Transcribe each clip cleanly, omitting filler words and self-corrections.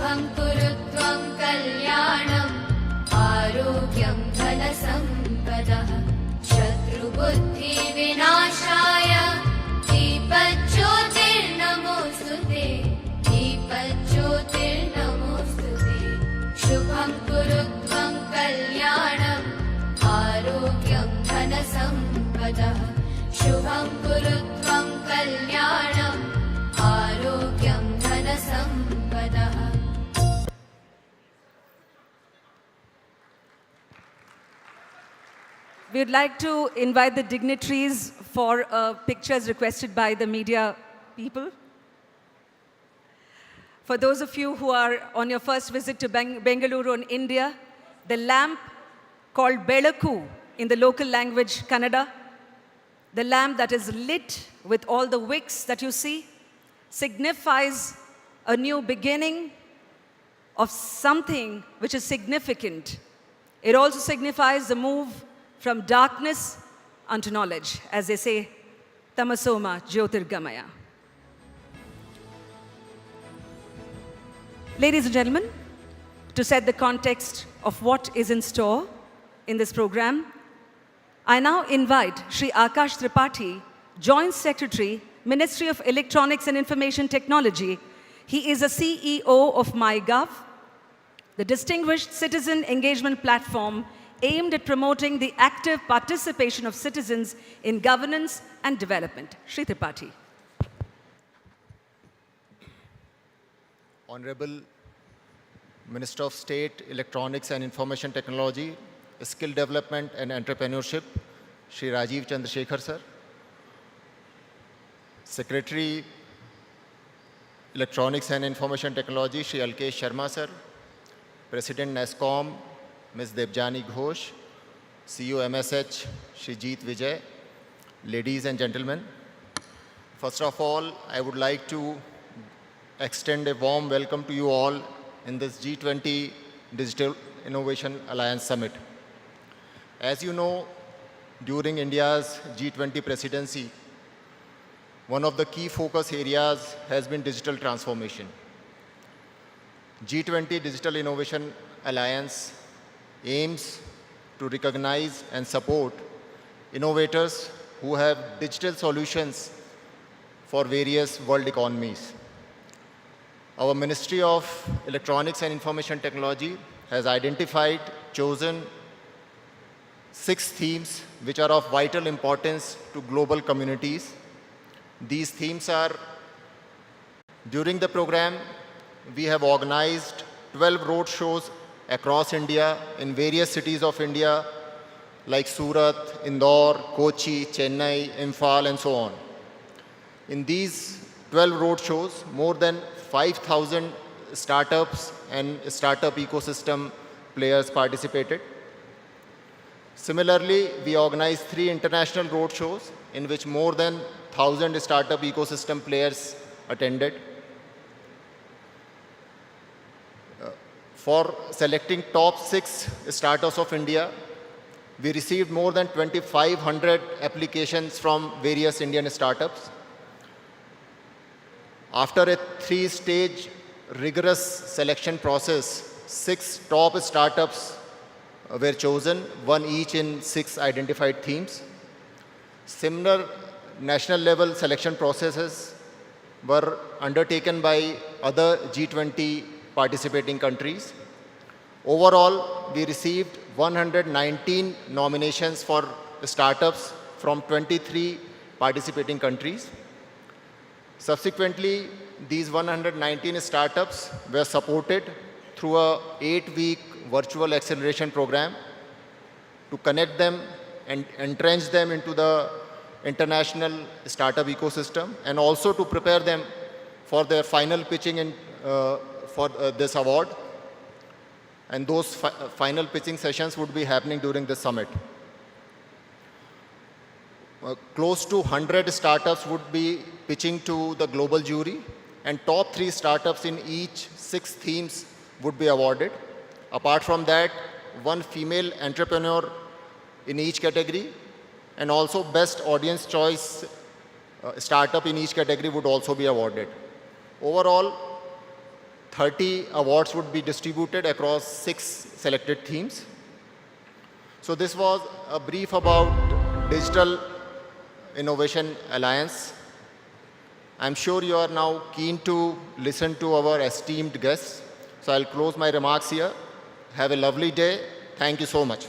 शुभं कुरुत्वं कल्याणम् आरोग्यं धनसम्पदः शत्रुबुद्धिविनाशाय दीपज्योतिर्नमोऽस्तुते दीपज्योतिर्नमोऽस्तुते शुभं कुरुत्वं कल्याणम् आरोग्यं धनसम्पदः शुभं कुरुत्वं कल्याणम् आरोग्यं धनसम्पदः. We would like to invite the dignitaries for pictures requested by the media people. For those of you who are on your first visit to Bengaluru in India, the lamp called Belaku in the local language Kannada, the lamp that is lit with all the wicks that you see, signifies a new beginning of something which is significant. It also signifies the move from darkness unto knowledge, as they say, tamasoma jyotirgamaya. Ladies and gentlemen, to set the context of what is in store in this program, I now invite Shri Akash Tripathi, Joint Secretary, Ministry of Electronics and Information Technology. He is a CEO of MyGov, the distinguished citizen engagement platform aimed at promoting the active participation of citizens in governance and development. Shri Tripathi. Honorable Minister of State, Electronics and Information Technology, Skill Development and Entrepreneurship, Shri Rajeev Chandrasekhar, sir. Secretary, Electronics and Information Technology, Shri Alkesh Sharma, sir. President NESCOM, Ms. Debjani Ghosh, CEO MSH, Shri Jeet Vijay, ladies and gentlemen. First of all, I would like to extend a warm welcome to you all in this G20 Digital Innovation Alliance Summit. As you know, during India's G20 presidency, one of the key focus areas has been digital transformation. G20 Digital Innovation Alliance aims to recognize and support innovators who have digital solutions for various world economies. Our Ministry of Electronics and Information Technology has identified, chosen 6 themes which are of vital importance to global communities. These themes are, during the program, we have organized 12 road shows across India in various cities of India like Surat, Indore, Kochi, Chennai, Imphal, and so on. In these 12 road shows, more than 5,000 startups and startup ecosystem players participated. Similarly, we organized 3 international road shows in which more than 1,000 startup ecosystem players attended. For selecting top 6 startups of India, we received more than 2,500 applications from various Indian startups. After a 3-stage rigorous selection process, 6 top startups were chosen, 1 each in 6 identified themes. Similar national level selection processes were undertaken by other G20 participating countries. Overall, we received 119 nominations for startups from 23 participating countries. Subsequently, these 119 startups were supported through a 8-week virtual acceleration program to connect them and entrench them into the international startup ecosystem, and also to prepare them for their final pitching for this award. And those final pitching sessions would be happening during the summit. Close to 100 startups would be pitching to the global jury, and top 3 startups in each 6 themes would be awarded. Apart from that, 1 female entrepreneur in each category, and also best audience choice startup in each category would also be awarded. Overall, 30 awards would be distributed across 6 selected themes. So this was a brief about Digital Innovation Alliance. I'm sure you are now keen to listen to our esteemed guests. So I'll close my remarks here. Have a lovely day. Thank you so much.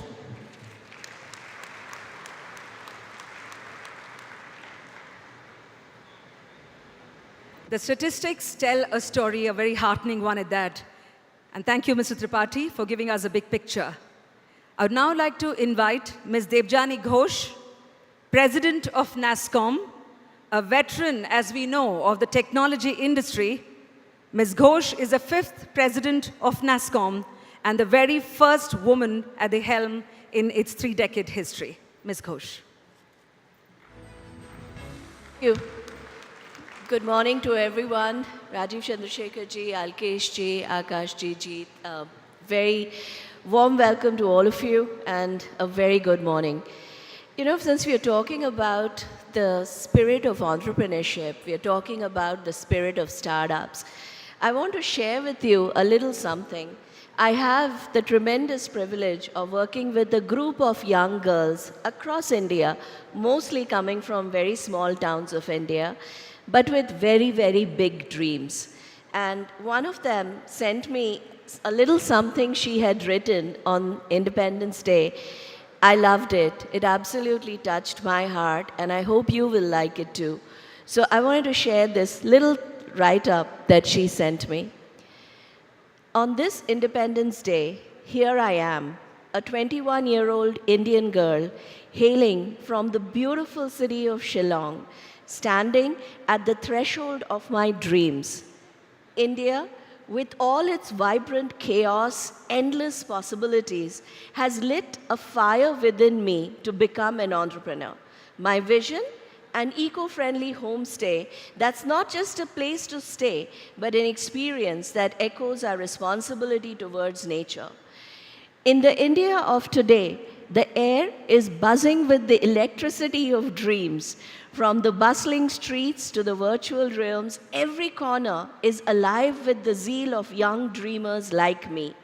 The statistics tell a story, a very heartening one at that. And thank you, Mr. Tripathi, for giving us a big picture. I would now like to invite Ms. Debjani Ghosh, President of NASSCOM, a veteran, as we know, of the technology industry. Ms. Ghosh is the 5th President of NASSCOM and the very first woman at the helm in its 3-decade history. Ms. Ghosh. Thank you. Good morning to everyone. Rajeev Chandrasekhar ji, Alkesh ji, Akash ji, very warm welcome to all of you and a very good morning. You know, since we are talking about the spirit of entrepreneurship, we are talking about the spirit of startups, I want to share with you a little something. I have the tremendous privilege of working with a group of young girls across India, mostly coming from very small towns of India, but with very, very big dreams. And one of them sent me a little something she had written on Independence Day. I loved it. It absolutely touched my heart, and I hope you will like it too. So I wanted to share this little write-up that she sent me. On this Independence Day, here I am, a 21-year-old Indian girl hailing from the beautiful city of Shillong, standing at the threshold of my dreams. India, with all its vibrant chaos, endless possibilities, has lit a fire within me to become an entrepreneur. My vision, an eco-friendly homestay that's not just a place to stay, but an experience that echoes our responsibility towards nature. In the India of today, the air is buzzing with the electricity of dreams. From the bustling streets to the virtual realms, every corner is alive with the zeal of young dreamers like me.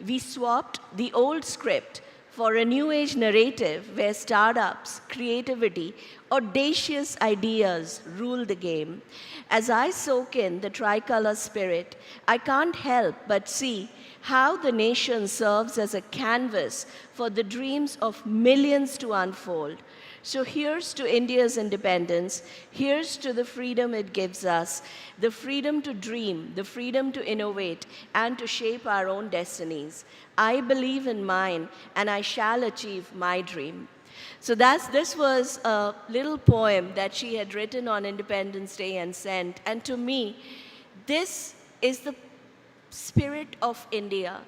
We swapped the old script for a new age narrative where startups, creativity, audacious ideas rule the game. As I soak in the tricolor spirit, I can't help but see how the nation serves as a canvas for the dreams of millions to unfold. So here's to India's independence, here's to the freedom it gives us, the freedom to dream, the freedom to innovate, and to shape our own destinies. I believe in mine, and I shall achieve my dream. So this was a little poem that she had written on Independence Day and sent. And to me, this is the spirit of India.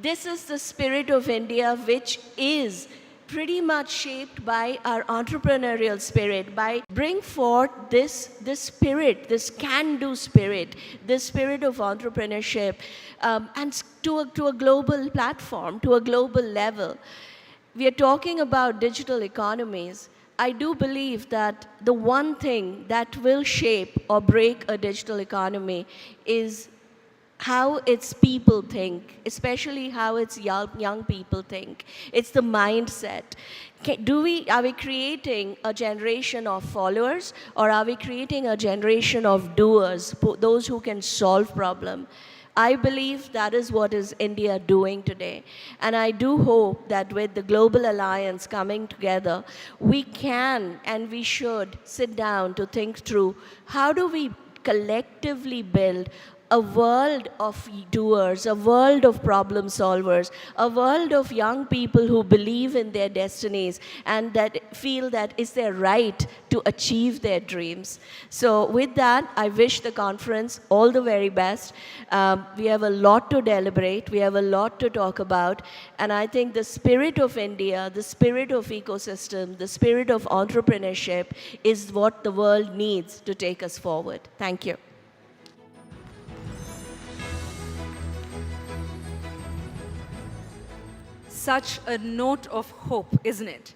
This is the spirit of India, which is pretty much shaped by our entrepreneurial spirit, by bring forth this spirit, this can-do spirit, this spirit of entrepreneurship, and to a global platform, to a global level. We are talking about digital economies. I do believe that the one thing that will shape or break a digital economy is how its people think, especially how its young people think. It's the mindset. Are we creating a generation of followers, or are we creating a generation of doers, those who can solve problems? I believe that is what is India doing today. And I do hope that with the Global Alliance coming together, we can and we should sit down to think through how do we collectively build a world of doers, a world of problem solvers, a world of young people who believe in their destinies and that feel that it's their right to achieve their dreams. So with that, I wish the conference all the very best. We have a lot to deliberate, we have a lot to talk about, and I think the spirit of India, the spirit of ecosystem, the spirit of entrepreneurship is what the world needs to take us forward. Thank you. Such a note of hope, isn't it?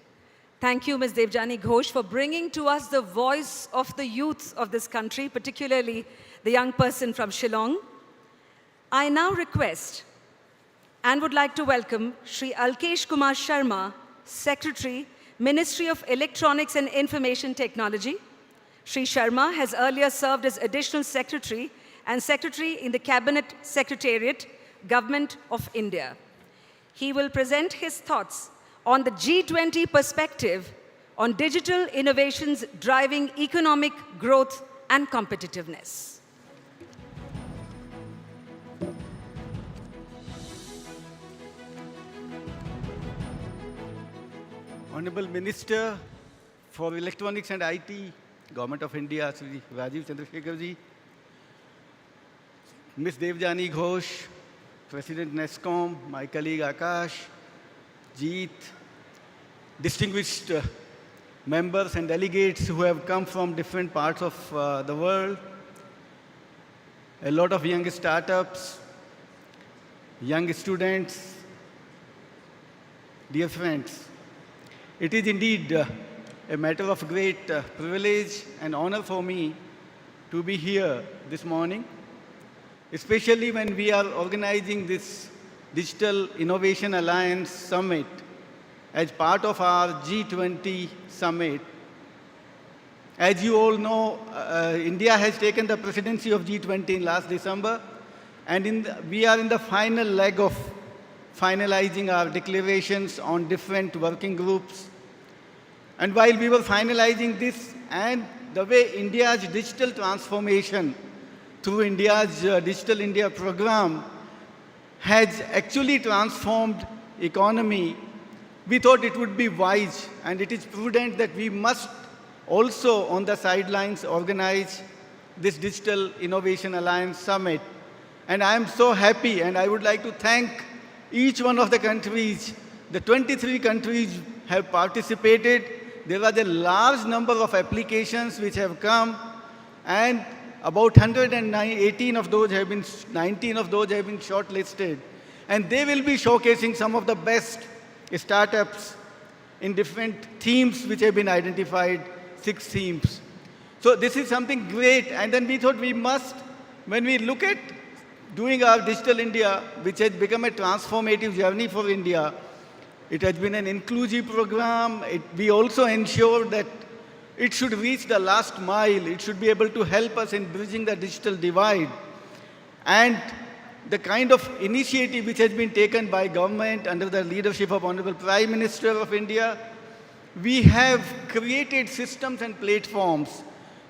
Thank you, Ms. Debjani Ghosh, for bringing to us the voice of the youth of this country, particularly the young person from Shillong. I now request and would like to welcome Shri Alkesh Kumar Sharma, Secretary, Ministry of Electronics and Information Technology. Shri Sharma has earlier served as Additional Secretary and Secretary in the Cabinet Secretariat, Government of India. He will present his thoughts on the G20 perspective on digital innovations driving economic growth and competitiveness. Honorable Minister for Electronics and IT, Government of India, Shri Rajeev Chandrasekhar ji, Ms. Devjani Ghosh, President NESCOM, my colleague Akash, Jeet, distinguished members and delegates who have come from different parts of the world, a lot of young startups, young students, dear friends. It is indeed a matter of great privilege and honor for me to be here this morning, especially when we are organizing this Digital Innovation Alliance Summit as part of our G20 Summit. As you all know, India has taken the presidency of G20 in last December, and we are in the final leg of finalizing our declarations on different working groups. And while we were finalizing this and the way India's digital transformation through India's Digital India program has actually transformed economy, we thought it would be wise and it is prudent that we must also on the sidelines organize this Digital Innovation Alliance Summit. And I am so happy, and I would like to thank each one of the countries. The 23 countries have participated. There was a large number of applications which have come, and about 19 of those have been shortlisted. And they will be showcasing some of the best startups in different themes which have been identified, 6 themes. So this is something great. And then we thought we must, when we look at doing our Digital India, which has become a transformative journey for India, it has been an inclusive program. We also ensured that it should reach the last mile. It should be able to help us in bridging the digital divide. And the kind of initiative which has been taken by government under the leadership of Honorable Prime Minister of India, we have created systems and platforms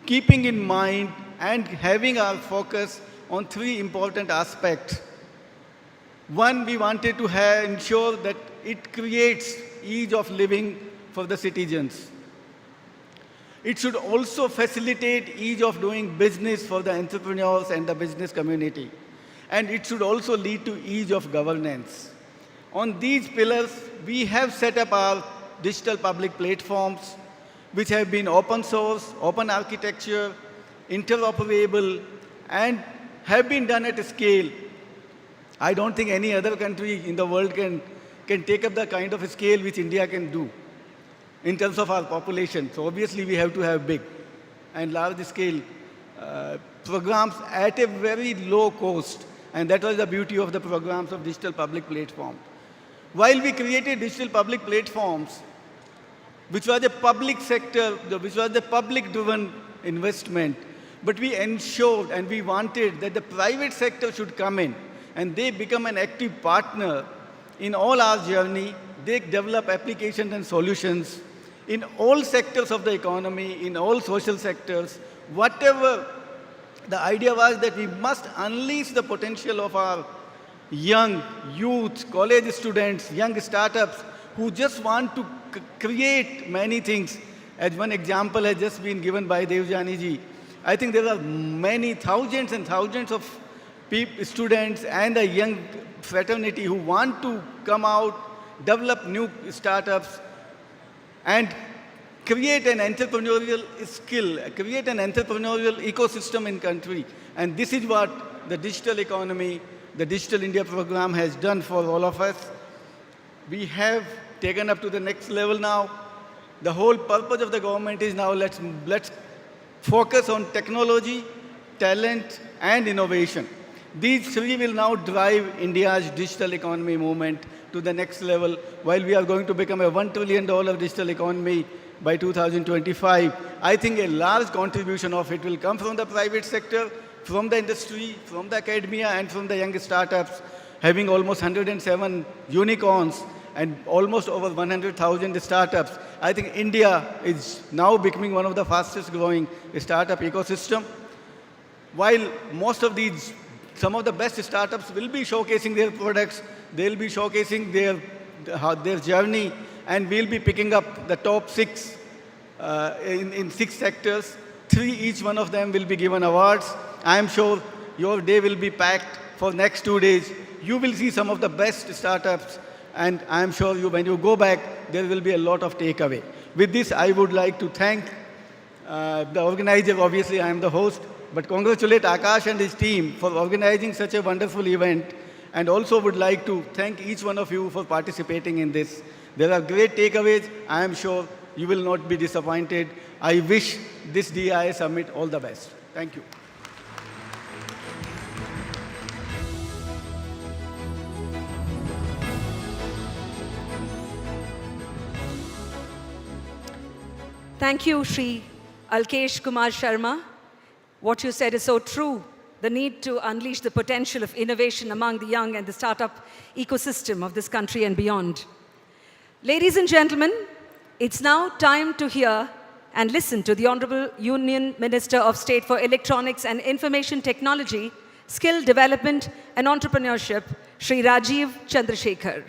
keeping in mind and having our focus on 3 important aspects. One, we wanted to ensure that it creates ease of living for the citizens. It should also facilitate ease of doing business for the entrepreneurs and the business community. And it should also lead to ease of governance. On these pillars, we have set up our digital public platforms, which have been open source, open architecture, interoperable, and have been done at a scale. I don't think any other country in the world can take up the kind of a scale which India can do in terms of our population. So obviously we have to have big and large scale programs at a very low cost. And that was the beauty of the programs of digital public platform. While we created digital public platforms, which was a public sector, which was a public-driven investment, but we ensured and we wanted that the private sector should come in and they become an active partner in all our journey. They develop applications and solutions in all sectors of the economy, in all social sectors. Whatever the idea was that we must unleash the potential of our young youth, college students, young startups who just want to create many things. As one example has just been given by Devjani ji, I think there are many thousands and thousands of students and a young fraternity who want to come out, develop new startups, and create an entrepreneurial skill, create an entrepreneurial ecosystem in country. And this is what the digital economy, the Digital India program has done for all of us. We have taken up to the next level now. The whole purpose of the government is now let's focus on technology, talent, and innovation. These three will now drive India's digital economy movement to the next level, while we are going to become a $1 trillion digital economy by 2025. I think a large contribution of it will come from the private sector, from the industry, from the academia, and from the young startups, having almost 107 unicorns and almost over 100,000 startups. I think India is now becoming one of the fastest growing startup ecosystem. While some of the best startups will be showcasing their products, they'll be showcasing their journey, and we'll be picking up the top 6 in 6 sectors. 3 each one of them will be given awards. I am sure your day will be packed for next 2 days. You will see some of the best startups, and I am sure when you go back, there will be a lot of takeaway. With this, I would like to thank the organizer. Obviously, I am the host, but congratulate Akash and his team for organizing such a wonderful event, and also would like to thank each one of you for participating in this. There are great takeaways. I am sure you will not be disappointed. I wish this DIA Summit all the best. Thank you. Thank you, Shri Alkesh Kumar Sharma. What you said is so true. The need to unleash the potential of innovation among the young and the startup ecosystem of this country and beyond. Ladies and gentlemen, it's now time to hear and listen to the Honorable Union Minister of State for Electronics and Information Technology, Skill Development and Entrepreneurship, Shri Rajeev Chandrasekhar.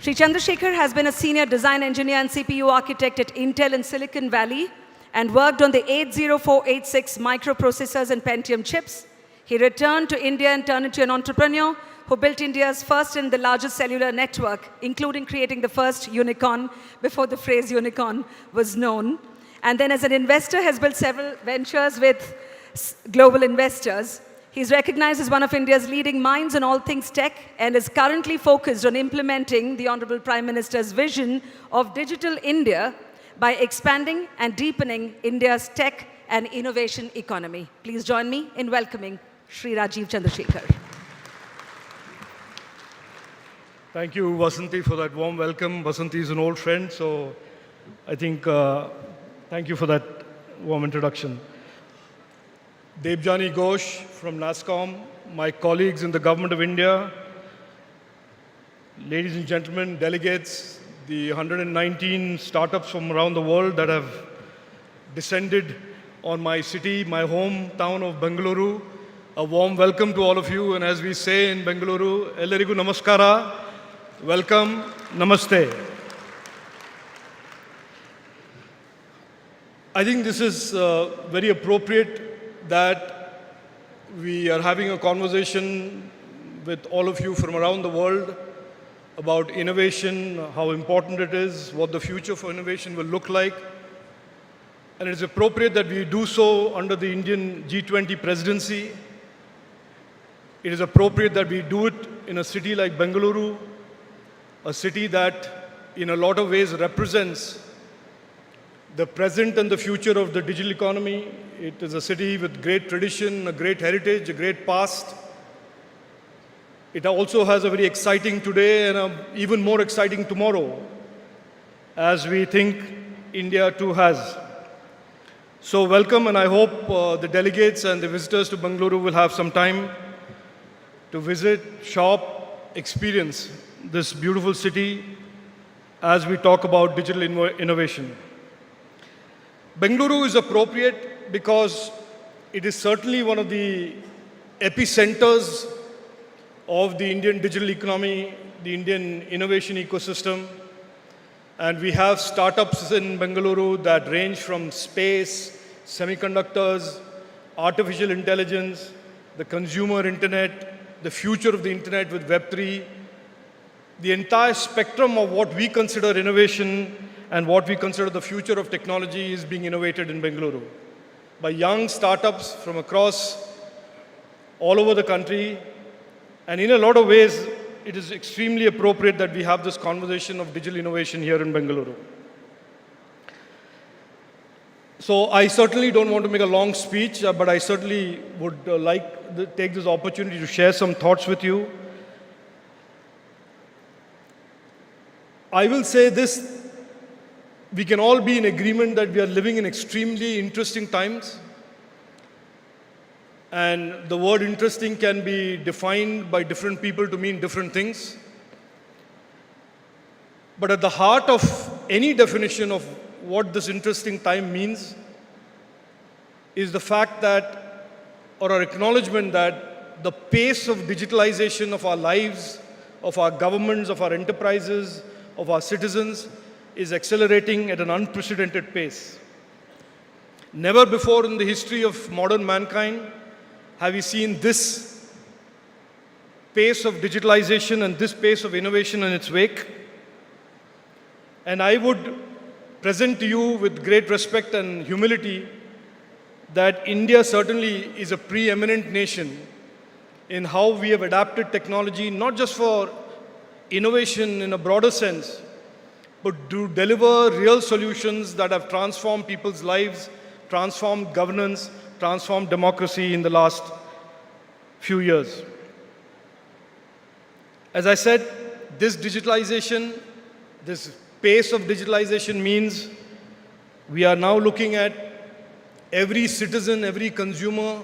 Shri Chandrasekhar has been a senior design engineer and CPU architect at Intel in Silicon Valley and worked on the 80486 microprocessors and Pentium chips. He returned to India and turned into an entrepreneur who built India's first and the largest cellular network, including creating the first unicorn before the phrase unicorn was known. And then as an investor has built several ventures with global investors. He's recognized as one of India's leading minds on all things tech and is currently focused on implementing the Honorable Prime Minister's vision of Digital India by expanding and deepening India's tech and innovation economy. Please join me in welcoming Shri Rajeev Chandrasekhar. Thank you, Vasanti, for that warm welcome. Vasanti is an old friend, so I think thank you for that warm introduction. Debjani Ghosh from NASSCOM, my colleagues in the Government of India, ladies and gentlemen, delegates, the 119 startups from around the world that have descended on my city, my hometown of Bengaluru. A warm welcome to all of you, and as we say in Bengaluru, ellarigu namaskara, welcome, namaste. I think this is very appropriate that we are having a conversation with all of you from around the world about innovation, how important it is, what the future for innovation will look like. And it is appropriate that we do so under the Indian G20 presidency. It is appropriate that we do it in a city like Bengaluru, a city that in a lot of ways represents the present and the future of the digital economy. It is a city with great tradition, a great heritage, a great past. It also has a very exciting today and an even more exciting tomorrow, as we think India too has. So welcome, and I hope the delegates and the visitors to Bengaluru will have some time to visit, shop, experience this beautiful city as we talk about digital innovation. Bengaluru is appropriate because it is certainly one of the epicenters of the Indian digital economy, the Indian innovation ecosystem. And we have startups in Bengaluru that range from space, semiconductors, artificial intelligence, the consumer internet, the future of the internet with Web3, the entire spectrum of what we consider innovation and what we consider the future of technology is being innovated in Bengaluru by young startups from across all over the country. And in a lot of ways, it is extremely appropriate that we have this conversation of digital innovation here in Bengaluru. So I certainly don't want to make a long speech, but I certainly would like to take this opportunity to share some thoughts with you. I will say this, we can all be in agreement that we are living in extremely interesting times. And the word interesting can be defined by different people to mean different things. But at the heart of any definition of what this interesting time means is the fact that, or our acknowledgement that the pace of digitalization of our lives, of our governments, of our enterprises, of our citizens is accelerating at an unprecedented pace. Never before in the history of modern mankind have we seen this pace of digitalization and this pace of innovation in its wake. And I would present to you with great respect and humility that India certainly is a preeminent nation in how we have adapted technology, not just for innovation in a broader sense, but to deliver real solutions that have transformed people's lives, transformed governance, transformed democracy in the last few years. As I said, this digitalization, this pace of digitalization means we are now looking at every citizen, every consumer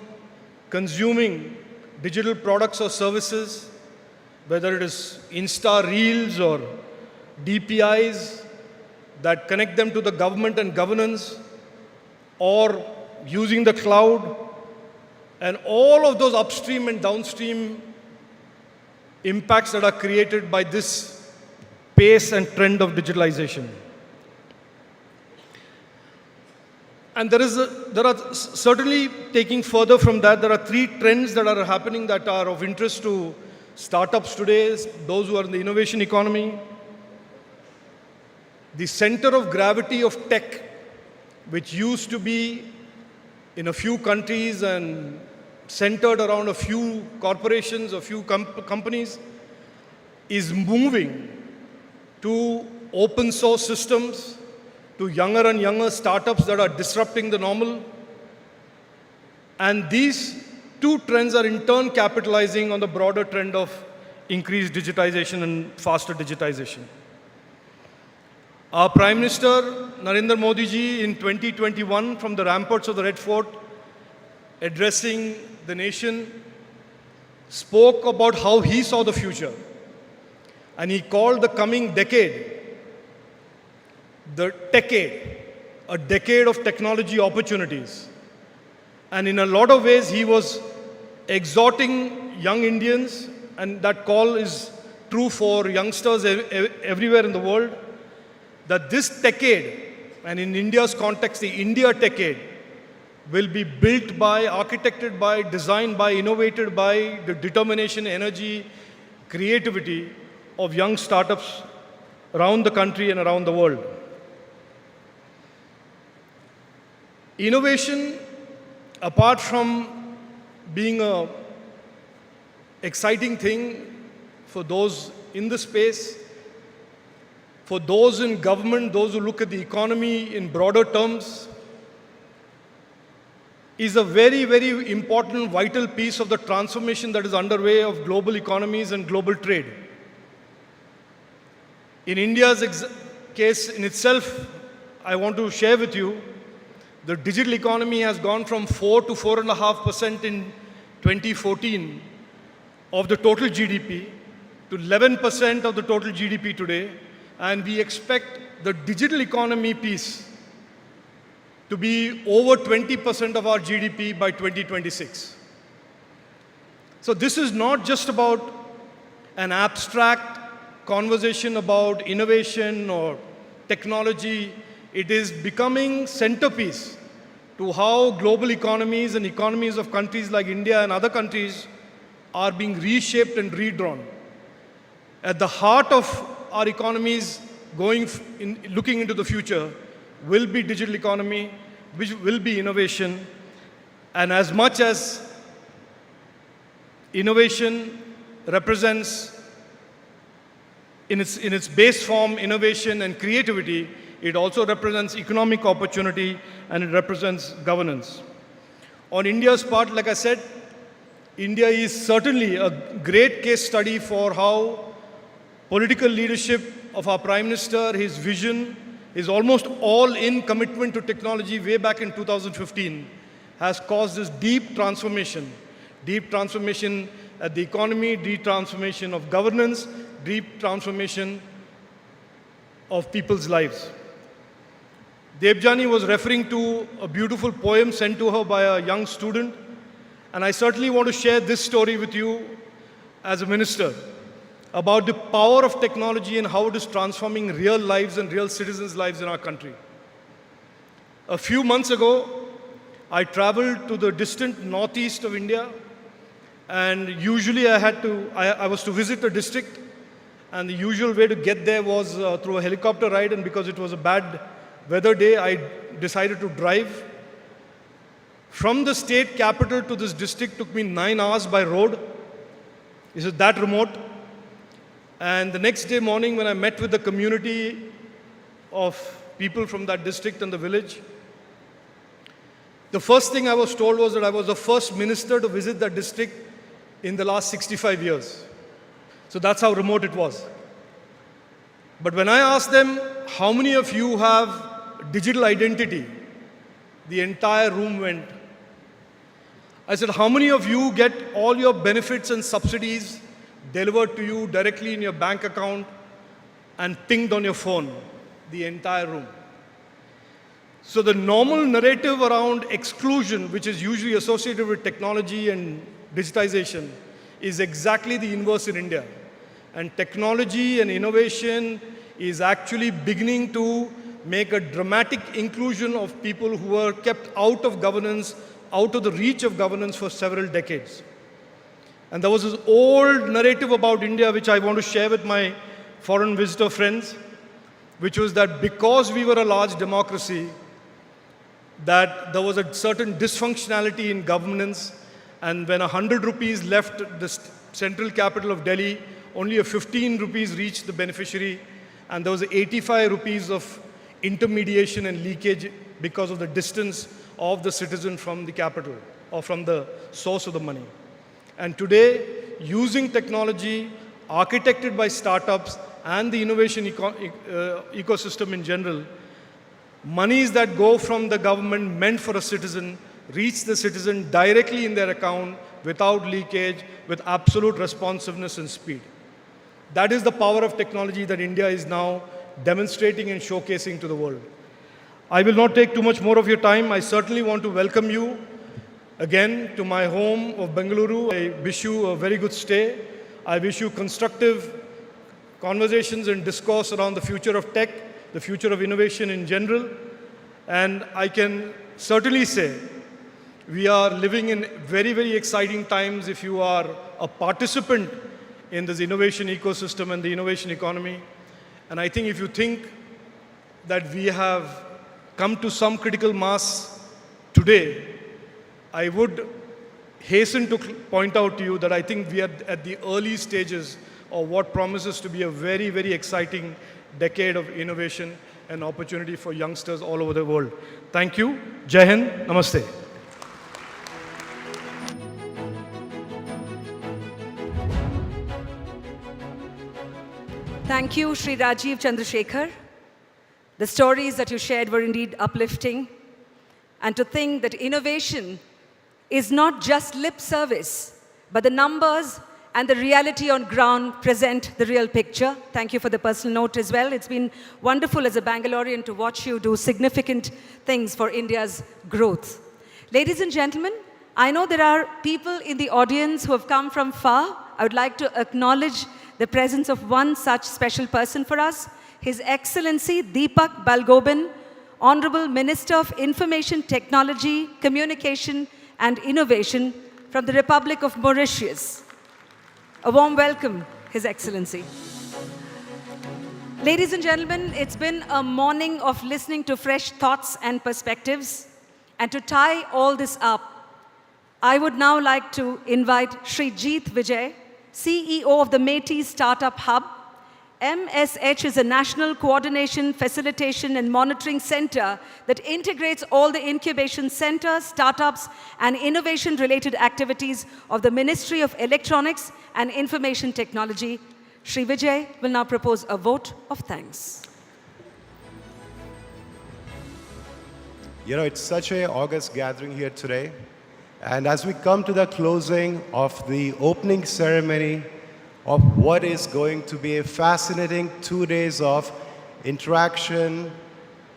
consuming digital products or services, whether it is Insta Reels or DPIs that connect them to the government and governance, or using the cloud, and all of those upstream and downstream impacts that are created by this pace and trend of digitalization. And there are certainly, taking further from that, there are three trends that are happening that are of interest to startups today, those who are in the innovation economy. The center of gravity of tech, which used to be in a few countries and centered around a few corporations, a few companies, is moving to open source systems, to younger and younger startups that are disrupting the normal. And these two trends are in turn capitalizing on the broader trend of increased digitization and faster digitization. Our Prime Minister, Narendra Modi ji, in 2021, from the ramparts of the Red Fort, addressing the nation, spoke about how he saw the future. And he called the coming decade the Techade, a decade of technology opportunities. And in a lot of ways, he was exhorting young Indians, and that call is true for youngsters everywhere in the world, that this decade, and in India's context, the India Techade, will be built by, architected by, designed by, innovated by the determination, energy, creativity of young startups around the country and around the world. Innovation, apart from being an exciting thing for those in the space, for those in government, those who look at the economy in broader terms, is a very, very important, vital piece of the transformation that is underway of global economies and global trade. In India's case in itself, I want to share with you, the digital economy has gone from 4 to 4.5% in 2014 of the total GDP to 11% of the total GDP today. And we expect the digital economy piece to be over 20% of our GDP by 2026. So this is not just about an abstract conversation about innovation or technology. It is becoming centerpiece to how global economies and economies of countries like India and other countries are being reshaped and redrawn. At the heart of our economies looking into the future will be digital economy, which will be innovation. And as much as innovation represents in its base form innovation and creativity, it also represents economic opportunity, and it represents governance. On India's part, like I said, India is certainly a great case study for how political leadership of our Prime Minister, his vision, his almost all-in commitment to technology way back in 2015 has caused this deep transformation at the economy, deep transformation of governance, deep transformation of people's lives. Debjani was referring to a beautiful poem sent to her by a young student, and I certainly want to share this story with you as a minister about the power of technology and how it is transforming real lives and real citizens' lives in our country. A few months ago, I traveled to the distant northeast of India, and usually I was to visit a district, and the usual way to get there was through a helicopter ride, and because it was a bad weather day, I decided to drive. From the state capital to this district took me 9 hours by road. Is it that remote? And the next day morning, when I met with the community of people from that district and the village, the first thing I was told was that I was the first minister to visit that district in the last 65 years. So that's how remote it was. But when I asked them, how many of you have digital identity? The entire room went. I said, how many of you get all your benefits and subsidies delivered to you directly in your bank account and pinged on your phone? The entire room. So the normal narrative around exclusion, which is usually associated with technology and digitization, is exactly the inverse in India. And technology and innovation is actually beginning to make a dramatic inclusion of people who were kept out of governance, out of the reach of governance for several decades. And there was this old narrative about India, which I want to share with my foreign visitor friends, which was that because we were a large democracy, that there was a certain dysfunctionality in governance, and when 100 rupees left the central capital of Delhi, only a 15 rupees reached the beneficiary, and there was 85 rupees of intermediation and leakage because of the distance of the citizen from the capital or from the source of the money. And today, using technology, architected by startups and the innovation ecosystem in general, monies that go from the government meant for a citizen reach the citizen directly in their account without leakage, with absolute responsiveness and speed. That is the power of technology that India is now demonstrating and showcasing to the world. I will not take too much more of your time. I certainly want to welcome you again to my home of Bengaluru. I wish you a very good stay. I wish you constructive conversations and discourse around the future of tech, the future of innovation in general. And I can certainly say we are living in very, very exciting times if you are a participant in this innovation ecosystem and the innovation economy. And I think if you think that we have come to some critical mass today, I would hasten to point out to you that I think we are at the early stages of what promises to be a very, very exciting decade of innovation and opportunity for youngsters all over the world. Thank you. Jai Hind. Namaste. Thank you, Shri Rajeev Chandrasekhar. The stories that you shared were indeed uplifting. And to think that innovation is not just lip service, but the numbers and the reality on ground present the real picture. Thank you for the personal note as well. It's been wonderful as a Bangalorean to watch you do significant things for India's growth. Ladies and gentlemen, I know there are people in the audience who have come from far. I would like to acknowledge the presence of one such special person for us, His Excellency Deepak Balgobin, Honorable Minister of Information Technology, Communication and Innovation from the Republic of Mauritius. A warm welcome, His Excellency. Ladies and gentlemen, it's been a morning of listening to fresh thoughts and perspectives. And to tie all this up, I would now like to invite Shri Jeet Vijay, CEO of the Métis Startup Hub, MSH is a national coordination, facilitation, and monitoring center that integrates all the incubation centers, startups, and innovation-related activities of the Ministry of Electronics and Information Technology. Shri Vijay will now propose a vote of thanks. You know, it's such an august gathering here today. And as we come to the closing of the opening ceremony of what is going to be a fascinating 2 days of interaction,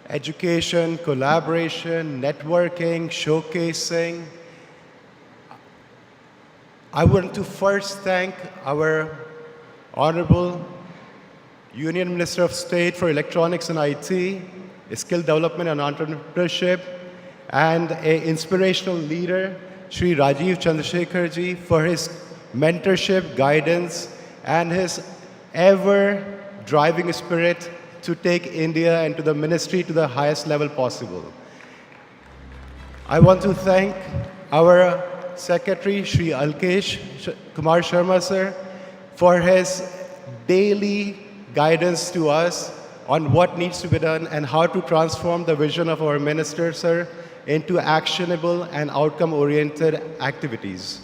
education, collaboration, networking, showcasing, I want to first thank our Honorable Union Minister of State for Electronics and IT, Skill Development and Entrepreneurship, and an inspirational leader, Shri Rajeev Chandrasekhar ji, for his mentorship, guidance, and his ever-driving spirit to take India and to the ministry to the highest level possible. I want to thank our Secretary, Shri Alkesh Kumar Sharma sir, for his daily guidance to us on what needs to be done and how to transform the vision of our minister, sir, into actionable and outcome-oriented activities.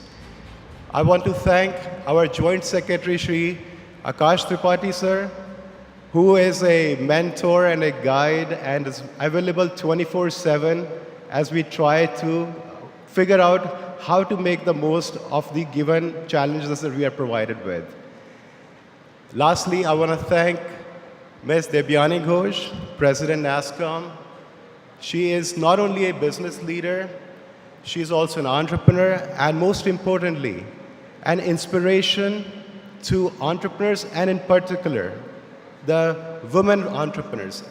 I want to thank our Joint Secretary, Shri Akash Tripathi, sir, who is a mentor and a guide and is available 24/7 as we try to figure out how to make the most of the given challenges that we are provided with. Lastly, I want to thank Ms. Debyani Ghosh, President NASCOM. She is not only a business leader, she is also an entrepreneur, and most importantly, an inspiration to entrepreneurs, and in particular, the women entrepreneurs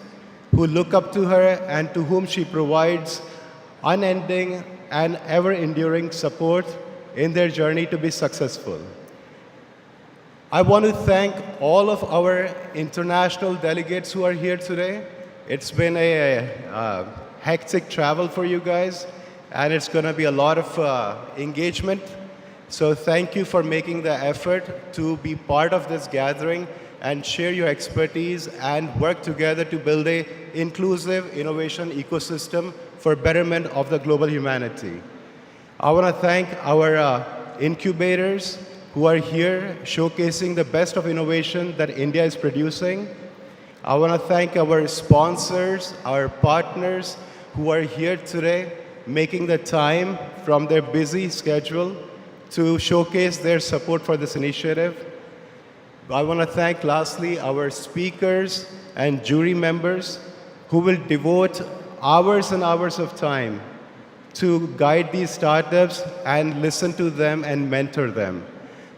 who look up to her and to whom she provides unending and ever-enduring support in their journey to be successful. I want to thank all of our international delegates who are here today. It's been a hectic travel for you guys, and it's going to be a lot of engagement. So thank you for making the effort to be part of this gathering and share your expertise and work together to build an inclusive innovation ecosystem for betterment of the global humanity. I want to thank our incubators who are here showcasing the best of innovation that India is producing. I want to thank our sponsors, our partners who are here today making the time from their busy schedule to showcase their support for this initiative. I want to thank lastly our speakers and jury members who will devote hours and hours of time to guide these startups and listen to them and mentor them.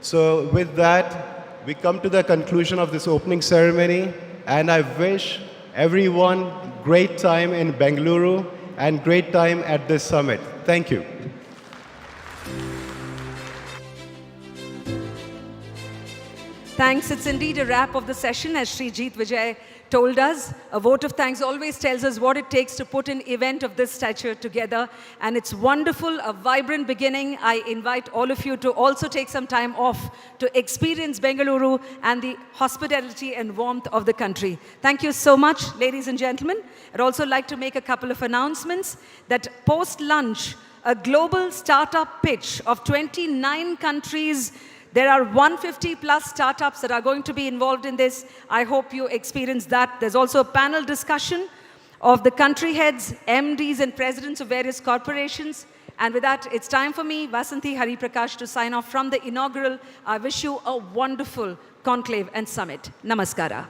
So with that, we come to the conclusion of this opening ceremony, and I wish everyone great time in Bengaluru and great time at this summit. Thank you. Thanks. It's indeed a wrap of the session, as Shri Jeet Vijay told us. A vote of thanks always tells us what it takes to put an event of this stature together. And it's wonderful, a vibrant beginning. I invite all of you to also take some time off to experience Bengaluru and the hospitality and warmth of the country. Thank you so much, ladies and gentlemen. I'd also like to make a couple of announcements that post-lunch, a global startup pitch of 29 countries. There are 150 plus startups that are going to be involved in this. I hope you experience that. There's also a panel discussion of the country heads, MDs, and presidents of various corporations. And with that, it's time for me, Vasanthi Hariprakash, to sign off from the inaugural. I wish you a wonderful conclave and summit. Namaskara.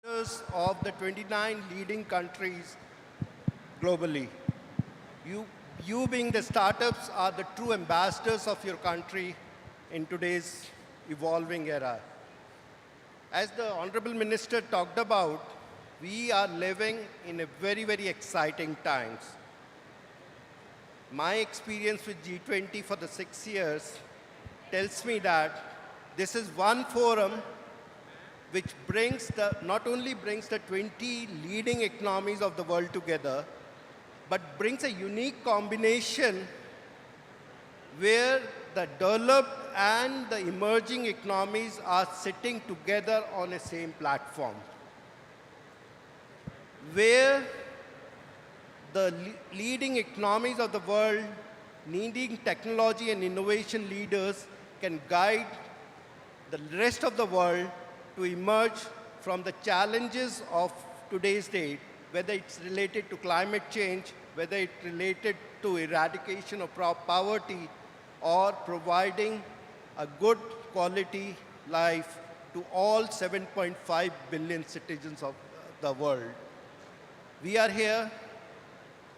of the 29 leading countries globally. You being the startups are the true ambassadors of your country in today's evolving era. As the Honorable Minister talked about, we are living in a very, very exciting times. My experience with G20 for the 6 years tells me that this is one forum which not only brings the 20 leading economies of the world together, but brings a unique combination where the developed and the emerging economies are sitting together on a same platform, where the leading economies of the world, needing technology and innovation leaders, can guide the rest of the world to emerge from the challenges of today's day, whether it's related to climate change, whether it's related to eradication of poverty, or providing a good quality life to all 7.5 billion citizens of the world. We are here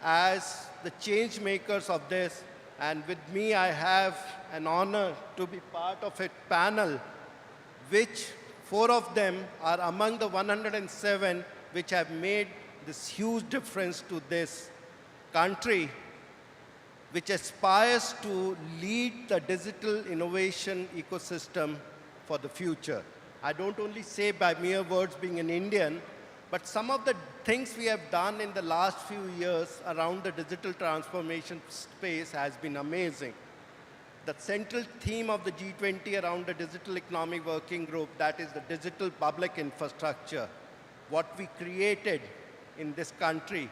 as the change makers of this, and with me I have an honor to be part of a panel which 4 of them are among the 107 which have made this huge difference to this country, which aspires to lead the digital innovation ecosystem for the future. I don't only say by mere words being an Indian, but some of the things we have done in the last few years around the digital transformation space has been amazing. The central theme of the G20 around the Digital Economy Working Group, that is the digital public infrastructure, what we created in this country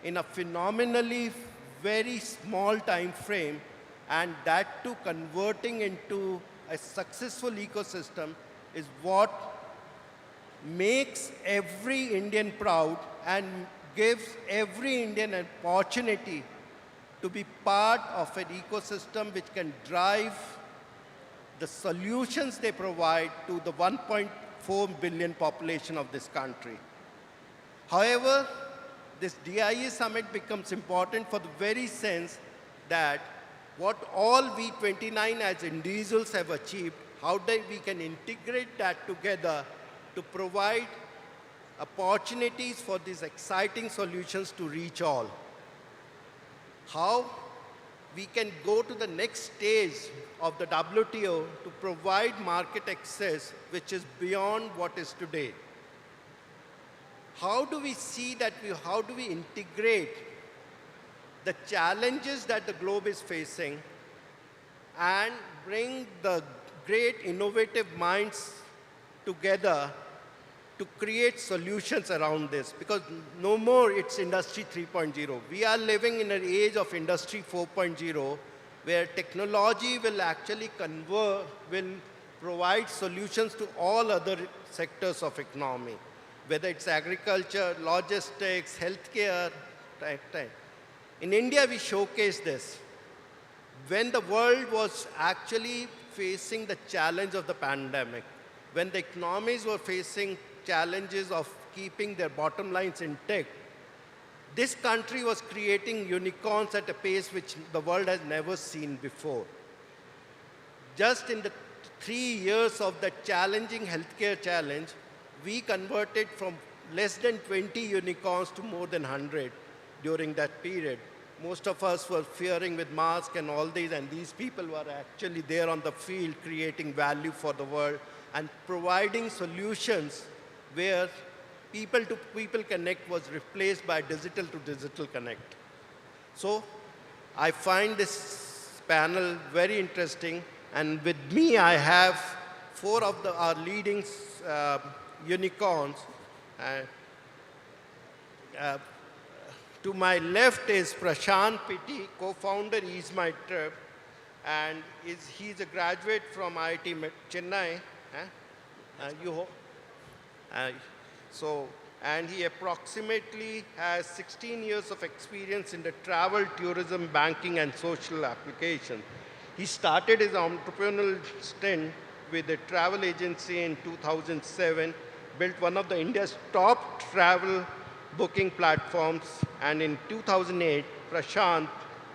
in a phenomenally very small time frame, and that too converting into a successful ecosystem, is what makes every Indian proud and gives every Indian an opportunity to be part of an ecosystem which can drive the solutions they provide to the 1.4 billion population of this country. However, this DIA summit becomes important for the very sense that what all we 29 as individuals have achieved, how we can integrate that together to provide opportunities for these exciting solutions to reach all. How we can go to the next stage of the WTO to provide market access which is beyond what is today. How do we see that, how do we integrate the challenges that the globe is facing and bring the great innovative minds together to create solutions around this? Because no more it's Industry 3.0. We are living in an age of Industry 4.0 where technology will actually will provide solutions to all other sectors of economy, whether it's agriculture, logistics, healthcare. In India, we showcase this. When the world was actually facing the challenge of the pandemic, when the economies were facing challenges of keeping their bottom lines intact, this country was creating unicorns at a pace which the world has never seen before. Just in the 3 years of the challenging healthcare challenge, we converted from less than 20 unicorns to more than 100 during that period. Most of us were fearing with masks and all these, and these people were actually there on the field creating value for the world and providing solutions where people-to-people connect was replaced by digital-to-digital connect. So I find this panel very interesting, and with me I have 4 of our leading unicorns. To my left is Prashant Pitti, co-founder Ease My Trip, and he's a graduate from IIT Chennai. And he approximately has 16 years of experience in the travel, tourism, banking, and social application. He started his entrepreneurial stint with a travel agency in 2007, built one of the India's top travel booking platforms, and in 2008, Prashant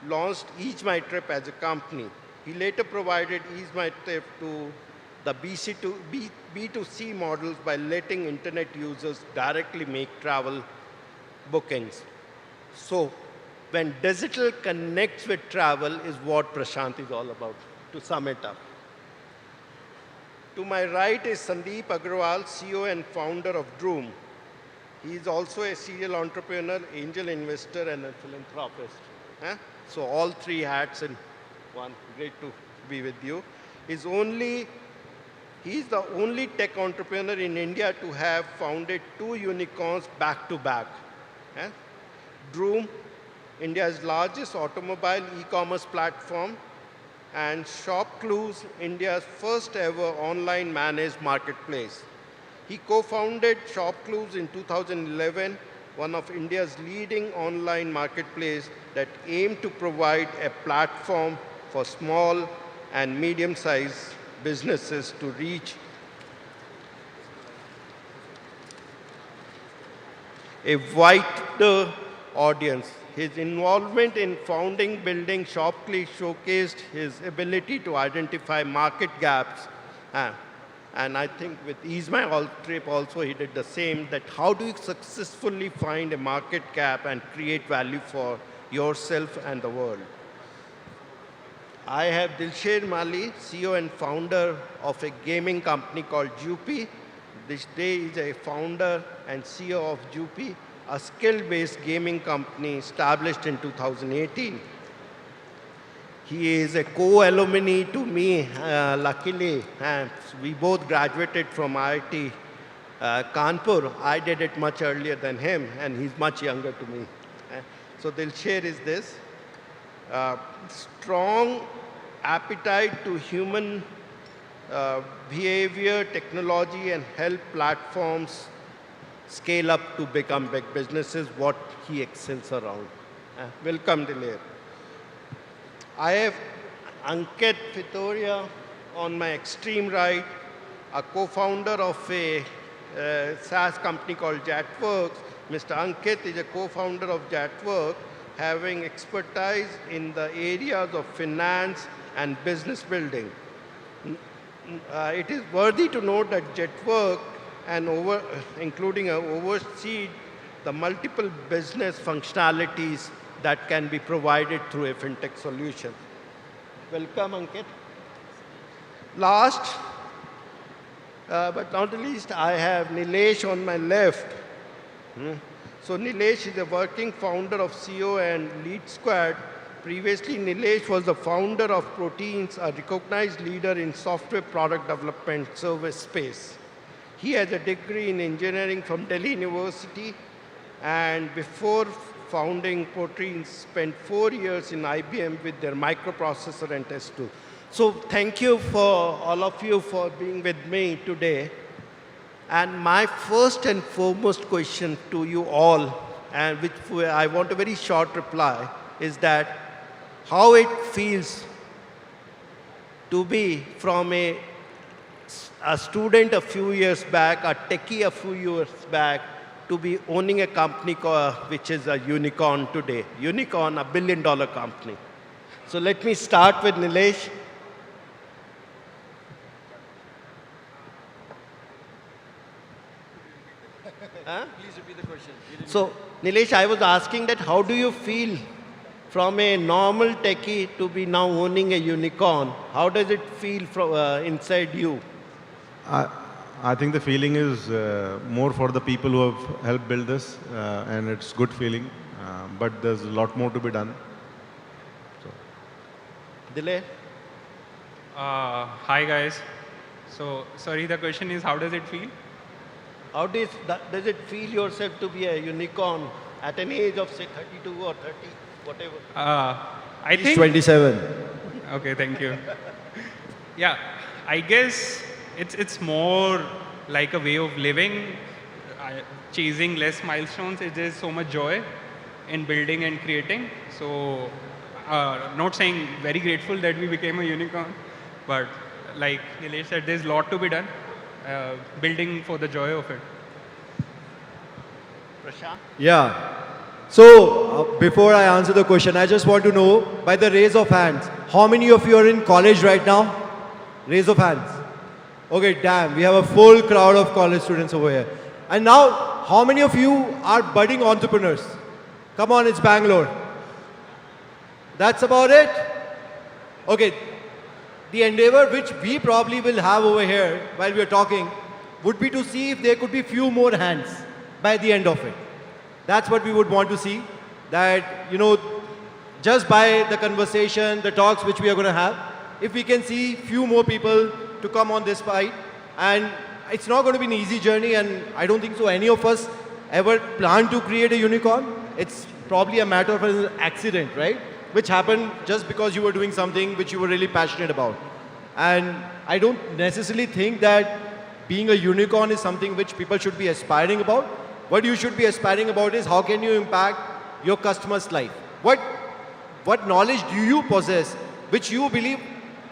launched Ease My Trip as a company. He later provided Ease My Trip to the B2C models by letting internet users directly make travel bookings. So when digital connects with travel is what Prashant is all about, to sum it up. To my right is Sandeep Agrawal, CEO and founder of Droom. He is also a serial entrepreneur, angel investor, and a philanthropist. So all three hats in one. Great to be with you. He's the only tech entrepreneur in India to have founded 2 unicorns back to back. Droom, India's largest automobile e-commerce platform, and ShopClues, India's first ever online managed marketplace. He co-founded ShopClues in 2011, one of India's leading online marketplace that aimed to provide a platform for small and medium-sized businesses to reach a wider audience. His involvement in founding, building ShopClues showcased his ability to identify market gaps. And I think with Ease My Trip also he did the same, that how do you successfully find a market gap and create value for yourself and the world. I have Dilsher Mali, CEO and founder of a gaming company called Jupi. This day is a founder and CEO of Jupi, a skill-based gaming company established in 2018. He is a co-alumni to me, luckily, and we both graduated from IIT Kanpur. I did it much earlier than him, and he's much younger to me. So Dilsher is this. Strong appetite to human behavior, technology, and help platforms scale up to become big businesses, what he excels around. Welcome, Dilsher. I have Ankit Pitoria on my extreme right, a co-founder of a SaaS company called JetWorks. Mr. Ankit is a co-founder of JetWorks, having expertise in the areas of finance and business building. It is worthy to note that JetWorks oversee the multiple business functionalities that can be provided through a fintech solution. Welcome, Ankit. Last, but not the least, I have Nilesh on my left. So Nilesh is a working founder of CEO and Lead Squad. Previously, Nilesh was the founder of Proteins, a recognized leader in software product development service space. He has a degree in engineering from Delhi University, and before founding Proteins, spent 4 years in IBM with their microprocessor and test tool. So thank you for all of you for being with me today. And my first and foremost question to you all, and which I want a very short reply, is that how it feels to be from a student a few years back, a techie a few years back, to be owning a company which is a unicorn today. Unicorn, $1 billion company. So let me start with Nilesh. Please repeat the question. So Nilesh, I was asking that how do you feel from a normal techie to be now owning a unicorn? How does it feel from inside you? I think the feeling is more for the people who have helped build this, and it's good feeling, but there's a lot more to be done. Dilay? Hi guys. So, sorry, the question is how does it feel? How does it feel yourself to be a unicorn at an age of say 32 or 30, whatever? I think 27. Okay, thank you. Yeah, I guess it's more like a way of living, chasing less milestones. There's so much joy in building and creating. So, not saying very grateful that we became a unicorn, but like Nilesh said, there's a lot to be done. building for the joy of it. Prashant? Yeah. So, before I answer the question, I just want to know, by the raise of hands, how many of you are in college right now? Raise of hands. Okay, damn, we have a full crowd of college students over here. And now, how many of you are budding entrepreneurs? Come on, it's Bangalore. That's about it? Okay, the endeavor which we probably will have over here while we are talking would be to see if there could be few more hands by the end of it. That's what we would want to see, that, you know, just by the conversation, the talks which we are going to have, if we can see few more people to come on this fight. And it's not going to be an easy journey, and I don't think so any of us ever plan to create a unicorn. It's probably a matter of an accident, right? Which happened just because you were doing something which you were really passionate about. And I don't necessarily think that being a unicorn is something which people should be aspiring about. What you should be aspiring about is how can you impact your customer's life? What knowledge do you possess which you believe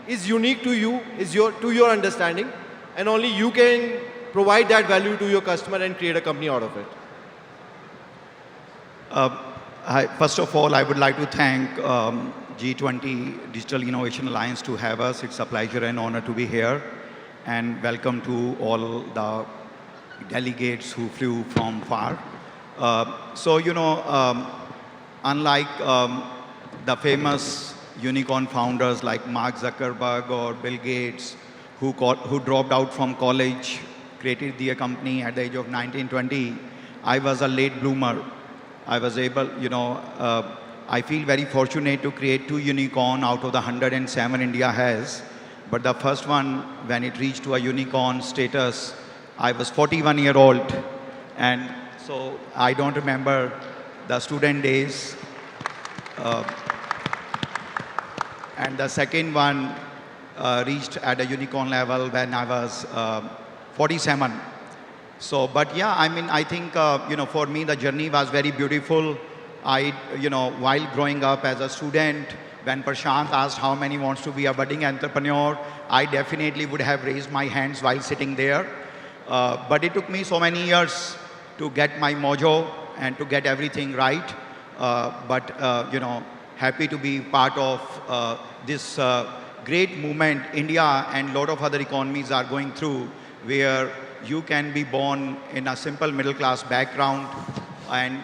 is unique to you, is to your understanding, and only you can provide that value to your customer and create a company out of it? First of all, I would like to thank G20 Digital Innovation Alliance to have us. It's a pleasure and honor to be here. And welcome to all the delegates who flew from far. Unlike the famous unicorn founders like Mark Zuckerberg or Bill Gates, who dropped out from college, created their company at the age of 19, 20, I was a late bloomer. I was able, I feel very fortunate to create 2 unicorn out of the 107 India has. But the first one, when it reached to a unicorn status, I was 41-year-old. And so I don't remember the student days. And the second one reached at a unicorn level when I was 47. So, but yeah, I mean, I think, for me, the journey was very beautiful. While growing up as a student, when Prashant asked how many wants to be a budding entrepreneur, I definitely would have raised my hands while sitting there. But it took me so many years to get my mojo and to get everything right. Happy to be part of this great movement India and a lot of other economies are going through, where you can be born in a simple middle class background and,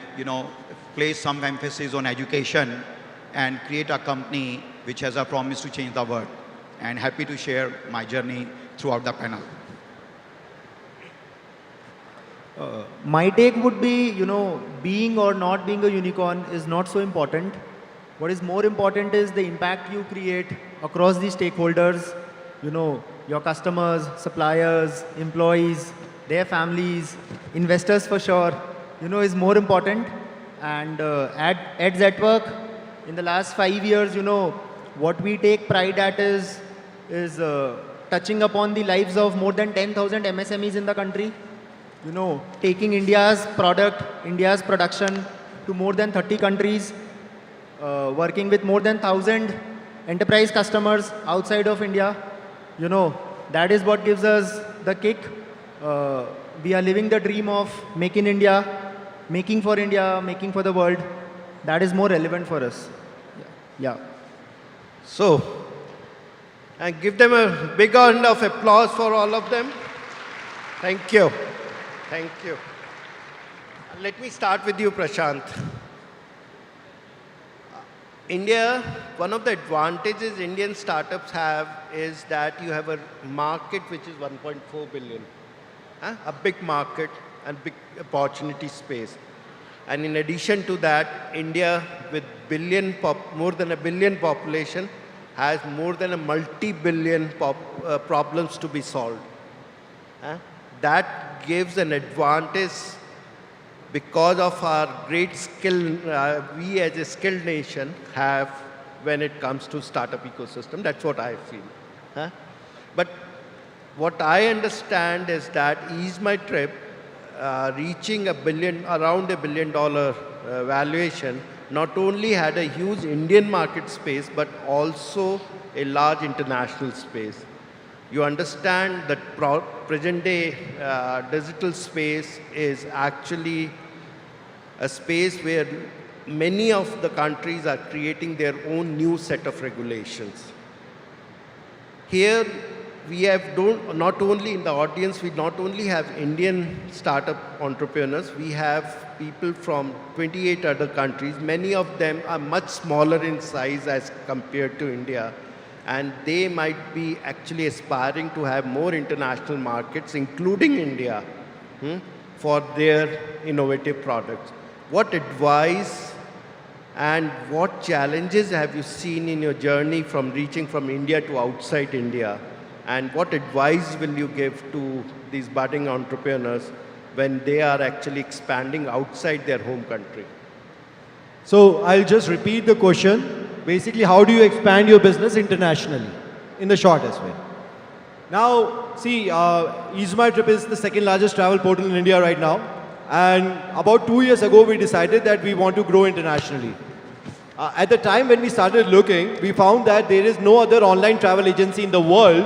place some emphasis on education and create a company which has a promise to change the world. And happy to share my journey throughout the panel. My take would be, being or not being a unicorn is not so important. What is more important is the impact you create across the stakeholders, your customers, suppliers, employees, their families, investors for sure, is more important. And at Zetwork, in the last 5 years, what we take pride at is touching upon the lives of more than 10,000 MSMEs in the country. Taking India's product, India's production to more than 30 countries, working with more than 1,000 enterprise customers outside of India. That is what gives us the kick. We are living the dream of Make in India, making for India, making for the world. That is more relevant for us. Yeah. So, and give them a big round of applause for all of them. Thank you. Thank you. Let me start with you, Prashant. India, one of the advantages Indian startups have is that you have a market which is 1.4 billion. A big market and big opportunity space. And in addition to that, India with more than a billion population has more than a multi-billion problems to be solved. That gives an advantage because of our great skill we as a skilled nation have when it comes to startup ecosystem. That's what I feel. But what I understand is that Ease My Trip reaching around $1 billion valuation not only had a huge Indian market space, but also a large international space. you understand that present day digital space is actually a space where many of the countries are creating their own new set of regulations. Here, we have not only in the audience, we not only have Indian startup entrepreneurs, we have people from 28 other countries. Many of them are much smaller in size as compared to India. And they might be actually aspiring to have more international markets, including India, for their innovative products. What advice and what challenges have you seen in your journey from reaching from India to outside India? And what advice will you give to these budding entrepreneurs when they are actually expanding outside their home country? So I'll just repeat the question. Basically, how do you expand your business internationally in the shortest way? Now, see, EaseMyTrip is the second largest travel portal in India right now. And about 2 years ago, we decided that we want to grow internationally. At the time when we started looking, we found that there is no other online travel agency in the world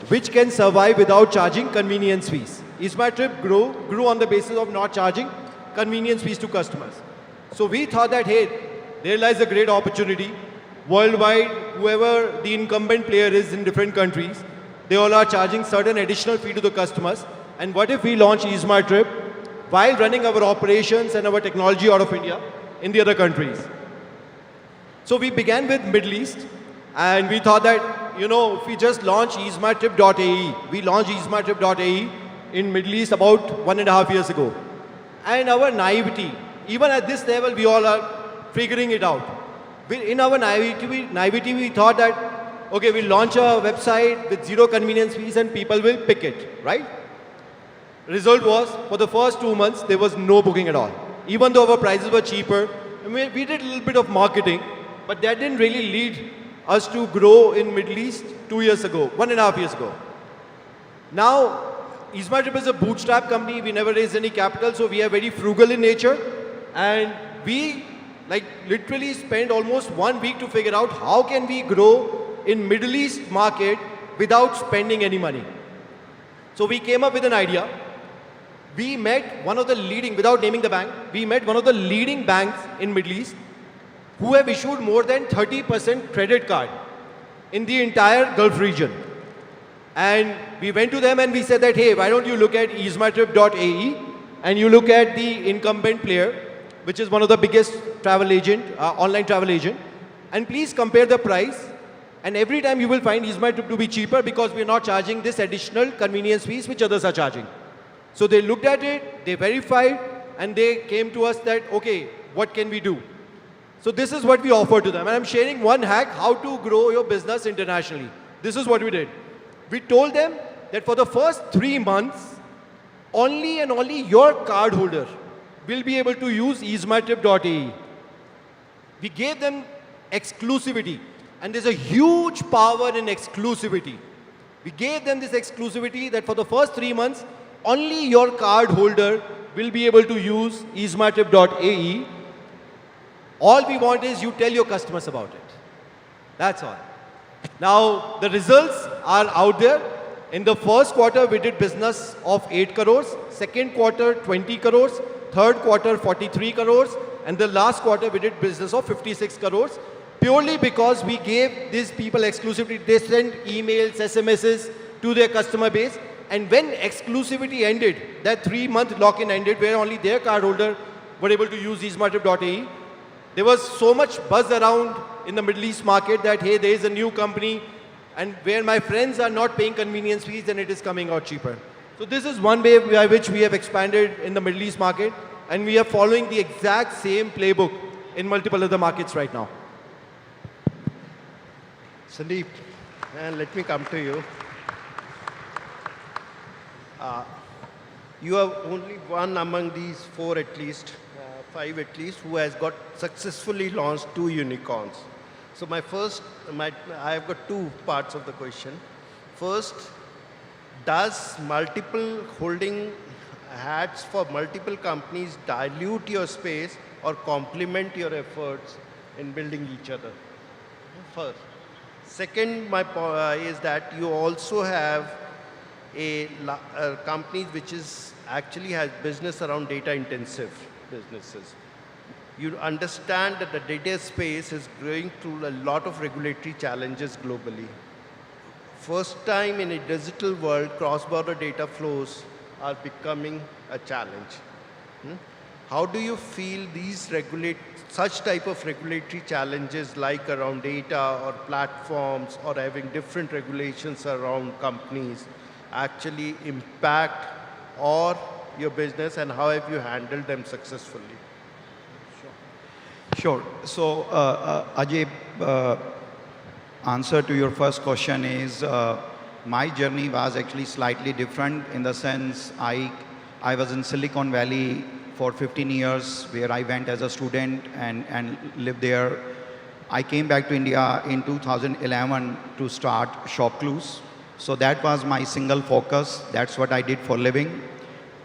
which can survive without charging convenience fees. EaseMyTrip grew on the basis of not charging convenience fees to customers. So we thought that, hey, there lies a great opportunity. Worldwide, whoever the incumbent player is in different countries, they all are charging certain additional fee to the customers. And what if we launch EaseMyTrip while running our operations and our technology out of India in the other countries? So we began with Middle East, and we thought that, if we just launch easemytrip.ae, we launched easemytrip.ae in Middle East about 1.5 years ago. And our naivety, even at this level, we all are figuring it out. In our naivety, we thought that, okay, we'll launch a website with zero convenience fees and people will pick it, right? Result was, for the first 2 months, there was no booking at all. Even though our prices were cheaper, we did a little bit of marketing, but that didn't really lead us to grow in Middle East 2 years ago, 1.5 years ago. Now, EaseMyTrip is a bootstrap company. We never raised any capital, so we are very frugal in nature. And we literally spent almost 1 week to figure out how can we grow in Middle East market without spending any money. So we came up with an idea. We met one of the leading, without naming the bank, we met one of the leading banks in Middle East who have issued more than 30% credit card in the entire Gulf region. And we went to them and we said that, hey, why don't you look at easemytrip.ae and you look at the incumbent player, which is one of the biggest travel agent, online travel agent, and please compare the price. And every time you will find EaseMyTrip to be cheaper because we are not charging this additional convenience fees which others are charging. So they looked at it, they verified, and they came to us that, okay, what can we do? So this is what we offer to them. And I'm sharing one hack how to grow your business internationally. This is what we did. We told them that for the first 3 months, only and only your card holder will be able to use easemytrip.ae. We gave them exclusivity. And there's a huge power in exclusivity. We gave them this exclusivity that for the first 3 months, only your card holder will be able to use easemytrip.ae. All we want is you tell your customers about it. That's all. Now, the results are out there. In the first quarter, we did business of 8 crores. Second quarter, 20 crores. Third quarter, 43 crores. And the last quarter, we did business of 56 crores. Purely because we gave these people exclusivity. They sent emails, SMSs to their customer base. And when exclusivity ended, that 3-month lock-in ended, where only their cardholder were able to use easemytrip.ae, there was so much buzz around in the Middle East market that, hey, there is a new company, and where my friends are not paying convenience fees, and it is coming out cheaper. So this is one way by which we have expanded in the Middle East market, and we are following the exact same playbook in multiple other markets right now. Sandeep, let me come to you. You are only one among these 4 at least, 5 at least, who has got successfully launched 2 unicorns. So I have got 2 parts of the question. First, does multiple holding hats for multiple companies dilute your space or complement your efforts in building each other? First. Second, is that you also have a company which is actually has business around data intensive businesses. You understand that the data space is going through a lot of regulatory challenges globally. First time in a digital world, cross-border data flows are becoming a challenge. How do you feel these such type of regulatory challenges like around data or platforms or having different regulations around companies actually impact or your business, and how have you handled them successfully? Sure. So, Ajay, answer to your first question is, my journey was actually slightly different in the sense I was in Silicon Valley for 15 years, where I went as a student and lived there. I came back to India in 2011 to start ShopClues. So that was my single focus. That's what I did for living,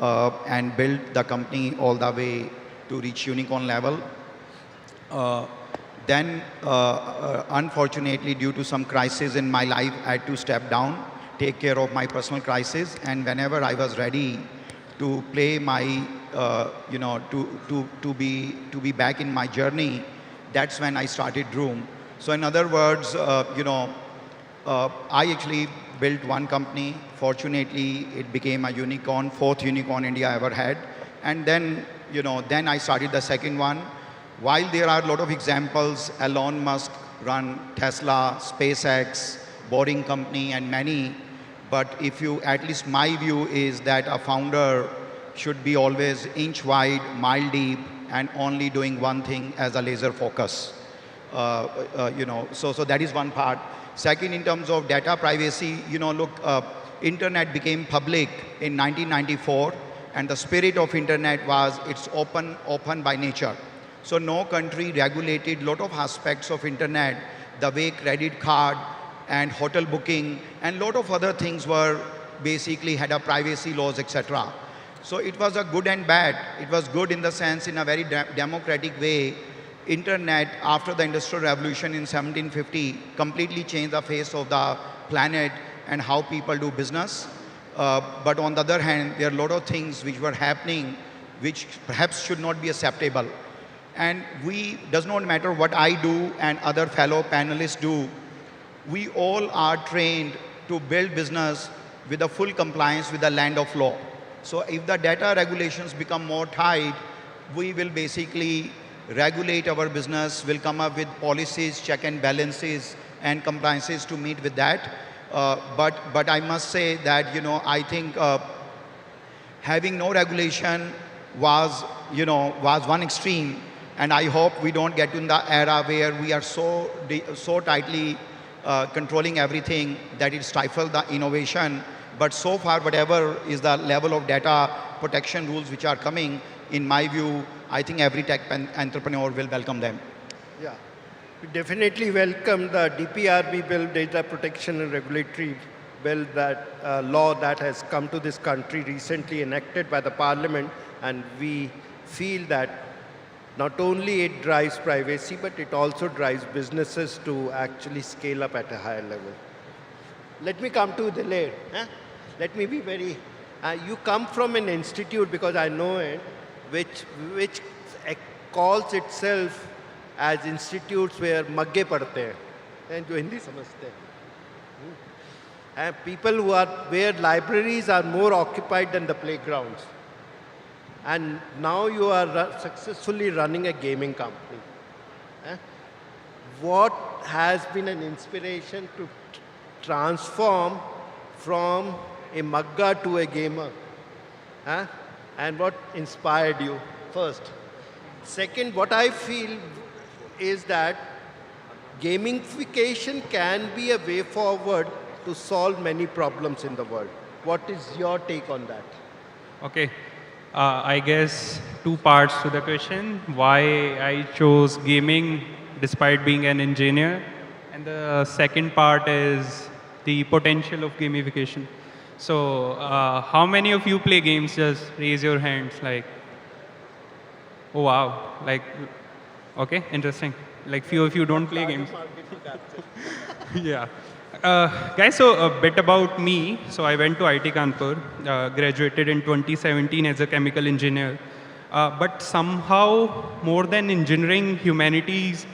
and built the company all the way to reach unicorn level. Then, unfortunately, due to some crisis in my life, I had to step down, take care of my personal crisis, and whenever I was ready to play my, to be back in my journey, that's when I started Room. So in other words, I actually built one company. Fortunately, it became a unicorn, 4th unicorn India ever had. And then, then I started the second one. While there are a lot of examples, Elon Musk run Tesla, SpaceX, Boring Company, and many. But if you, at least my view is that a founder should be always inch wide, mile deep, and only doing one thing as a laser focus. So that is one part. Second, in terms of data privacy, look, internet became public in 1994, and the spirit of internet was it's open by nature. So no country regulated a lot of aspects of internet, the way credit card and hotel booking and a lot of other things were basically had a privacy laws, etc. So it was a good and bad. It was good in the sense, in a very democratic way, internet after the Industrial Revolution in 1750 completely changed the face of the planet and how people do business. But on the other hand, there are a lot of things which were happening which perhaps should not be acceptable. And does not matter what I do and other fellow panelists do, we all are trained to build business with a full compliance with the land of law. So if the data regulations become more tight, we will basically regulate our business, will come up with policies, check and balances and compliances to meet with that. But I must say that, I think having no regulation was one extreme. And I hope we don't get in the era where we are so tightly controlling everything that it stifles the innovation. But so far, whatever is the level of data protection rules which are coming, in my view, I think every tech entrepreneur will welcome them. Yeah, we definitely welcome the DPRB bill, Data Protection and Regulatory Bill, that law that has come to this country recently enacted by the Parliament, and we feel that not only it drives privacy, but it also drives businesses to actually scale up at a higher level. Let me come to Dileer. Let me be very, you come from an institute, because I know it, which calls itself as institutes where magge padte hain, and jo Hindi samajhte hain. And people where libraries are more occupied than the playgrounds. And now you are successfully running a gaming company. What has been an inspiration to transform from a mugga to a gamer? And what inspired you first? Second, what I feel is that gamification can be a way forward to solve many problems in the world. What is your take on that? Okay. I guess two parts to the question. Why I chose gaming despite being an engineer. And the second part is the potential of gamification. So how many of you play games? Just raise your hands. Like, oh wow, like, okay, interesting. like few of you don't play games. Yeah. Guys, so a bit about me. So I went to IIT Kanpur, graduated in 2017 as a chemical engineer. But somehow, more than engineering, humanities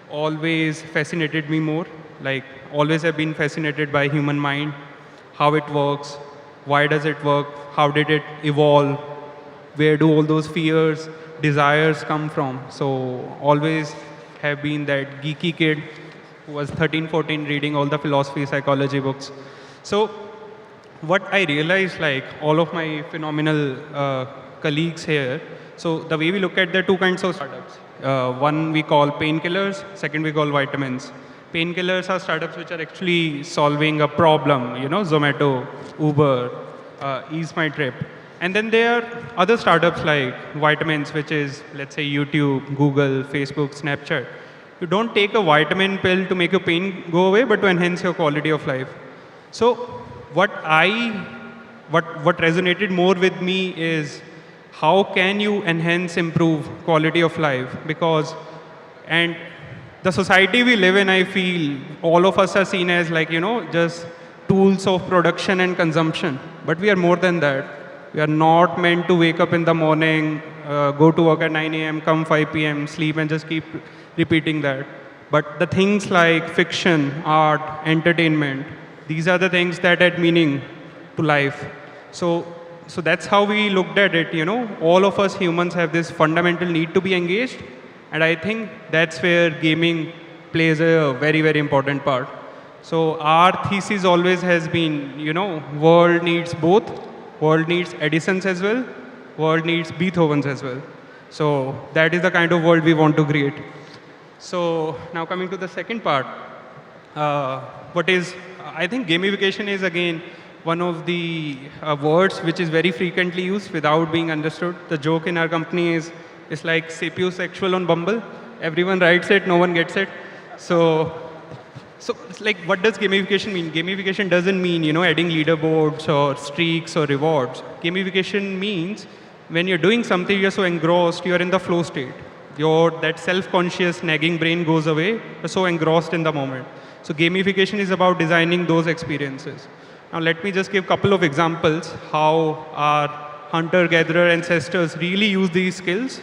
always fascinated me more. Like, always have been fascinated by human mind, how it works, why does it work, how did it evolve, where do all those fears, desires come from. So always have been that geeky kid who was 13, 14 reading all the philosophy, psychology books. So what I realized, like all of my phenomenal colleagues here, so the way we look at the two kinds of startups. One we call painkillers, second we call vitamins. Painkillers are startups which are actually solving a problem, you know, Zomato, Uber, Ease My Trip. And then there are other startups like vitamins, which is, let's say, YouTube, Google, Facebook, Snapchat. You don't take a vitamin pill to make your pain go away, but to enhance your quality of life. So what resonated more with me is how can you enhance, improve quality of life? Because, and the society we live in, I feel all of us are seen as like, you know, just tools of production and consumption. But we are more than that. We are not meant to wake up in the morning, go to work at 9 a.m., come 5 p.m., sleep and just keep repeating that. But the things like fiction, art, entertainment, these are the things that add meaning to life. So that's how we looked at it, you know. All of us humans have this fundamental need to be engaged. And I think that's where gaming plays a very, very important part. So our thesis always has been, you know, world needs both. World needs Edisons as well. World needs Beethovens as well. So that is the kind of world we want to create. So now coming to the second part, I think gamification is again one of the words which is very frequently used without being understood. The joke in our company is, it's like sapiosexual on Bumble. Everyone writes it, no one gets it. So it's like, what does gamification mean? Gamification doesn't mean, you know, adding leaderboards or streaks or rewards. Gamification means when you're doing something, you're so engrossed, you're in the flow state. That self-conscious nagging brain goes away. You're so engrossed in the moment. So gamification is about designing those experiences. Now let me just give a couple of examples how our hunter-gatherer ancestors really use these skills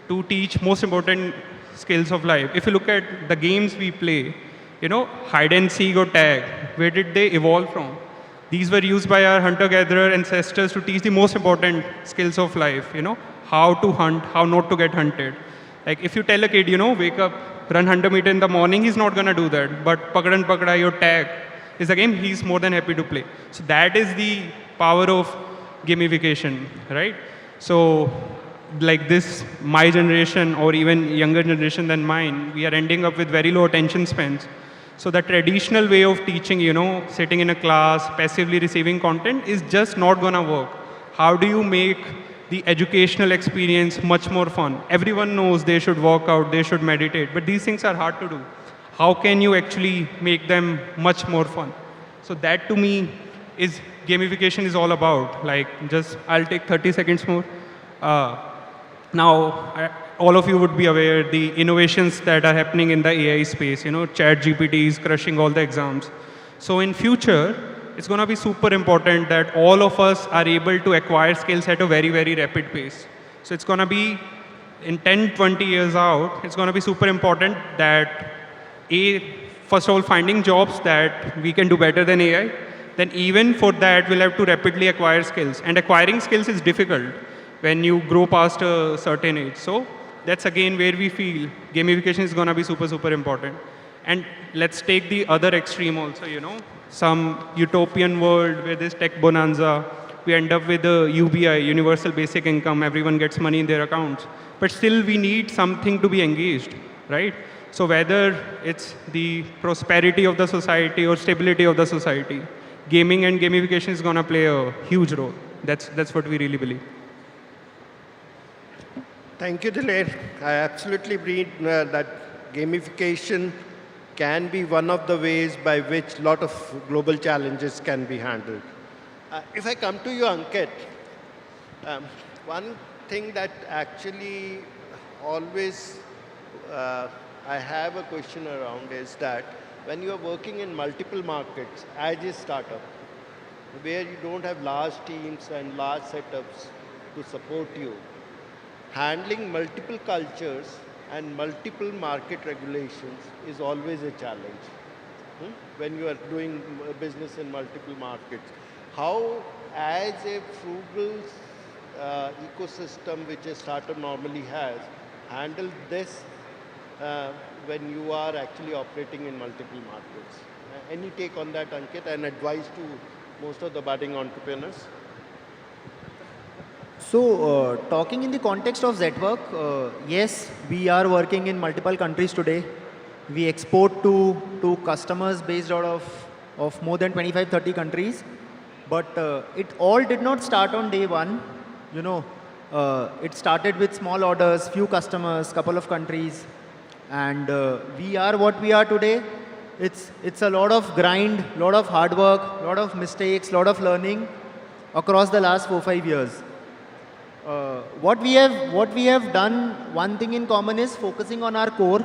to teach most important skills of life. If you look at the games we play, you know, hide and seek or tag, where did they evolve from? These were used by our hunter-gatherer ancestors to teach the most important skills of life, you know, how to hunt, how not to get hunted. Like if you tell a kid, you know, wake up, run 100 meters in the morning, he's not going to do that. But Pagdan Pagda, your tag, is a game he's more than happy to play. So that is the power of gamification, right? So like this, my generation or even younger generation than mine, we are ending up with very low attention spans. So the traditional way of teaching, you know, sitting in a class, passively receiving content is just not going to work. How do you make the educational experience much more fun? Everyone knows they should work out, they should meditate, but these things are hard to do. How can you actually make them much more fun? So that to me is gamification is all about. Like just, I'll take 30 seconds more. Now, all of you would be aware the innovations that are happening in the AI space, you know, ChatGPT is crushing all the exams. So in future, it's going to be super important that all of us are able to acquire skills at a very, very rapid pace. So it's going to be in 10, 20 years out, it's going to be super important that first of all, finding jobs that we can do better than AI. Then even for that, we'll have to rapidly acquire skills. And acquiring skills is difficult when you grow past a certain age. So that's again where we feel gamification is going to be super, super important. And let's take the other extreme also, you know, some utopian world where there's tech bonanza. We end up with a UBI, universal basic income. Everyone gets money in their accounts. But still we need something to be engaged, right? So whether it's the prosperity of the society or stability of the society, gaming and gamification is going to play a huge role. That's what we really believe. Thank you, Dilesh. I absolutely believe that gamification can be one of the ways by which a lot of global challenges can be handled. If I come to you, Ankit, one thing that actually always I have a question around is that when you are working in multiple markets as a startup, where you don't have large teams and large setups to support you, handling multiple cultures and multiple market regulations is always a challenge. When you are doing business in multiple markets. How, as a frugal ecosystem which a startup normally has, handle this when you are actually operating in multiple markets? Any take on that, Ankit, and advice to most of the budding entrepreneurs? So, talking in the context of Zwork, yes, we are working in multiple countries today. We export to customers based out of more than 25, 30 countries. But it all did not start on day one. You know, it started with small orders, few customers, couple of countries. And we are what we are today. It's a lot of grind, lot of hard work, lot of mistakes, lot of learning across the last 4-5 years. What we have done, one thing in common is focusing on our core,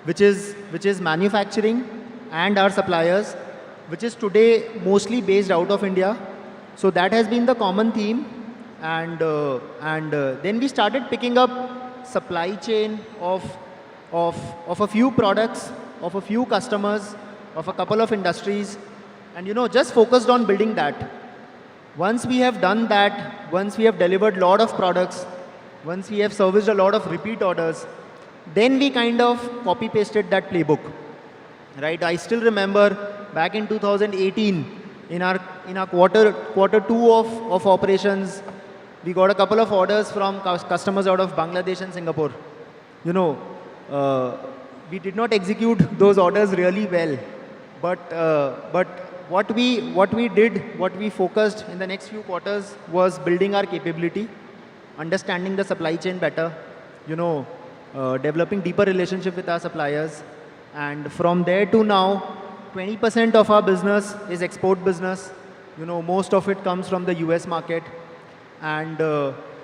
which is manufacturing and our suppliers, which is today mostly based out of India. So that has been the common theme, and then we started picking up supply chain of a few products, of a few customers, of a couple of industries, and just focused on building that. Once we have done that, once we have delivered a lot of products, once we have serviced a lot of repeat orders, then we kind of copy pasted that playbook, right? I still remember back in 2018, in our quarter two of operations, we got a couple of orders from customers out of Bangladesh and Singapore. We did not execute those orders really well, but what we did, what we focused in the next few quarters was building our capability, understanding the supply chain better, developing deeper relationship with our suppliers. And from there to now, 20% of our business is export business. Most of it comes from the US market. And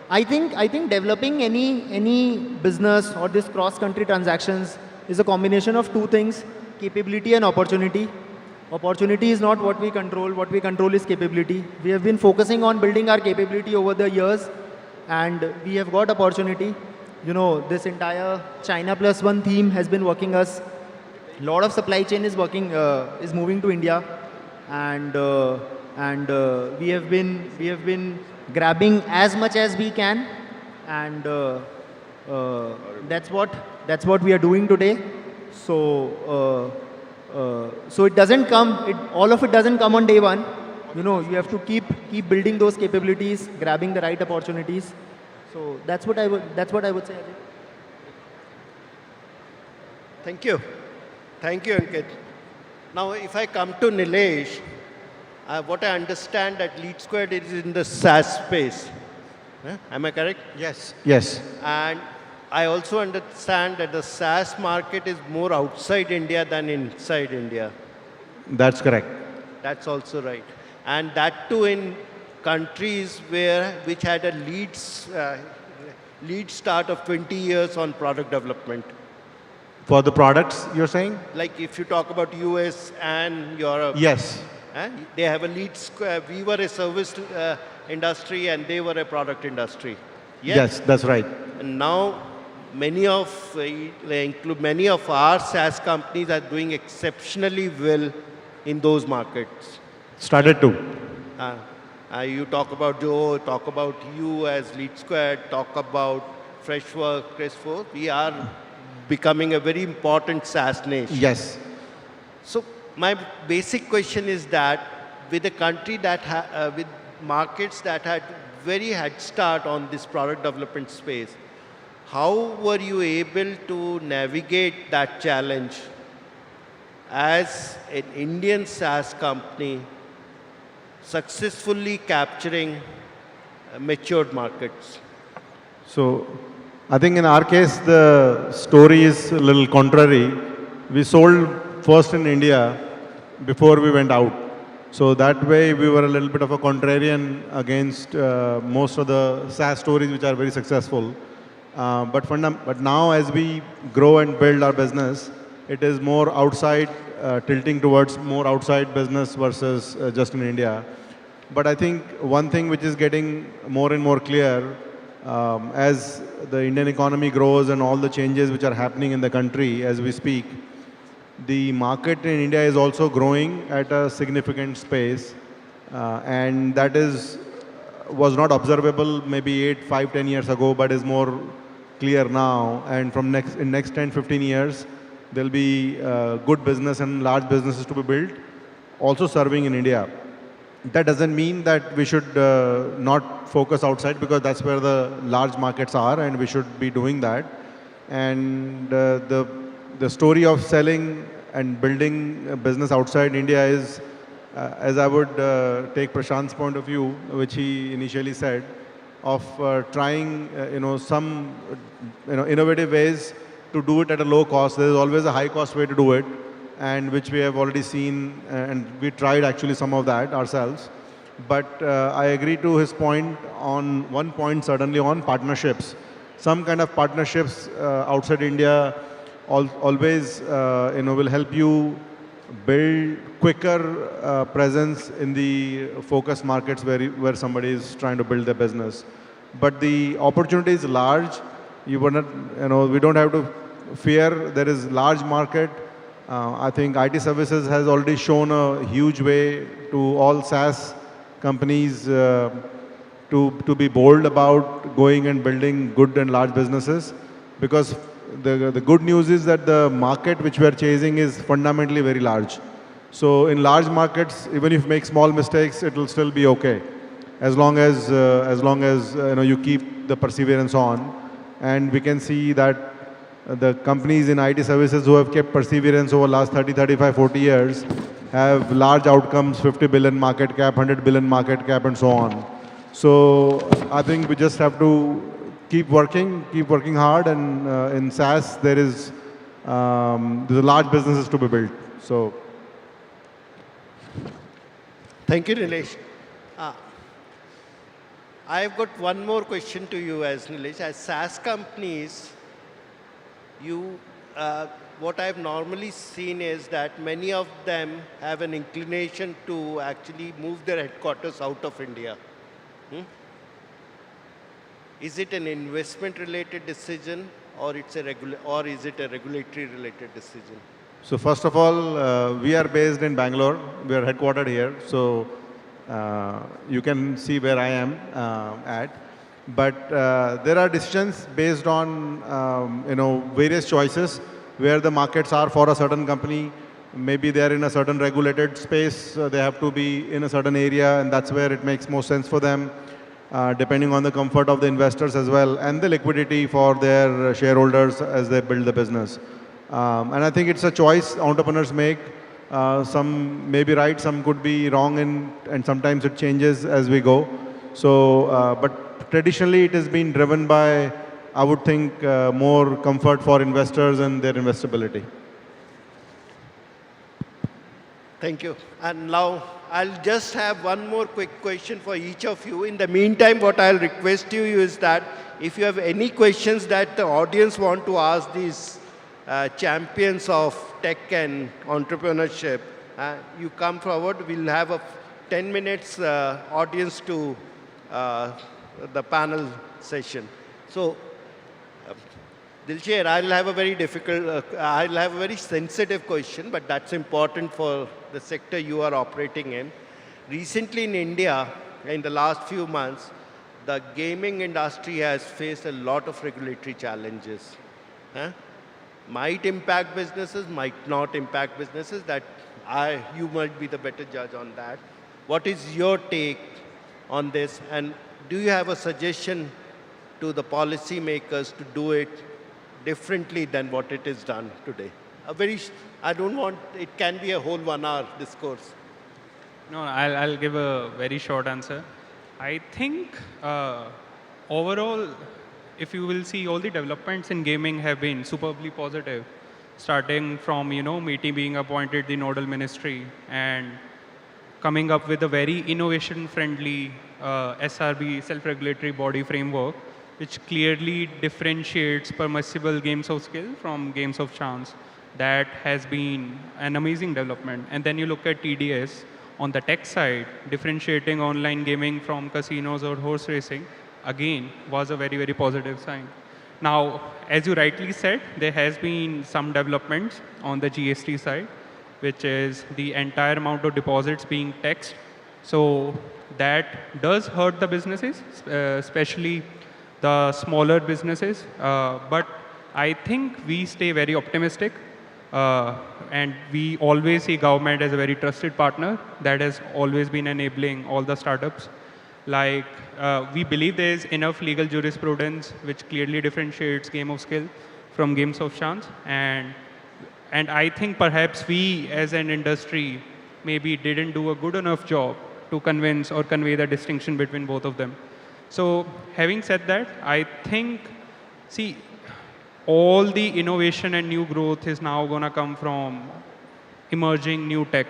I think developing any business or this cross-country transactions is a combination of two things: capability and opportunity. Opportunity is not what we control. What we control is capability. We have been focusing on building our capability over the years, and we have got opportunity. This entire China Plus One theme has been working us. A lot of supply chain is moving to India, and we have been grabbing as much as we can, and that's what we are doing today. So it doesn't come. All of it doesn't come on day one. You have to keep building those capabilities, grabbing the right opportunities. So that's what I would say, Ajay. Thank you. Thank you, Ankit. Now, if I come to Nilesh, what I understand that Lead Squared is in the SaaS space. Am I correct? Yes. Yes. And I also understand that the SaaS market is more outside India than inside India. That's correct. That's also right. And that too in countries which had a lead start of 20 years on product development. For the products, you're saying? Like if you talk about US and Europe. Yes. They have a lead square. We were a service industry and they were a product industry. Yes, that's right. And now many of our SaaS companies are doing exceptionally well in those markets. Started to. You talk about Joe, talk about you as Lead Squared, talk about Freshwork, Chris4. We are becoming a very important SaaS nation. Yes. So my basic question is that with a country that with markets that had very head start on this product development space, how were you able to navigate that challenge as an Indian SaaS company successfully capturing matured markets? So I think in our case, the story is a little contrary. We sold first in India before we went out. So that way we were a little bit of a contrarian against most of the SaaS stories which are very successful. But now as we grow and build our business, it is more outside, tilting towards more outside business versus just in India. But I think one thing which is getting more and more clear as the Indian economy grows and all the changes which are happening in the country as we speak, the market in India is also growing at a significant pace, and that was not observable maybe 8, 5, 10 years ago, but is more clear now. And from next 10, 15 years, there'll be good business and large businesses to be built, also serving in India. That doesn't mean that we should not focus outside, because that's where the large markets are, and we should be doing that. And the story of selling and building a business outside India is, as I would take Prashant's point of view, which he initially said, of trying some innovative ways to do it at a low cost. There is always a high cost way to do it, and which we have already seen, and we tried actually some of that ourselves. But I agree to his point on one point, certainly on partnerships. Some kind of partnerships outside India always will help you build quicker presence in the focus markets where somebody is trying to build their business. But the opportunity is large. We don't have to fear. There is large market. I think IT services has already shown a huge way to all SaaS companies to be bold about going and building good and large businesses, because the good news is that the market which we are chasing is fundamentally very large. So in large markets, even if you make small mistakes, it will still be okay, as long as you keep the perseverance on. And we can see that the companies in IT services who have kept perseverance over the last 30, 35, 40 years have large outcomes, 50 billion market cap, 100 billion market cap, and so on. So I think we just have to keep working hard, and in SaaS there's large businesses to be built. So, thank you, Nilesh. I've got one more question to you, as Nilesh. As SaaS companies, what I've normally seen is that many of them have an inclination to actually move their headquarters out of India. Is it an investment-related decision, or is it a regulatory-related decision? So first of all, we are based in Bangalore. We are headquartered here. So you can see where I am at. But there are decisions based on various choices where the markets are for a certain company. Maybe they are in a certain regulated space. They have to be in a certain area, and that's where it makes more sense for them, depending on the comfort of the investors as well, and the liquidity for their shareholders as they build the business. And I think it's a choice entrepreneurs make. Some may be right, some could be wrong, and sometimes it changes as we go. So, but traditionally it has been driven by, I would think, more comfort for investors and their investability. Thank you. And now I'll just have one more quick question for each of you. In the meantime, what I'll request you is that if you have any questions that the audience want to ask these champions of tech and entrepreneurship, you come forward. We'll have a 10 minutes audience to the panel session. So, Dilsher, I'll have a very sensitive question, but that's important for the sector you are operating in. Recently in India, in the last few months, the gaming industry has faced a lot of regulatory challenges. Might impact businesses, might not impact businesses. You might be the better judge on that. What is your take on this? And do you have a suggestion to the policymakers to do it differently than what it is done today? It can be a whole 1 hour discourse. No, I'll give a very short answer. I think overall, if you will see, all the developments in gaming have been superbly positive, starting from, MeitY being appointed the nodal ministry and coming up with a very innovation-friendly SRB, self-regulatory body framework, which clearly differentiates permissible games of skill from games of chance. That has been an amazing development. And then you look at TDS on the tech side, differentiating online gaming from casinos or horse racing, again, was a very, very positive sign. Now, as you rightly said, there has been some developments on the GST side, which is the entire amount of deposits being taxed. So that does hurt the businesses, especially the smaller businesses. But I think we stay very optimistic. And we always see government as a very trusted partner that has always been enabling all the startups. Like, we believe there is enough legal jurisprudence which clearly differentiates game of skill from games of chance. And I think perhaps we as an industry maybe didn't do a good enough job to convince or convey the distinction between both of them. So having said that, I think, see, all the innovation and new growth is now going to come from emerging new tech,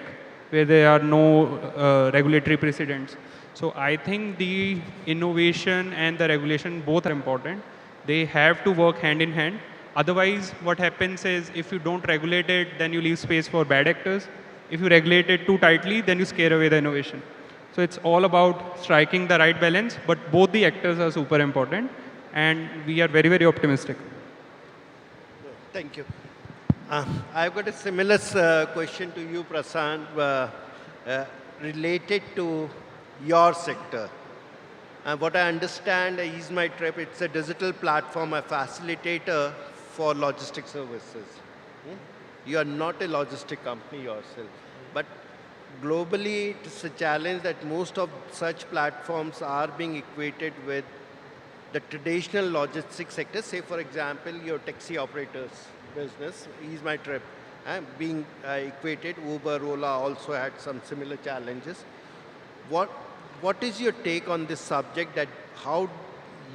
where there are no regulatory precedents. So I think the innovation and the regulation both are important. They have to work hand in hand. Otherwise, what happens is if you don't regulate it, then you leave space for bad actors. If you regulate it too tightly, then you scare away the innovation. So it's all about striking the right balance, but both the actors are super important, and we are very, very optimistic. Thank you. I've got a similar question to you, Prasant, related to your sector. What I understand, Ease My Trip, it's a digital platform, a facilitator for logistic services. You are not a logistic company yourself, but globally it's a challenge that most of such platforms are being equated with the traditional logistics sector. Say, for example, your taxi operators business, Ease My Trip, being equated. Uber, Ola also had some similar challenges. What is your take on this subject, that how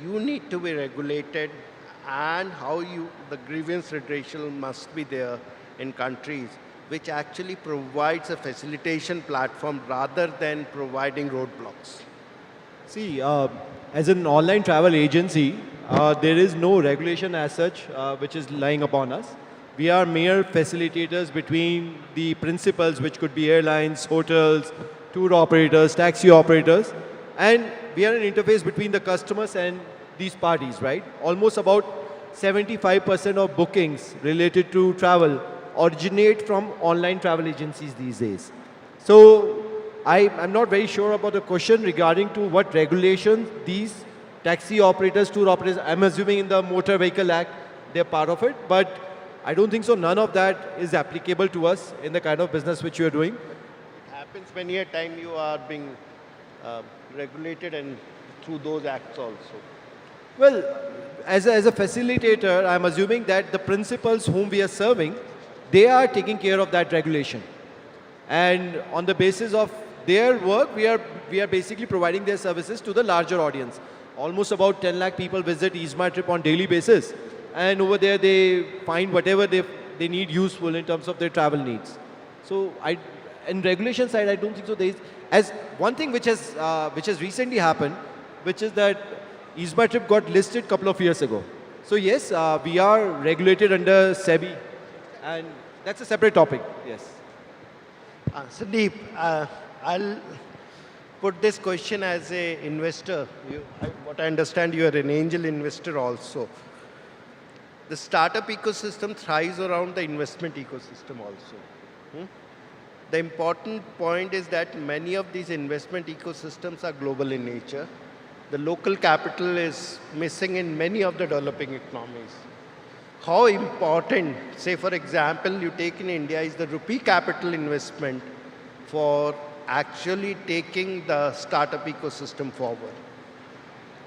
you need to be regulated and how the grievance redressal must be there in countries which actually provides a facilitation platform rather than providing roadblocks? See, as an online travel agency, there is no regulation as such which is lying upon us. We are mere facilitators between the principals, which could be airlines, hotels, tour operators, taxi operators, and we are an interface between the customers and these parties, right? Almost about 75% of bookings related to travel originate from online travel agencies these days. So I'm not very sure about the question regarding to what regulations these taxi operators, tour operators, I'm assuming in the Motor Vehicle Act, they're part of it, but I don't think so. None of that is applicable to us in the kind of business which we are doing. It happens many a time you are being regulated and through those acts also. Well, as a facilitator, I'm assuming that the principals whom we are serving, they are taking care of that regulation. And on the basis of their work, we are basically providing their services to the larger audience. Almost about 10 lakh people visit Ease My Trip on daily basis. And over there, they find whatever they need useful in terms of their travel needs. So in regulation side, I don't think so. There is, as one thing which has recently happened, which is that Ease My Trip got listed a couple of years ago. So yes, we are regulated under SEBI, and that's a separate topic. Yes. Sandeep, I'll put this question as an investor. What I understand, you are an angel investor also. The startup ecosystem thrives around the investment ecosystem also. The important point is that many of these investment ecosystems are global in nature. The local capital is missing in many of the developing economies. How important, say for example, you take in India, is the rupee capital investment for actually taking the startup ecosystem forward?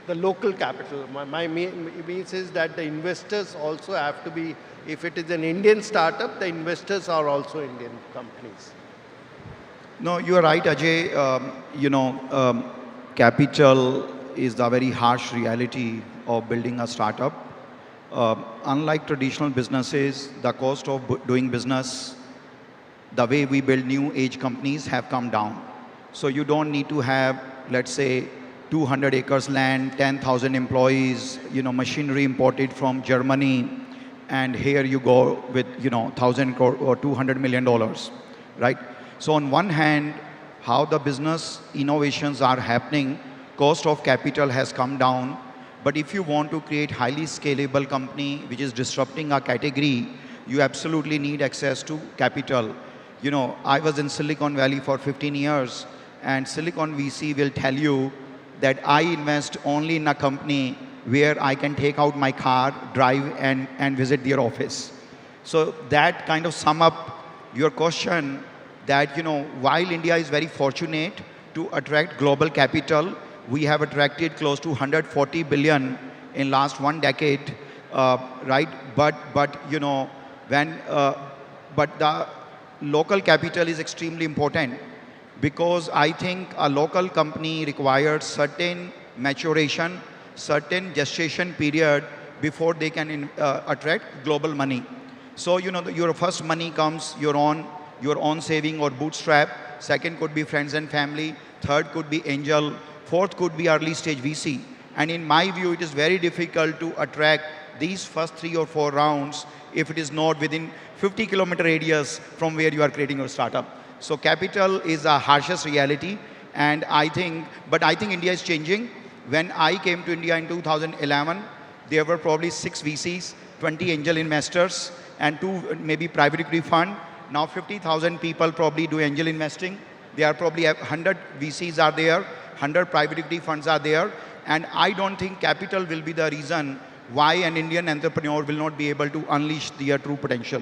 The local capital, my means is that the investors also have to be, if it is an Indian startup, the investors are also Indian companies. No, you are right, Ajay. Capital is the very harsh reality of building a startup. Unlike traditional businesses, the cost of doing business, the way we build new age companies have come down. So you don't need to have, let's say, 200 acres land, 10,000 employees, machinery imported from Germany, and here you go with, 1,000 crore or $200 million, right? So on one hand, how the business innovations are happening, cost of capital has come down, but if you want to create highly scalable company which is disrupting a category, you absolutely need access to capital. I was in Silicon Valley for 15 years, and Silicon VC will tell you that I invest only in a company where I can take out my car, drive, and visit their office. So that kind of sum up your question that, while India is very fortunate to attract global capital, we have attracted close to 140 billion in last 1 decade, right? But the local capital is extremely important, because I think a local company requires certain maturation, certain gestation period before they can attract global money. So, your first money comes your own saving or bootstrap. Second could be friends and family. Third could be angel. Fourth could be early stage VC. And in my view, it is very difficult to attract these first 3 or 4 rounds if it is not within 50-kilometer radius from where you are creating your startup. So capital is a harshest reality, and I think India is changing. When I came to India in 2011, there were probably 6 VCs, 20 angel investors, and 2 maybe private equity fund. Now 50,000 people probably do angel investing. There are probably 100 VCs are there, 100 private equity funds are there, and I don't think capital will be the reason why an Indian entrepreneur will not be able to unleash their true potential.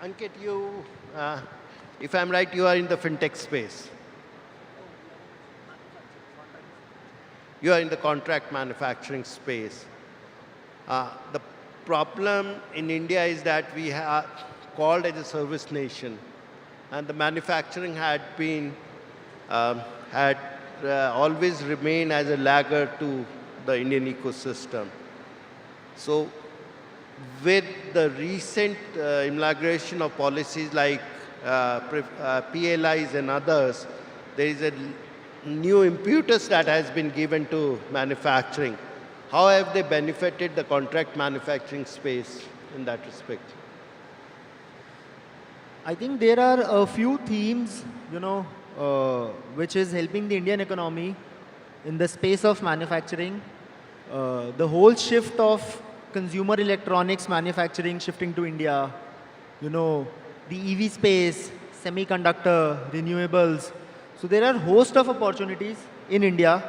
Ankit, if I'm right, you are in the fintech space. You are in the contract manufacturing space. The problem in India is that we are called as a service nation, and the manufacturing had always remained as a laggard to the Indian ecosystem. So with the recent inauguration of policies like PLIs and others, there is a new impetus that has been given to manufacturing. How have they benefited the contract manufacturing space in that respect? I think there are a few themes, which is helping the Indian economy in the space of manufacturing. The whole shift of consumer electronics manufacturing shifting to India, the EV space, semiconductor, renewables. So there are a host of opportunities in India,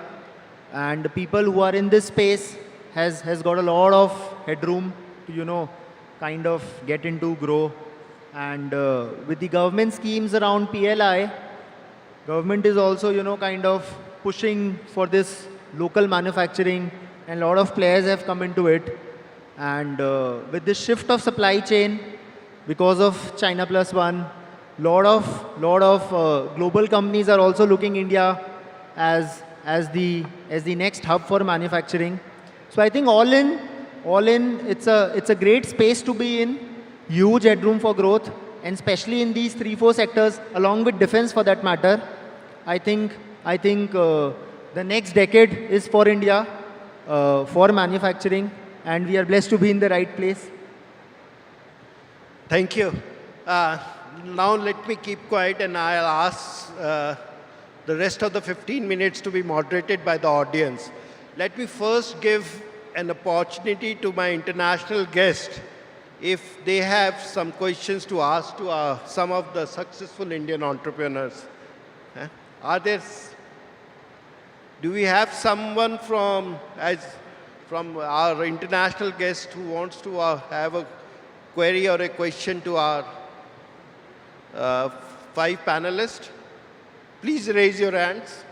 and the people who are in this space has got a lot of headroom to, kind of get into, grow. And with the government schemes around PLI, government is also, kind of pushing for this local manufacturing, and a lot of players have come into it. And with this shift of supply chain, because of China Plus One, lot of global companies are also looking India as the next hub for manufacturing. So I think all in, it's a great space to be in. Huge headroom for growth, and especially in these 3-4 sectors, along with defense for that matter. I think the next decade is for India, for manufacturing, and we are blessed to be in the right place. Thank you. Now let me keep quiet, and I'll ask the rest of the 15 minutes to be moderated by the audience. Let me first give an opportunity to my international guest if they have some questions to ask to some of the successful Indian entrepreneurs. Do we have someone from our international guest who wants to have a query or a question to our 5 panelists? Please raise your hands.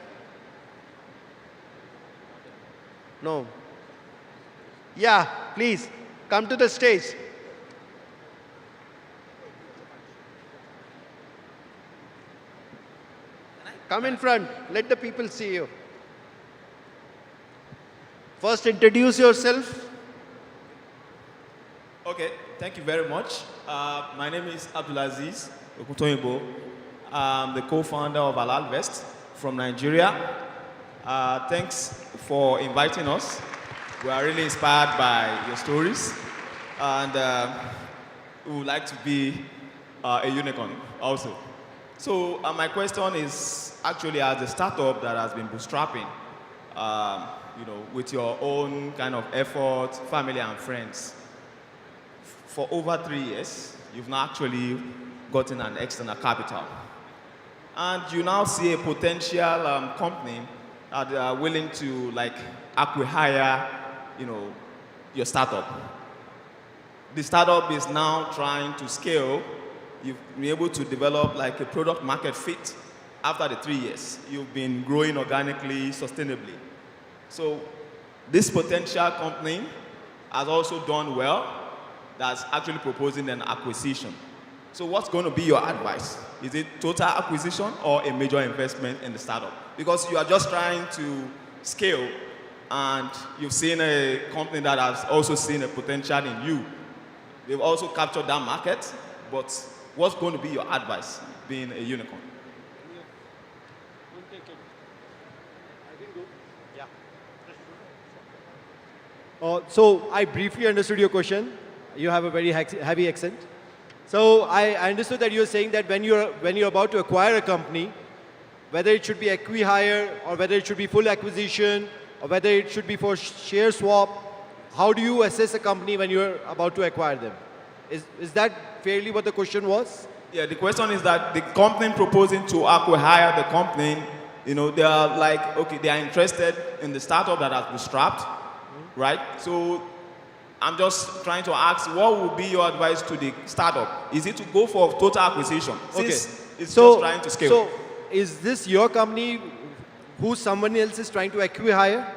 No. Yeah, please, come to the stage. Come in front, let the people see you. First, introduce yourself. Okay, thank you very much. My name is Abdulaziz Okutoyinbo. I'm the co-founder of Alal Vest from Nigeria. Thanks for inviting us. We are really inspired by your stories. And we would like to be a unicorn also. So my question is actually as a startup that has been bootstrapping, with your own kind of effort, family and friends. For over 3 years, you've now actually gotten an external capital. And you now see a potential company that are willing to acquire, your startup. The startup is now trying to scale. You've been able to develop a product market fit after the 3 years. You've been growing organically, sustainably. So this potential company has also done well. That's actually proposing an acquisition. So what's going to be your advice? Is it total acquisition or a major investment in the startup? Because you are just trying to scale and you've seen a company that has also seen a potential in you. They've also captured that market, but what's going to be your advice being a unicorn? So I briefly understood your question. You have a very heavy accent. So I understood that you're saying that when you're about to acquire a company, whether it should be acqui-hire or whether it should be full acquisition or whether it should be for share swap, how do you assess a company when you're about to acquire them? Is that fairly what the question was? Yeah, the question is that the company proposing to acquire the company, they are they are interested in the startup that has bootstrapped, right? So I'm just trying to ask, what would be your advice to the startup? Is it to go for total acquisition? Since it's just trying to scale. So is this your company who someone else is trying to acquire?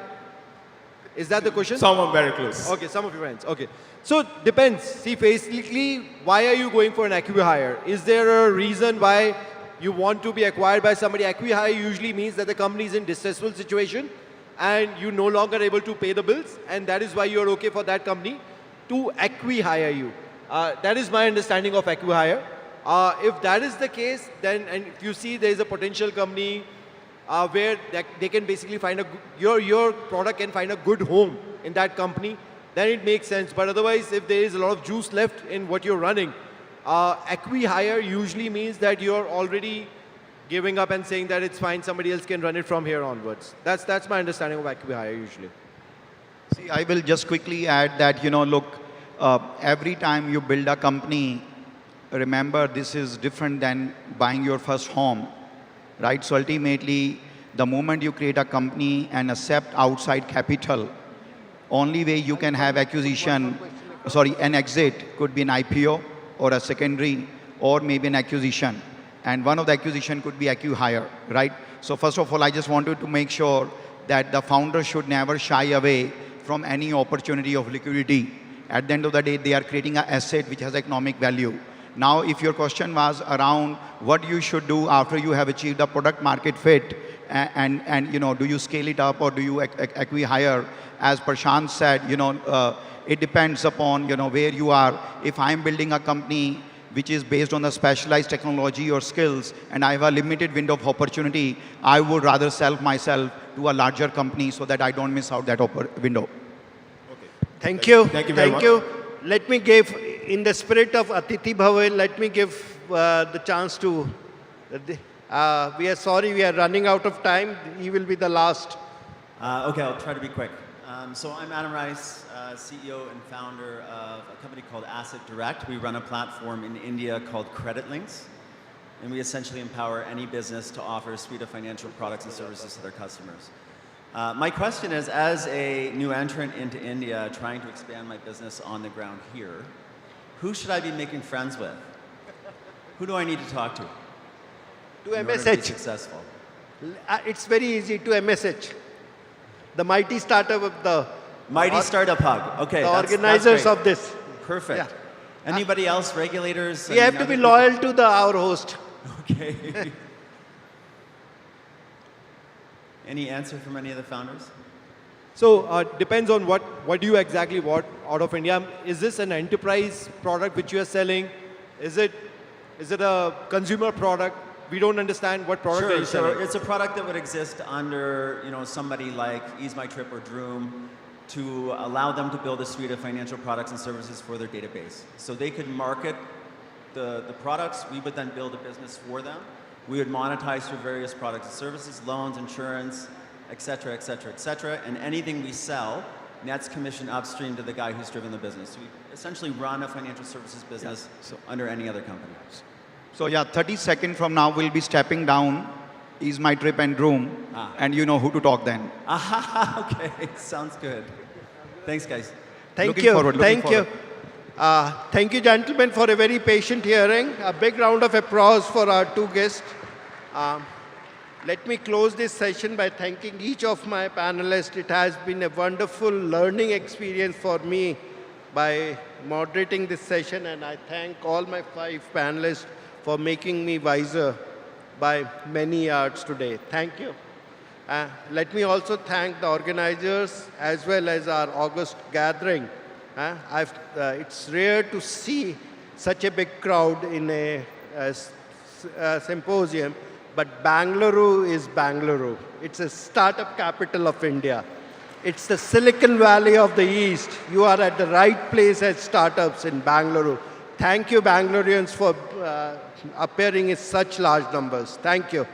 Is that the question? Someone very close. Okay, some of your friends. Okay. So depends. See, basically, why are you going for an acqui-hire? Is there a reason why you want to be acquired by somebody? Acqui-hire usually means that the company is in distressful situation and you're no longer able to pay the bills, and that is why you're okay for that company to acqui-hire you. That is my understanding of acqui-hire. If that is the case, then, and if you see there is a potential company where they can basically find your product can find a good home in that company, then it makes sense. But otherwise, if there is a lot of juice left in what you're running, acqui-hire usually means that you're already giving up and saying that it's fine, somebody else can run it from here onwards. That's my understanding of acqui-hire usually. See, I will just quickly add that, every time you build a company, remember this is different than buying your first home, right? So ultimately, the moment you create a company and accept outside capital, only way you can have an exit could be an IPO or a secondary or maybe an acquisition. And one of the acquisition could be acqui-hire, right? So first of all, I just wanted to make sure that the founder should never shy away from any opportunity of liquidity. At the end of the day, they are creating an asset which has economic value. Now, if your question was around what you should do after you have achieved the product market fit, and do you scale it up or do you acqui-hire? As Prashant said, it depends upon where you are. If I'm building a company which is based on the specialized technology or skills, and I have a limited window of opportunity, I would rather sell myself to a larger company so that I don't miss out that window. Okay. Thank you. Thank you very much. Let me give, in the spirit of Atithi Bhava, let me give the chance to, we are sorry, we are running out of time. He will be the last. Okay, I'll try to be quick. So I'm Adam Rice, CEO and founder of a company called Asset Direct. We run a platform in India called Credit Links, and we essentially empower any business to offer a suite of financial products and services to their customers. My question is, as a new entrant into India, trying to expand my business on the ground here, who should I be making friends with? Who do I need to talk to? To in order to be successful? It's very easy, to MSH. The mighty startup of the... Mighty Startup Hub. Okay, the organizers of this. Perfect. Yeah. Anybody else? Regulators? We have to be loyal to our host. Okay. Any answer from any of the founders? So depends on what do you exactly want out of India. Is this an enterprise product which you are selling? Is it a consumer product? we don't understand what product are you selling. It's a product that would exist under, somebody like Ease My Trip or Droom to allow them to build a suite of financial products and services for their database. So they could market the products, we would then build a business for them. We would monetize through various products and services, loans, insurance, et cetera, et cetera, et cetera. And anything we sell nets commission upstream to the guy who's driven the business. So we essentially run a financial services business under any other company. So yeah, 30 seconds from now, we'll be stepping down, Ease My Trip and Room, and you know who to talk then. Okay, sounds good. Thanks, guys. Thank Looking forward. Thank you, gentlemen, for a very patient hearing. A big round of applause for our two guests. Let me close this session by thanking each of my panelists. It has been a wonderful learning experience for me by moderating this session, and I thank all my 5 panelists for making me wiser by many yards today. Thank you. Let me also thank the organizers as well as our August gathering. It's rare to see such a big crowd in a symposium, but Bangalore is Bangalore. It's a startup capital of India. It's the Silicon Valley of the East. You are at the right place as startups in Bangalore. Thank you, Bangaloreans, for appearing in such large numbers. Thank you.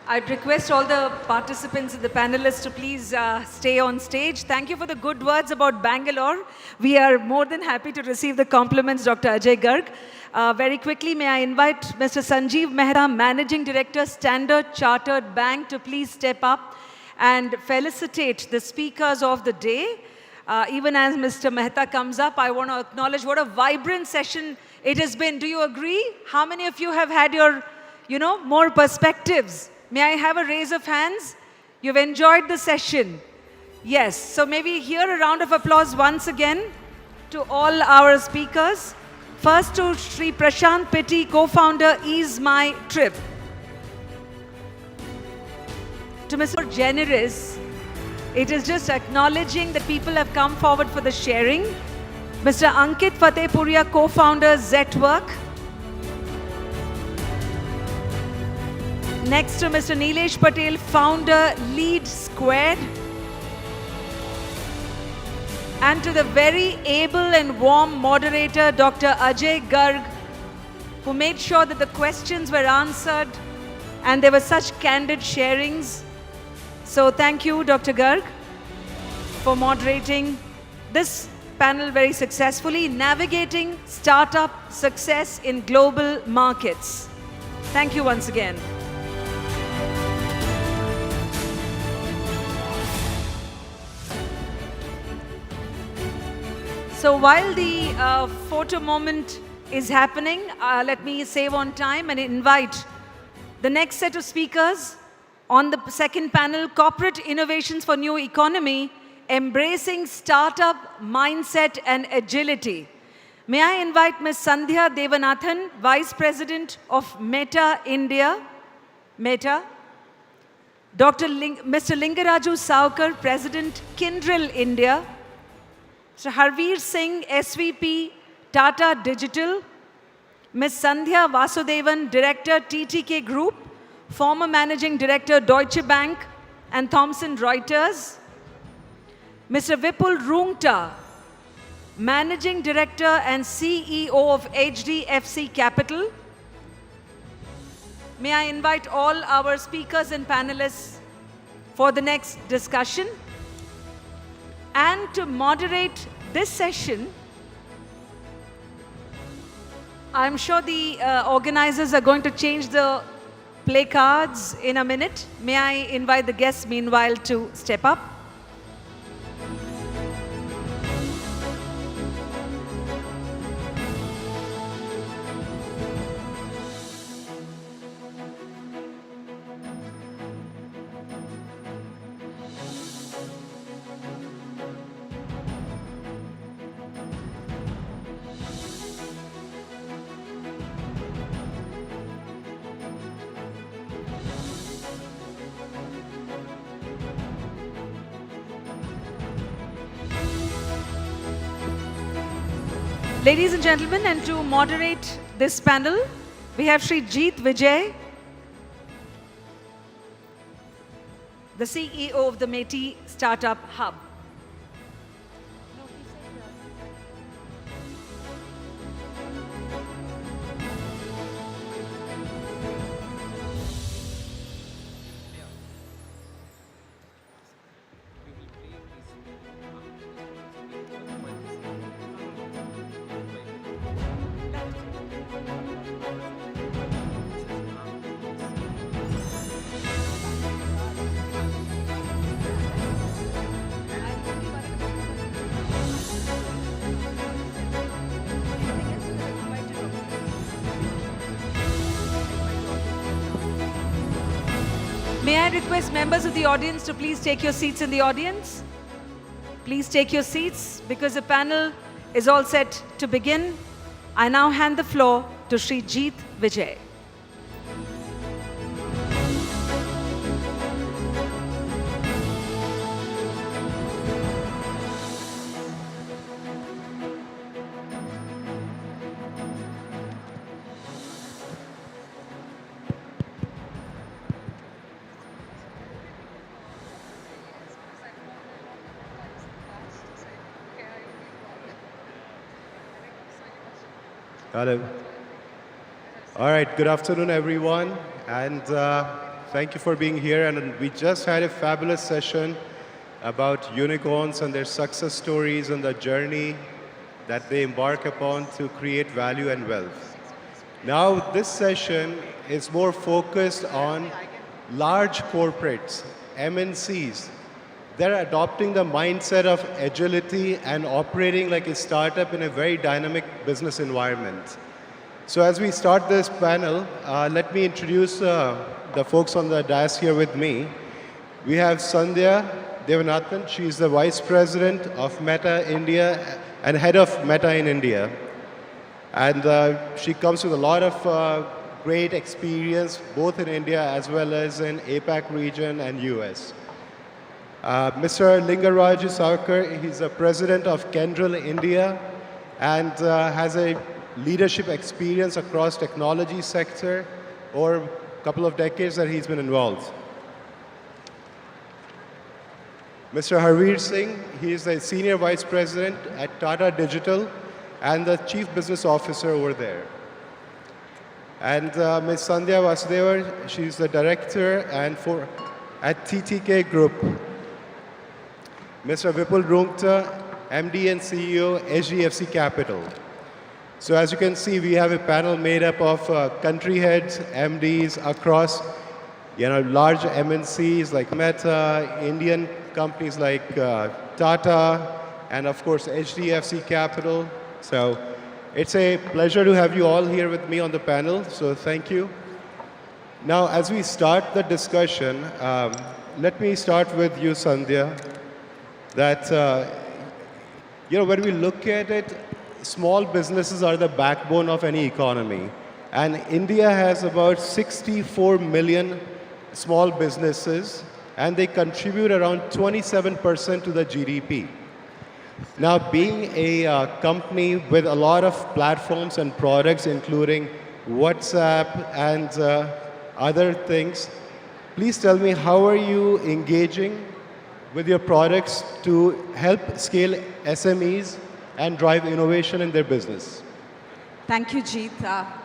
I'd request all the participants and the panelists to please stay on stage. Thank you for the good words about Bangalore. We are more than happy to receive the compliments, Dr. Ajay Garg. Very quickly, may I invite Mr. Sanjeev Mehta, Managing Director, Standard Chartered Bank, to please step up and felicitate the speakers of the day. Even as Mr. Mehta comes up, I want to acknowledge what a vibrant session it has been. Do you agree? How many of you have had your, more perspectives? May I have a raise of hands? You've enjoyed the session. Yes. So may we hear a round of applause once again to all our speakers. First to Shri Prashant Pitti, co-founder, Ease My Trip. To Mr. Generous, it is just acknowledging that people have come forward for the sharing. Mr. Ankit Fatehpuria, co-founder, Zetwork. Next to Mr. Nilesh Patel, founder, Lead Squared. And to the very able and warm moderator, Dr. Ajay Garg, who made sure that the questions were answered and there were such candid sharings. So thank you, Dr. Garg, for moderating this panel very successfully, navigating startup success in global markets. Thank you once again. So while the photo moment is happening, let me save on time and invite the next set of speakers on the second panel, Corporate Innovations for New Economy, Embracing Startup Mindset and Agility. May I invite Ms. Sandhya Devanathan, Vice President of Meta India, Meta. Mr. Lingaraju Saukar, President, Kyndryl India. Mr. Harveer Singh, SVP, Tata Digital. Ms. Sandhya Vasudevan, Director, TTK Group, former Managing Director, Deutsche Bank and Thomson Reuters. Mr. Vipul Rungta, Managing Director and CEO of HDFC Capital. May I invite all our speakers and panelists for the next discussion. And to moderate this session, I'm sure the organizers are going to change the play cards in a minute. May I invite the guests meanwhile to step up. Ladies and gentlemen, and to moderate this panel, We have Shri Jeet Vijay, the CEO of the METI Startup Hub. May I request members of the audience to please take your seats in the audience? Please take your seats because the panel is all set to begin. I now hand the floor to Shri Jeet Vijay. Hello. All right, good afternoon, everyone. And thank you for being here. And we just had a fabulous session about unicorns and their success stories and the journey that they embark upon to create value and wealth. Now, this session is more focused on large corporates, MNCs. They're adopting the mindset of agility and operating like a startup in a very dynamic business environment. So as we start this panel, let me introduce the folks on the dais here with me. We have Sandhya Devanathan. She's the Vice President of Meta India and Head of Meta in India. And she comes with a lot of great experience, both in India as well as in APAC region and US. Mr. Lingaraju Sarkar, he's the president of Kendrill India and has a leadership experience across technology sector over a couple of decades that he's been involved. Mr. Harveer Singh, he is the senior vice president at Tata Digital and the chief business officer over there. And Ms. Sandhya Vasudeva, she's the director and at TTK Group. Mr. Vipul Rungta, MD and CEO, SGFC Capital. So as you can see, we have a panel made up of country heads, MDs across large MNCs like Meta, Indian companies like Tata, and of course HDFC Capital. So it's a pleasure to have you all here with me on the panel, so thank you. Now, as we start the discussion, let me start with you, Sandhya. That, when we look at it, small businesses are the backbone of any economy. And India has about 64 million small businesses, and they contribute around 27% to the GDP. Now, being a company with a lot of platforms and products, including WhatsApp and other things, please tell me, how are you engaging with your products to help scale SMEs and drive innovation in their business? Thank you, Jeet.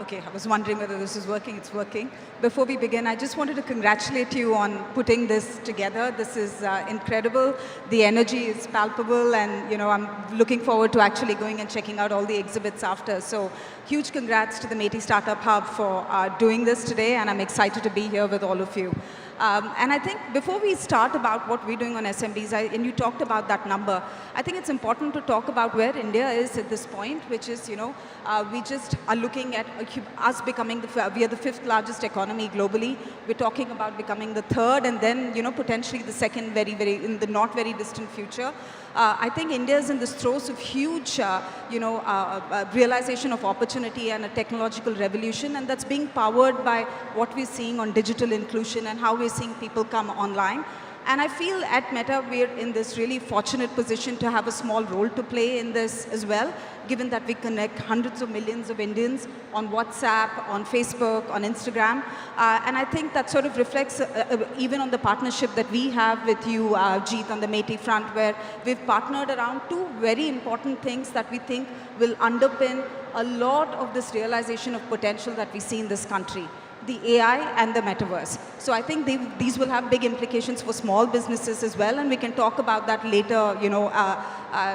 Okay, I was wondering whether this is working. It's working. Before we begin, I just wanted to congratulate you on putting this together. This is incredible. The energy is palpable, and I'm looking forward to actually going and checking out all the exhibits after. So, huge congrats to the METI Startup Hub for doing this today, and I'm excited to be here with all of you. And I think before we start about what we're doing on SMBs, and you talked about that number, I think it's important to talk about where India is at this point, which is, we just are looking at us becoming, we are the 5th largest economy globally. We're talking about becoming the 3rd, and then, potentially the 2nd in the not very distant future. I think India is in this throes of huge, realization of opportunity and a technological revolution, and that's being powered by what we're seeing on digital inclusion and how we're seeing people come online. And I feel at Meta, we're in this really fortunate position to have a small role to play in this as well, given that we connect hundreds of millions of Indians on WhatsApp, on Facebook, on Instagram. And I think that sort of reflects even on the partnership that we have with you, Jeet, on the Meti front, where we've partnered around two very important things that we think will underpin a lot of this realization of potential that we see in this country: the AI and the metaverse. So I think these will have big implications for small businesses as well, and we can talk about that later,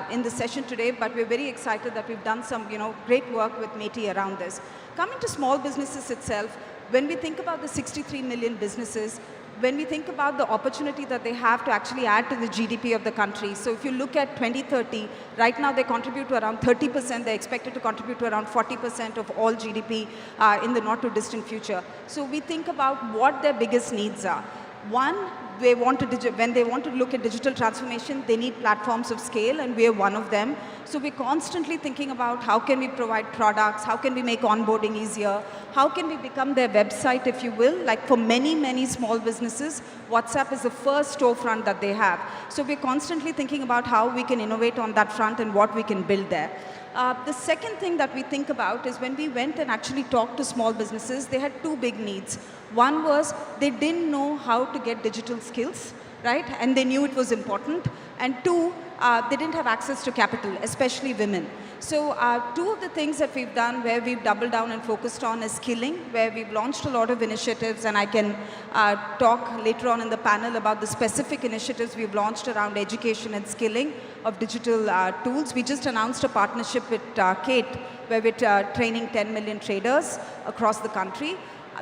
in the session today, but we're very excited that we've done some, great work with Meti around this. Coming to small businesses itself, when we think about the 63 million businesses, when we think about the opportunity that they have to actually add to the GDP of the country, so if you look at 2030, right now they contribute to around 30%, they're expected to contribute to around 40% of all GDP in the not too distant future. So we think about what their biggest needs are. One, when they want to look at digital transformation, they need platforms of scale, and we're one of them. So we're constantly thinking about how can we provide products, how can we make onboarding easier, how can we become their website, if you will. Like for many, many small businesses, WhatsApp is the first storefront that they have. So we're constantly thinking about how we can innovate on that front and what we can build there. The second thing that we think about is when we went and actually talked to small businesses, they had two big needs. One was they didn't know how to get digital skills, right? And they knew it was important. And two, they didn't have access to capital, especially women. So two of the things that we've done where we've doubled down and focused on is skilling, where we've launched a lot of initiatives, and I can talk later on in the panel about the specific initiatives we've launched around education and skilling of digital tools. We just announced a partnership with Kate, where we're training 10 million traders across the country.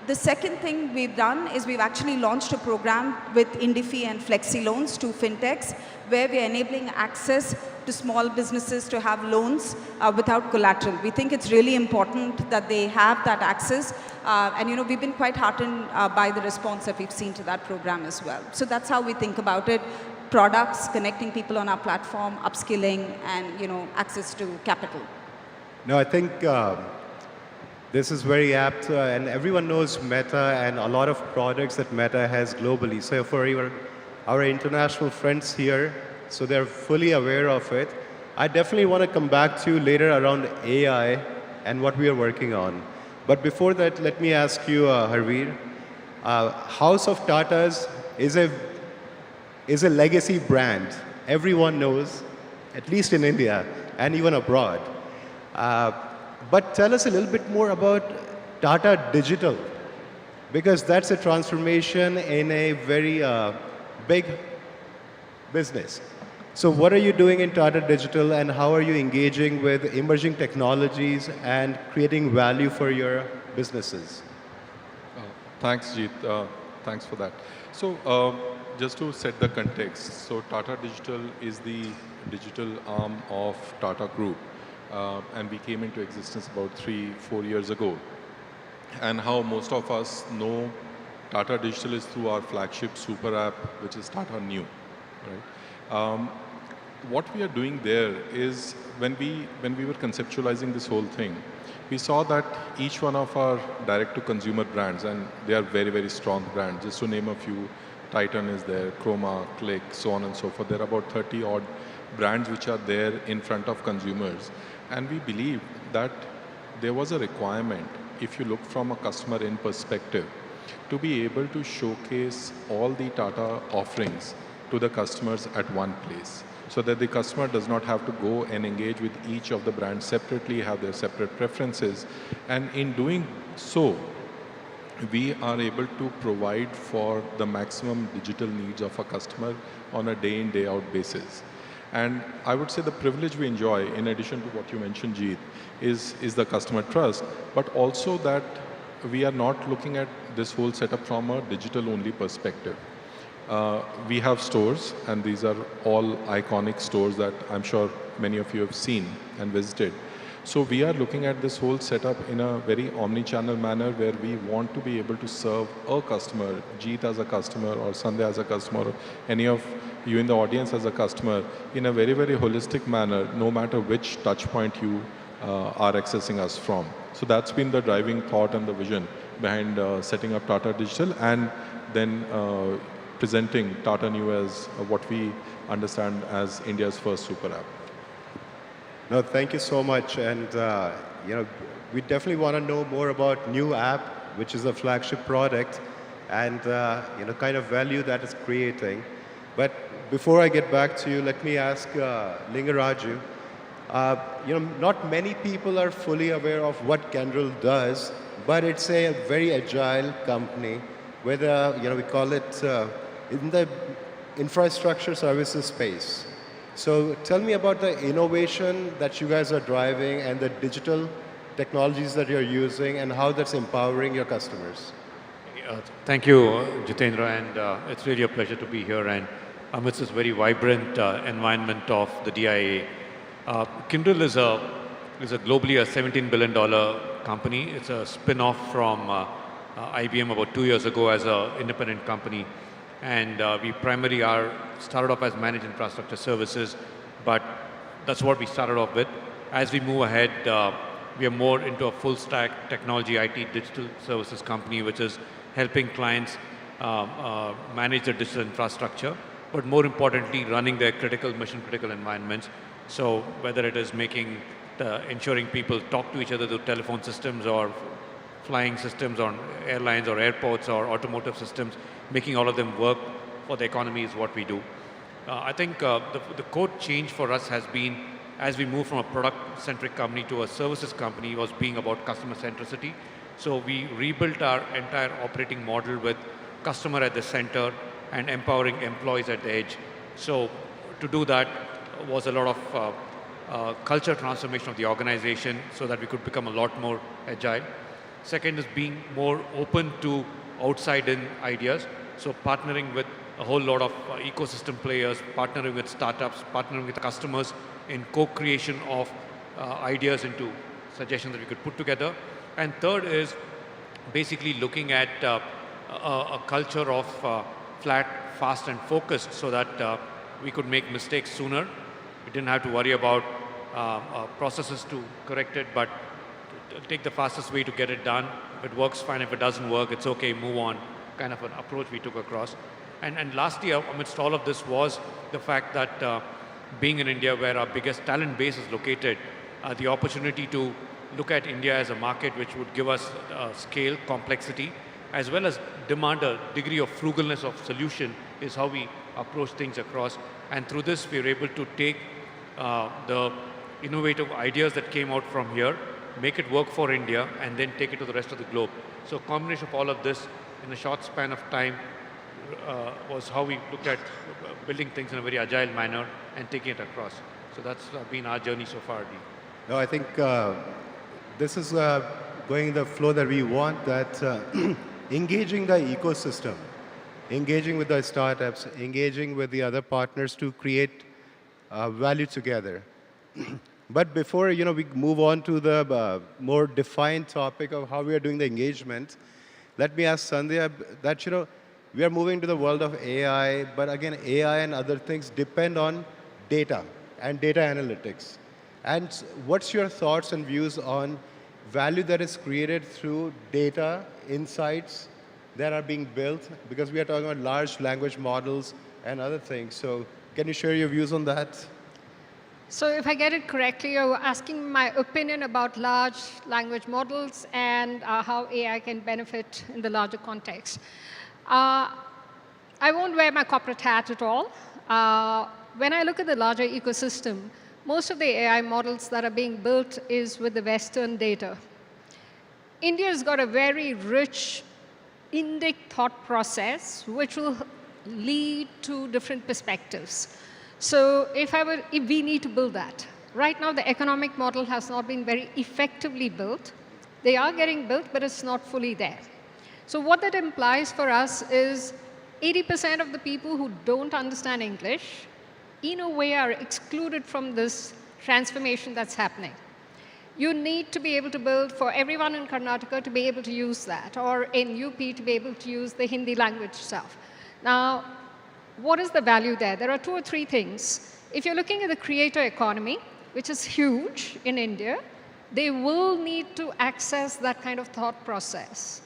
The second thing we've done is we've actually launched a program with Indifi and Flexi Loans, two fintechs, where we're enabling access to small businesses to have loans without collateral. We think it's really important that they have that access. And we've been quite heartened by the response that we've seen to that program as well. So that's how we think about it. Products, connecting people on our platform, upskilling, and access to capital. No, I think this is very apt, and everyone knows Meta and a lot of products that Meta has globally. So for our international friends here, so they're fully aware of it. I definitely want to come back to you later around AI and what we are working on. But before that, let me ask you, Harveer, House of Tatas is a legacy brand. Everyone knows, at least in India and even abroad. But tell us a little bit more about Tata Digital, because that's a transformation in a very big business. So what are you doing in Tata Digital, and how are you engaging with emerging technologies and creating value for your businesses? Thanks, Jeet. Thanks for that. So just to set the context, so Tata Digital is the digital arm of Tata Group. And we came into existence about 3-4 years ago. And how most of us know Tata Digital is through our flagship super app, which is Tata Neu. Right? What we are doing there is when we were conceptualizing this whole thing, we saw that each one of our direct-to-consumer brands, and they are very, very strong brands. Just to name a few, Titan is there, Chroma, Click, so on and so forth. There are about 30-odd brands which are there in front of consumers. And we believe that there was a requirement, if you look from a customer-in perspective, to be able to showcase all the Tata offerings to the customers at one place, so that the customer does not have to go and engage with each of the brands separately, have their separate preferences. And in doing so, we are able to provide for the maximum digital needs of a customer on a day-in, day-out basis. And I would say the privilege we enjoy, in addition to what you mentioned, Jeet, is the customer trust, but also that we are not looking at this whole setup from a digital-only perspective. We have stores, and these are all iconic stores that I'm sure many of you have seen and visited. So we are looking at this whole setup in a very omni-channel manner, where we want to be able to serve a customer, Jeet as a customer, or Sandhya as a customer, or any of you in the audience as a customer, in a very, very holistic manner, no matter which touch point you are accessing us from. So that's been the driving thought and the vision behind setting up Tata Digital, and then presenting Tata Neu as what we understand as India's first super app. No, thank you so much. And, we definitely want to know more about New App, which is a flagship product, and, kind of value that it's creating. But before I get back to you, let me ask Lingaraju. Not many people are fully aware of what Kyndryl does, but it's a very agile company with, we call it in the infrastructure services space. So tell me about the innovation that you guys are driving and the digital technologies that you're using and how that's empowering your customers. Thank you, Jitendra, and it's really a pleasure to be here and amidst this very vibrant environment of the DIA. Kyndryl is a globally a $17 billion company. It's a spin-off from IBM about 2 years ago as an independent company. And we primarily started off as managed infrastructure services, but that's what we started off with. As we move ahead, we are more into a full stack technology, IT, digital services company, which is helping clients manage their digital infrastructure, but more importantly, running their mission critical environments. So whether it is ensuring people talk to each other through telephone systems or flying systems on airlines or airports or automotive systems, making all of them work for the economy is what we do. I think the core change for us has been, as we move from a product-centric company to a services company, was being about customer centricity. So we rebuilt our entire operating model with customer at the center and empowering employees at the edge. So to do that was a lot of culture transformation of the organization so that we could become a lot more agile. Second is being more open to outside-in ideas. So partnering with a whole lot of ecosystem players, partnering with startups, partnering with customers in co-creation of ideas into suggestions that we could put together. And third is basically looking at a culture of flat, fast, and focused so that we could make mistakes sooner. We didn't have to worry about processes to correct it, but take the fastest way to get it done. If it works, fine. If it doesn't work, it's okay, move on, kind of an approach we took across. And lastly, amidst all of this was the fact that being in India, where our biggest talent base is located, the opportunity to look at India as a market which would give us scale, complexity, as well as demand a degree of frugalness of solution is how we approach things across. And through this, we were able to take the innovative ideas that came out from here, make it work for India, and then take it to the rest of the globe. So a combination of all of this in a short span of time was how we looked at building things in a very agile manner and taking it across. So that's been our journey so far, Dee. No, I think this is going the flow that we want, that engaging the ecosystem, engaging with the startups, engaging with the other partners to create value together. But before we move on to the more defined topic of how we are doing the engagement, let me ask Sandhya that we are moving to the world of AI, but again, AI and other things depend on data and data analytics. And what's your thoughts and views on value that is created through data, insights that are being built? Because we are talking about large language models and other things. So can you share your views on that? So if I get it correctly, you're asking my opinion about large language models and how AI can benefit in the larger context. I won't wear my corporate hat at all. When I look at the larger ecosystem, most of the AI models that are being built is with the Western data. India's got a very rich Indic thought process, which will lead to different perspectives. So if we need to build that. Right now, the economic model has not been very effectively built. They are getting built, but it's not fully there. So what that implies for us is 80% of the people who don't understand English, in a way, are excluded from this transformation that's happening. You need to be able to build for everyone in Karnataka to be able to use that, or in UP to be able to use the Hindi language itself. Now, what is the value there? There are 2 or 3 things. If you're looking at the creator economy, which is huge in India, they will need to access that kind of thought process.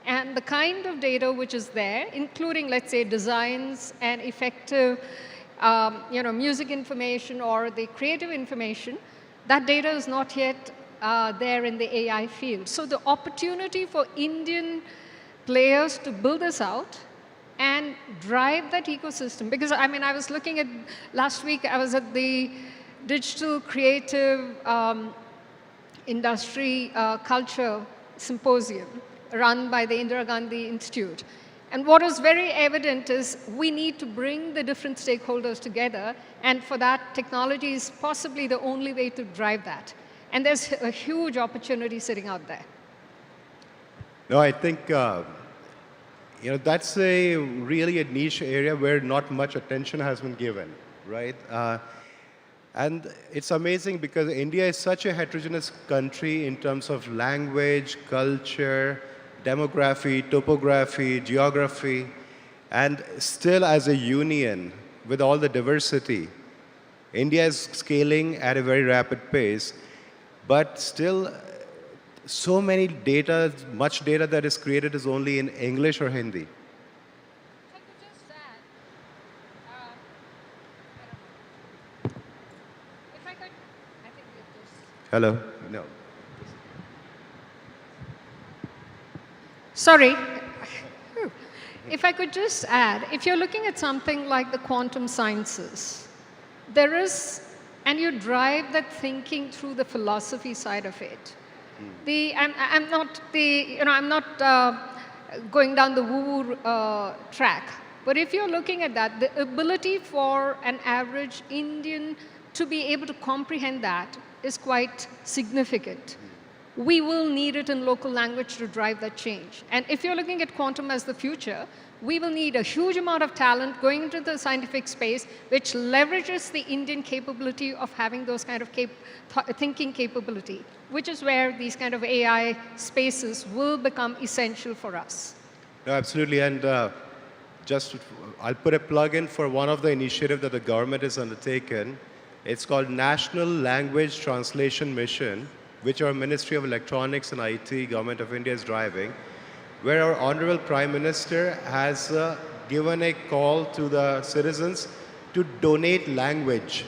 And the kind of data which is there, including, let's say, designs and effective music information or the creative information, that data is not yet there in the AI field. So the opportunity for Indian players to build this out and drive that ecosystem, because I mean, I was looking at, last week I was at the Digital Creative Industry Culture Symposium run by the Indira Gandhi Institute. And what is very evident is we need to bring the different stakeholders together, and for that, technology is possibly the only way to drive that. And there's a huge opportunity sitting out there. No, I think that's really a niche area where not much attention has been given, right? And it's amazing because India is such a heterogeneous country in terms of language, culture, demography, topography, geography, and still as a union with all the diversity, India is scaling at a very rapid pace, but still so many data, much data that is created is only in English or Hindi. Hello? No. Sorry. If I could just add, if you're looking at something like the quantum sciences, there is, and you drive that thinking through the philosophy side of it. I'm not going down the woo-woo track, but if you're looking at that, the ability for an average Indian to be able to comprehend that is quite significant. We will need it in local language to drive that change. And if you're looking at quantum as the future, we will need a huge amount of talent going into the scientific space, which leverages the Indian capability of having those kind of thinking capability, which is where these kind of AI spaces will become essential for us. No, absolutely. And I'll put a plug in for one of the initiatives that the government has undertaken. It's called National Language Translation Mission, which our Ministry of Electronics and IT, Government of India is driving, where our Honorable Prime Minister has given a call to the citizens to donate language.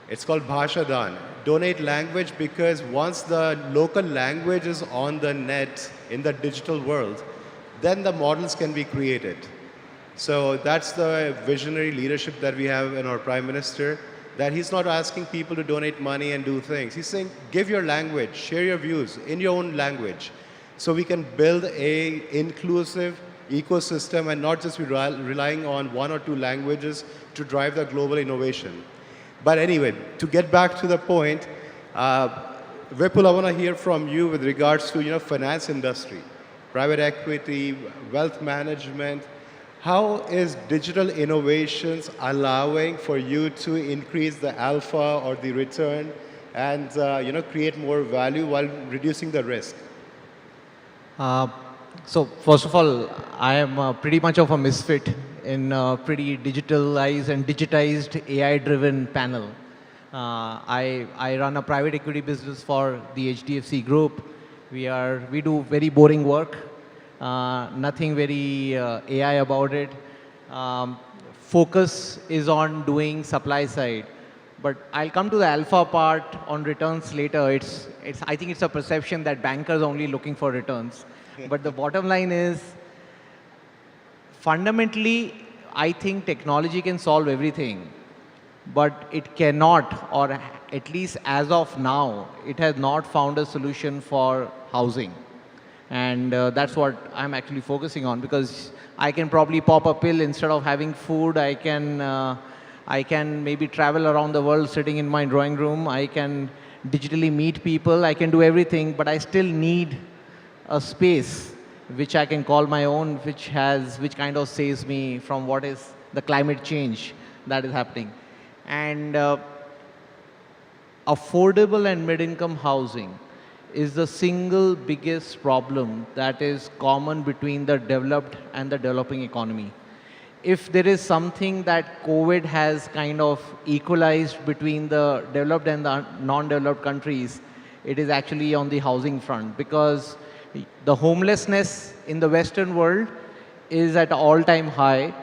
It's called Bhasha Dan. Donate language, because once the local language is on the net in the digital world, then the models can be created. So that's the visionary leadership that we have in our Prime Minister, that he's not asking people to donate money and do things. He's saying, give your language, share your views in your own language, so we can build an inclusive ecosystem and not just be relying on one or two languages to drive the global innovation. But anyway, to get back to the point, Vipul, I want to hear from you with regards to finance industry, private equity, wealth management. How is digital innovations allowing for you to increase the alpha or the return and create more value while reducing the risk? So first of all, I am pretty much of a misfit in a pretty digitalized and digitized AI-driven panel. I run a private equity business for the HDFC group. We do very boring work. Nothing very AI about it. Focus is on doing supply side. But I'll come to the alpha part on returns later. I think it's a perception that bankers are only looking for returns. But the bottom line is, fundamentally, I think technology can solve everything. But it cannot, or at least as of now, it has not found a solution for housing. And that's what I'm actually focusing on, because I can probably pop a pill instead of having food. I can maybe travel around the world sitting in my drawing room. I can digitally meet people. I can do everything, but I still need a space which I can call my own, which kind of saves me from what is the climate change that is happening. And affordable and mid-income housing is the single biggest problem that is common between the developed and the developing economy. If there is something that COVID has kind of equalized between the developed and the non-developed countries, it is actually on the housing front, because The homelessness in the Western world is at all-time high.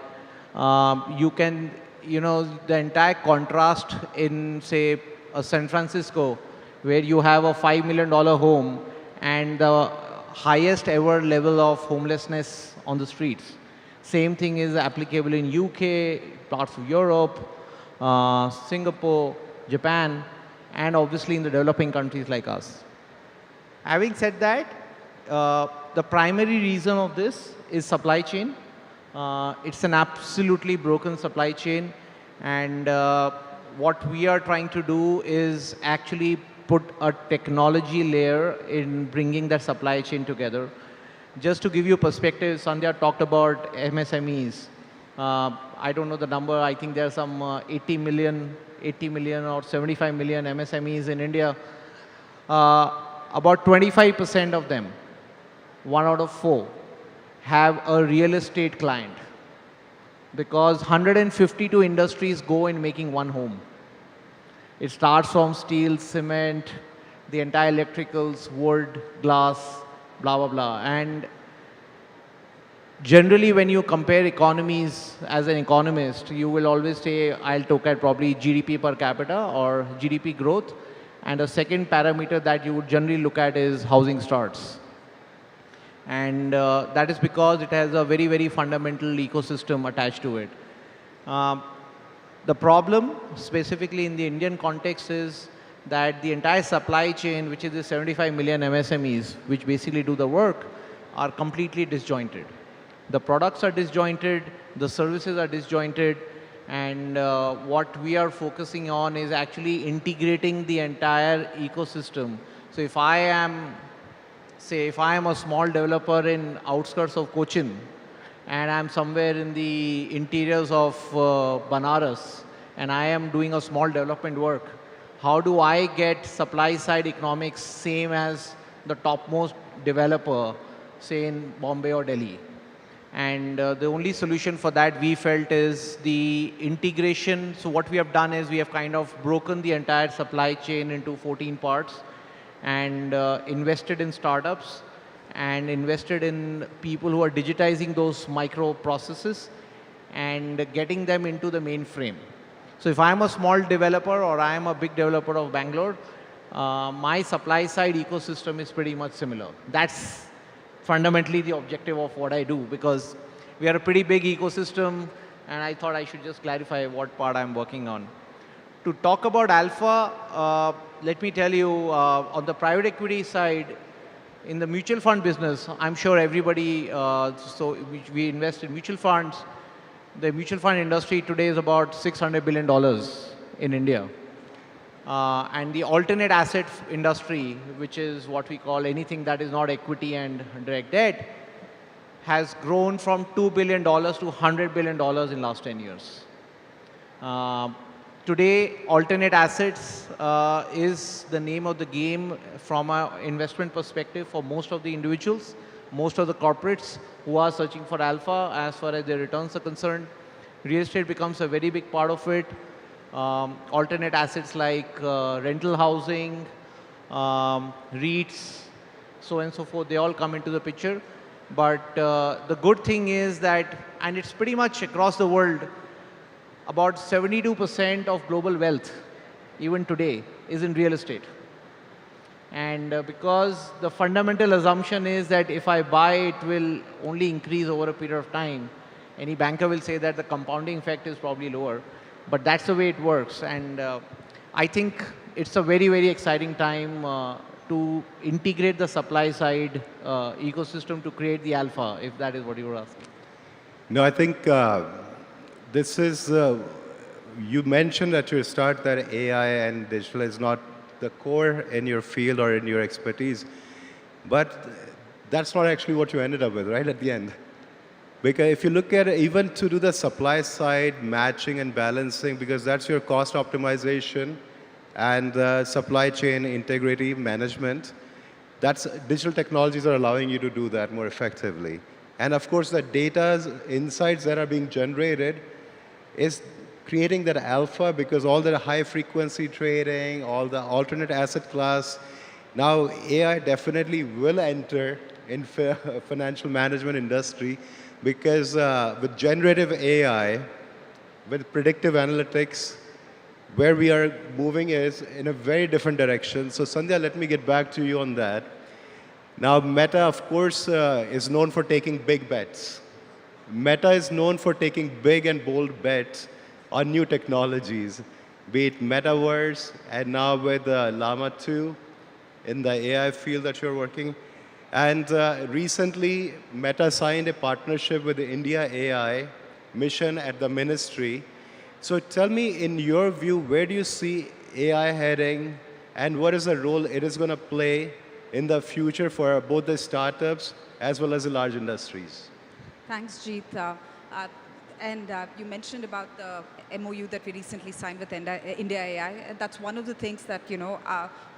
You can, the entire contrast in, say, San Francisco, where you have a $5 million home and the highest ever level of homelessness on the streets. Same thing is applicable in UK, parts of Europe, Singapore, Japan, and obviously in the developing countries like us. Having said that, the primary reason of this is supply chain. It's an absolutely broken supply chain, and what we are trying to do is actually put a technology layer in bringing that supply chain together. Just to give you perspective, Sandhya talked about MSMEs. I don't know the number. I think there are some 80 million or 75 million MSMEs in India. About 25% of them, 1 out of 4, have a real estate client, because 152 industries go in making one home. It starts from steel, cement, the entire electricals, wood, glass, blah, blah, blah. And generally, when you compare economies as an economist, you will always say, I'll look at probably GDP per capita or GDP growth. And a second parameter that you would generally look at is housing starts. And that is because it has a very, very fundamental ecosystem attached to it. The problem, specifically in the Indian context, is that the entire supply chain, which is the 75 million MSMEs, which basically do the work, are completely disjointed. The products are disjointed, the services are disjointed, and what we are focusing on is actually integrating the entire ecosystem. So if I am, say, if I am a small developer in outskirts of Cochin, and I'm somewhere in the interiors of Banaras, and I am doing a small development work, how do I get supply-side economics same as the topmost developer, say in Bombay or Delhi? And the only solution for that we felt is the integration. So what we have done is we have kind of broken the entire supply chain into 14 parts and invested in startups and invested in people who are digitizing those micro processes and getting them into the mainframe. So if I'm a small developer or I am a big developer of Bangalore, my supply side ecosystem is pretty much similar. That's fundamentally the objective of what I do, because we are a pretty big ecosystem, and I thought I should just clarify what part I'm working on. To talk about alpha, let me tell you, on the private equity side, in the mutual fund business, I'm sure everybody, so we invest in mutual funds. The mutual fund industry today is about $600 billion in India. And the alternate asset industry, which is what we call anything that is not equity and direct debt, has grown from $2 billion to $100 billion in last 10 years. Today, alternate assets is the name of the game from an investment perspective for most of the individuals, most of the corporates who are searching for alpha as far as their returns are concerned. Real estate becomes a very big part of it. Alternate assets like rental housing, REITs, so on and so forth, they all come into the picture. But the good thing is that, and it's pretty much across the world, about 72% of global wealth, even today, is in real estate. And because the fundamental assumption is that if I buy, it will only increase over a period of time. Any banker will say that the compounding effect is probably lower. But that's the way it works. And I think it's a very, very exciting time to integrate the supply side ecosystem to create the alpha, if that is what you were asking. No, I think this is, you mentioned at your start that AI and digital is not the core in your field or in your expertise. But that's not actually what you ended up with, right, at the end. Because if you look at it, even to do the supply side matching and balancing, because that's your cost optimization and supply chain integrity management, that's digital technologies are allowing you to do that more effectively. And of course, the data insights that are being generated is creating that alpha, because all the high frequency trading, all the alternate asset class, now AI definitely will enter in financial management industry because with generative AI, with predictive analytics, where we are moving is in a very different direction. So Sandhya, let me get back to you on that. Now, Meta, of course, is known for taking big bets. Meta is known for taking big and bold bets on new technologies, be it metaverse, and now with Llama 2 in the AI field that you're working. And recently, Meta signed a partnership with the India AI mission at the ministry. So tell me, in your view, where do you see AI heading, and what is the role it is going to play in the future for both the startups as well as the large industries? Thanks, Jeet. And you mentioned about the MOU that we recently signed with India AI. That's one of the things that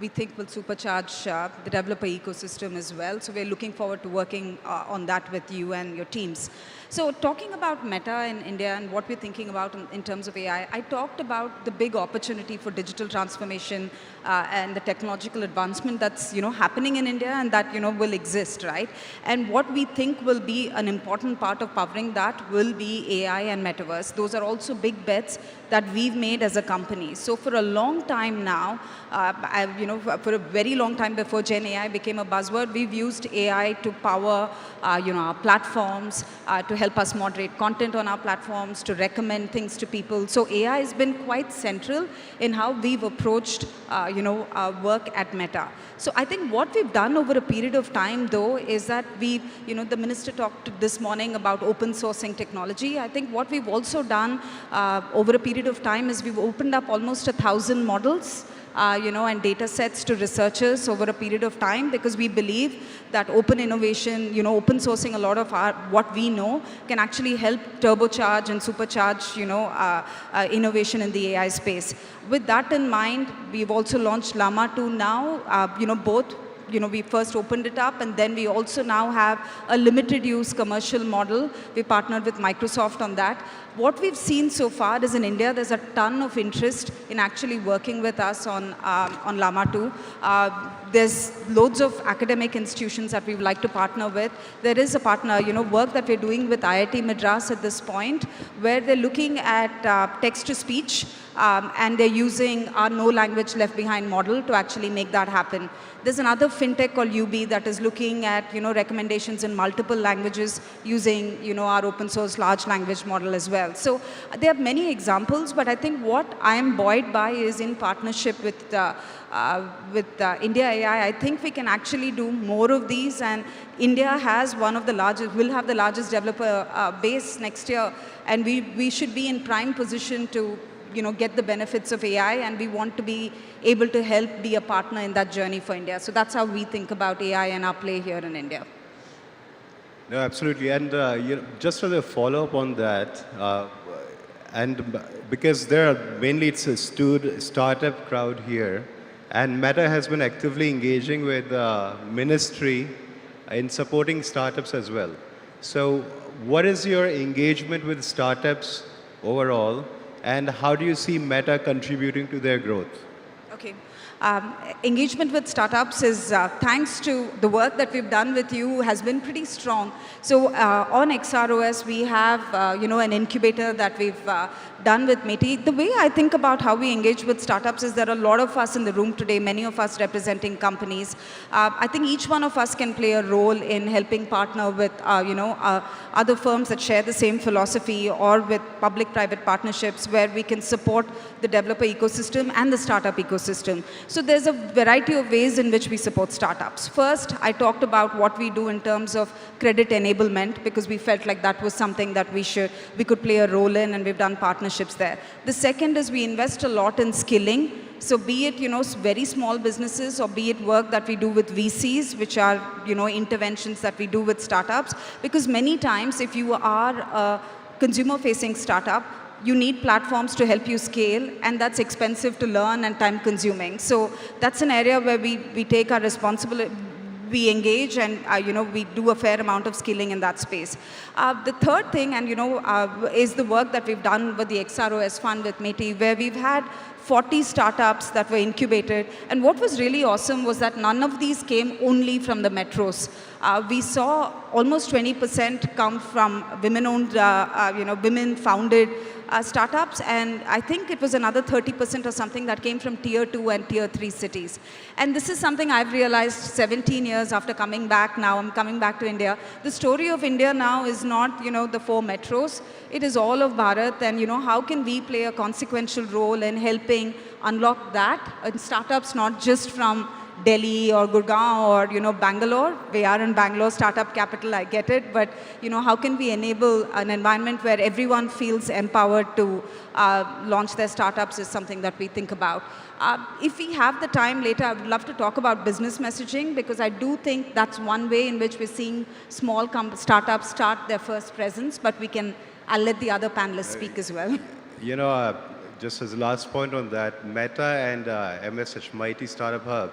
we think will supercharge the developer ecosystem as well. So we're looking forward to working on that with you and your teams. So talking about Meta in India and what we're thinking about in terms of AI, I talked about the big opportunity for digital transformation and the technological advancement that's happening in India and that will exist, right? And what we think will be an important part of powering that will be AI and metaverse. Those are also big bets that we've made as a company. So for a long time now, for a very long time before Gen AI became a buzzword, we've used AI to power our platforms, to help us moderate content on our platforms, to recommend things to people. So AI has been quite central in how we've approached our work at Meta. So I think what we've done over a period of time, though, is that the minister talked this morning about open sourcing technology. I think what we've also done over a period of time is we've opened up almost 1,000 models and data sets to researchers over a period of time, because we believe that open innovation, open sourcing a lot of what we know can actually help turbocharge and supercharge, innovation in the AI space. With that in mind, we've also launched Llama 2 now, both. We first opened it up, and then we also now have a limited use commercial model. We partnered with Microsoft on that. What we've seen so far is in India, there's a ton of interest in actually working with us on Llama 2. There's loads of academic institutions that we would like to partner with. There is a partner, work that we're doing with IIT Madras at this point, where they're looking at text-to-speech, and they're using our no language left behind model to actually make that happen. There's another fintech called UB that is looking at recommendations in multiple languages using our open source large language model as well. So there are many examples, but I think what I am buoyed by is in partnership with India AI. I think we can actually do more of these, and India has will have the largest developer base next year, and we should be in prime position to get the benefits of AI, and we want to be able to help be a partner in that journey for India. So that's how we think about AI and our play here in India. No, absolutely. And just as a follow-up on that, and because mainly it's a startup crowd here, and Meta has been actively engaging with ministry in supporting startups as well. So what is your engagement with startups overall, and how do you see Meta contributing to their growth? Okay. Engagement with startups is, thanks to the work that we've done with you, has been pretty strong. So on XROS, we have, an incubator that we've done with Meti. The way I think about how we engage with startups is there are a lot of us in the room today, many of us representing companies. I think each one of us can play a role in helping partner with, other firms that share the same philosophy, or with public-private partnerships where we can support the developer ecosystem and the startup ecosystem. So there's a variety of ways in which we support startups. First, I talked about what we do in terms of credit enablement, because we felt like that was something that we could play a role in, and we've done partnerships there. The second is we invest a lot in skilling. So be it, very small businesses, or be it work that we do with VCs, which are, interventions that we do with startups. Because many times, if you are a consumer-facing startup, you need platforms to help you scale, and that's expensive to learn and time-consuming. So that's an area where we take our responsibility. we engage and, we do a fair amount of skilling in that space. The third thing, and, is the work that we've done with the XROS fund with METI, where we've had 40 startups that were incubated. And what was really awesome was that none of these came only from the metros. We saw almost 20% come from women-owned, women-founded startups, and I think it was another 30% or something that came from tier 2 and tier 3 cities. And this is something I've realized 17 years after coming back now. I'm coming back to India. The story of India now is not, the 4 metros. It is all of Bharat, and, how can we play a consequential role in helping unlock that in startups, not just from Delhi or Gurgaon or, Bangalore. We are in Bangalore, startup capital, I get it. But, how can we enable an environment where everyone feels empowered to launch their startups is something that we think about. If we have the time later, I would love to talk about business messaging, because I do think that's one way in which we're seeing small startups start their first presence, but I'll let the other panelists speak as well. Just as a last point on that, Meta and MSH, Mighty Startup Hub,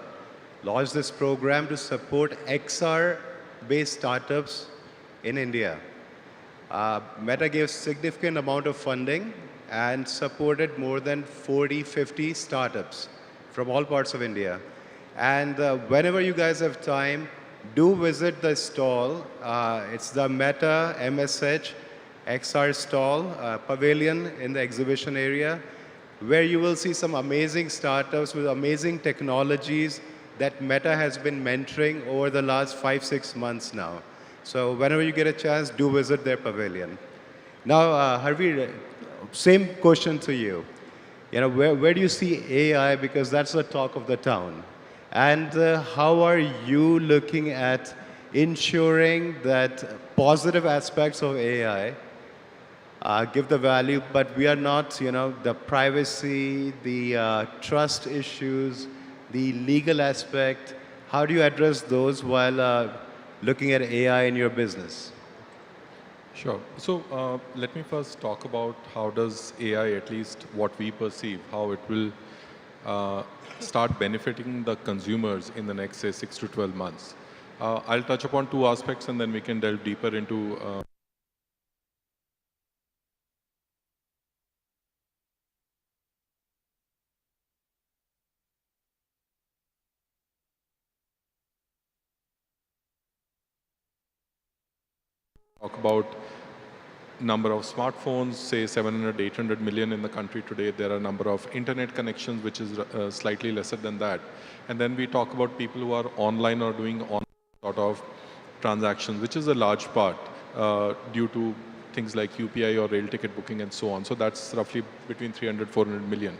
launched this program to support XR-based startups in India. Meta gave significant amount of funding and supported more than 40, 50 startups from all parts of India. And whenever you guys have time, do visit the stall. It's the Meta MSH XR stall, pavilion in the exhibition area, where you will see some amazing startups with amazing technologies that Meta has been mentoring over the last 5-6 months now. So whenever you get a chance, do visit their pavilion. Now, Harvey, same question to you. Where do you see AI? Because that's the talk of the town. And how are you looking at ensuring that positive aspects of AI give the value, but we are not, the privacy, the trust issues, the legal aspect, how do you address those while looking at AI in your business? Sure. So let me first talk about how does AI, at least what we perceive, how it will start benefiting the consumers in the next, say, 6 to 12 months. I'll touch upon 2 aspects, and then we can delve deeper into talk about number of smartphones, say 700, 800 million in the country today. There are a number of internet connections, which is slightly lesser than that. And then we talk about people who are online or doing online sort of transactions, which is a large part due to things like UPI or rail ticket booking and so on. So that's roughly between 300, 400 million.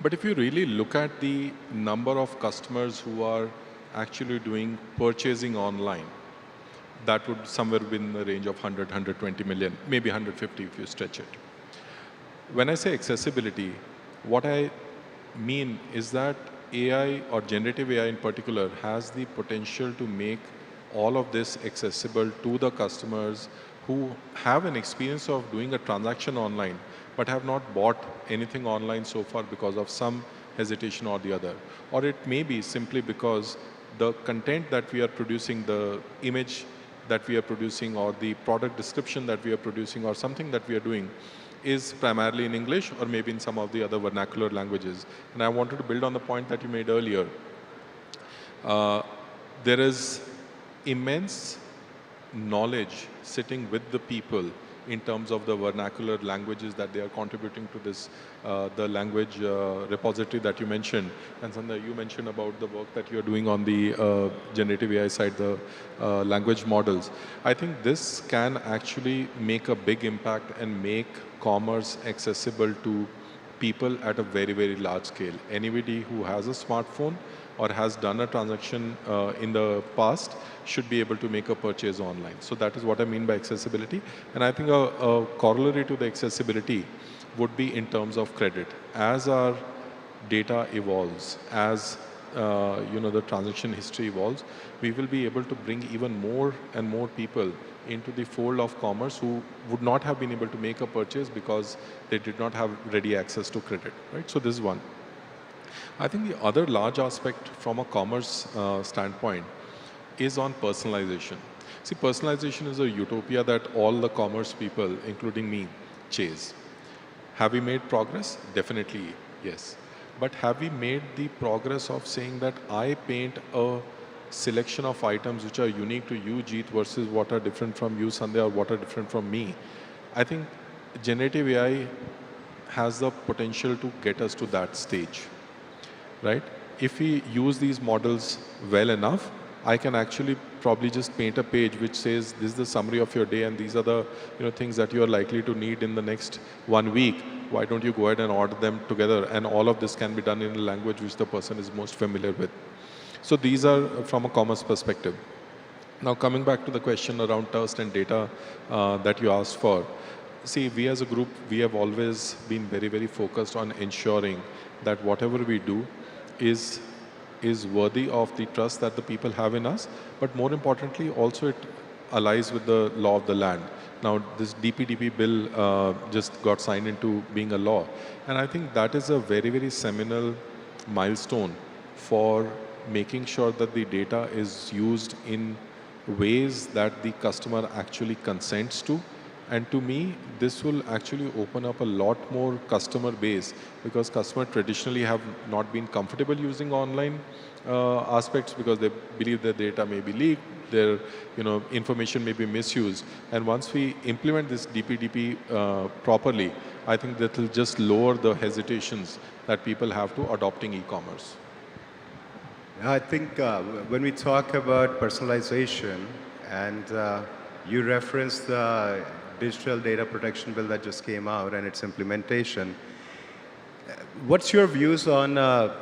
But if you really look at the number of customers who are actually doing purchasing online, that would somewhere be in the range of 100, 120 million, maybe 150 if you stretch it. When I say accessibility, what I mean is that AI, or generative AI in particular, has the potential to make all of this accessible to the customers who have an experience of doing a transaction online, but have not bought anything online so far because of some hesitation or the other. Or it may be simply because the content that we are producing, the image that we are producing, or the product description that we are producing, or something that we are doing is primarily in English or maybe in some of the other vernacular languages. And I wanted to build on the point that you made earlier. There is immense knowledge sitting with the people in terms of the vernacular languages that they are contributing to this, the language repository that you mentioned. And Sandhya, you mentioned about the work that you're doing on the generative AI side, the language models. I think this can actually make a big impact and make commerce accessible to people at a very, very large scale. Anybody who has a smartphone or has done a transaction in the past should be able to make a purchase online. So that is what I mean by accessibility. And I think a corollary to the accessibility would be in terms of credit. As our data evolves, as the transaction history evolves, we will be able to bring even more and more people into the fold of commerce who would not have been able to make a purchase because they did not have ready access to credit, right? So this is one. I think the other large aspect from a commerce standpoint is on personalization. See, personalization is a utopia that all the commerce people, including me, chase. Have we made progress? Definitely, yes. But have we made the progress of saying that I paint a selection of items which are unique to you, Jeet, versus what are different from you, Sandhya, or what are different from me? I think generative AI has the potential to get us to that stage, right? If we use these models well enough, I can actually probably just paint a page which says this is the summary of your day and these are the things that you are likely to need in the next 1 week. Why don't you go ahead and order them together? And all of this can be done in a language which the person is most familiar with. So these are from a commerce perspective. Now coming back to the question around trust and data that you asked for. See, we as a group, we have always been very, very focused on ensuring that whatever we do is worthy of the trust that the people have in us, but more importantly, also it allies with the law of the land. Now, this DPDP bill just got signed into being a law, and I think that is a very, very seminal milestone for making sure that the data is used in ways that the customer actually consents to. And to me, this will actually open up a lot more customer base because customers traditionally have not been comfortable using online aspects because they believe their data may be leaked, their information may be misused. And once we implement this DPDP properly, I think that will just lower the hesitations that people have to adopting e-commerce. I think when we talk about personalization and you referenced the digital data protection bill that just came out and its implementation. What's your views on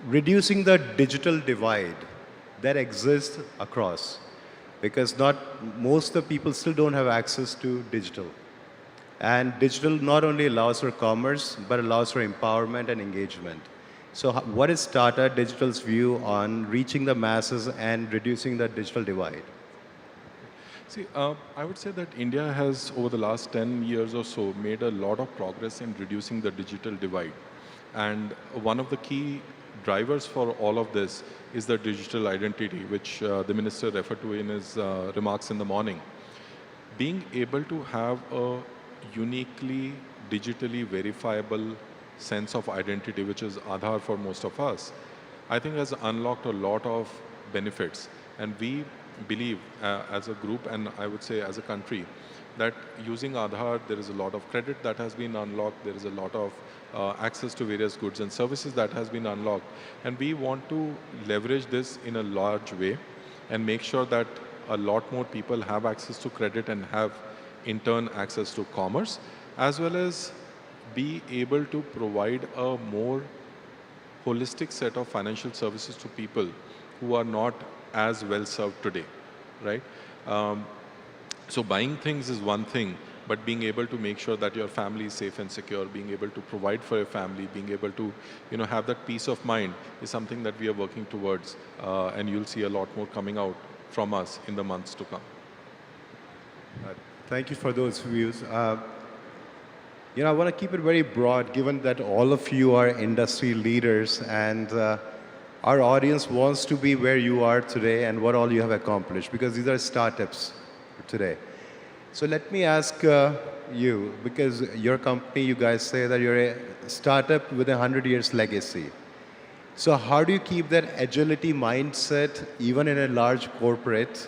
reducing the digital divide that exists across? Because most of the people still don't have access to digital. And digital not only allows for commerce, but allows for empowerment and engagement. So what is Tata Digital's view on reaching the masses and reducing the digital divide? See, I would say that India has, over the last 10 years or so, made a lot of progress in reducing the digital divide. And one of the key drivers for all of this is the digital identity, which the minister referred to in his remarks in the morning. Being able to have a uniquely digitally verifiable sense of identity, which is Aadhaar for most of us, I think has unlocked a lot of benefits. And we believe as a group, and I would say as a country, that using Aadhaar, there is a lot of credit that has been unlocked, there is a lot of access to various goods and services that has been unlocked. And we want to leverage this in a large way and make sure that a lot more people have access to credit and have, in turn, access to commerce, as well as be able to provide a more holistic set of financial services to people who are not as well served today, right? So buying things is one thing, but being able to make sure that your family is safe and secure, being able to provide for your family, being able to have that peace of mind is something that we are working towards, and you'll see a lot more coming out from us in the months to come. Thank you for those views. I want to keep it very broad, given that all of you are industry leaders and our audience wants to be where you are today and what all you have accomplished, because these are startups today. So let me ask you, because your company, you guys say that you're a startup with 100 years legacy. So how do you keep that agility mindset even in a large corporate?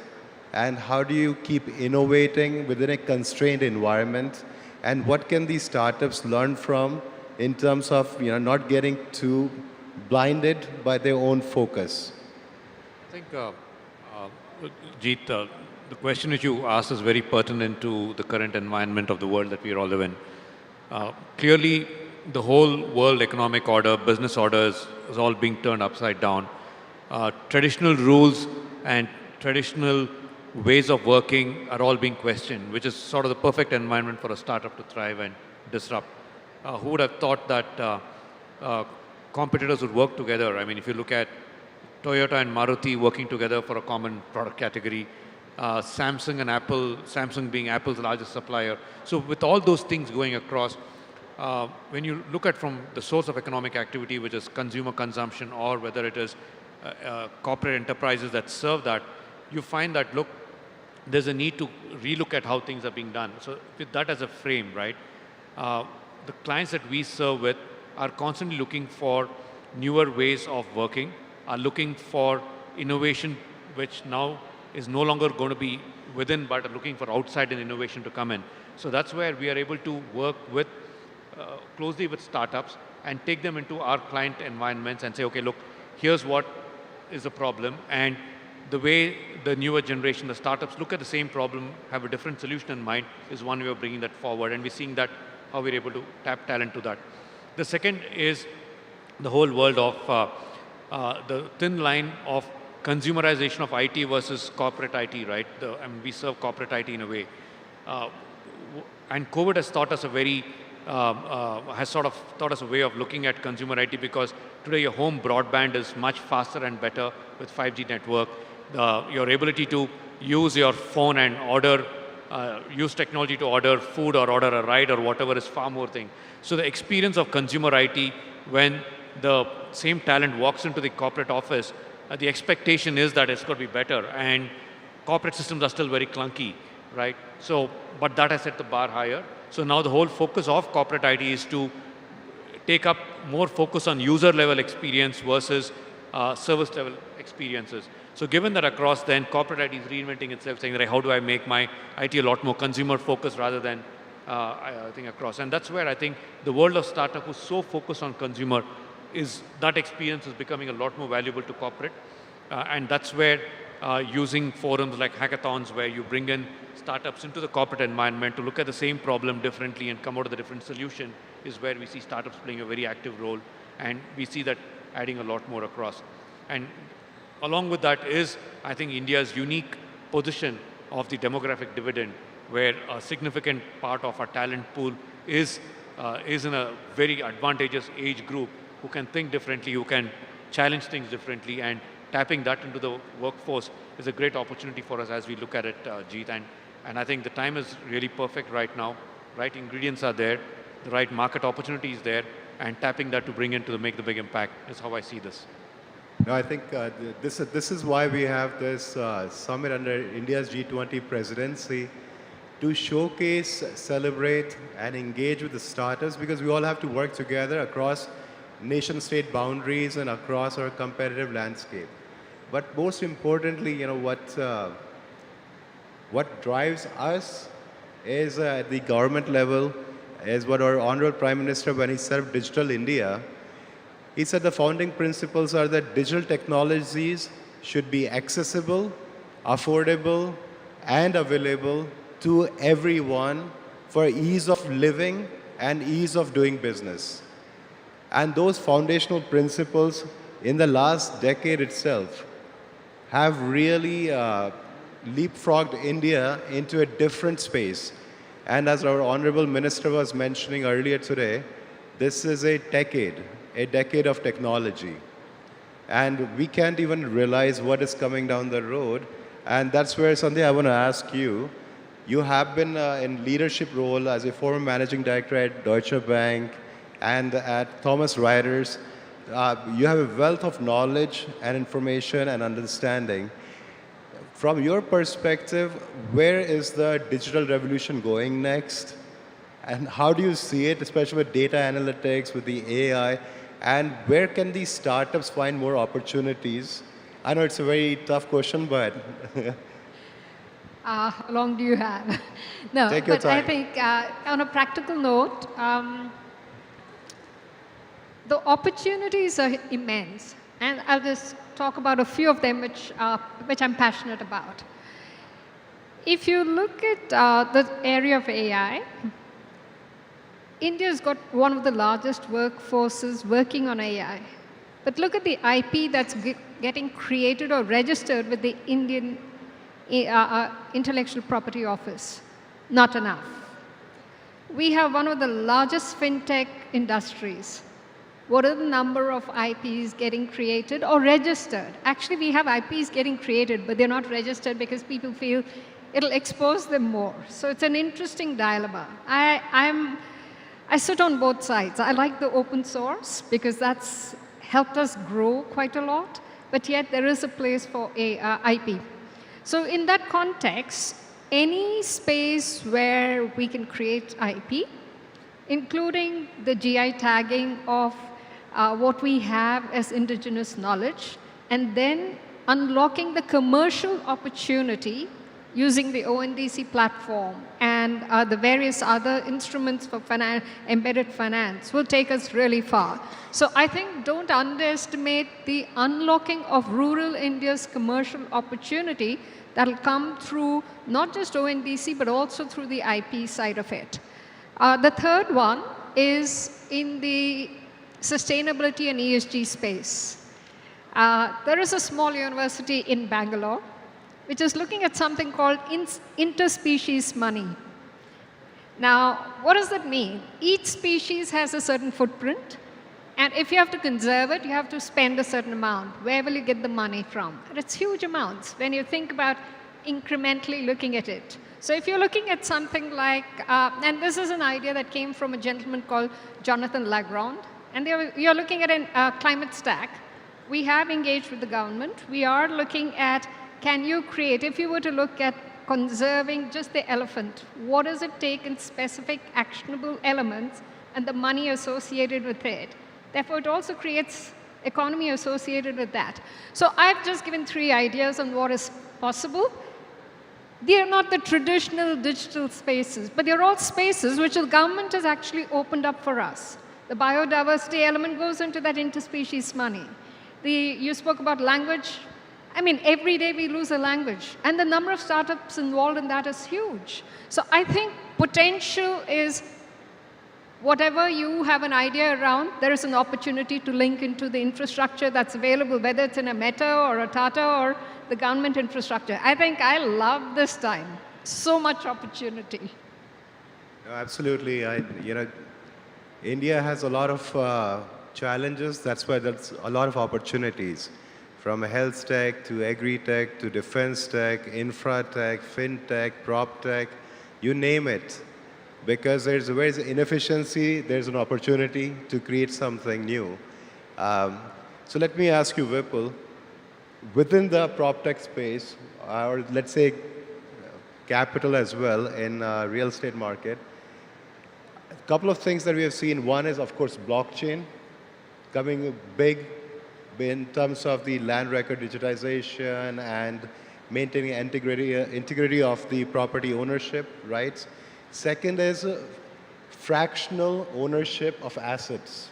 And how do you keep innovating within a constrained environment? And what can these startups learn from in terms of not getting too blinded by their own focus? I think, Jeet, the question which you asked is very pertinent to the current environment of the world that we all live in. Clearly, the whole world economic order, business orders, is all being turned upside down. Traditional rules and traditional ways of working are all being questioned, which is sort of the perfect environment for a startup to thrive and disrupt. Who would have thought that competitors would work together? I mean, if you look at Toyota and Maruti working together for a common product category, Samsung and Apple, Samsung being Apple's largest supplier. So with all those things going across, when you look at from the source of economic activity, which is consumer consumption, or whether it is corporate enterprises that serve that, you find that, look, there's a need to relook at how things are being done. So with that as a frame, right, the clients that we serve with are constantly looking for newer ways of working, are looking for innovation, which now is no longer going to be within, but are looking for outside and innovation to come in. So that's where we are able to work with closely with startups and take them into our client environments and say, okay, look, here's what is the problem, and the way the newer generation, the startups look at the same problem, have a different solution in mind, is one way of bringing that forward, and we're seeing that, how we're able to tap talent to that. The second is the whole world of the thin line of consumerization of IT versus corporate IT, right? I mean, we serve corporate IT in a way. And COVID has taught us a very, has sort of taught us a way of looking at consumer IT, because today your home broadband is much faster and better with 5G network. Your ability to use your phone and order, use technology to order food or order a ride or whatever is far more thing. So the experience of consumer IT, when the same talent walks into the corporate office, the expectation is that it's going to be better, and corporate systems are still very clunky, right? So, but that has set the bar higher. So now the whole focus of corporate IT is to take up more focus on user level experience versus service level experiences. So given that across, then corporate IT is reinventing itself, saying that how do I make my IT a lot more consumer focused rather than I think across. And that's where I think the world of startup who's so focused on consumer, is that experience is becoming a lot more valuable to corporate. And that's where using forums like hackathons, where you bring in startups into the corporate environment to look at the same problem differently and come out with a different solution, is where we see startups playing a very active role. And we see that adding a lot more across. And along with that is, I think, India's unique position of the demographic dividend, where a significant part of our talent pool is in a very advantageous age group who can think differently, who can challenge things differently, and tapping that into the workforce is a great opportunity for us as we look at it, Jeet. And I think the time is really perfect right now. Right ingredients are there, the right market opportunity is there, and tapping that to bring in to make the big impact is how I see this. No, I think this is why we have this summit under India's G20 presidency, to showcase, celebrate, and engage with the startups, because we all have to work together across nation-state boundaries and across our competitive landscape. But most importantly, you know, what drives us is at the government level, is what our Honorable Prime Minister, when he set up Digital India, he said the founding principles are that digital technologies should be accessible, affordable, and available to everyone for ease of living and ease of doing business. And those foundational principles in the last decade itself have really leapfrogged India into a different space. And as our Honorable Minister was mentioning earlier today, this is a decade of technology. And we can't even realize what is coming down the road. And that's where, Sandhya, I want to ask you, you have been in leadership role as a former managing director at Deutsche Bank and at Thomson Reuters. You have a wealth of knowledge and information and understanding. From your perspective, where is the digital revolution going next? And how do you see it, especially with data analytics, with the AI? And where can these startups find more opportunities? I know it's a very tough question, but... How long do you have? No, Take your but time. I think on a practical note, the opportunities are immense. And I'll just talk about a few of them which I'm passionate about. If you look at the area of AI, India's got one of the largest workforces working on AI. But look at the IP that's getting created or registered with the Indian Intellectual Property Office. Not enough. We have one of the largest fintech industries. What are the number of IPs getting created or registered? Actually, we have IPs getting created, but they're not registered because people feel it'll expose them more. So it's an interesting dilemma. I sit on both sides. I like the open source because that's helped us grow quite a lot. but yet there is a place for IP. So in that context, any space where we can create IP, including the GI tagging of what we have as indigenous knowledge, and then unlocking the commercial opportunity using the ONDC platform and the various other instruments for embedded finance will take us really far. So I think don't underestimate the unlocking of rural India's commercial opportunity that will come through not just ONDC, but also through the IP side of it. The third one is in the sustainability and ESG space. There is a small university in Bangalore which is looking at something called interspecies money. Now, what does that mean? Each species has a certain footprint, and if you have to conserve it, you have to spend a certain amount. Where will you get the money from? And it's huge amounts when you think about incrementally looking at it. So if you're looking at something like, and this is an idea that came from a gentleman called Jonathan Lagrand, and you're looking at a climate stack. We have engaged with the government. We are looking at, can you create, if you were to look at conserving just the elephant, what does it take in specific actionable elements and the money associated with it? Therefore, it also creates economy associated with that. So I've just given 3 ideas on what is possible. They are not the traditional digital spaces, but they're all spaces which the government has actually opened up for us. The biodiversity element goes into that interspecies money. You spoke about language. I mean, every day we lose a language, and the number of startups involved in that is huge. So I think potential is whatever you have an idea around, there is an opportunity to link into the infrastructure that's available, whether it's in a Meta or a Tata or the government infrastructure. I think I love this time. So much opportunity. No, absolutely. India has a lot of challenges. That's why there's a lot of opportunities. From health tech to agri-tech to defense tech, infra tech, fintech, prop tech, you name it. Because where there's inefficiency, there's an opportunity to create something new. So let me ask you, Vipul, within the prop tech space, or let's say capital as well in real estate market, a couple of things that we have seen. One is, of course, blockchain coming big in terms of the land record digitization and maintaining integrity of the property ownership rights. Second is fractional ownership of assets.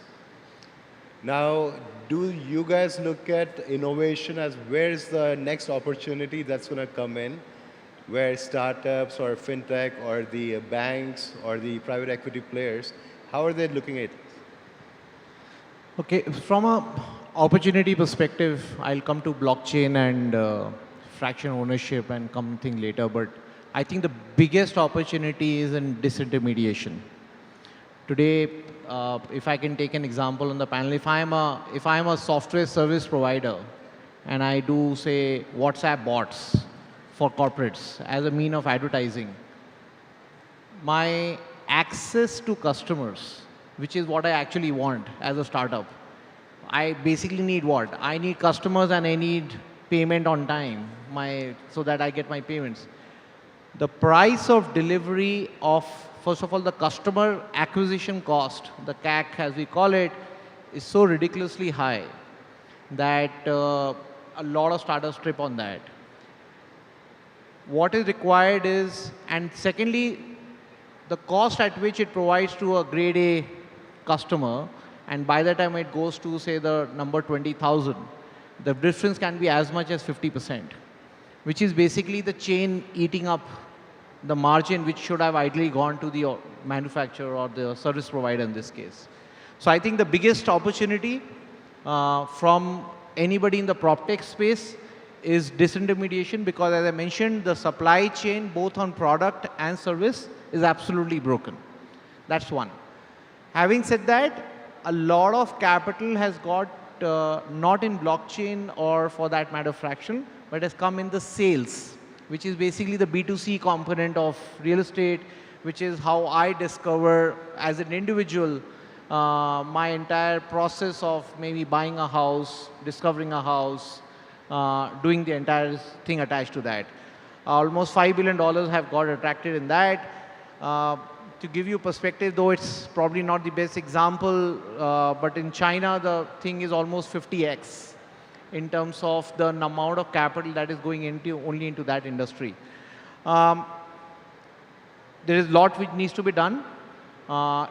Now, do you guys look at innovation as where is the next opportunity that's going to come in, where startups or fintech or the banks or the private equity players, how are they looking at it? Okay, from a opportunity perspective, I'll come to blockchain and fraction ownership and something later, but I think the biggest opportunity is in disintermediation. Today, if I can take an example on the panel, if I'm a software service provider and I do, say, WhatsApp bots for corporates as a mean of advertising, my access to customers, which is what I actually want as a startup, I basically need what? I need customers and I need payment on time so that I get my payments. The price of delivery of, first of all, the customer acquisition cost, the CAC as we call it, is so ridiculously high that a lot of startups trip on that. What is required is, and secondly, the cost at which it provides to a grade A customer, and by the time it goes to, say, the number 20,000, the difference can be as much as 50%, which is basically the chain eating up the margin which should have ideally gone to the manufacturer or the service provider in this case. So I think the biggest opportunity from anybody in the PropTech space is disintermediation, because as I mentioned, the supply chain, both on product and service, is absolutely broken. That's one. Having said that, a lot of capital has got not in blockchain or for that matter fraction, but has come in the sales, which is basically the B2C component of real estate, which is how I discover as an individual my entire process of maybe buying a house, discovering a house, doing the entire thing attached to that. Almost $5 billion have got attracted in that. To give you perspective, though it's probably not the best example, but in China, the thing is almost 50x in terms of the amount of capital that is going into only into that industry. There is a lot which needs to be done.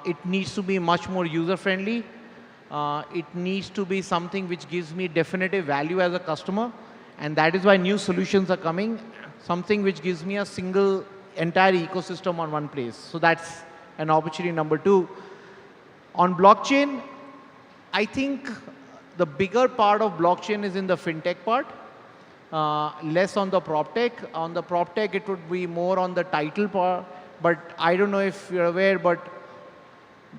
It needs to be much more user-friendly. It needs to be something which gives me definitive value as a customer. And that is why new solutions are coming, something which gives me a single entire ecosystem on one place. So that's an opportunity number 2. On blockchain, I think the bigger part of blockchain is in the fintech part, less on the prop tech. On the prop tech, it would be more on the title part. But I don't know if you're aware, but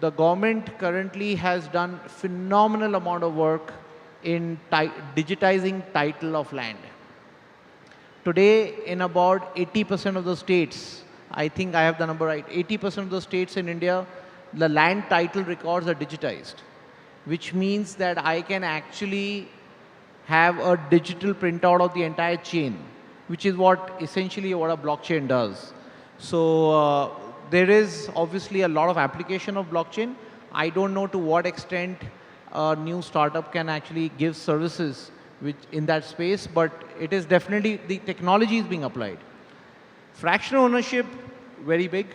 the government currently has done phenomenal amount of work in digitizing title of land. Today, in about 80% of the states, I think I have the number right, 80% of the states in India, the land title records are digitized, which means that I can actually have a digital printout of the entire chain, which is what essentially what a blockchain does. So there is obviously a lot of application of blockchain. I don't know to what extent a new startup can actually give services which in that space, but it is definitely, the technology is being applied. Fractional ownership, very big.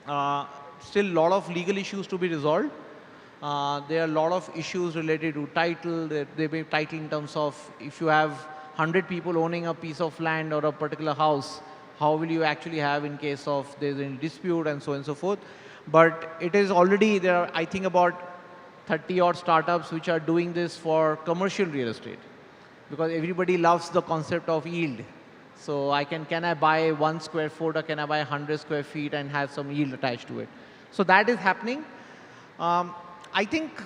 Still a lot of legal issues to be resolved. There are a lot of issues related to title. There may be title in terms of if you have 100 people owning a piece of land or a particular house, how will you actually have in case of there's any dispute and so on and so forth. But it is already, there are, I think, about 30 odd startups which are doing this for commercial real estate, because everybody loves the concept of yield. So can I buy 1 square foot or can I buy 100 square feet and have some yield attached to it? So that is happening. I think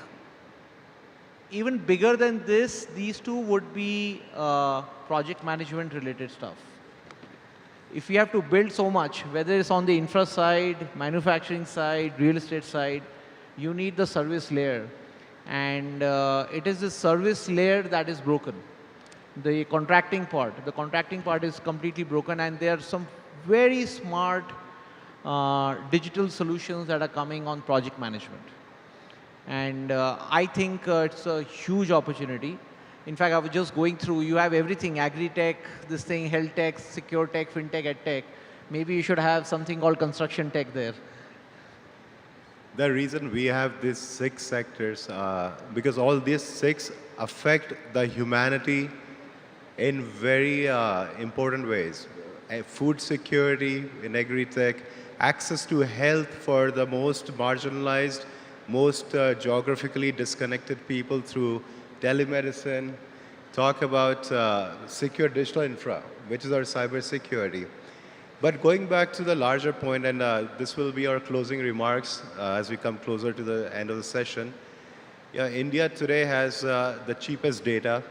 even bigger than this, these two would be project management related stuff. If you have to build so much, whether it's on the infra side, manufacturing side, real estate side, you need the service layer. And it is the service layer that is broken. The contracting part is completely broken, and there are some very smart digital solutions that are coming on project management. And I think it's a huge opportunity. In fact, I was just going through, you have everything, agri-tech, this thing, health tech, secure tech, fintech, ed tech. Maybe you should have something called construction tech there. The reason we have these 6 sectors, because all these 6 affect the humanity in very important ways. Food security in agri-tech, access to health for the most marginalized, most geographically disconnected people through telemedicine, talk about secure digital infra, which is our cybersecurity. But going back to the larger point, and this will be our closing remarks as we come closer to the end of the session. Yeah, India today has the cheapest data.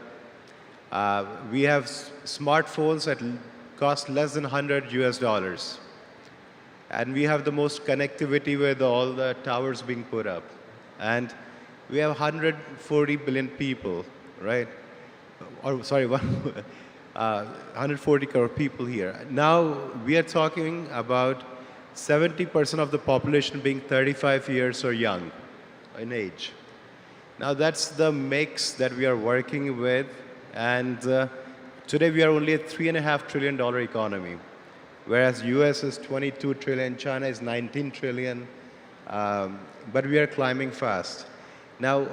We have smartphones that cost less than $100 US. And we have the most connectivity with all the towers being put up. And we have 140 billion people, right? Or sorry, 140 crore people here. Now we are talking about 70% of the population being 35 years or young in age. Now that's the mix that we are working with, and today we are only a $3.5 trillion economy, whereas US is 22 trillion, China is 19 trillion, but we are climbing fast. Now,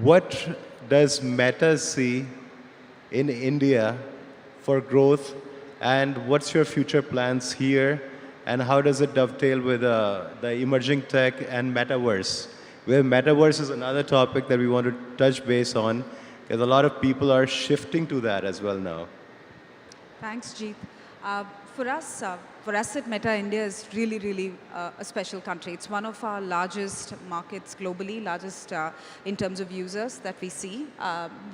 what does Meta see in India for growth, and what's your future plans here, and how does it dovetail with the emerging tech and metaverse? Where metaverse is another topic that we want to touch base on, because a lot of people are shifting to that as well now. Thanks, Jeet. For us, for us at Meta, India is really, really a special country. It's one of our largest markets globally, largest in terms of users that we see.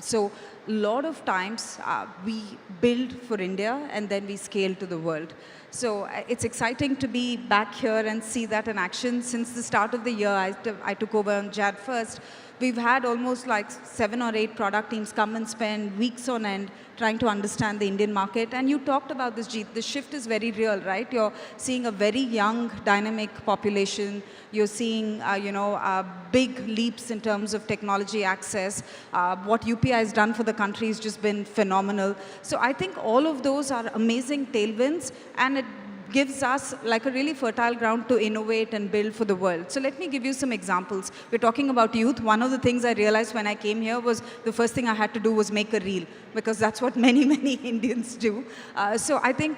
So a lot of times we build for India and then we scale to the world. So it's exciting to be back here and see that in action. Since the start of the year, I took over on Jan 1st. We've had almost like 7 or 8 product teams come and spend weeks on end trying to understand the Indian market. And you talked about this, Jeet. The shift is very real, right? You're seeing a very young, dynamic population. You're seeing, big leaps in terms of technology access. What UPI has done for the country has just been phenomenal. So I think all of those are amazing tailwinds, and it gives us like a really fertile ground to innovate and build for the world. So let me give you some examples. We're talking about youth. One of the things I realized when I came here was the first thing I had to do was make a reel, because that's what many, many Indians do. So I think,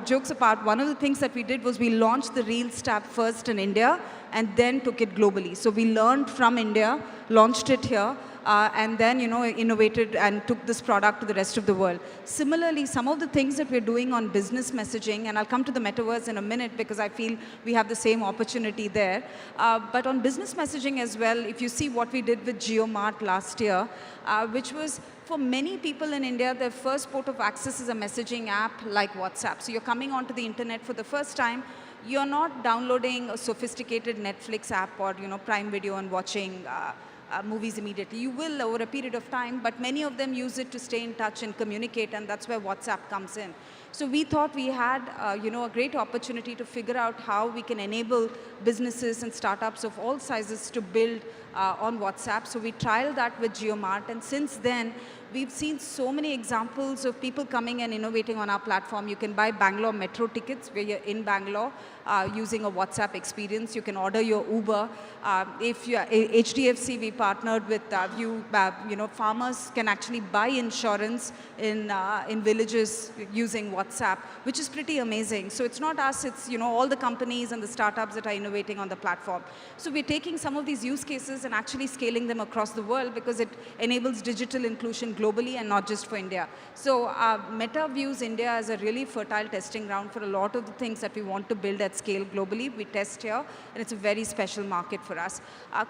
jokes apart, one of the things that we did was we launched the Reels tab first in India and then took it globally. So we learned from India, launched it here, and then, innovated and took this product to the rest of the world. Similarly, some of the things that we're doing on business messaging, and I'll come to the metaverse in a minute because I feel we have the same opportunity there. But on business messaging as well, if you see what we did with JioMart last year, which was for many people in India, their first port of access is a messaging app like WhatsApp. So you're coming onto the internet for the first time. You're not downloading a sophisticated Netflix app or, Prime Video and watching movies immediately. You will over a period of time, but many of them use it to stay in touch and communicate, and that's where WhatsApp comes in. So we thought we had, a great opportunity to figure out how we can enable businesses and startups of all sizes to build on WhatsApp. So we trialed that with JioMart, and since then, we've seen so many examples of people coming and innovating on our platform. You can buy Bangalore metro tickets where you're in Bangalore using a WhatsApp experience. You can order your Uber. If you're HDFC, we partnered with farmers can actually buy insurance in villages using WhatsApp, which is pretty amazing. So it's not us, it's all the companies and the startups that are innovating on the platform. So we're taking some of these use cases and actually scaling them across the world because it enables digital inclusion globally and not just for India. So Meta views India as a really fertile testing ground for a lot of the things that we want to build at scale globally. We test here, and it's a very special market for us.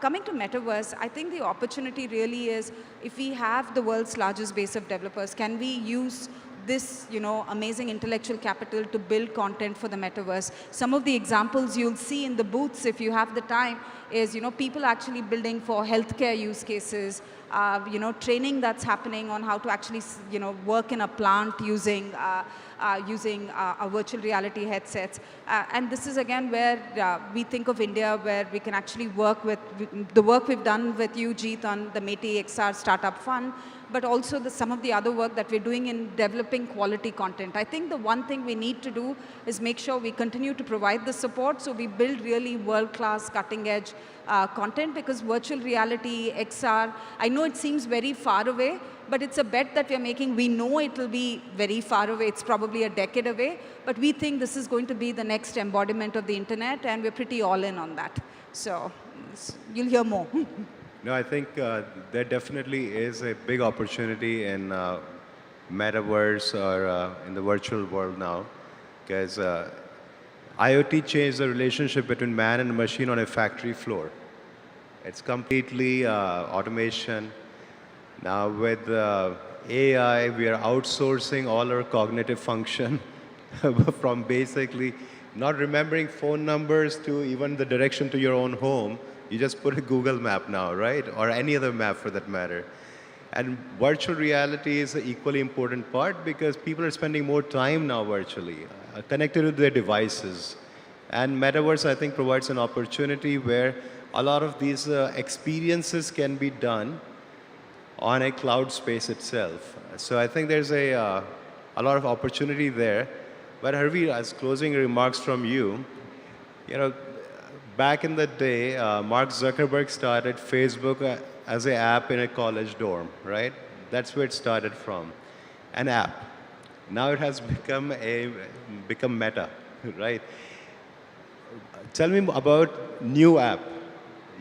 Coming to Metaverse, I think the opportunity really is, if we have the world's largest base of developers, can we use this, amazing intellectual capital to build content for the metaverse? Some of the examples you'll see in the booths, if you have the time, is, people actually building for healthcare use cases, training that's happening on how to actually, work in a plant using virtual reality headsets. And this is again where we think of India, where we can actually work with the work we've done with you, Jeet, on the Meti XR Startup Fund, but also some of the other work that we're doing in developing quality content. I think the one thing we need to do is make sure we continue to provide the support so we build really world-class, cutting-edge content, because virtual reality, XR, I know it seems very far away, but it's a bet that we're making. We know it will be very far away. It's probably a decade away, but we think this is going to be the next embodiment of the internet, and we're pretty all in on that. So you'll hear more. No, I think there definitely is a big opportunity in metaverse or in the virtual world now, because IoT changed the relationship between man and machine on a factory floor. It's completely automation. Now with AI, we are outsourcing all our cognitive function from basically not remembering phone numbers to even the direction to your own home. You just put a Google map now, right? Or any other map for that matter. And virtual reality is an equally important part because people are spending more time now virtually, connected to their devices. And Metaverse, I think, provides an opportunity where a lot of these experiences can be done on a cloud space itself. So I think there's a lot of opportunity there. But Harvey, as closing remarks from you, back in the day, Mark Zuckerberg started Facebook as an app in a college dorm, right? That's where it started from, an app. Now it has become Meta, right? Tell me about new app,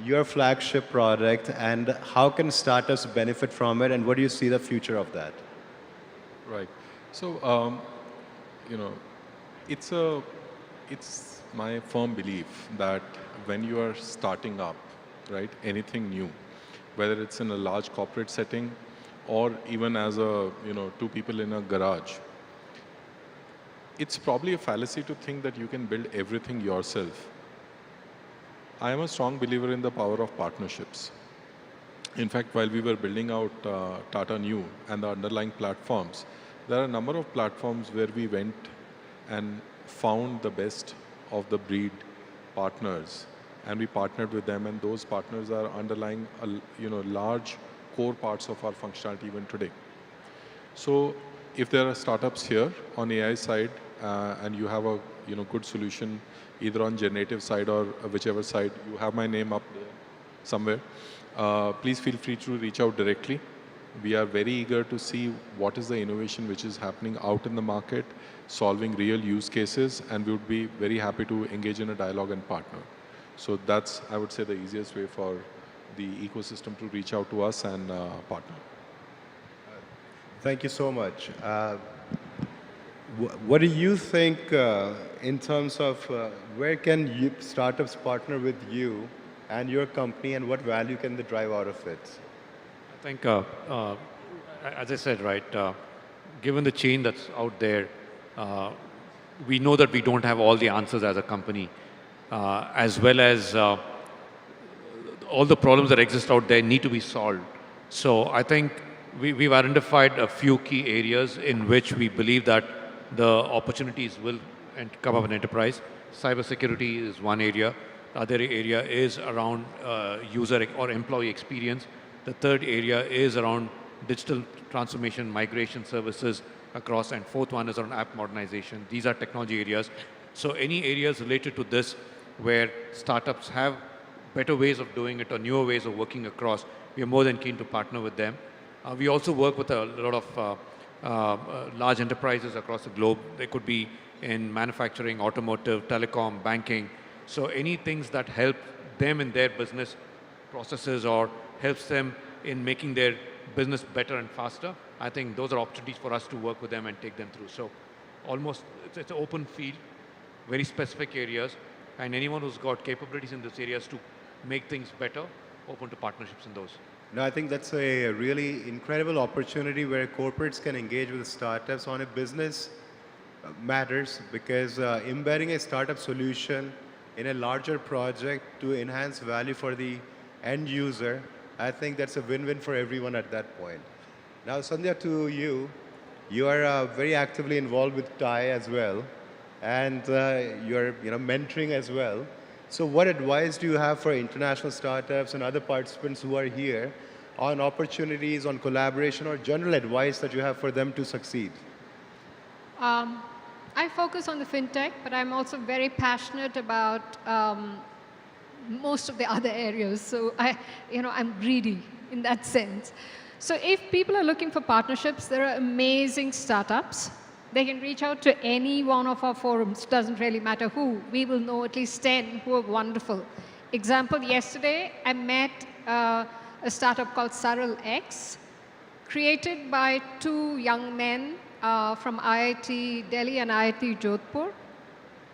your flagship product, and how can startups benefit from it, and what do you see the future of that? Right. So, it's my firm belief that when you are starting up, right, anything new, whether it's in a large corporate setting or even as two people in a garage, it's probably a fallacy to think that you can build everything yourself. I am a strong believer in the power of partnerships. In fact, while we were building out Tata Neu and the underlying platforms, there are a number of platforms where we went and found the best of the breed partners, and we partnered with them, and those partners are underlying large core parts of our functionality even today. So if there are startups here on AI side and you have a good solution either on generative side or whichever side, you have my name up there somewhere. Please feel free to reach out directly. We are very eager to see what is the innovation which is happening out in the market, solving real use cases, and we would be very happy to engage in a dialogue and partner. So that's, I would say, the easiest way for the ecosystem to reach out to us and partner. Thank you so much. What do you think in terms of where can startups partner with you and your company, and what value can they drive out of it? I think, as I said, right, given the chain that's out there, we know that we don't have all the answers as a company, as well as all the problems that exist out there need to be solved. So I think we've identified a few key areas in which we believe that the opportunities will come up in enterprise. Cybersecurity is one area. The other area is around user or employee experience. The third area is around digital transformation, migration services across, and fourth one is around app modernization. These are technology areas. So any areas related to this where startups have better ways of doing it or newer ways of working across, we are more than keen to partner with them. We also work with a lot of large enterprises across the globe. They could be in manufacturing, automotive, telecom, banking. So any things that help them in their business processes or helps them in making their business better and faster, I think those are opportunities for us to work with them and take them through. So almost, it's an open field, very specific areas, and anyone who's got capabilities in those areas to make things better, open to partnerships in those. No, I think that's a really incredible opportunity where corporates can engage with startups on a business matters, because embedding a startup solution in a larger project to enhance value for the end user, I think that's a win-win for everyone at that point. Now, Sandhya, to you, you are very actively involved with TIE as well, and you're mentoring as well. So what advice do you have for international startups and other participants who are here on opportunities, on collaboration, or general advice that you have for them to succeed? I focus on the fintech, but I'm also very passionate about most of the other areas. So I'm greedy in that sense. So if people are looking for partnerships, there are amazing startups. They can reach out to any one of our forums, doesn't really matter who. We will know at least 10 who are wonderful. Example, yesterday I met a startup called Saral X, created by two young men from IIT Delhi and IIT Jodhpur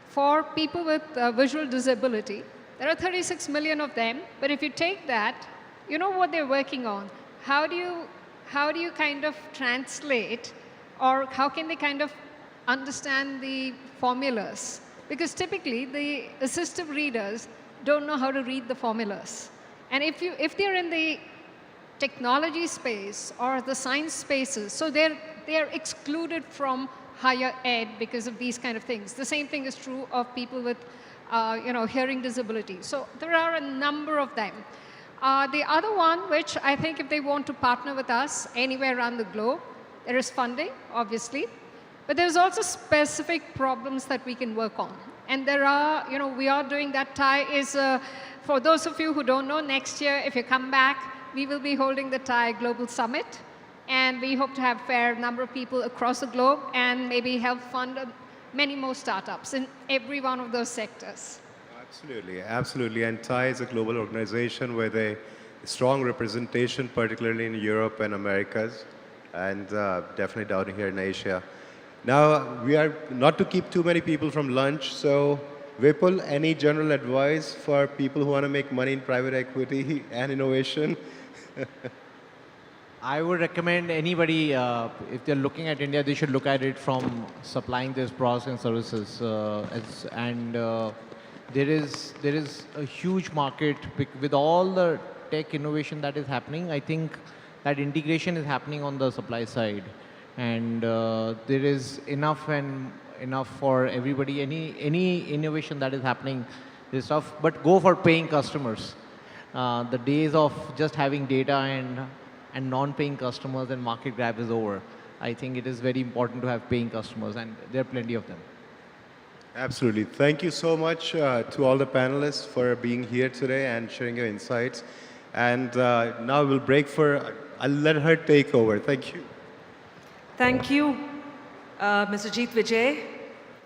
for people with visual disability. There are 36 million of them, but if you take that, you know what they're working on. How do you kind of translate, or how can they kind of understand the formulas? Because typically the assistive readers don't know how to read the formulas. And if they're in the technology space or the science spaces, so they're excluded from higher ed because of these kind of things. The same thing is true of people with hearing disability. So there are a number of them. The other one, which I think if they want to partner with us anywhere around the globe, there is funding, obviously, but there's also specific problems that we can work on. And there are, we are doing that. TIE is, for those of you who don't know, next year, if you come back, we will be holding the TIE Global Summit. And we hope to have a fair number of people across the globe and maybe help fund many more startups in every one of those sectors. Absolutely, absolutely. And TIE is a global organization with a strong representation, particularly in Europe and Americas, and definitely down here in Asia. Now, we are not to keep too many people from lunch, so Vipul, any general advice for people who want to make money in private equity and innovation? I would recommend anybody, if they're looking at India, they should look at it from supplying these products and services. There is a huge market with all the tech innovation that is happening. I think that integration is happening on the supply side, and there is enough for everybody. Any innovation that is happening, there's stuff. But go for paying customers. The days of just having data and non-paying customers and market grab is over. I think it is very important to have paying customers, and there are plenty of them. Absolutely. Thank you so much to all the panelists for being here today and sharing your insights. And now we'll break I'll let her take over. Thank you. Thank you, Mr. Jeet Vijay.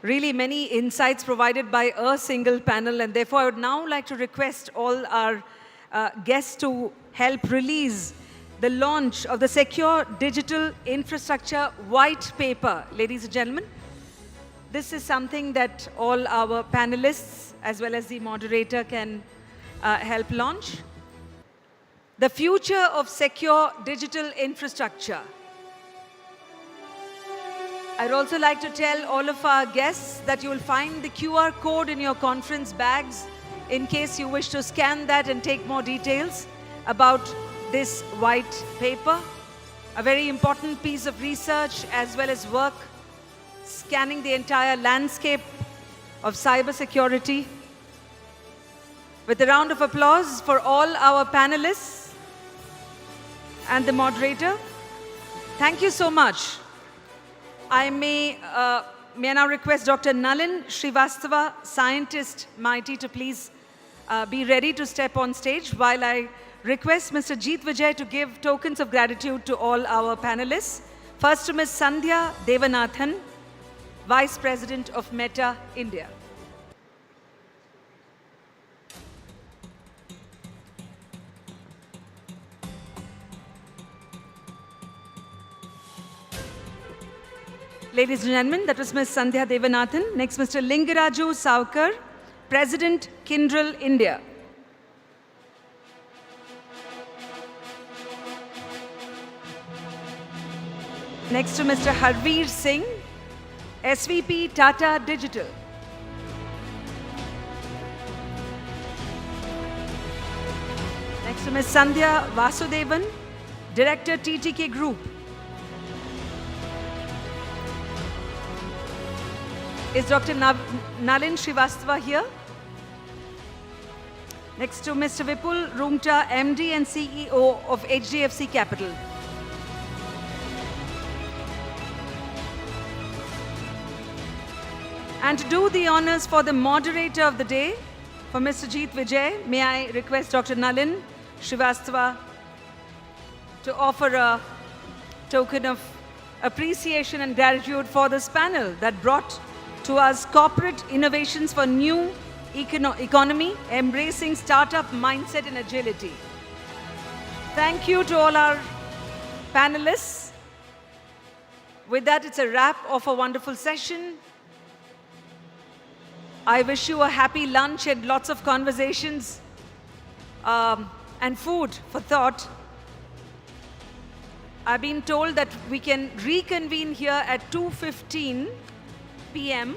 Really many insights provided by a single panel, and therefore I would now like to request all our guests to help release the launch of the Secure Digital Infrastructure White Paper. Ladies and gentlemen, this is something that all our panelists as well as the moderator can help launch. The future of secure digital infrastructure. I'd also like to tell all of our guests that you will find the QR code in your conference bags in case you wish to scan that and take more details about this white paper. A very important piece of research as well as work scanning the entire landscape of cybersecurity. With a round of applause for all our panelists and the moderator. Thank you so much. I may now request Dr. Nalin Srivastava, scientist mighty, to please be ready to step on stage while I request Mr. Jeet Vijay to give tokens of gratitude to all our panelists. First to Ms. Sandhya Devanathan, Vice President of Meta India. Ladies and gentlemen, that was Ms. Sandhya Devanathan. Next, Mr. Lingaraju Saukar, President, Kyndryl India. Next to Mr. Harveer Singh, SVP, Tata Digital. Next to Ms. Sandhya Vasudevan, Director, TTK Group. Is Dr. Nalin Srivastava here? Next to Mr. Vipul Rungta, MD and CEO of HDFC Capital. And to do the honors for the moderator of the day, for Mr. Jeet Vijay, may I request Dr. Nalin Srivastava to offer a token of appreciation and gratitude for this panel that brought to us corporate innovations for new economy, embracing startup mindset and agility. Thank you to all our panelists. With that, it's a wrap of a wonderful session. I wish you a happy lunch and lots of conversations and food for thought. I've been told that we can reconvene here at 2:15 p.m.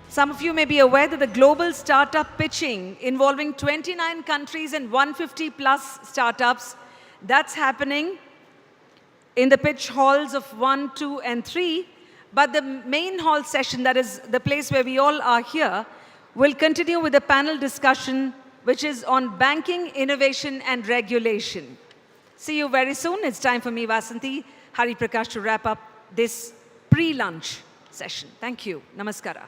Some of you may be aware that the global startup pitching involving 29 countries and 150 plus startups, that's happening in the pitch halls of 1, 2, and 3. But the main hall session, that is the place where we all are here, will continue with a panel discussion which is on banking, innovation, and regulation. See you very soon. It's time for me, Vasanthi Hari Prakash, to wrap up this pre-lunch session. Thank you. Namaskara.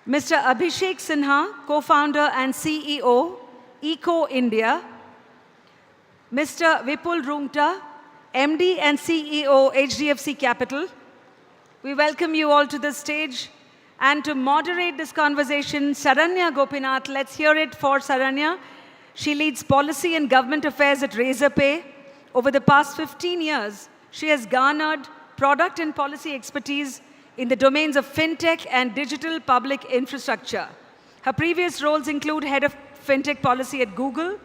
Mr. Abhishek Sinha, co-founder and CEO, Eco India. Mr. Vipul Rungta, MD and CEO, HDFC Capital. We welcome you all to the stage. And to moderate this conversation, Saranya Gopinath. Let's hear it for Saranya. She leads policy and government affairs at Razorpay. Over the past 15 years, she has garnered product and policy expertise in the domains of fintech and digital public infrastructure. Her previous roles include head of fintech policy at Google,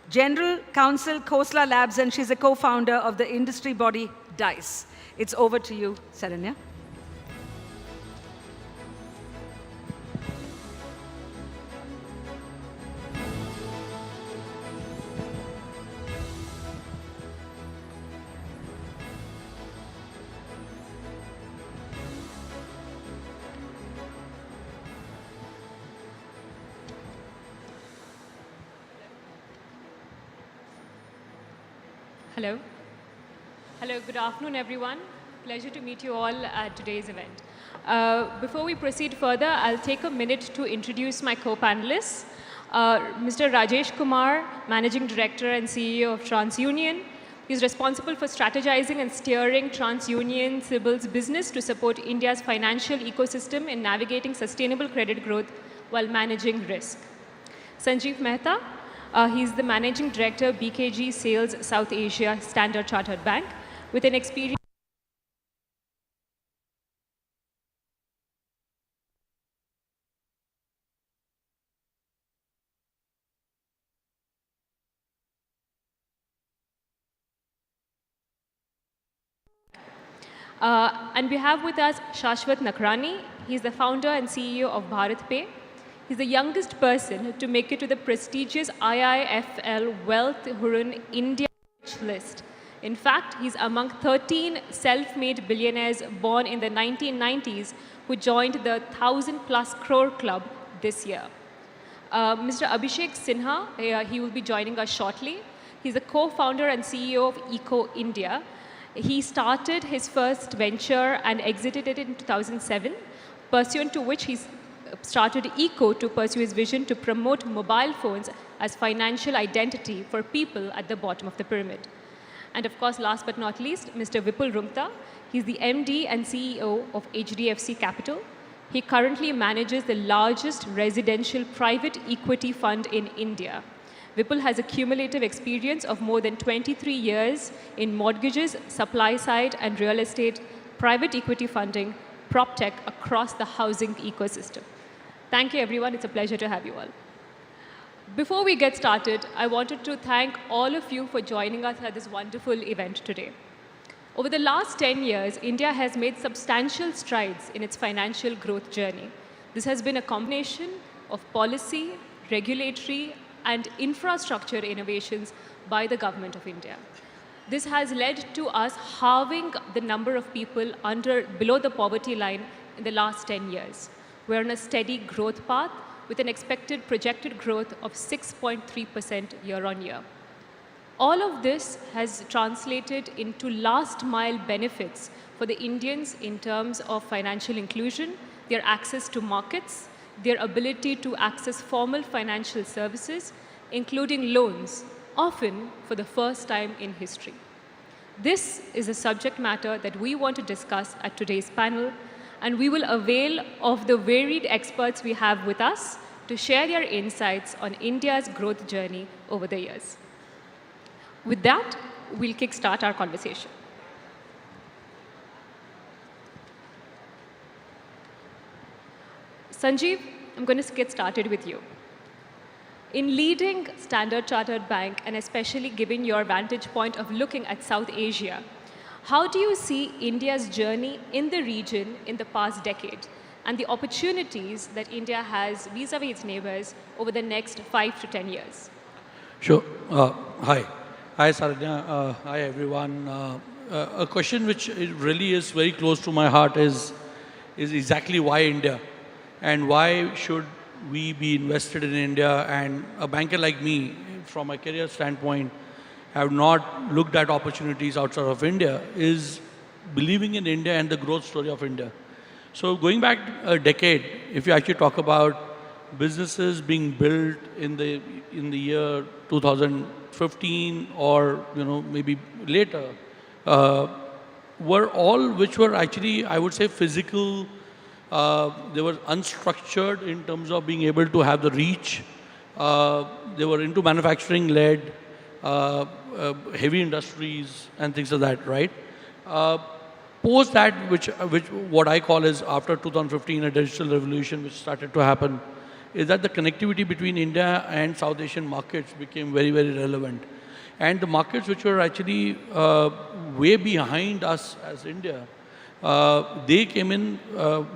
general counsel Khosla Labs, and she's a co-founder of the industry body DICE. It's over to you, Saranya. Hello. Hello, good afternoon, everyone. Pleasure to meet you all at today's event. Before we proceed further, I'll take a minute to introduce my co-panelists. Mr. Rajesh Kumar, Managing Director and CEO of TransUnion. He's responsible for strategizing and steering TransUnion CIBIL's business to support India's financial ecosystem in navigating sustainable credit growth while managing risk. Sanjeev Mehta, he's the Managing Director, BKG Sales South Asia, Standard Chartered Bank, with an experience and we have with us Shashwat Nakrani. He's the founder and CEO of BharatPay. He's the youngest person to make it to the prestigious IIFL Wealth Hurun India list. In fact, he's among 13 self-made billionaires born in the 1990s who joined the 1,000+ crore club this year. Mr. Abhishek Sinha, he will be joining us shortly. He's a co-founder and CEO of Eco India. He started his first venture and exited it in 2007, pursuant to which he started Eco to pursue his vision to promote mobile phones as financial identity for people at the bottom of the pyramid. And of course, last but not least, Mr. Vipul Rungta. He's the MD and CEO of HDFC Capital. He currently manages the largest residential private equity fund in India. Vipul has a cumulative experience of more than 23 years in mortgages, supply side, and real estate, private equity funding, prop tech across the housing ecosystem. Thank you, everyone. It's a pleasure to have you all. Before we get started, I wanted to thank all of you for joining us at this wonderful event today. Over the last 10 years, India has made substantial strides in its financial growth journey. This has been a combination of policy, regulatory, and infrastructure innovations by the government of India. This has led to us halving the number of people below the poverty line in the last 10 years. We're on a steady growth path with an expected projected growth of 6.3% year on year. All of this has translated into last mile benefits for the Indians in terms of financial inclusion, their access to markets, their ability to access formal financial services, including loans, often for the first time in history. This is a subject matter that we want to discuss at today's panel, and we will avail of the varied experts we have with us to share their insights on India's growth journey over the years. With that, we'll kickstart our conversation. Sanjeev, I'm going to get started with you. In leading Standard Chartered Bank, and especially given your vantage point of looking at South Asia, how do you see India's journey in the region in the past decade and the opportunities that India has vis-a-vis its neighbors over the next 5 to 10 years? Sure. Hi. Hi, Saranya. Hi, everyone. A question which really is very close to my heart is exactly why India? And why should we be invested in India? And a banker like me, from my career standpoint, have not looked at opportunities outside of India, is believing in India and the growth story of India. So going back a decade, if you actually talk about businesses being built in the year 2015 or maybe later, were all which were actually, I would say, physical. They were unstructured in terms of being able to have the reach. They were into manufacturing led, heavy industries and things like that, right? Post that, which what I call is after 2015, a digital revolution which started to happen, is that the connectivity between India and South Asian markets became very, very relevant. And the markets which were actually way behind us as India, they came in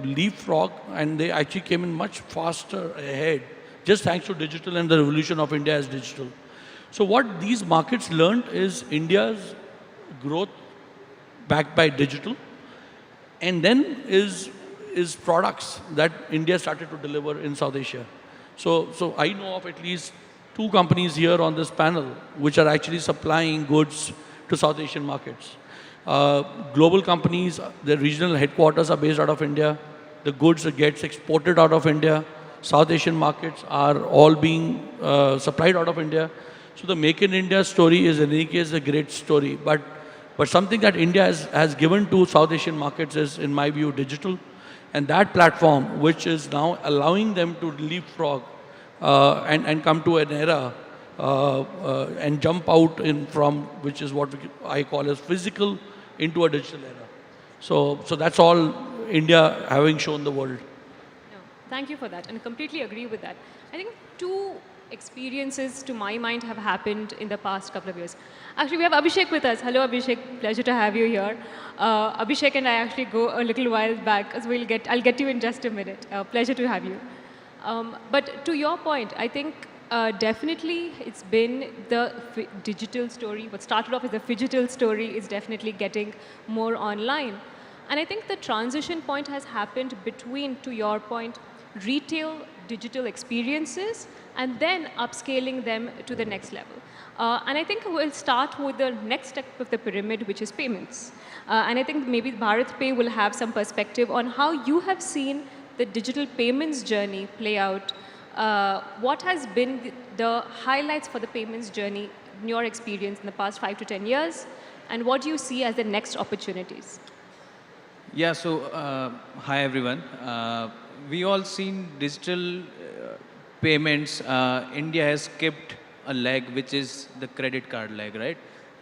leapfrog, and they actually came in much faster ahead, just thanks to digital and the revolution of India as digital. So what these markets learned is India's growth backed by digital, and then is products that India started to deliver in South Asia. So I know of at least 2 companies here on this panel which are actually supplying goods to South Asian markets. Global companies, their regional headquarters are based out of India. The goods that gets exported out of India. South Asian markets are all being supplied out of India. So the Make in India story is in any case a great story. But something that India has given to South Asian markets is, in my view, digital. And that platform, which is now allowing them to leapfrog and come to an era and jump out from, which is what I call as physical, into a digital era. So that's all India having shown the world. No, thank you for that, and I completely agree with that. I think 2 experiences, to my mind, have happened in the past couple of years. Actually, we have Abhishek with us. Hello, Abhishek. Pleasure to have you here. Abhishek and I actually go a little while back, so I'll get you in just a minute. Pleasure to have you. But to your point, I think definitely it's been the digital story. What started off as a phygital story is definitely getting more online. And I think the transition point has happened between, to your point, retail digital experiences and then upscaling them to the next level. And I think we'll start with the next step of the pyramid, which is payments. And I think maybe Bharat Pay will have some perspective on how you have seen the digital payments journey play out. What has been the highlights for the payments journey in your experience in the past 5 to 10 years? And what do you see as the next opportunities? Yeah, so hi everyone. We all seen digital payments. India has skipped a leg, which is the credit card leg, right?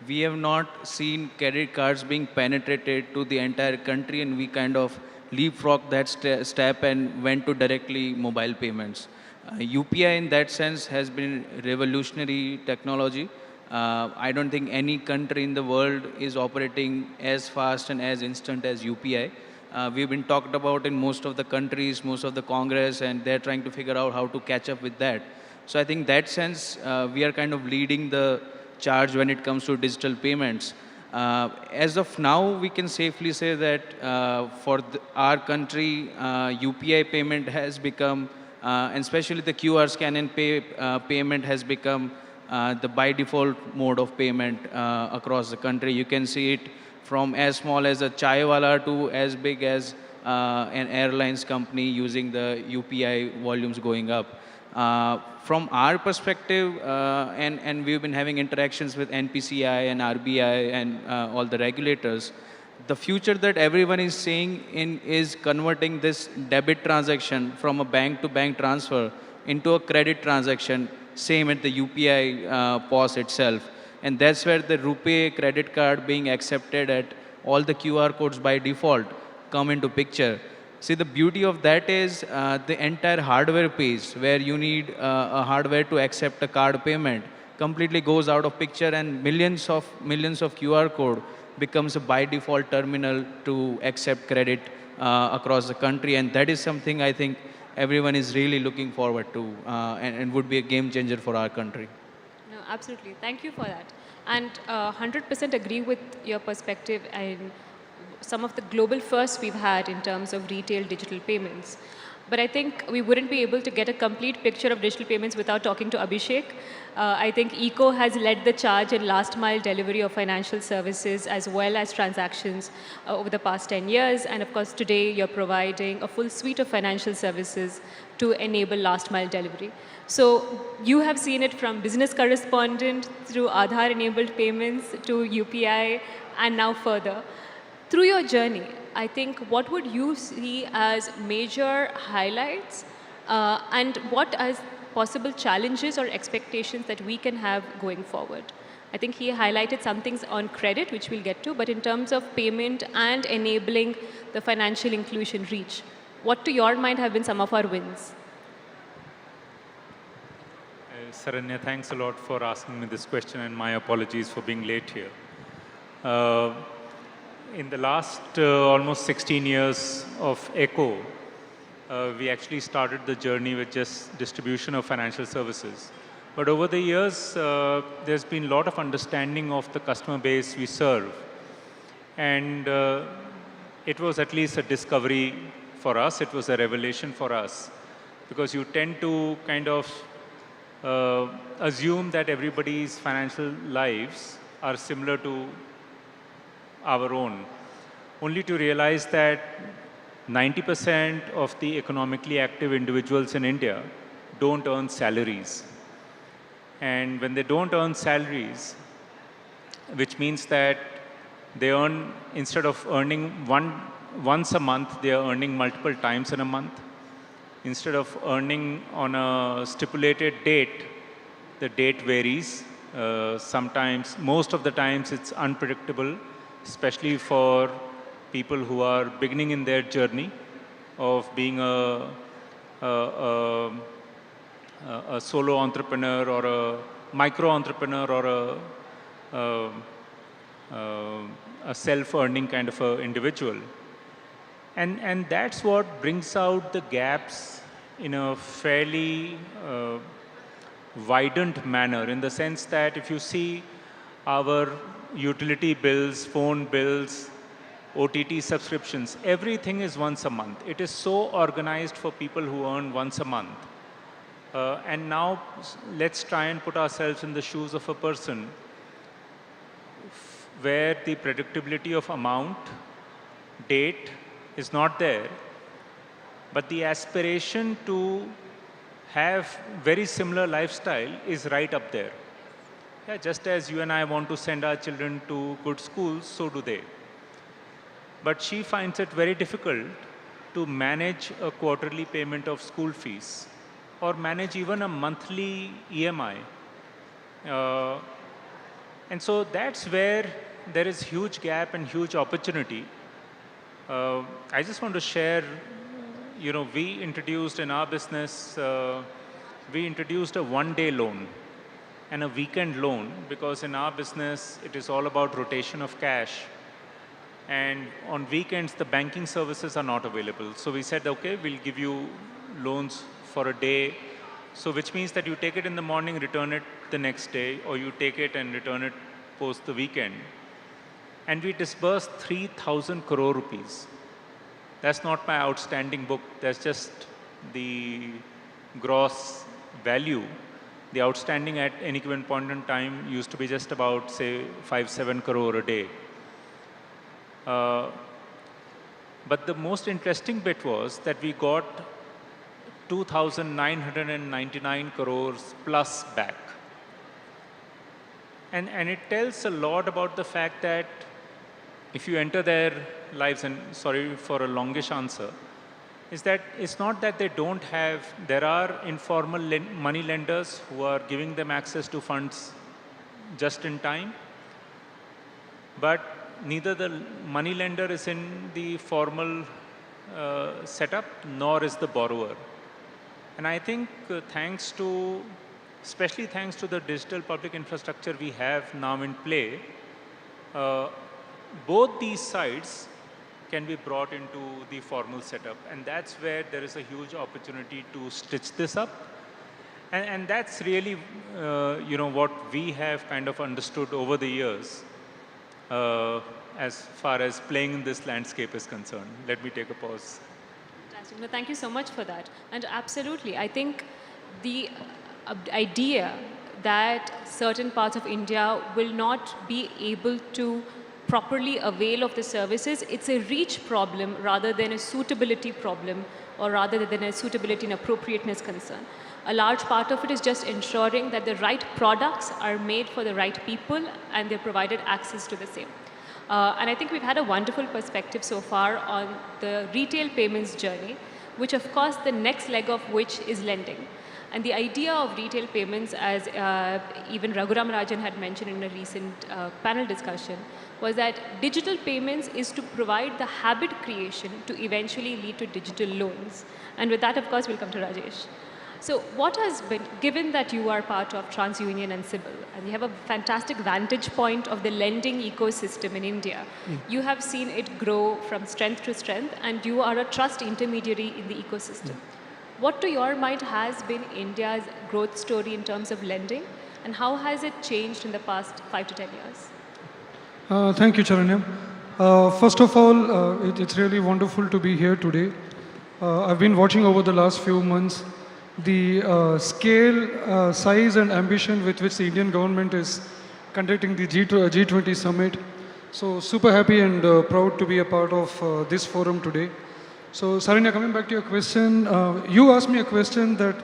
We have not seen credit cards being penetrated to the entire country, and we kind of leapfrogged that step and went to directly mobile payments. UPI in that sense has been revolutionary technology. I don't think any country in the world is operating as fast and as instant as UPI. We've been talked about in most of the countries, most of the Congress, and they're trying to figure out how to catch up with that. So I think that sense, we are kind of leading the charge when it comes to digital payments. As of now, we can safely say that for our country, UPI payment has become, and especially the QR scan and pay payment has become the by default mode of payment across the country. You can see it from as small as a chai wala to as big as an airlines company using the UPI volumes going up. From our perspective, and we've been having interactions with NPCI and RBI and all the regulators, the future that everyone is seeing is converting this debit transaction from a bank-to-bank transfer into a credit transaction, same at the UPI POS itself. And that's where the RuPay credit card being accepted at all the QR codes by default come into picture. See, the beauty of that is the entire hardware piece, where you need a hardware to accept a card payment, completely goes out of picture, and millions of QR code becomes a by default terminal to accept credit across the country. And that is something I think everyone is really looking forward to and would be a game changer for our country. No, absolutely. Thank you for that. And 100% agree with your perspective. And some of the global firsts we've had in terms of retail digital payments. But I think we wouldn't be able to get a complete picture of digital payments without talking to Abhishek. I think ECO has led the charge in last mile delivery of financial services as well as transactions over the past 10 years. And of course, today you're providing a full suite of financial services to enable last mile delivery. So you have seen it from business correspondent through Aadhaar enabled payments to UPI and now further. Through your journey, I think what would you see as major highlights and what as possible challenges or expectations that we can have going forward? I think he highlighted some things on credit, which we'll get to, but in terms of payment and enabling the financial inclusion reach, what to your mind have been some of our wins? Saranya, thanks a lot for asking me this question, and my apologies for being late here. In the last almost 16 years of ECO, we actually started the journey with just distribution of financial services. But over the years, there's been a lot of understanding of the customer base we serve. And it was at least a discovery for us. It was a revelation for us. Because you tend to kind of assume that everybody's financial lives are similar to our own, only to realize that 90% of the economically active individuals in India don't earn salaries. And when they don't earn salaries, which means that they earn, instead of earning once a month, they are earning multiple times in a month. Instead of earning on a stipulated date, the date varies. Sometimes, most of the times, it's unpredictable, especially for people who are beginning in their journey of being a solo entrepreneur or a micro entrepreneur or a self-earning kind of a individual. And that's what brings out the gaps in a fairly widened manner, in the sense that if you see our utility bills, phone bills, OTT subscriptions, everything is once a month. It is so organized for people who earn once a month. And now let's try and put ourselves in the shoes of a person where the predictability of amount, date is not there, but the aspiration to have very similar lifestyle is right up there. Yeah, just as you and I want to send our children to good schools, so do they. But she finds it very difficult to manage a quarterly payment of school fees or manage even a monthly EMI. And so that's where there is huge gap and huge opportunity. I just want to share, we introduced in our business, we introduced a one-day loan and a weekend loan, because in our business, it is all about rotation of cash. And on weekends, the banking services are not available. So we said, okay, we'll give you loans for a day. So which means that you take it in the morning, return it the next day, or you take it and return it post the weekend. And we disbursed 3,000 crore rupees. That's not my outstanding book. That's just the gross value. The outstanding at any given point in time used to be just about, say, 5-7 crore a day. But the most interesting bit was that we got 2,999 crores plus back. And it tells a lot about the fact that if you enter their lives, and sorry for a longish answer, is that it's not that they don't have, there are informal money lenders who are giving them access to funds just in time, but neither the money lender is in the formal setup, nor is the borrower. And I think especially thanks to the digital public infrastructure we have now in play, both these sides can be brought into the formal setup. And that's where there is a huge opportunity to stitch this up. And that's really, what we have kind of understood over the years. as far as playing in this landscape is concerned. Let me take a pause. Fantastic. No, thank you so much for that. And absolutely, I think the idea that certain parts of India will not be able to properly avail of the services, it's a reach problem rather than a suitability problem, or rather than a suitability and appropriateness concern. A large part of it is just ensuring that the right products are made for the right people and they're provided access to the same. And I think we've had a wonderful perspective so far on the retail payments journey, which of course the next leg of which is lending. And the idea of retail payments, as even Raghuram Rajan had mentioned in a recent panel discussion, was that digital payments is to provide the habit creation to eventually lead to digital loans. And with that, of course, we'll come to Rajesh. So what has been, given that you are part of TransUnion and CIBIL, and you have a fantastic vantage point of the lending ecosystem in India, you have seen it grow from strength to strength, and you are a trust intermediary in the ecosystem. What to your mind has been India's growth story in terms of lending, and how has it changed in the past 5 to 10 years? Thank you, Charanya. First of all, it's really wonderful to be here today. I've been watching over the last few months the scale, size and ambition with which the Indian government is conducting the G20 summit. So super happy and proud to be a part of this forum today. So Saranya, coming back to your question, you asked me a question that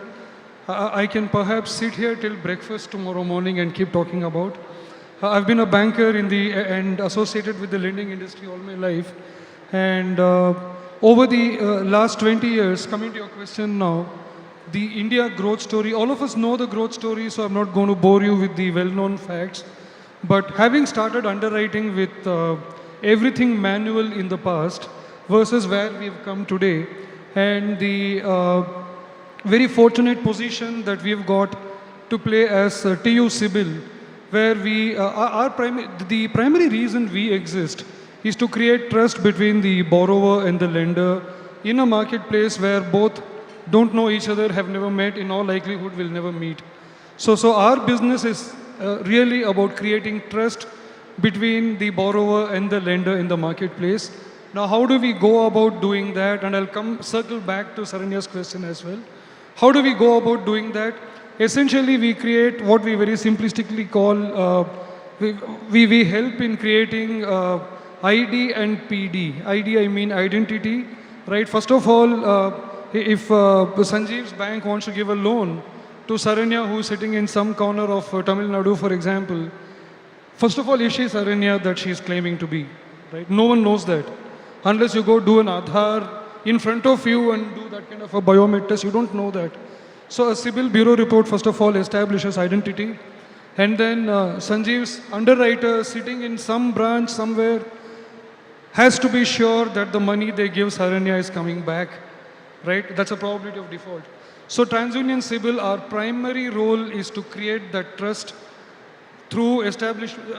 I can perhaps sit here till breakfast tomorrow morning and keep talking about. I've been a banker and associated with the lending industry all my life. And over the last 20 years, coming to your question now, the India growth story, all of us know the growth story, so I'm not going to bore you with the well-known facts. But having started underwriting with everything manual in the past versus where we've come today, and the very fortunate position that we've got to play as TU CIBIL, where the primary reason we exist is to create trust between the borrower and the lender in a marketplace where both don't know each other, have never met, in all likelihood will never meet. So our business is really about creating trust between the borrower and the lender in the marketplace. Now, how do we go about doing that? And I'll circle back to Saranya's question as well. How do we go about doing that? Essentially, we create what we very simplistically call, we help in creating ID and PD. ID, I mean identity, right? First of all, if Sanjeev's bank wants to give a loan to Saranya, who is sitting in some corner of Tamil Nadu, for example, first of all, is she Saranya that she is claiming to be, right? No one knows that. Unless you go do an Aadhaar in front of you and do that kind of a biometric test, you don't know that. So a CIBIL bureau report, first of all, establishes identity. And then Sanjeev's underwriter sitting in some branch somewhere has to be sure that the money they give Saranya is coming back, right? That's a probability of default. So TransUnion CIBIL, our primary role is to create that trust through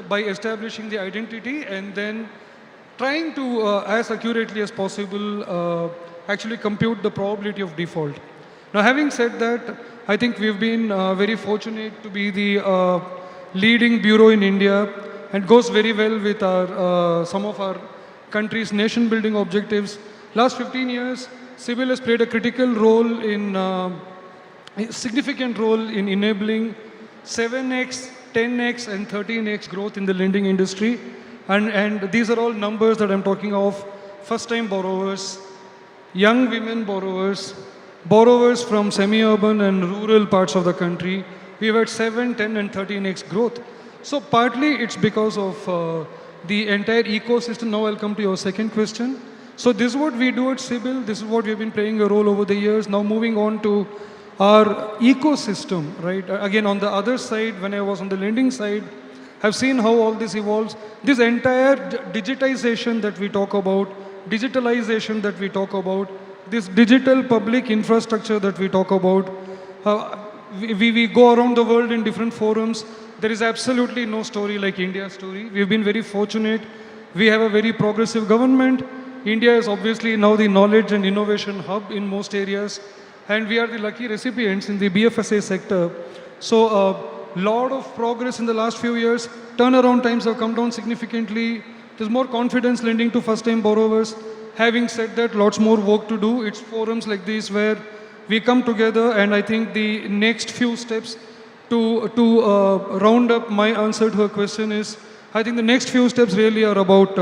by establishing the identity and then trying to, as accurately as possible, actually compute the probability of default. Now, having said that, I think we've been very fortunate to be the leading bureau in India, and goes very well with some of our country's nation-building objectives. Last 15 years, CIBIL has played a critical role significant role in enabling 7x, 10x, and 13x growth in the lending industry. And these are all numbers that I'm talking of: first-time borrowers, young women borrowers, borrowers from semi-urban and rural parts of the country. We've had 7, 10, and 13x growth. So partly it's because of the entire ecosystem. Now I'll come to your second question. So this is what we do at CIBIL. This is what we've been playing a role over the years. Now moving on to our ecosystem, right? Again, on the other side, when I was on the lending side, I've seen how all this evolves. This entire digitization that we talk about, digitalization that we talk about, this digital public infrastructure that we talk about, we go around the world in different forums. There is absolutely no story like India's story. We've been very fortunate. We have a very progressive government. India is obviously now the knowledge and innovation hub in most areas. And we are the lucky recipients in the BFSI sector. So a lot of progress in the last few years. Turnaround times have come down significantly. There's more confidence lending to first-time borrowers. Having said that, lots more work to do. It's forums like this where we come together, and I think the next few steps to round up my answer to her question is, I think the next few steps really are about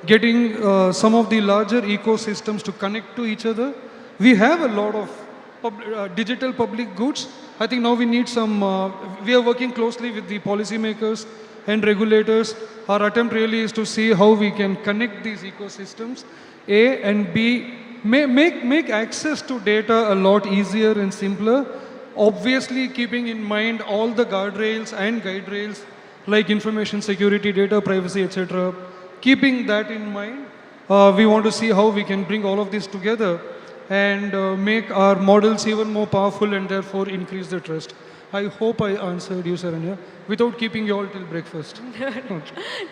getting some of the larger ecosystems to connect to each other. We have a lot of digital public goods. I think now we need some, we are working closely with the policymakers and regulators. Our attempt really is to see how we can connect these ecosystems, A, and B, make access to data a lot easier and simpler, obviously keeping in mind all the guardrails and guide rails like information security, data privacy, etc. Keeping that in mind, we want to see how we can bring all of this together and make our models even more powerful and therefore increase the trust. I hope I answered you, Saranya, without keeping you all till breakfast.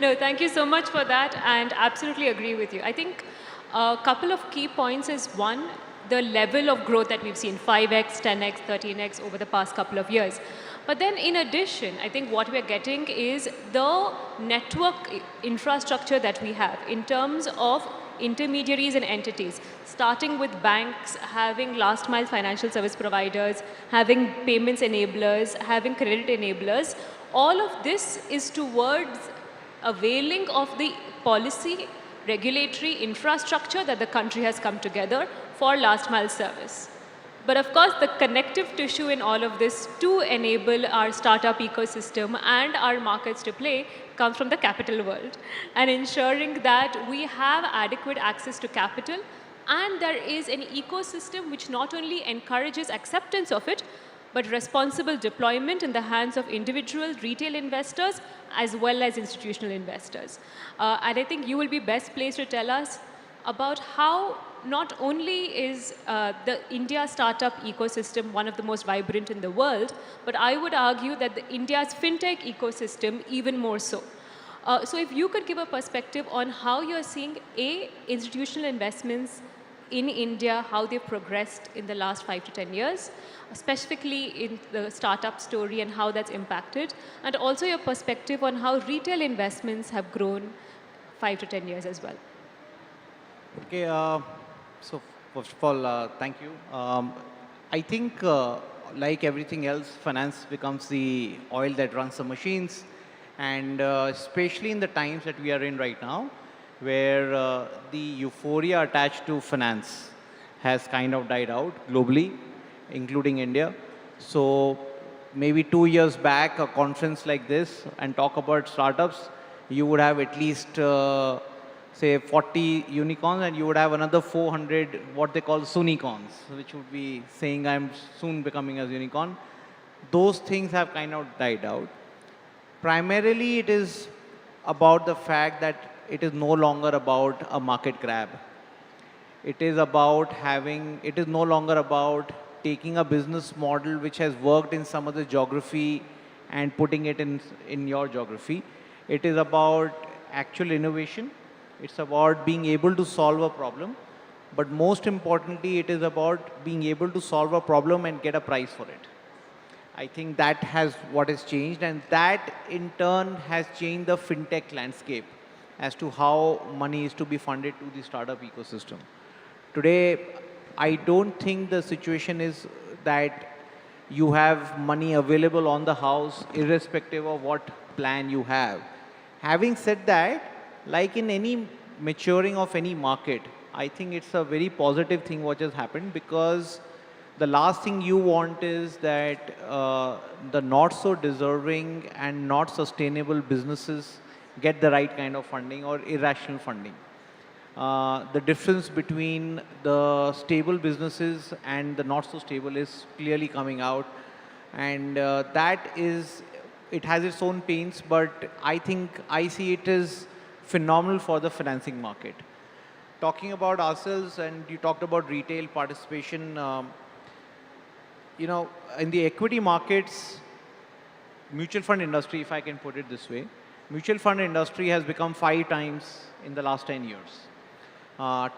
No, thank you so much for that, and absolutely agree with you. I think a couple of key points is one, the level of growth that we've seen, 5x, 10x, 13x over the past couple of years. But then in addition, I think what we're getting is the network infrastructure that we have in terms of intermediaries and entities, starting with banks, having last mile financial service providers, having payments enablers, having credit enablers. All of this is towards availing of the policy, regulatory infrastructure that the country has come together for last mile service. But of course, the connective tissue in all of this to enable our startup ecosystem and our markets to play comes from the capital world, and ensuring that we have adequate access to capital, and there is an ecosystem which not only encourages acceptance of it, but responsible deployment in the hands of individual retail investors as well as institutional investors. And I think you will be best placed to tell us about how not only is the India startup ecosystem one of the most vibrant in the world, but I would argue that India's fintech ecosystem even more so. So if you could give a perspective on how you're seeing institutional investments in India, how they've progressed in the last 5 to 10 years, specifically in the startup story and how that's impacted, and also your perspective on how retail investments have grown 5 to 10 years as well. Okay, so first of all, thank you. I think like everything else, finance becomes the oil that runs the machines, and especially in the times that we are in right now, where the euphoria attached to finance has kind of died out globally, including India. So maybe 2 years back, a conference like this and talk about startups, you would have at least say 40 unicorns, and you would have another 400 what they call soonicorns, which would be saying I'm soon becoming a unicorn. Those things have kind of died out. Primarily, it is about the fact that it is no longer about a market grab. It is about having, it is no longer about taking a business model which has worked in some other geography and putting it in your geography. It is about actual innovation. It's about being able to solve a problem. But most importantly, it is about being able to solve a problem and get a price for it. I think that has what has changed, and that in turn has changed the fintech landscape as to how money is to be funded to the startup ecosystem. Today, I don't think the situation is that you have money available on the house irrespective of what plan you have. Having said that, like in any maturing of any market, I think it's a very positive thing what has happened, because the last thing you want is that the not so deserving and not sustainable businesses get the right kind of funding or irrational funding. The difference between the stable businesses and the not so stable is clearly coming out, and that is, it has its own pains, but I think I see it as phenomenal for the financing market. Talking about ourselves, and you talked about retail participation, you know, in the equity markets, mutual fund industry, if I can put it this way, mutual fund industry has become 5 times in the last 10 years.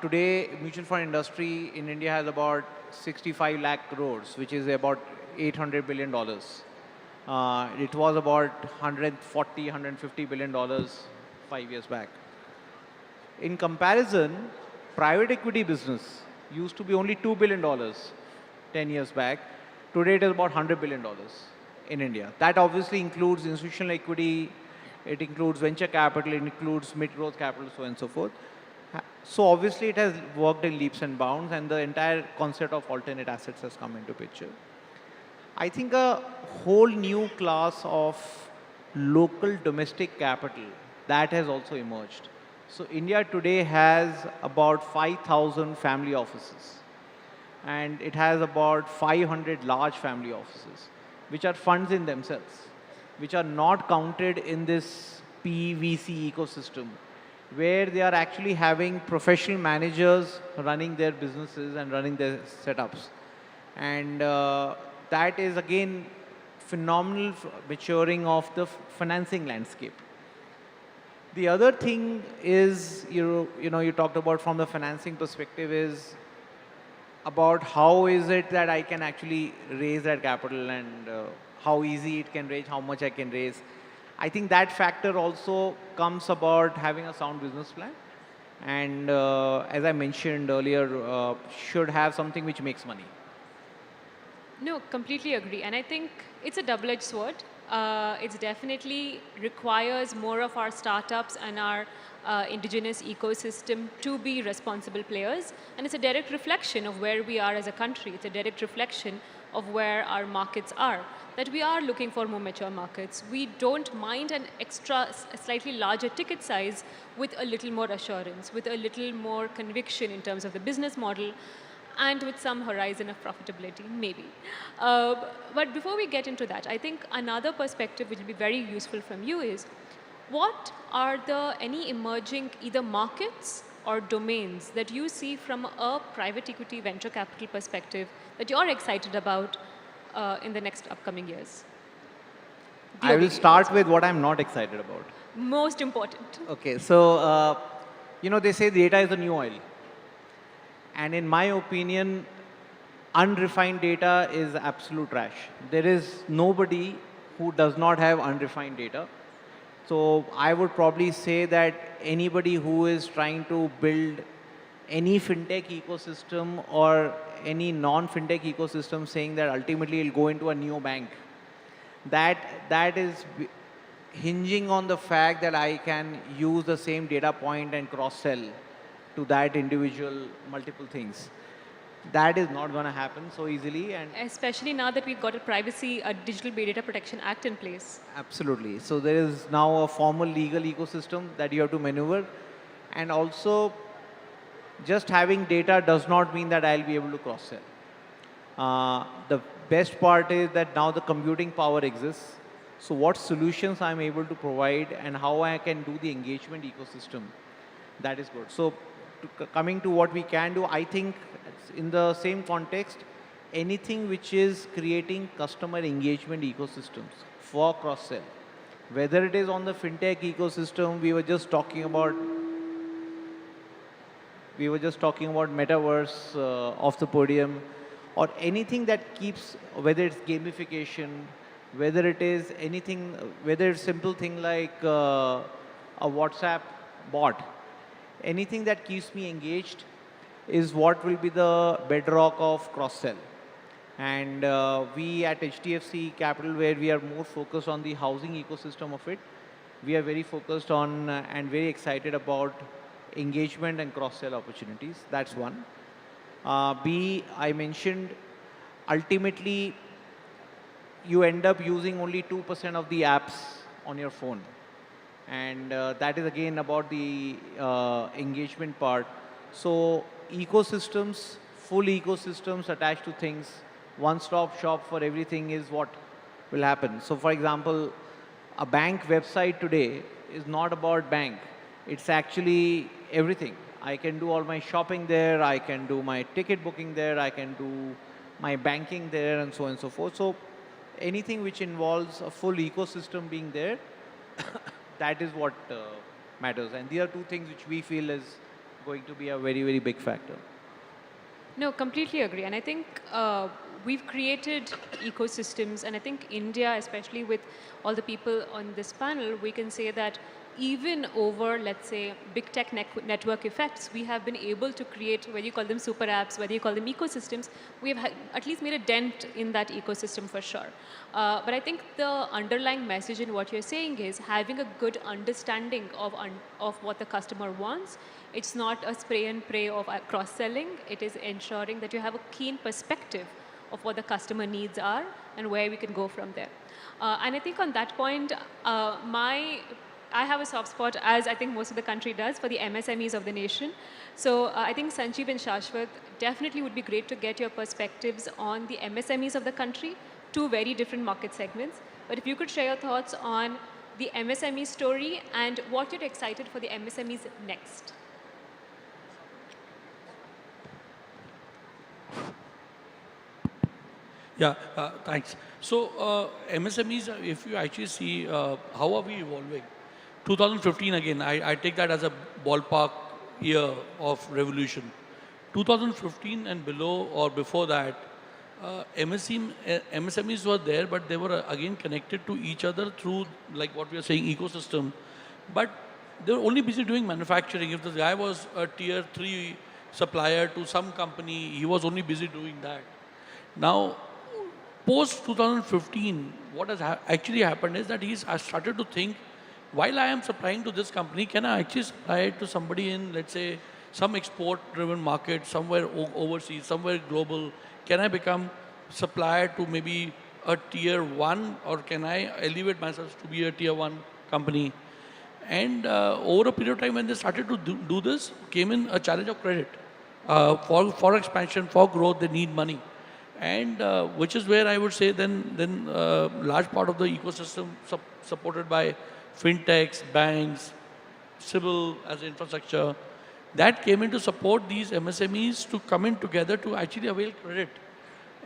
Today, mutual fund industry in India has about 65 lakh crores, which is about $800 billion. It was about $140, $150 billion 5 years back. In comparison, private equity business used to be only $2 billion 10 years back. Today it is about $100 billion in India. That obviously includes institutional equity, it includes venture capital, it includes mid-growth capital, so on and so forth. So obviously it has worked in leaps and bounds, and the entire concept of alternate assets has come into picture. I think a whole new class of local domestic capital that has also emerged. So India today has about 5,000 family offices, and it has about 500 large family offices, which are funds in themselves, which are not counted in this PVC ecosystem, where they are actually having professional managers running their businesses and running their setups. And that is again phenomenal maturing of the financing landscape. The other thing is, you talked about from the financing perspective is about how is it that I can actually raise that capital, and how easy it can raise, how much I can raise. I think that factor also comes about having a sound business plan. And as I mentioned earlier, should have something which makes money. No, completely agree. And I think it's a double-edged sword. It definitely requires more of our startups and our indigenous ecosystem to be responsible players. And it's a direct reflection of where we are as a country. It's a direct reflection of where our markets are, that we are looking for more mature markets. We don't mind a slightly larger ticket size with a little more assurance, with a little more conviction in terms of the business model, and with some horizon of profitability, maybe. But before we get into that, I think another perspective which will be very useful from you is, what are any emerging either markets or domains that you see from a private equity venture capital perspective that you're excited about in the next upcoming years? I will start with what I'm not excited about. Most important. Okay, so, they say data is the new oil. And in my opinion, unrefined data is absolute trash. There is nobody who does not have unrefined data. So I would probably say that anybody who is trying to build any fintech ecosystem or any non-fintech ecosystem saying that ultimately it'll go into a neobank, that is hinging on the fact that I can use the same data point and cross-sell to that individual multiple things. That is not going to happen so easily. And especially now that we've got a Digital Data Protection Act in place. Absolutely. So there is now a formal legal ecosystem that you have to maneuver. And also, just having data does not mean that I'll be able to cross-sell. The best part is that now the computing power exists. So what solutions I'm able to provide and how I can do the engagement ecosystem, that is good. So coming to what we can do, I think in the same context, anything which is creating customer engagement ecosystems for cross-sell, whether it is on the fintech ecosystem, we were just talking about metaverse off the podium, or anything that keeps, whether it's gamification, whether it is anything, whether it's simple thing like a WhatsApp bot, anything that keeps me engaged is what will be the bedrock of cross-sell. And we at HDFC Capital, where we are more focused on the housing ecosystem of it, we are very focused on and very excited about engagement and cross-sell opportunities. That's one. B, I mentioned, ultimately, you end up using only 2% of the apps on your phone. And that is again about the engagement part. So ecosystems, full ecosystems attached to things, one-stop shop for everything is what will happen. So for example, a bank website today is not about bank. It's actually everything. I can do all my shopping there, I can do my ticket booking there, I can do my banking there, and so on and so forth. So anything which involves a full ecosystem being there, that is what matters. And these are two things which we feel is going to be a very, very big factor. No, completely agree. And I think we've created ecosystems, and I think India, especially with all the people on this panel, we can say that even over, let's say, big tech network effects, we have been able to create, whether you call them super apps, whether you call them ecosystems, we have at least made a dent in that ecosystem for sure. But I think the underlying message in what you're saying is having a good understanding of what the customer wants. It's not a spray and pray of cross-selling. It is ensuring that you have a keen perspective of what the customer needs are and where we can go from there. And I think on that point, I have a soft spot, as I think most of the country does, for the MSMEs of the nation. So I think Sanjeev and Shashwat, definitely would be great to get your perspectives on the MSMEs of the country, two very different market segments. But if you could share your thoughts on the MSME story and what you're excited for the MSMEs next. Yeah, thanks. So MSMEs, if you actually see how are we evolving? 2015 again, I take that as a ballpark year of revolution. 2015 and below or before that, MSMEs were there, but they were again connected to each other through, like what we are saying, ecosystem. But they were only busy doing manufacturing. If the guy was a tier 3 supplier to some company, he was only busy doing that. Now, post 2015, what has actually happened is that he's started to think, while I am supplying to this company, can I actually supply it to somebody in, let's say, some export-driven market, somewhere overseas, somewhere global? Can I become supplier to maybe a tier 1, or can I elevate myself to be a tier 1 company? And over a period of time when they started to do this, came in a challenge of credit. For expansion, for growth, they need money. And which is where I would say then large part of the ecosystem supported by fintechs, banks, civil as infrastructure, that came in to support these MSMEs to come in together to actually avail credit.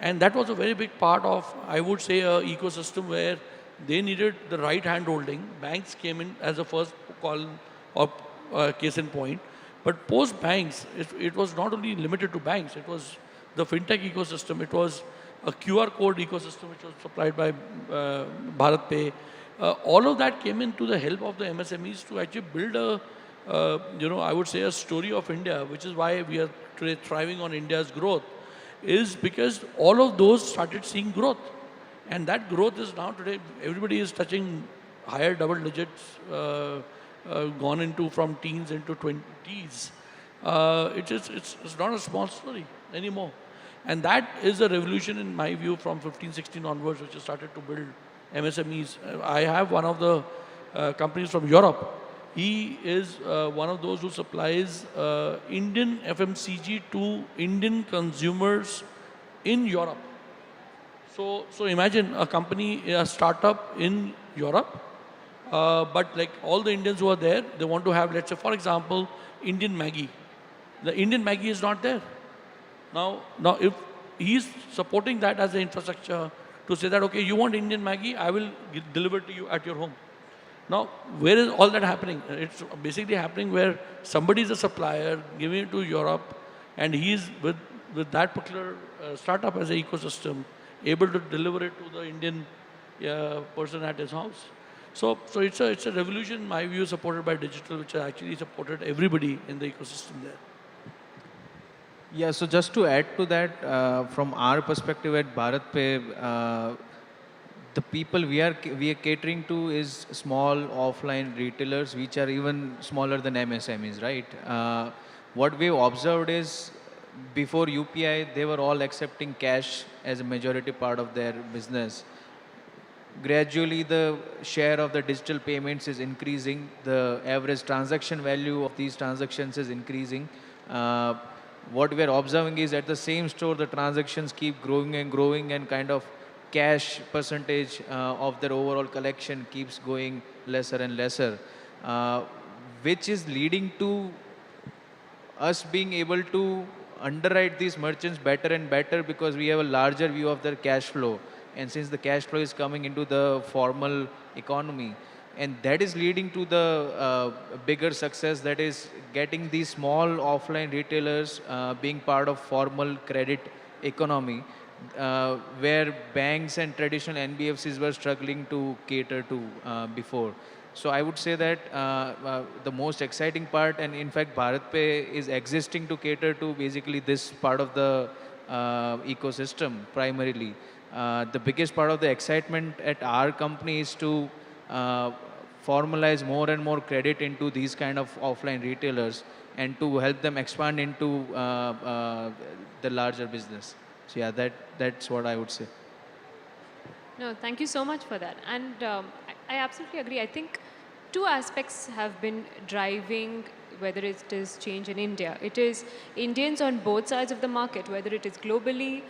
And that was a very big part of, I would say, an ecosystem where they needed the right hand holding. Banks came in as a first call or case in point. But post banks, it was not only limited to banks, it was the fintech ecosystem, it was a QR code ecosystem which was supplied by Bharat Pay. All of that came into the help of the MSMEs to actually build I would say a story of India, which is why we are today thriving on India's growth, is because all of those started seeing growth. And that growth is now today, everybody is touching higher double digits, gone into from teens into 20s. It's not a small story anymore. And that is a revolution in my view from 15, 16 onwards, which has started to build MSMEs. I have one of the companies from Europe. He is one of those who supplies Indian FMCG to Indian consumers in Europe. So imagine a company, a startup in Europe, but like all the Indians who are there, they want to have, let's say, for example, Indian Maggi. The Indian Maggi is not there. Now if he's supporting that as an infrastructure to say that, okay, you want Indian Maggi, I will deliver to you at your home. Now, where is all that happening? It's basically happening where somebody is a supplier, giving it to Europe, and he's with that particular startup as an ecosystem, able to deliver it to the Indian person at his house. So it's a revolution, in my view, supported by digital, which has actually supported everybody in the ecosystem there. Yeah, so just to add to that, from our perspective at Bharat Pay, the people we are catering to is small offline retailers, which are even smaller than MSMEs, right? What we've observed is before UPI, they were all accepting cash as a majority part of their business. Gradually, the share of the digital payments is increasing. The average transaction value of these transactions is increasing. What we are observing is at the same store, the transactions keep growing and kind of cash percentage of their overall collection keeps going lesser and lesser, which is leading to us being able to underwrite these merchants better and better because we have a larger view of their cash flow. And since the cash flow is coming into the formal economy, and that is leading to the bigger success, that is getting these small offline retailers being part of formal credit economy, where banks and traditional NBFCs were struggling to cater to before. So I would say that the most exciting part, and in fact Bharat Pay is existing to cater to basically this part of the ecosystem primarily. The biggest part of the excitement at our company is to formalize more and more credit into these kind of offline retailers and to help them expand into the larger business. So yeah, that's what I would say. No, thank you so much for that. And I absolutely agree. I think two aspects have been driving whether it is change in India. It is Indians on both sides of the market, whether it is globally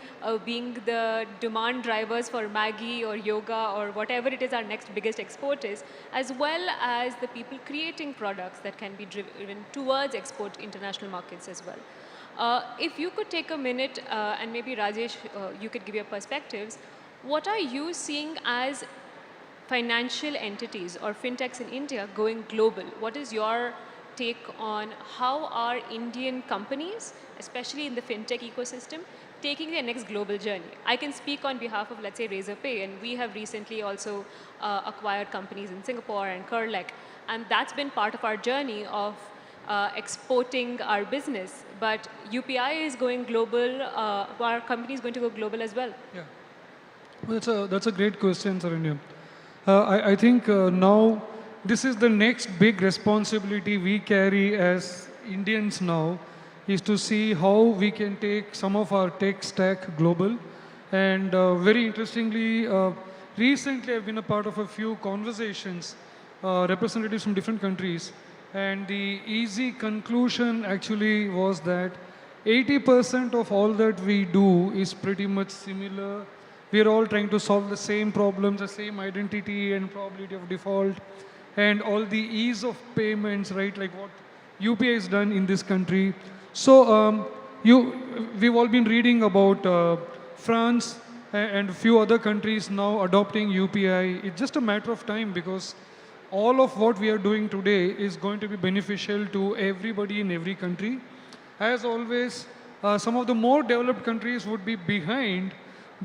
being the demand drivers for Maggi or yoga or whatever it is our next biggest export is, as well as the people creating products that can be driven towards export international markets as well. If you could take a minute and maybe Rajesh, you could give your perspectives. What are you seeing as financial entities or fintechs in India going global? What is your take on how are Indian companies, especially in the fintech ecosystem, taking their next global journey? I can speak on behalf of, let's say, Razorpay, and we have recently also acquired companies in Singapore and Kerlek, and that's been part of our journey of exporting our business. But UPI is going global, our company is going to go global as well. Yeah. Well, that's a great question, Saranya. I think now this is the next big responsibility we carry as Indians now, is to see how we can take some of our tech stack global. And very interestingly, recently I've been a part of a few conversations, representatives from different countries, and the easy conclusion actually was that 80% of all that we do is pretty much similar. We are all trying to solve the same problems, the same identity and probability of default, and all the ease of payments, right? Like what UPI has done in this country. So we've all been reading about France and a few other countries now adopting UPI. It's just a matter of time because all of what we are doing today is going to be beneficial to everybody in every country. As always, some of the more developed countries would be behind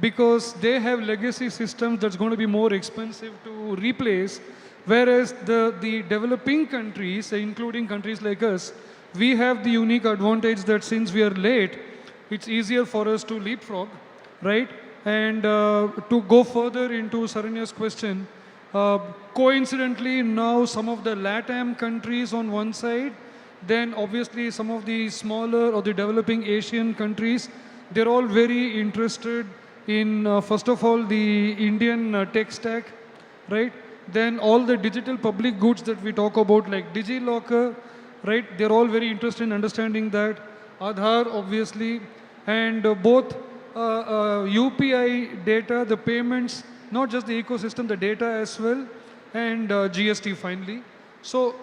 because they have legacy systems that's going to be more expensive to replace, whereas the developing countries, including countries like us, we have the unique advantage that since we are late, it's easier for us to leapfrog, right? And to go further into Saranya's question, coincidentally now some of the LATAM countries on one side, then obviously some of the smaller or the developing Asian countries, they're all very interested in, first of all, the Indian tech stack, right? Then all the digital public goods that we talk about, like DigiLocker, right? They're all very interested in understanding that. Aadhaar, obviously, and both UPI data, the payments, not just the ecosystem, the data as well, and GST finally. So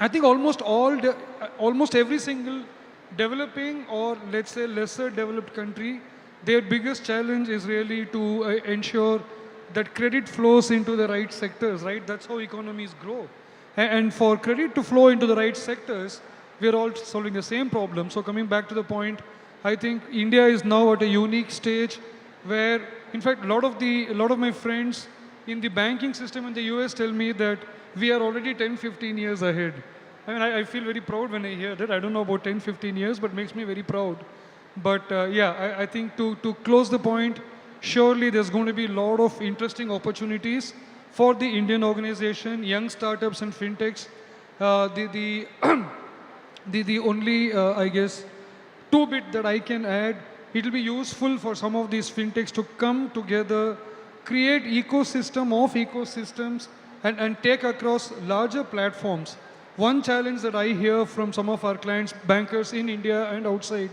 I think almost every single developing or let's say lesser developed country, their biggest challenge is really to ensure that credit flows into the right sectors, right? That's how economies grow. And for credit to flow into the right sectors, we're all solving the same problem. So coming back to the point, I think India is now at a unique stage where, in fact, a lot of my friends in the banking system in the US tell me that we are already 10, 15 years ahead. I mean, I feel very proud when I hear that. I don't know about 10, 15 years, but it makes me very proud. But yeah, I think to close the point, surely there's going to be a lot of interesting opportunities for the Indian organization, young startups and fintechs. The only, I guess, 2-bit that I can add, it'll be useful for some of these fintechs to come together, create ecosystem of ecosystems, and take across larger platforms. One challenge that I hear from some of our clients, bankers in India and outside,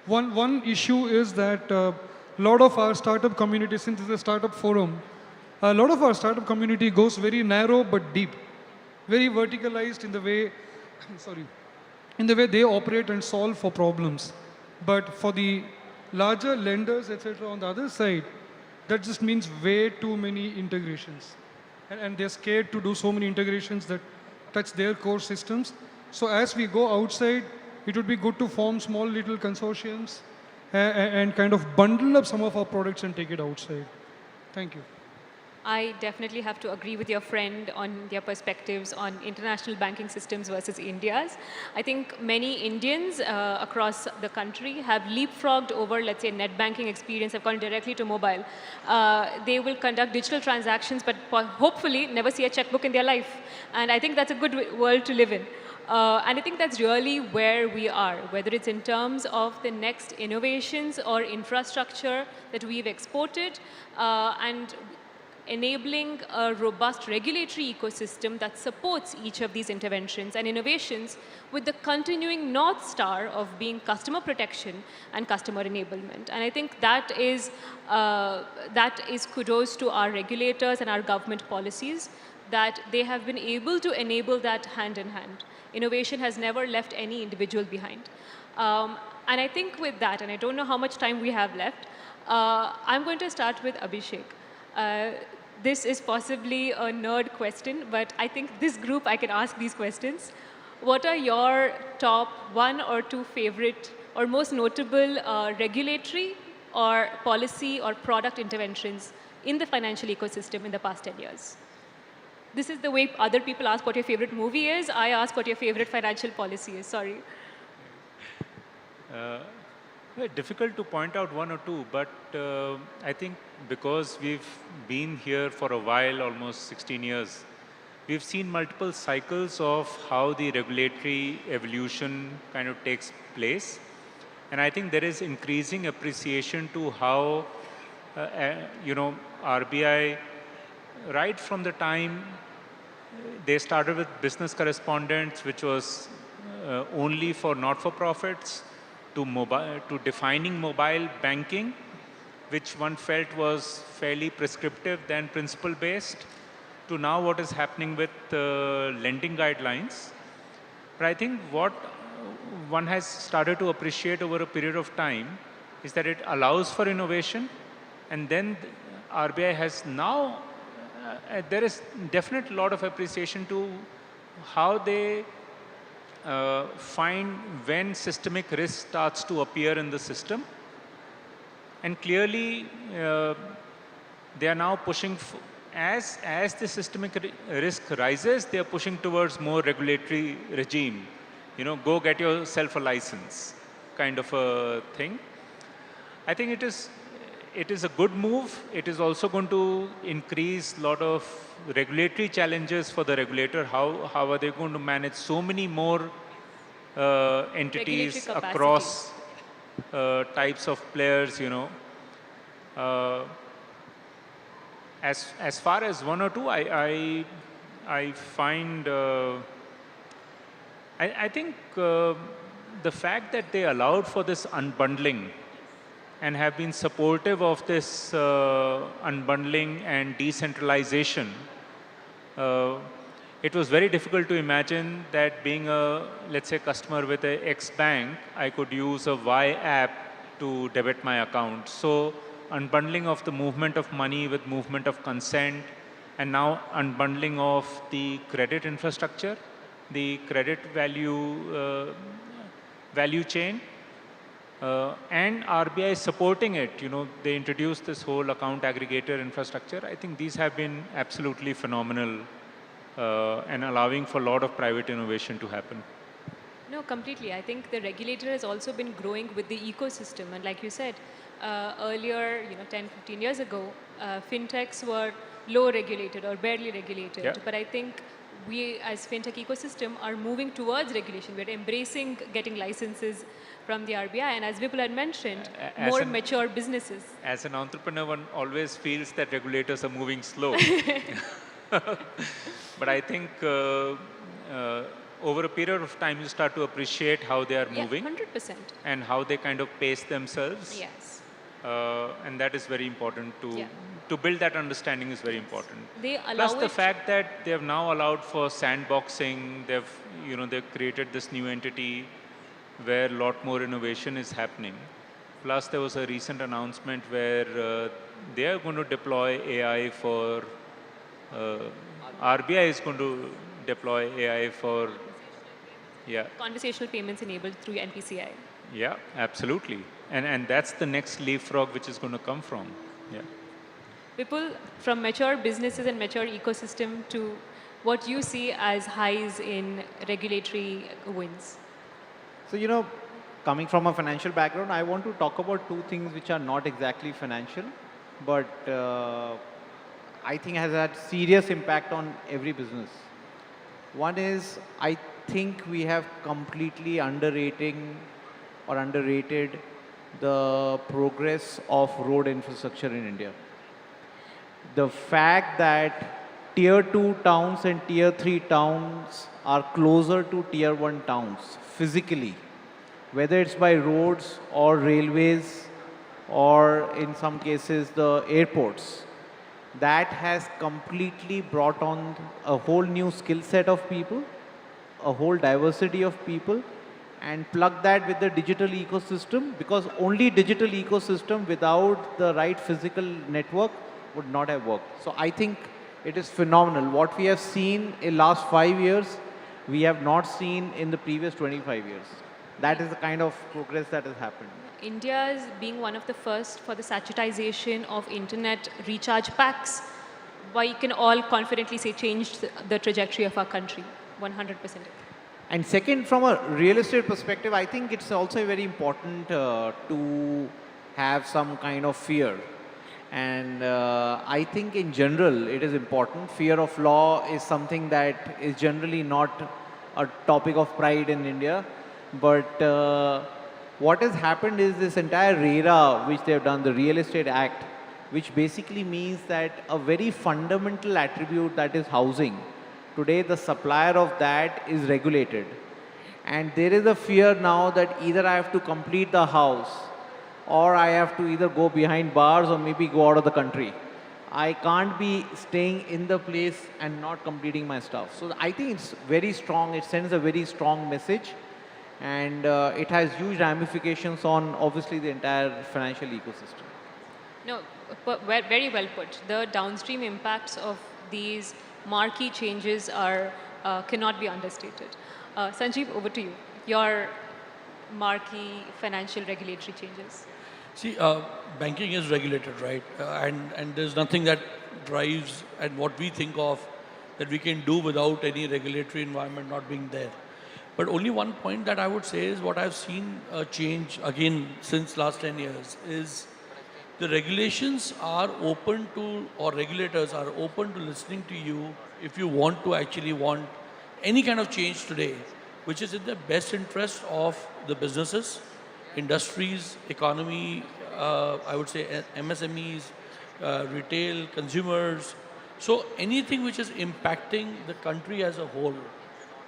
one issue is that a lot of our startup community, since it's a startup forum, a lot of our startup community goes very narrow but deep, very verticalized in the way, in the way they operate and solve for problems. But for the larger lenders, etc., on the other side, that just means way too many integrations. And they're scared to do so many integrations that touch their core systems. So as we go outside, it would be good to form small little consortiums and kind of bundle up some of our products and take it outside. Thank you. I definitely have to agree with your friend on their perspectives on international banking systems versus India's. I think many Indians across the country have leapfrogged over, let's say, net banking experience, have gone directly to mobile. They will conduct digital transactions, but hopefully never see a checkbook in their life. And I think that's a good world to live in. And I think that's really where we are, whether it's in terms of the next innovations or infrastructure that we've exported, and enabling a robust regulatory ecosystem that supports each of these interventions and innovations with the continuing North Star of being customer protection and customer enablement. And I think that is kudos to our regulators and our government policies, that they have been able to enable that hand in hand. Innovation has never left any individual behind. And I think with that, and I don't know how much time we have left, I'm going to start with Abhishek. This is possibly a nerd question, but I think this group I can ask these questions. What are your top 1 or 2 favorite or most notable regulatory or policy or product interventions in the financial ecosystem in the past 10 years? This is the way other people ask what your favorite movie is. I ask what your favorite financial policy is. Sorry. Difficult to point out 1 or 2, but I think because we've been here for a while, almost 16 years, we've seen multiple cycles of how the regulatory evolution kind of takes place. And I think there is increasing appreciation to how, RBI, right from the time they started with business correspondence, which was only for not-for-profits, to defining mobile banking, which one felt was fairly prescriptive than principle-based, to now what is happening with lending guidelines. But I think what one has started to appreciate over a period of time is that it allows for innovation, and then RBI has now, there is definitely a lot of appreciation to how they find when systemic risk starts to appear in the system. And clearly, they are now pushing, as the systemic risk rises, they are pushing towards more regulatory regime. Go get yourself a license kind of a thing. I think it is a good move. It is also going to increase a lot of regulatory challenges for the regulator. How are they going to manage so many more entities across types of players, As far as 1 or 2, I find, I think the fact that they allowed for this unbundling and have been supportive of this unbundling and decentralization, it was very difficult to imagine that being a, let's say, customer with a X bank, I could use a Y app to debit my account. So unbundling of the movement of money with movement of consent, and now unbundling of the credit infrastructure, the credit value chain, and RBI supporting it. They introduced this whole account aggregator infrastructure. I think these have been absolutely phenomenal and allowing for a lot of private innovation to happen. No, completely. I think the regulator has also been growing with the ecosystem. And like you said, earlier, 10, 15 years ago, fintechs were low regulated or barely regulated. Yeah. But I think we as fintech ecosystem are moving towards regulation. We're embracing getting licenses from the RBI. And as Vipul had mentioned, more mature businesses. As an entrepreneur, one always feels that regulators are moving slow. But I think over a period of time, you start to appreciate how they are moving. 100%. And how they kind of pace themselves. Yes. And that is very important to build that understanding is very important. They allow Plus the fact that they have now allowed for sandboxing, they've created this new entity where a lot more innovation is happening. Plus there was a recent announcement where they are going to deploy AI for, RBI is going to deploy AI for, conversational payments enabled through NPCI. Yeah, absolutely. And that's the next leapfrog which is going to come from. Yeah. Vipul, from mature businesses and mature ecosystem to what you see as highs in regulatory wins. So, you know, coming from a financial background, I want to talk about two things which are not exactly financial, but I think has had serious impact on every business. One is, I think we have completely underrated the progress of road infrastructure in India. The fact that tier 2 towns and tier 3 towns are closer to tier 1 towns physically, whether it's by roads or railways or in some cases the airports, that has completely brought on a whole new skill set of people, a whole diversity of people, and plug that with the digital ecosystem, because only digital ecosystem without the right physical network would not have worked. So I think it is phenomenal. What we have seen in last 5 years, we have not seen in the previous 25 years. That is the kind of progress that has happened. India is being one of the first for the sachetization of internet recharge packs, why you can all confidently say changed the trajectory of our country, 100%. And second, from a real estate perspective, I think it's also very important to have some kind of fear. And I think in general, it is important. Fear of law is something that is generally not a topic of pride in India. But what has happened is this entire RERA, which they have done, the Real Estate Act, which basically means that a very fundamental attribute, that is housing, today the supplier of that is regulated. And there is a fear now that either I have to complete the house or I have to either go behind bars or maybe go out of the country. I can't be staying in the place and not completing my stuff. So I think it's very strong. It sends a very strong message. And it has huge ramifications on obviously the entire financial ecosystem. No, very well put. The downstream impacts of these marquee changes are cannot be understated. Sanjeev, over to you. Your marquee financial regulatory changes. See, banking is regulated, right? And there's nothing that drives and what we think of that we can do without any regulatory environment not being there. But only one point that I would say is what I've seen change again since last 10 years is the regulations are open to, or regulators are open to listening to you if you want to actually want any kind of change today, which is in the best interest of the businesses, industries, economy, I would say MSMEs, retail, consumers. So anything which is impacting the country as a whole,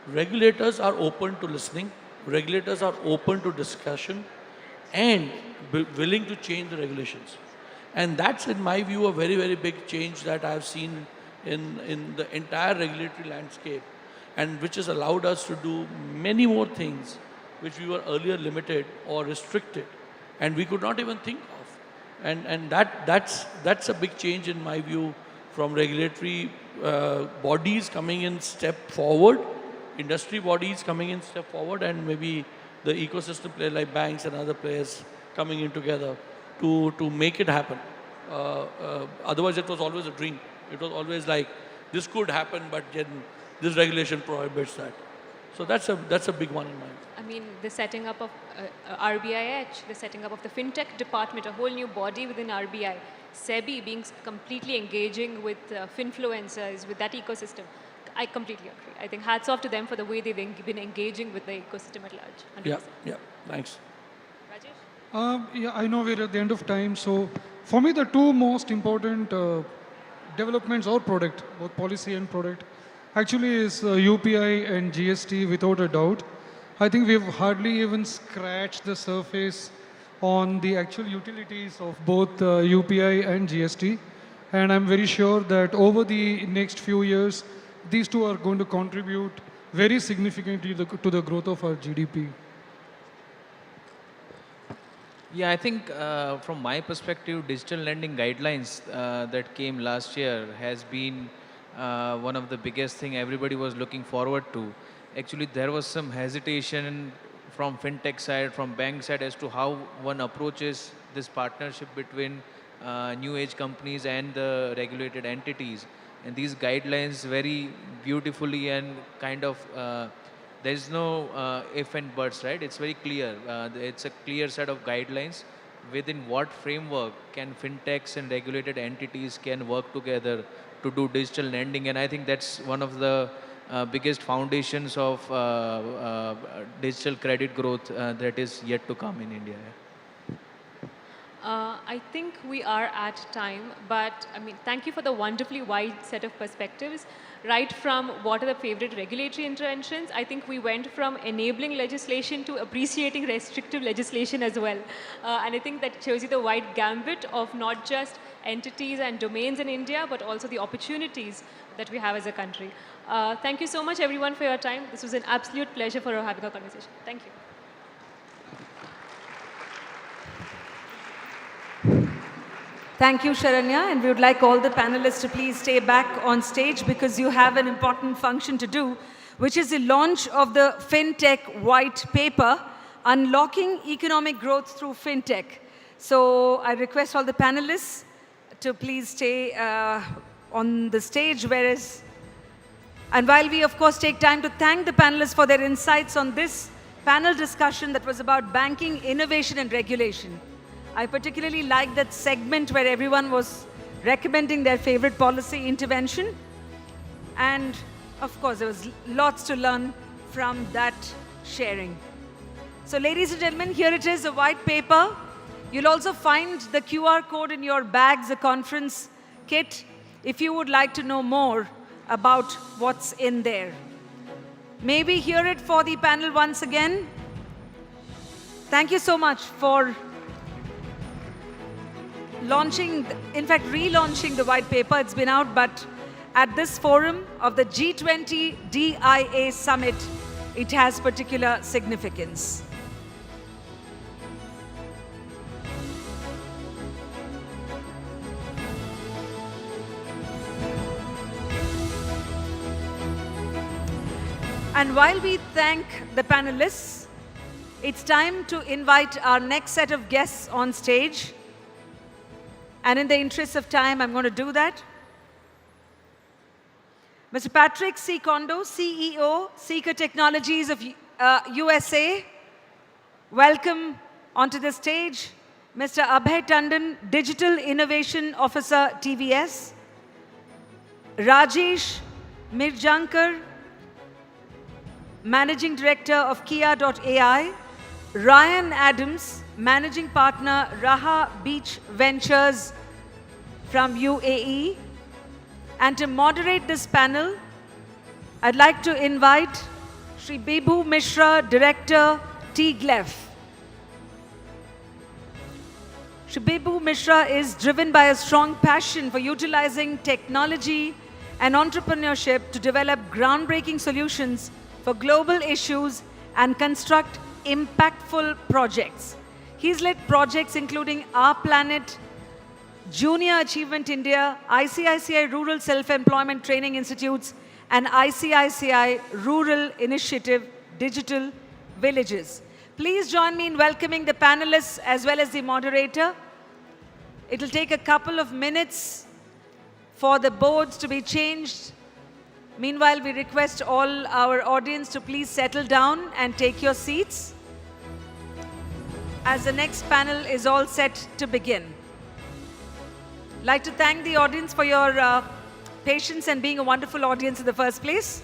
regulators are open to listening, regulators are open to discussion and willing to change the regulations. And that's, in my view, a very, very big change that I've seen in the entire regulatory landscape, and which has allowed us to do many more things which we were earlier limited or restricted and we could not even think of. And that's a big change in my view, from regulatory bodies coming in step forward, industry bodies coming in step forward, and maybe the ecosystem players like banks and other players coming in together to make it happen. Otherwise, it was always a dream. It was always like, this could happen, but then this regulation prohibits that. So that's a big one in mind. I mean, the setting up of RBIH, the setting up of the fintech department, a whole new body within RBI, SEBI being completely engaging with finfluencers, with that ecosystem. I completely agree. I think hats off to them for the way they've been engaging with the ecosystem at large. 100%. Yeah, thanks. Rajesh? Yeah, I know we're at the end of time. So for me, the two most important developments or product, both policy and product, actually is UPI and GST without a doubt. I think we've hardly even scratched the surface on the actual utilities of both UPI and GST. And I'm very sure that over the next few years, these two are going to contribute very significantly to the growth of our GDP. Yeah, I think from my perspective, digital lending guidelines that came last year has been one of the biggest thing everybody was looking forward to. Actually, there was some hesitation from fintech side, from bank side, as to how one approaches this partnership between new age companies and the regulated entities. And these guidelines very beautifully and kind of, there is no if and buts, right? It's very clear. It's a clear set of guidelines within what framework can fintechs and regulated entities can work together to do digital lending. And I think that's one of the biggest foundations of digital credit growth that is yet to come in India. I think we are at time, but I mean, thank you for the wonderfully wide set of perspectives. Right from what are the favorite regulatory interventions, I think we went from enabling legislation to appreciating restrictive legislation as well. And I think that shows you the wide gambit of not just entities and domains in India, but also the opportunities that we have as a country. Thank you so much, everyone, for your time. This was an absolute pleasure for having a conversation. Thank you. Thank you, Sharanya, and we would like all the panelists to please stay back on stage because you have an important function to do, which is the launch of the FinTech White Paper, Unlocking Economic Growth Through FinTech. So I request all the panelists to please stay on the stage, and while we, of course, take time to thank the panelists for their insights on this panel discussion that was about banking, innovation, and regulation. I particularly liked that segment where everyone was recommending their favorite policy intervention. And of course, there was lots to learn from that sharing. So ladies and gentlemen, here it is, a white paper. You'll also find the QR code in your bags, a conference kit, if you would like to know more about what's in there. Maybe hear it for the panel once again. Thank you so much for launching, in fact, relaunching the white paper. It's been out, but at this forum of the G20 Dia Summit, it has particular significance. And while we thank the panelists, it's time to invite our next set of guests on stage. And in the interest of time, I'm going to do that. Mr. Patrick C. Kondo, CEO, Seeker Technologies of USA. Welcome onto the stage. Mr. Abhay Tandon, Digital Innovation Officer, TVS. Rajesh Mirjankar, Managing Director of Kia.ai. Ryan Adams, Managing Partner, Raha Beach Ventures from UAE. And to moderate this panel, I'd like to invite Shri Bibhu Mishra, Director, TGLEF. Shri Bibhu Mishra is driven by a strong passion for utilizing technology and entrepreneurship to develop groundbreaking solutions for global issues and construct impactful projects. He's led projects including Our Planet, Junior Achievement India, ICICI Rural Self-Employment Training Institutes, and ICICI Rural Initiative Digital Villages. Please join me in welcoming the panelists as well as the moderator. It'll take a couple of minutes for the boards to be changed. Meanwhile, we request all our audience to please settle down and take your seats as the next panel is all set to begin. I'd like to thank the audience for your patience and being a wonderful audience in the first place.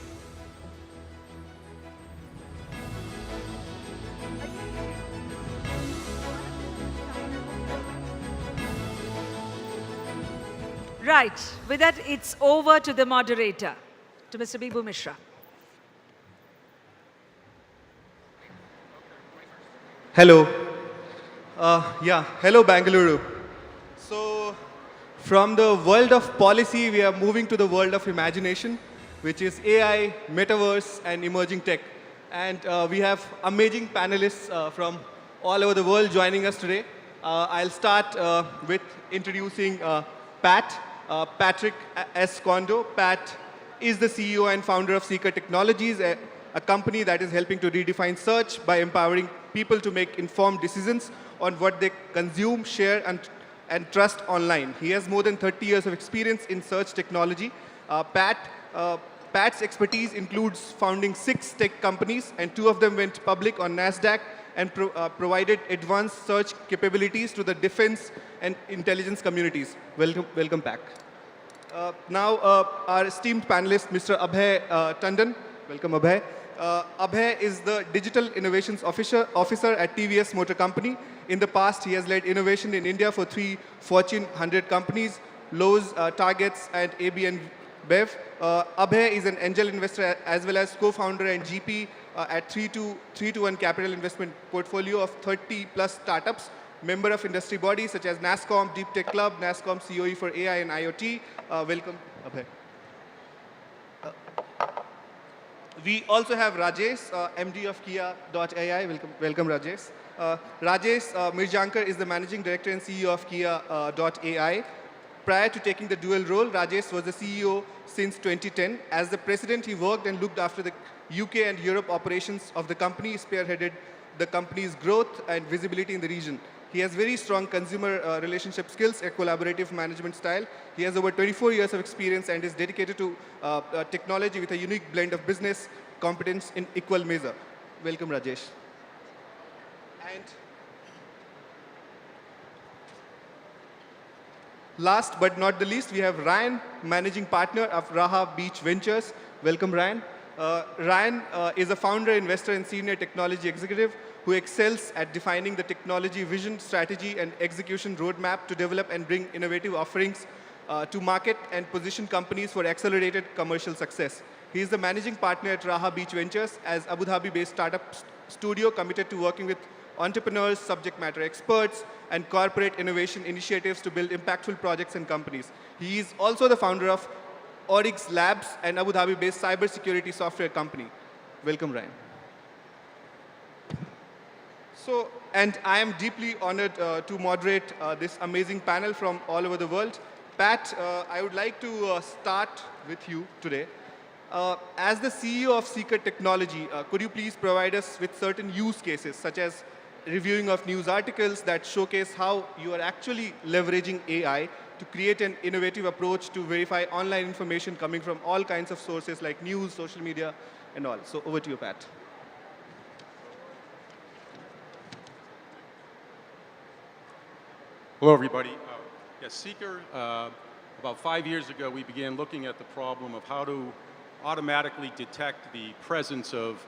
Right, with that, it's over to the moderator, to Mr. Bibhu Mishra. Hello. Hello, Bangalore. So, from the world of policy, we are moving to the world of imagination, which is AI, metaverse, and emerging tech. And we have amazing panelists from all over the world joining us today. I'll start with introducing Patrick S. Kondo. Pat is the CEO and founder of Seeker Technologies, a company that is helping to redefine search by empowering people to make informed decisions on what they consume, share, and trust online. He has more than 30 years of experience in search technology. Pat's expertise includes founding 6 tech companies, and 2 of them went public on NASDAQ and provided advanced search capabilities to the defense and intelligence communities. Welcome back. Now, our esteemed panelist, Mr. Abhay Tandon. Welcome, Abhay. Abhay is the Digital Innovations Officer at TVS Motor Company. In the past, he has led innovation in India for 3 Fortune 100 companies, Lowe's, Targets, and AB InBev. Abhay is an angel investor as well as co-founder and GP at 3-1 capital investment portfolio of 30-plus startups, member of industry bodies such as NASSCOM, Deep Tech Club, NASSCOM COE for AI and IoT. Welcome, Abhay. We also have Rajesh, MD of Kia.ai. Welcome, Rajesh. Rajesh Mirjankar is the Managing Director and CEO of Kia.ai. Prior to taking the dual role, Rajesh was the CEO since 2010. As the president, he worked and looked after the UK and Europe operations of the company, spearheaded the company's growth and visibility in the region. He has very strong consumer relationship skills, a collaborative management style. He has over 24 years of experience and is dedicated to technology with a unique blend of business competence in equal measure. Welcome, Rajesh. And last but not the least, we have Ryan, Managing Partner of Raha Beach Ventures. Welcome, Ryan. Ryan is a founder, investor, and senior technology executive who excels at defining the technology vision, strategy, and execution roadmap to develop and bring innovative offerings to market and position companies for accelerated commercial success. He is the managing partner at Raha Beach Ventures as Abu Dhabi-based startup studio committed to working with entrepreneurs, subject matter experts, and corporate innovation initiatives to build impactful projects and companies. He is also the founder of Oryx Labs, an Abu Dhabi-based cybersecurity software company. Welcome, Ryan. So, and I am deeply honored to moderate this amazing panel from all over the world. Pat, I would like to start with you today. As the CEO of Seeker Technology, could you please provide us with certain use cases, such as reviewing of news articles that showcase how you are actually leveraging AI to create an innovative approach to verify online information coming from all kinds of sources like news, social media, and all. So over to you, Pat. Hello, everybody. Yes, Seeker, about 5 years ago, we began looking at the problem of how to automatically detect the presence of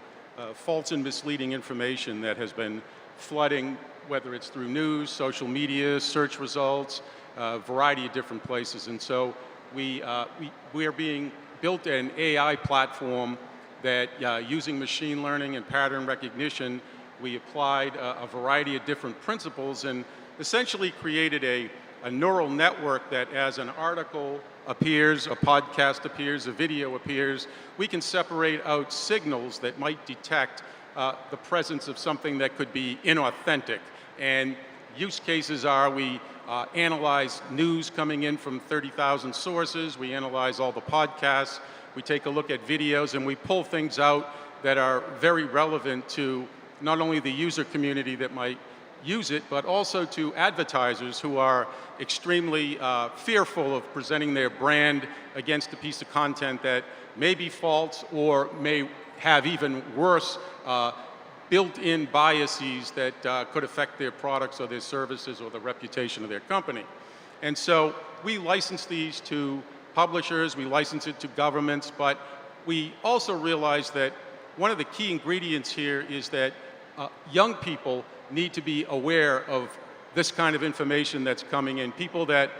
false and misleading information that has been flooding, whether it's through news, social media, search results, a variety of different places. And so we are being built an AI platform that using machine learning and pattern recognition, we applied a variety of different principles and essentially created a neural network that as an article appears, a podcast appears, a video appears, we can separate out signals that might detect the presence of something that could be inauthentic. And use cases are we analyze news coming in from 30,000 sources, we analyze all the podcasts, we take a look at videos, and we pull things out that are very relevant to not only the user community that might use it, but also to advertisers who are extremely fearful of presenting their brand against a piece of content that may be false or may have even worse built-in biases that could affect their products or their services or the reputation of their company. And so we license these to publishers, we license it to governments, but we also realize that one of the key ingredients here is that young people need to be aware of this kind of information that's coming in. People that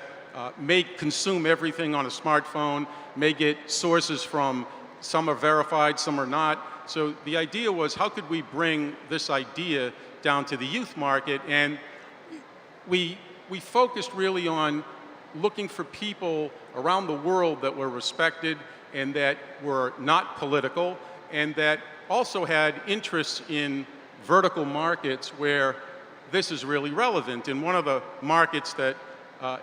may consume everything on a smartphone, may get sources from, some are verified, some are not. So the idea was, how could we bring this idea down to the youth market? And we focused really on looking for people around the world that were respected and that were not political and that also had interests in vertical markets where this is really relevant. And one of the markets that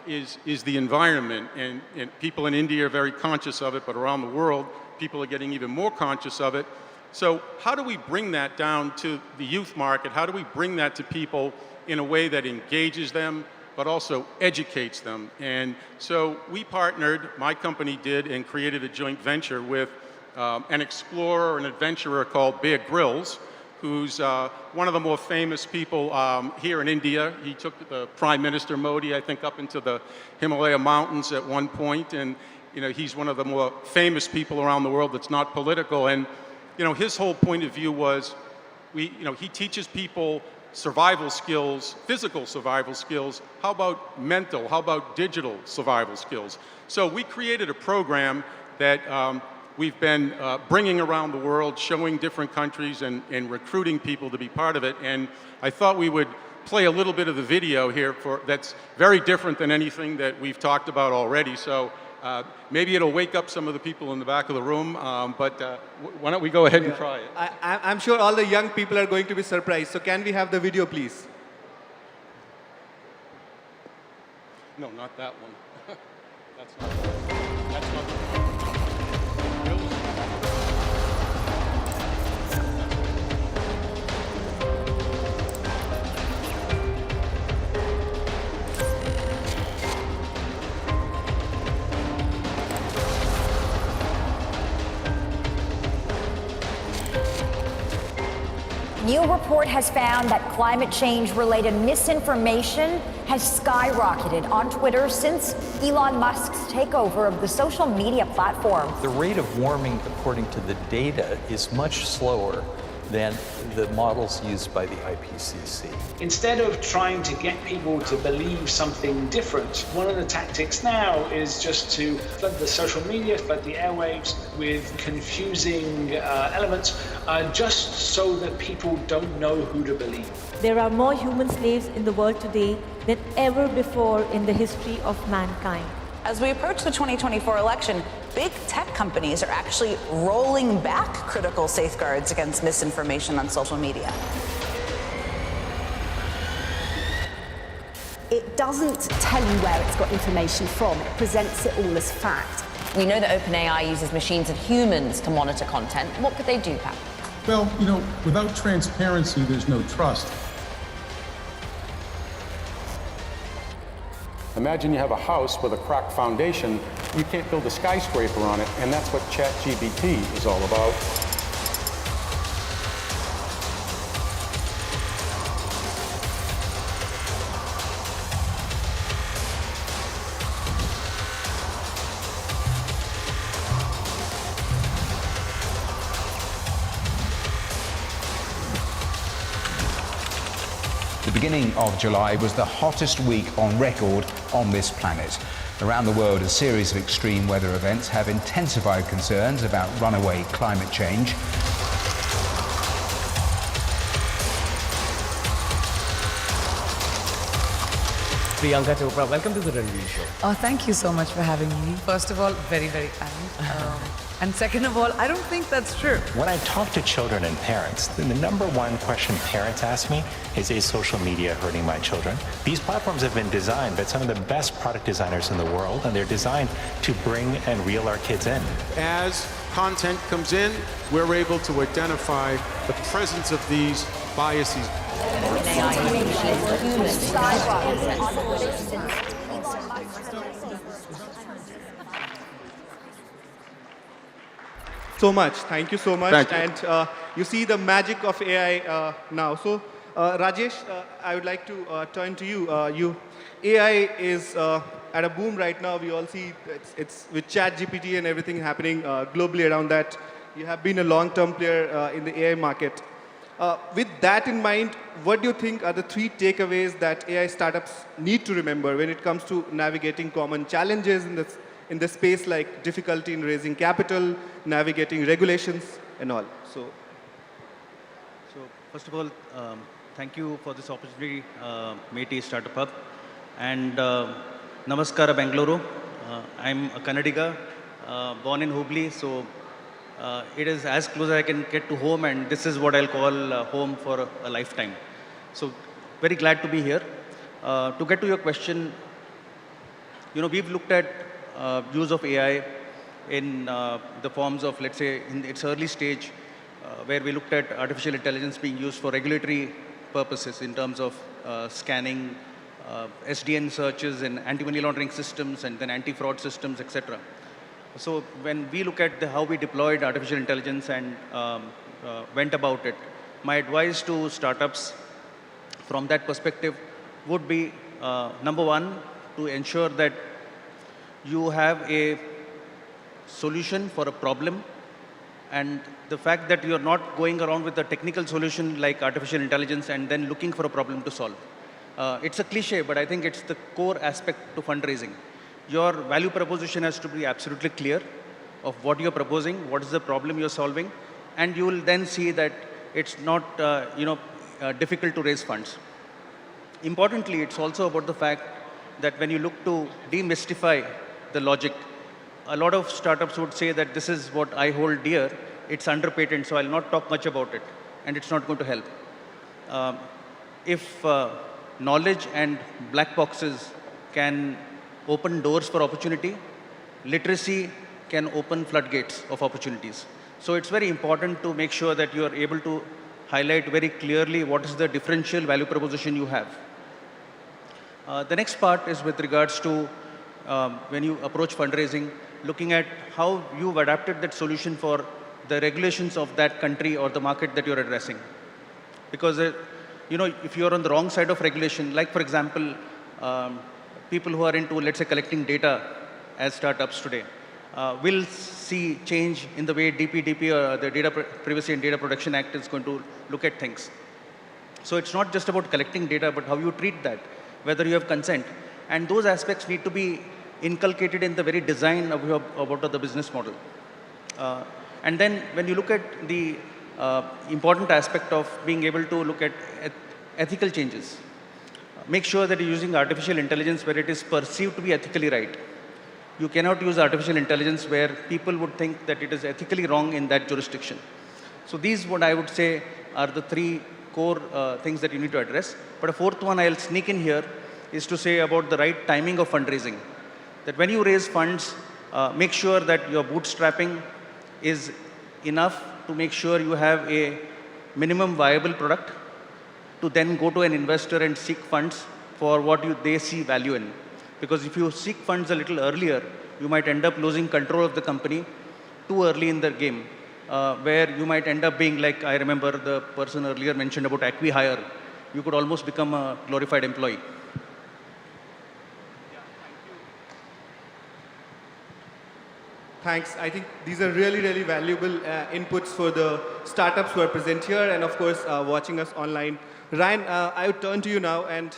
is the environment, and people in India are very conscious of it, but around the world, people are getting even more conscious of it. So how do we bring that down to the youth market? How do we bring that to people in a way that engages them, but also educates them? And so we partnered, my company did, and created a joint venture with an explorer, an adventurer called Bear Grylls, who's one of the more famous people here in India. He took the Prime Minister Modi, I think, up into the Himalaya mountains at one point, and he's one of the more famous people around the world that's not political. And his whole point of view was, he teaches people survival skills, physical survival skills. How about mental? How about digital survival skills? So we created a program that we've been bringing around the world, showing different countries and recruiting people to be part of it. And I thought we would play a little bit of the video here that's very different than anything that we've talked about already. So maybe it'll wake up some of the people in the back of the room, but why don't we go ahead and try it? I'm sure all the young people are going to be surprised. So can we have the video, please? No, not that one. That's not the one. New report has found that climate change-related misinformation has skyrocketed on Twitter since Elon Musk's takeover of the social media platform. The rate of warming, according to the data, is much slower than the models used by the IPCC. Instead of trying to get people to believe something different, one of the tactics now is just to flood the social media, flood the airwaves with confusing elements, just so that people don't know who to believe. There are more human slaves in the world today than ever before in the history of mankind. As we approach the 2024 election, big tech companies are actually rolling back critical safeguards against misinformation on social media. It doesn't tell you where it's got information from. It presents it all as fact. We know that OpenAI uses machines and humans to monitor content. What could they do, Pat? Well, without transparency, there's no trust. Imagine you have a house with a cracked foundation. You can't build a skyscraper on it, and that's what ChatGPT is all about. The beginning of July was the hottest week on record on this planet. Around the world, a series of extreme weather events have intensified concerns about runaway climate change. Priyanka Chopra, welcome to the Ranveer Show. Oh, thank you so much for having me. First of all, very, very kind. And second of all, I don't think that's true. When I talk to children and parents, then the number one question parents ask me is social media hurting my children? These platforms have been designed by some of the best product designers in the world, and they're designed to bring and reel our kids in. As content comes in, we're able to identify the presence of these biases. So much. Thank you so much. Thank you. And you see the magic of AI now. So, Rajesh, I would like to turn to you. AI is at a boom right now. We all see it's with ChatGPT and everything happening globally around that. You have been a long-term player in the AI market. With that in mind, what do you think are the 3 takeaways that AI startups need to remember when it comes to navigating common challenges in the space, like difficulty in raising capital, navigating regulations, and all? So first of all, thank you for this opportunity, Meti Startup Hub. And Namaskara, Bengaluru. I'm a Kannadiga, born in Hubli, so it is as close as I can get to home, and this is what I'll call home for a lifetime. So very glad to be here. To get to your question, we've looked at use of AI in the forms of, let's say, in its early stage, where we looked at artificial intelligence being used for regulatory purposes in terms of scanning, SDN searches and anti-money laundering systems and then anti-fraud systems, etc. So when we look at how we deployed artificial intelligence and went about it, my advice to startups from that perspective would be, number one, to ensure that you have a solution for a problem, and the fact that you're not going around with a technical solution like artificial intelligence and then looking for a problem to solve. It's a cliche, but I think it's the core aspect to fundraising. Your value proposition has to be absolutely clear of what you're proposing, what is the problem you're solving, and you will then see that it's not difficult to raise funds. Importantly, it's also about the fact that when you look to demystify the logic, a lot of startups would say that this is what I hold dear, it's under patent, so I'll not talk much about it, and it's not going to help. If knowledge and black boxes can open doors for opportunity, literacy can open floodgates of opportunities. So it's very important to make sure that you are able to highlight very clearly what is the differential value proposition you have. The next part is with regards to when you approach fundraising, looking at how you've adapted that solution for the regulations of that country or the market that you're addressing. Because if you're on the wrong side of regulation, like for example, people who are into, let's say, collecting data as startups today, will see change in the way DPDP, or the Data Privacy and Data Protection Act, is going to look at things. So it's not just about collecting data, but how you treat that, whether you have consent. And those aspects need to be inculcated in the very design of the business model. And then when you look at the important aspect of being able to look at ethical changes, make sure that you're using artificial intelligence where it is perceived to be ethically right. You cannot use artificial intelligence where people would think that it is ethically wrong in that jurisdiction. So these, what I would say, are the three core things that you need to address. But a fourth one I'll sneak in here is to say about the right timing of fundraising. That when you raise funds, make sure that your bootstrapping is enough to make sure you have a minimum viable product to then go to an investor and seek funds for what they see value in. Because if you seek funds a little earlier, you might end up losing control of the company too early in the game, where you might end up being like, I remember the person earlier mentioned about acqui-hire. You could almost become a glorified employee. Thanks. I think these are really, really valuable inputs for the startups who are present here and, of course, watching us online. Ryan, I would turn to you now. And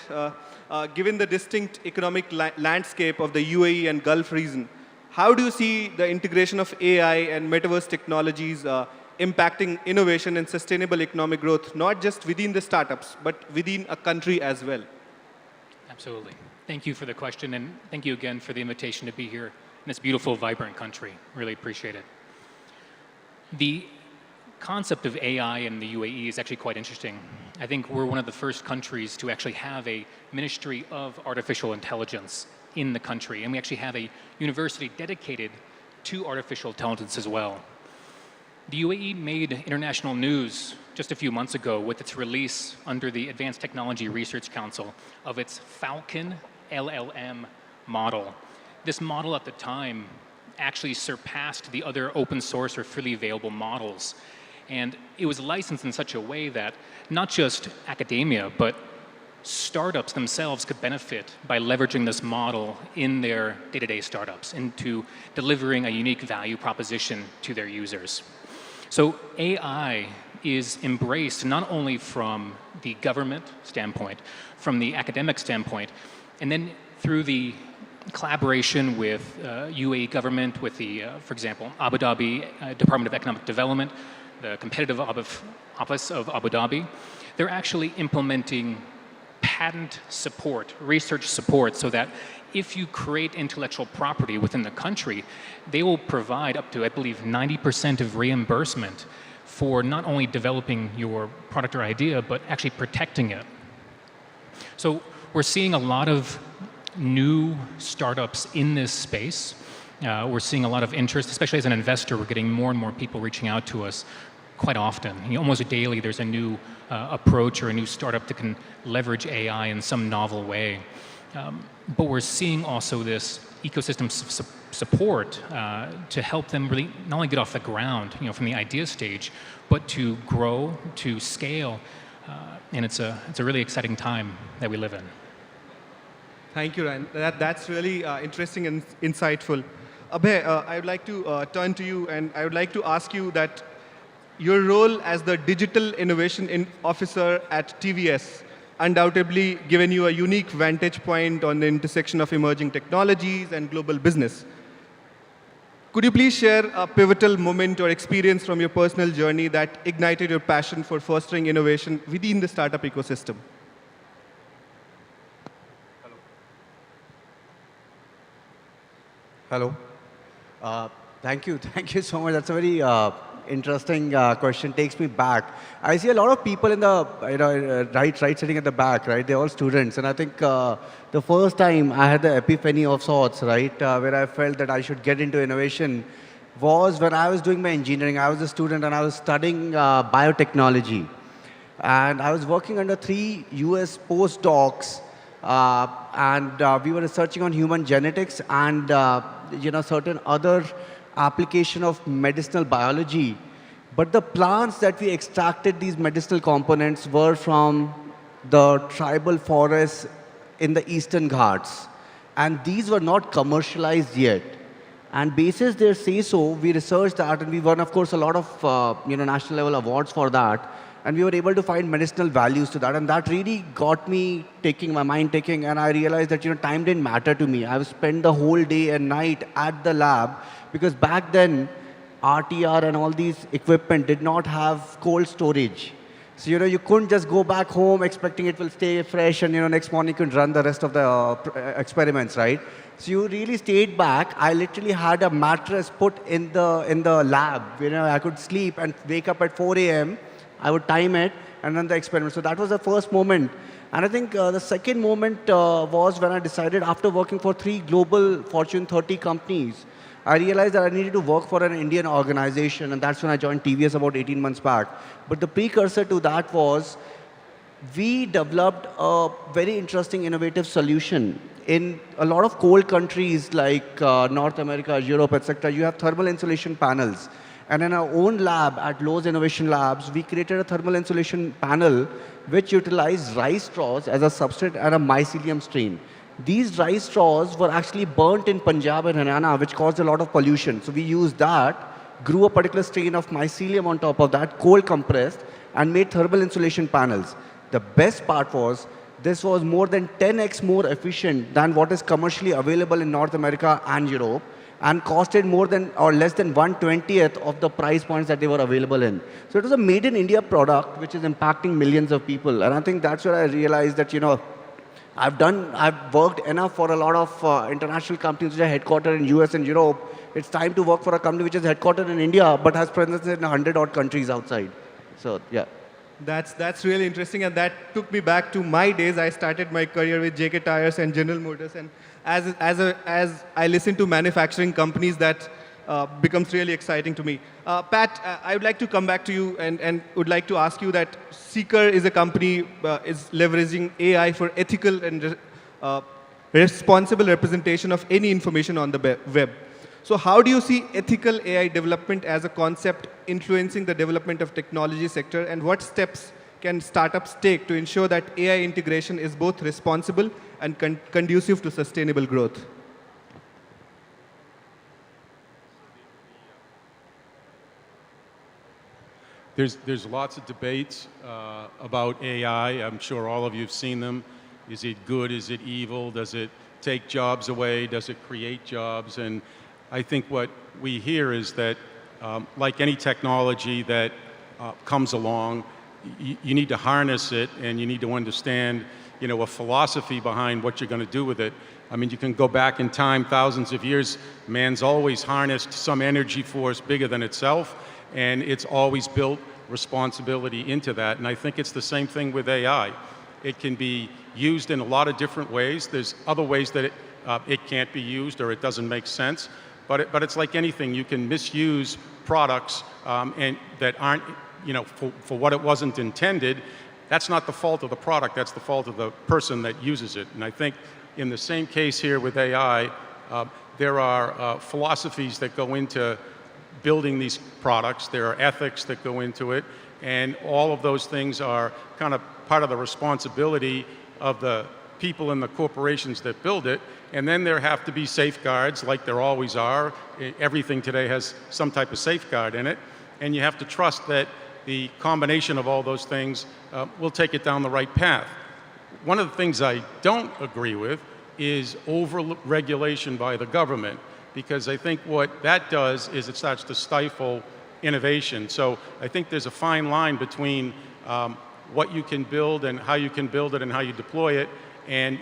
given the distinct economic landscape of the UAE and Gulf region, how do you see the integration of AI and metaverse technologies impacting innovation and sustainable economic growth, not just within the startups, but within a country as well? Absolutely. Thank you for the question, and thank you again for the invitation to be here in this beautiful, vibrant country. Really appreciate it. The concept of AI in the UAE is actually quite interesting. I think we're one of the first countries to actually have a Ministry of Artificial Intelligence in the country, and we actually have a university dedicated to artificial intelligence as well. The UAE made international news just a few months ago with its release under the Advanced Technology Research Council of its Falcon LLM model. This model at the time actually surpassed the other open source or freely available models. And it was licensed in such a way that not just academia, but startups themselves could benefit by leveraging this model in their day-to-day startups into delivering a unique value proposition to their users. So AI is embraced not only from the government standpoint, from the academic standpoint, and then through the collaboration with UAE government, with the, for example, Abu Dhabi Department of Economic Development, the Competitive Office of Abu Dhabi. They're actually implementing patent support, research support, so that if you create intellectual property within the country, they will provide up to, I believe, 90% of reimbursement for not only developing your product or idea, but actually protecting it. So we're seeing a lot of new startups in this space. We're seeing a lot of interest, especially as an investor. We're getting more and more people reaching out to us quite often. Almost daily, there's a new approach or a new startup that can leverage AI in some novel way. But we're seeing also this ecosystem support to help them really not only get off the ground, from the idea stage, but to grow, to scale, and it's a really exciting time that we live in. Thank you, Ryan. That's really interesting and insightful. Abhay, I would like to turn to you, and I would like to ask you that your role as the Digital Innovation Officer at TVS undoubtedly given you a unique vantage point on the intersection of emerging technologies and global business. Could you please share a pivotal moment or experience from your personal journey that ignited your passion for fostering innovation within the startup ecosystem? Hello. Thank you so much. That's a very interesting question. Takes me back. I see a lot of people in the right sitting at the back, right? They're all students, and I think the first time I had the epiphany of sorts, right, where I felt that I should get into innovation, was when I was doing my engineering. I was a student and I was studying biotechnology, and I was working under 3 US postdocs, and we were researching on human genetics and certain other application of medicinal biology. But the plants that we extracted these medicinal components were from the tribal forests in the Eastern Ghats. And these were not commercialized yet. And basis their say-so, we researched that, and we won, of course, a lot of national level awards for that. And we were able to find medicinal values to that. And that really got me my mind ticking. And I realized that time didn't matter to me. I would spend the whole day and night at the lab, because back then, RTR and all these equipment did not have cold storage. So, you couldn't just go back home expecting it will stay fresh and, next morning you could run the rest of the experiments, right? So you really stayed back. I literally had a mattress put in the lab where I could sleep and wake up at 4 a.m. I would time it and run the experiment. So that was the first moment. And I think the second moment was when I decided, after working for 3 global Fortune 30 companies, I realized that I needed to work for an Indian organization, and that's when I joined TVS about 18 months back. But the precursor to that was, we developed a very interesting, innovative solution. In a lot of cold countries like North America, Europe, etc., you have thermal insulation panels. And in our own lab at Lowe's Innovation Labs, we created a thermal insulation panel which utilized rice straws as a substrate and a mycelium strain. These rice straws were actually burnt in Punjab and Haryana, which caused a lot of pollution. So we used that, grew a particular strain of mycelium on top of that, cold compressed, and made thermal insulation panels. The best part was, this was more than 10x more efficient than what is commercially available in North America and Europe, and costed more than or less than 1/20th of the price points that they were available in. So it was a made in India product which is impacting millions of people. And I think that's where I realized that, I've worked enough for a lot of international companies which are headquartered in US and Europe. It's time to work for a company which is headquartered in India but has presence in 100-odd countries outside. So, yeah. That's really interesting, and that took me back to my days. I started my career with JK Tires and General Motors, and as I listen to manufacturing companies, that becomes really exciting to me. Pat, I would like to come back to you and would like to ask you that Seeker is a company is leveraging AI for ethical and responsible representation of any information on the web. So how do you see ethical AI development as a concept influencing the development of technology sector, and what steps can startups take to ensure that AI integration is both responsible and conducive to sustainable growth? There's lots of debates about AI. I'm sure all of you have seen them. Is it good? Is it evil? Does it take jobs away? Does it create jobs? And I think what we hear is that, like any technology that comes along, you need to harness it, and you need to understand, a philosophy behind what you're going to do with it. I mean, you can go back in time thousands of years. Man's always harnessed some energy force bigger than itself, and it's always built responsibility into that. And I think it's the same thing with AI. It can be used in a lot of different ways. There's other ways that it can't be used or it doesn't make sense. But it's like anything. You can misuse products and that aren't for what it wasn't intended, that's not the fault of the product, that's the fault of the person that uses it. And I think in the same case here with AI, there are philosophies that go into building these products, there are ethics that go into it, and all of those things are kind of part of the responsibility of the people and the corporations that build it. And then there have to be safeguards, like there always are. Everything today has some type of safeguard in it. And you have to trust that the combination of all those things will take it down the right path. One of the things I don't agree with is over-regulation by the government, because I think what that does is it starts to stifle innovation. So I think there's a fine line between what you can build and how you can build it and how you deploy it, and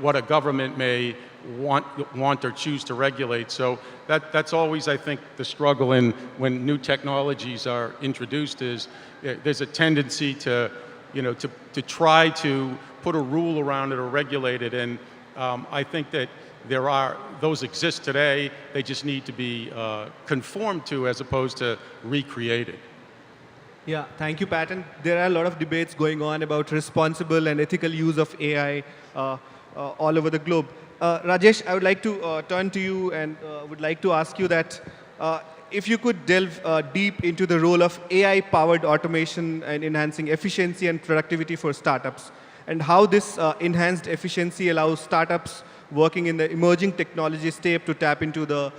what a government may want or choose to regulate. So that's always, I think, the struggle in when new technologies are introduced is there's a tendency to try to put a rule around it or regulate it. And I think that those exist today. They just need to be conformed to as opposed to recreated. Yeah, thank you, Pat. And there are a lot of debates going on about responsible and ethical use of AI all over the globe. Rajesh, I would like to turn to you and would like to ask you that if you could delve deep into the role of AI-powered automation and enhancing efficiency and productivity for startups, and how this enhanced efficiency allows startups working in the emerging technology step to tap into the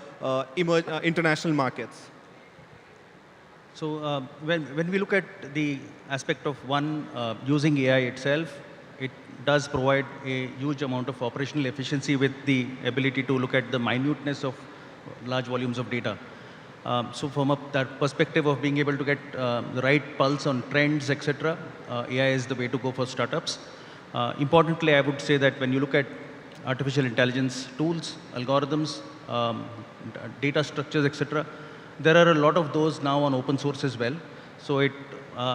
international markets. So when we look at the aspect of using AI itself, it does provide a huge amount of operational efficiency with the ability to look at the minuteness of large volumes of data. So from that perspective of being able to get the right pulse on trends, etc., AI is the way to go for startups. Importantly, I would say that when you look at artificial intelligence tools, algorithms, data structures, etc., there are a lot of those now on open source as well. So it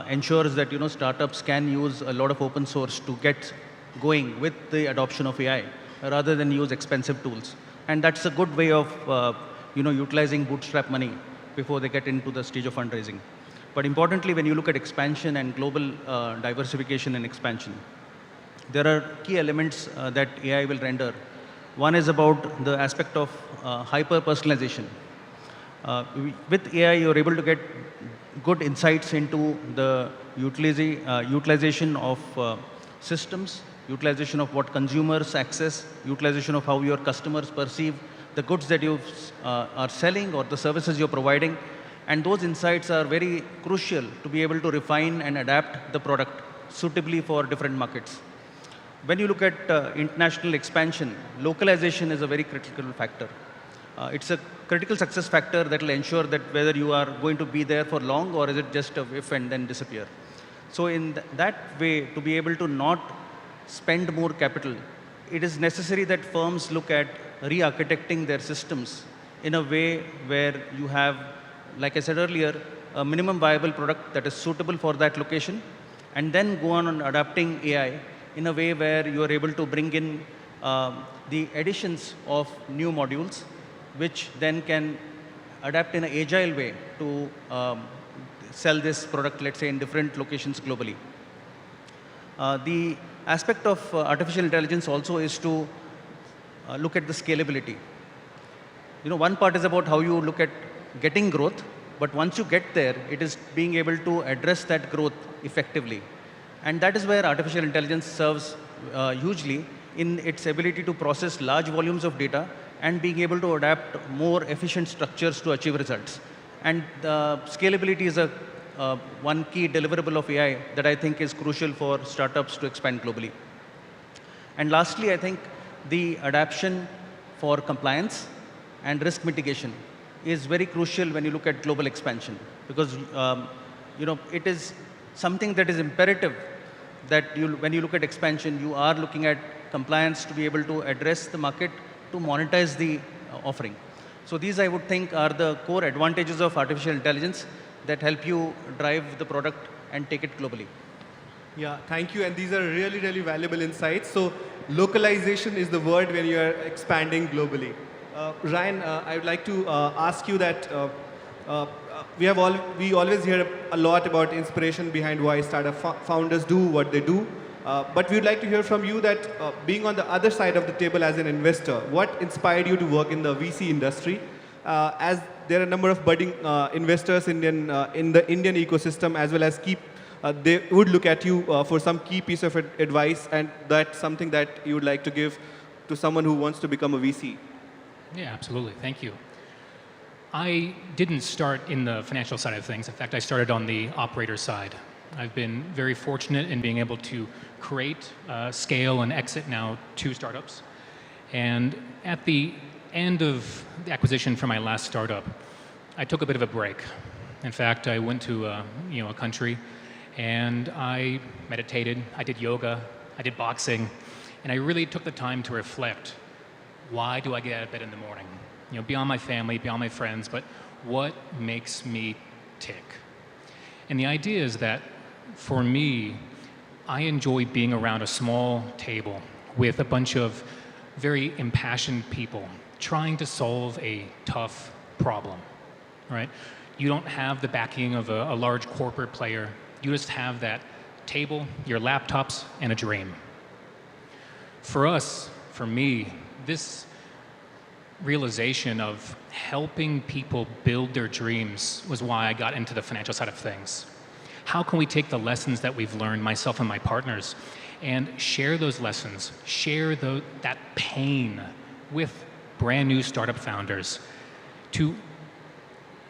ensures that startups can use a lot of open source to get going with the adoption of AI rather than use expensive tools. And that's a good way of utilizing bootstrap money before they get into the stage of fundraising. But importantly, when you look at expansion and global diversification and expansion, there are key elements that AI will render. One is about the aspect of hyper-personalization. With AI, you're able to get good insights into the utilization of systems, utilization of what consumers access, utilization of how your customers perceive the goods that you are selling or the services you're providing. And those insights are very crucial to be able to refine and adapt the product suitably for different markets. When you look at international expansion, localization is a very critical factor. It's a critical success factor that will ensure that whether you are going to be there for long or is it just a whiff and then disappear. So in that way, to be able to not spend more capital, it is necessary that firms look at re-architecting their systems in a way where you have, like I said earlier, a minimum viable product that is suitable for that location, and then go on adapting AI in a way where you are able to bring in the additions of new modules, which then can adapt in an agile way to sell this product, let's say, in different locations globally. The aspect of artificial intelligence also is to look at the scalability. One part is about how you look at getting growth, but once you get there, it is being able to address that growth effectively. And that is where artificial intelligence serves hugely in its ability to process large volumes of data and being able to adapt more efficient structures to achieve results. And scalability is one key deliverable of AI that I think is crucial for startups to expand globally. And lastly, I think the adaptation for compliance and risk mitigation is very crucial when you look at global expansion, because it is something that is imperative that when you look at expansion, you are looking at compliance to be able to address the market, to monetize the offering. So these, I would think, are the core advantages of artificial intelligence that help you drive the product and take it globally. Yeah, thank you. And these are really, really valuable insights. So localization is the word when you are expanding globally. Ryan, I would like to ask you that we always hear a lot about inspiration behind why startup founders do what they do. But we'd like to hear from you that being on the other side of the table as an investor, what inspired you to work in the VC industry? As there are a number of budding investors in the Indian ecosystem, as well as they would look at you for some key piece of advice, and that's something that you would like to give to someone who wants to become a VC. Yeah, absolutely. Thank you. I didn't start in the financial side of things. In fact, I started on the operator side. I've been very fortunate in being able to create, scale, and exit now 2 startups. And at the end of the acquisition for my last startup, I took a bit of a break. In fact, I went to a country and I meditated, I did yoga, I did boxing, and I really took the time to reflect. Why do I get out of bed in the morning? Beyond my family, beyond my friends, but what makes me tick? And the idea is that for me, I enjoy being around a small table with a bunch of very impassioned people trying to solve a tough problem, right? You don't have the backing of a large corporate player. You just have that table, your laptops, and a dream. For us, for me, this realization of helping people build their dreams was why I got into the financial side of things. How can we take the lessons that we've learned, myself and my partners, and share those lessons, share that pain with brand new startup founders to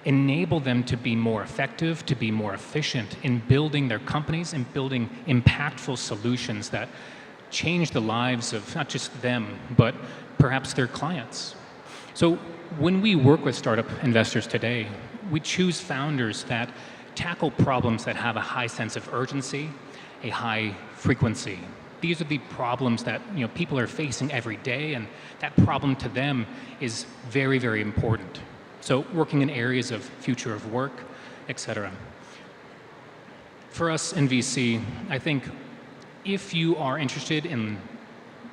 enable them to be more effective, to be more efficient in building their companies and building impactful solutions that change the lives of not just them, but perhaps their clients. So when we work with startup investors today, we choose founders that tackle problems that have a high sense of urgency, a high frequency. These are the problems that people are facing every day, and that problem to them is very, very important. So working in areas of future of work, etc. For us in VC, I think if you are interested in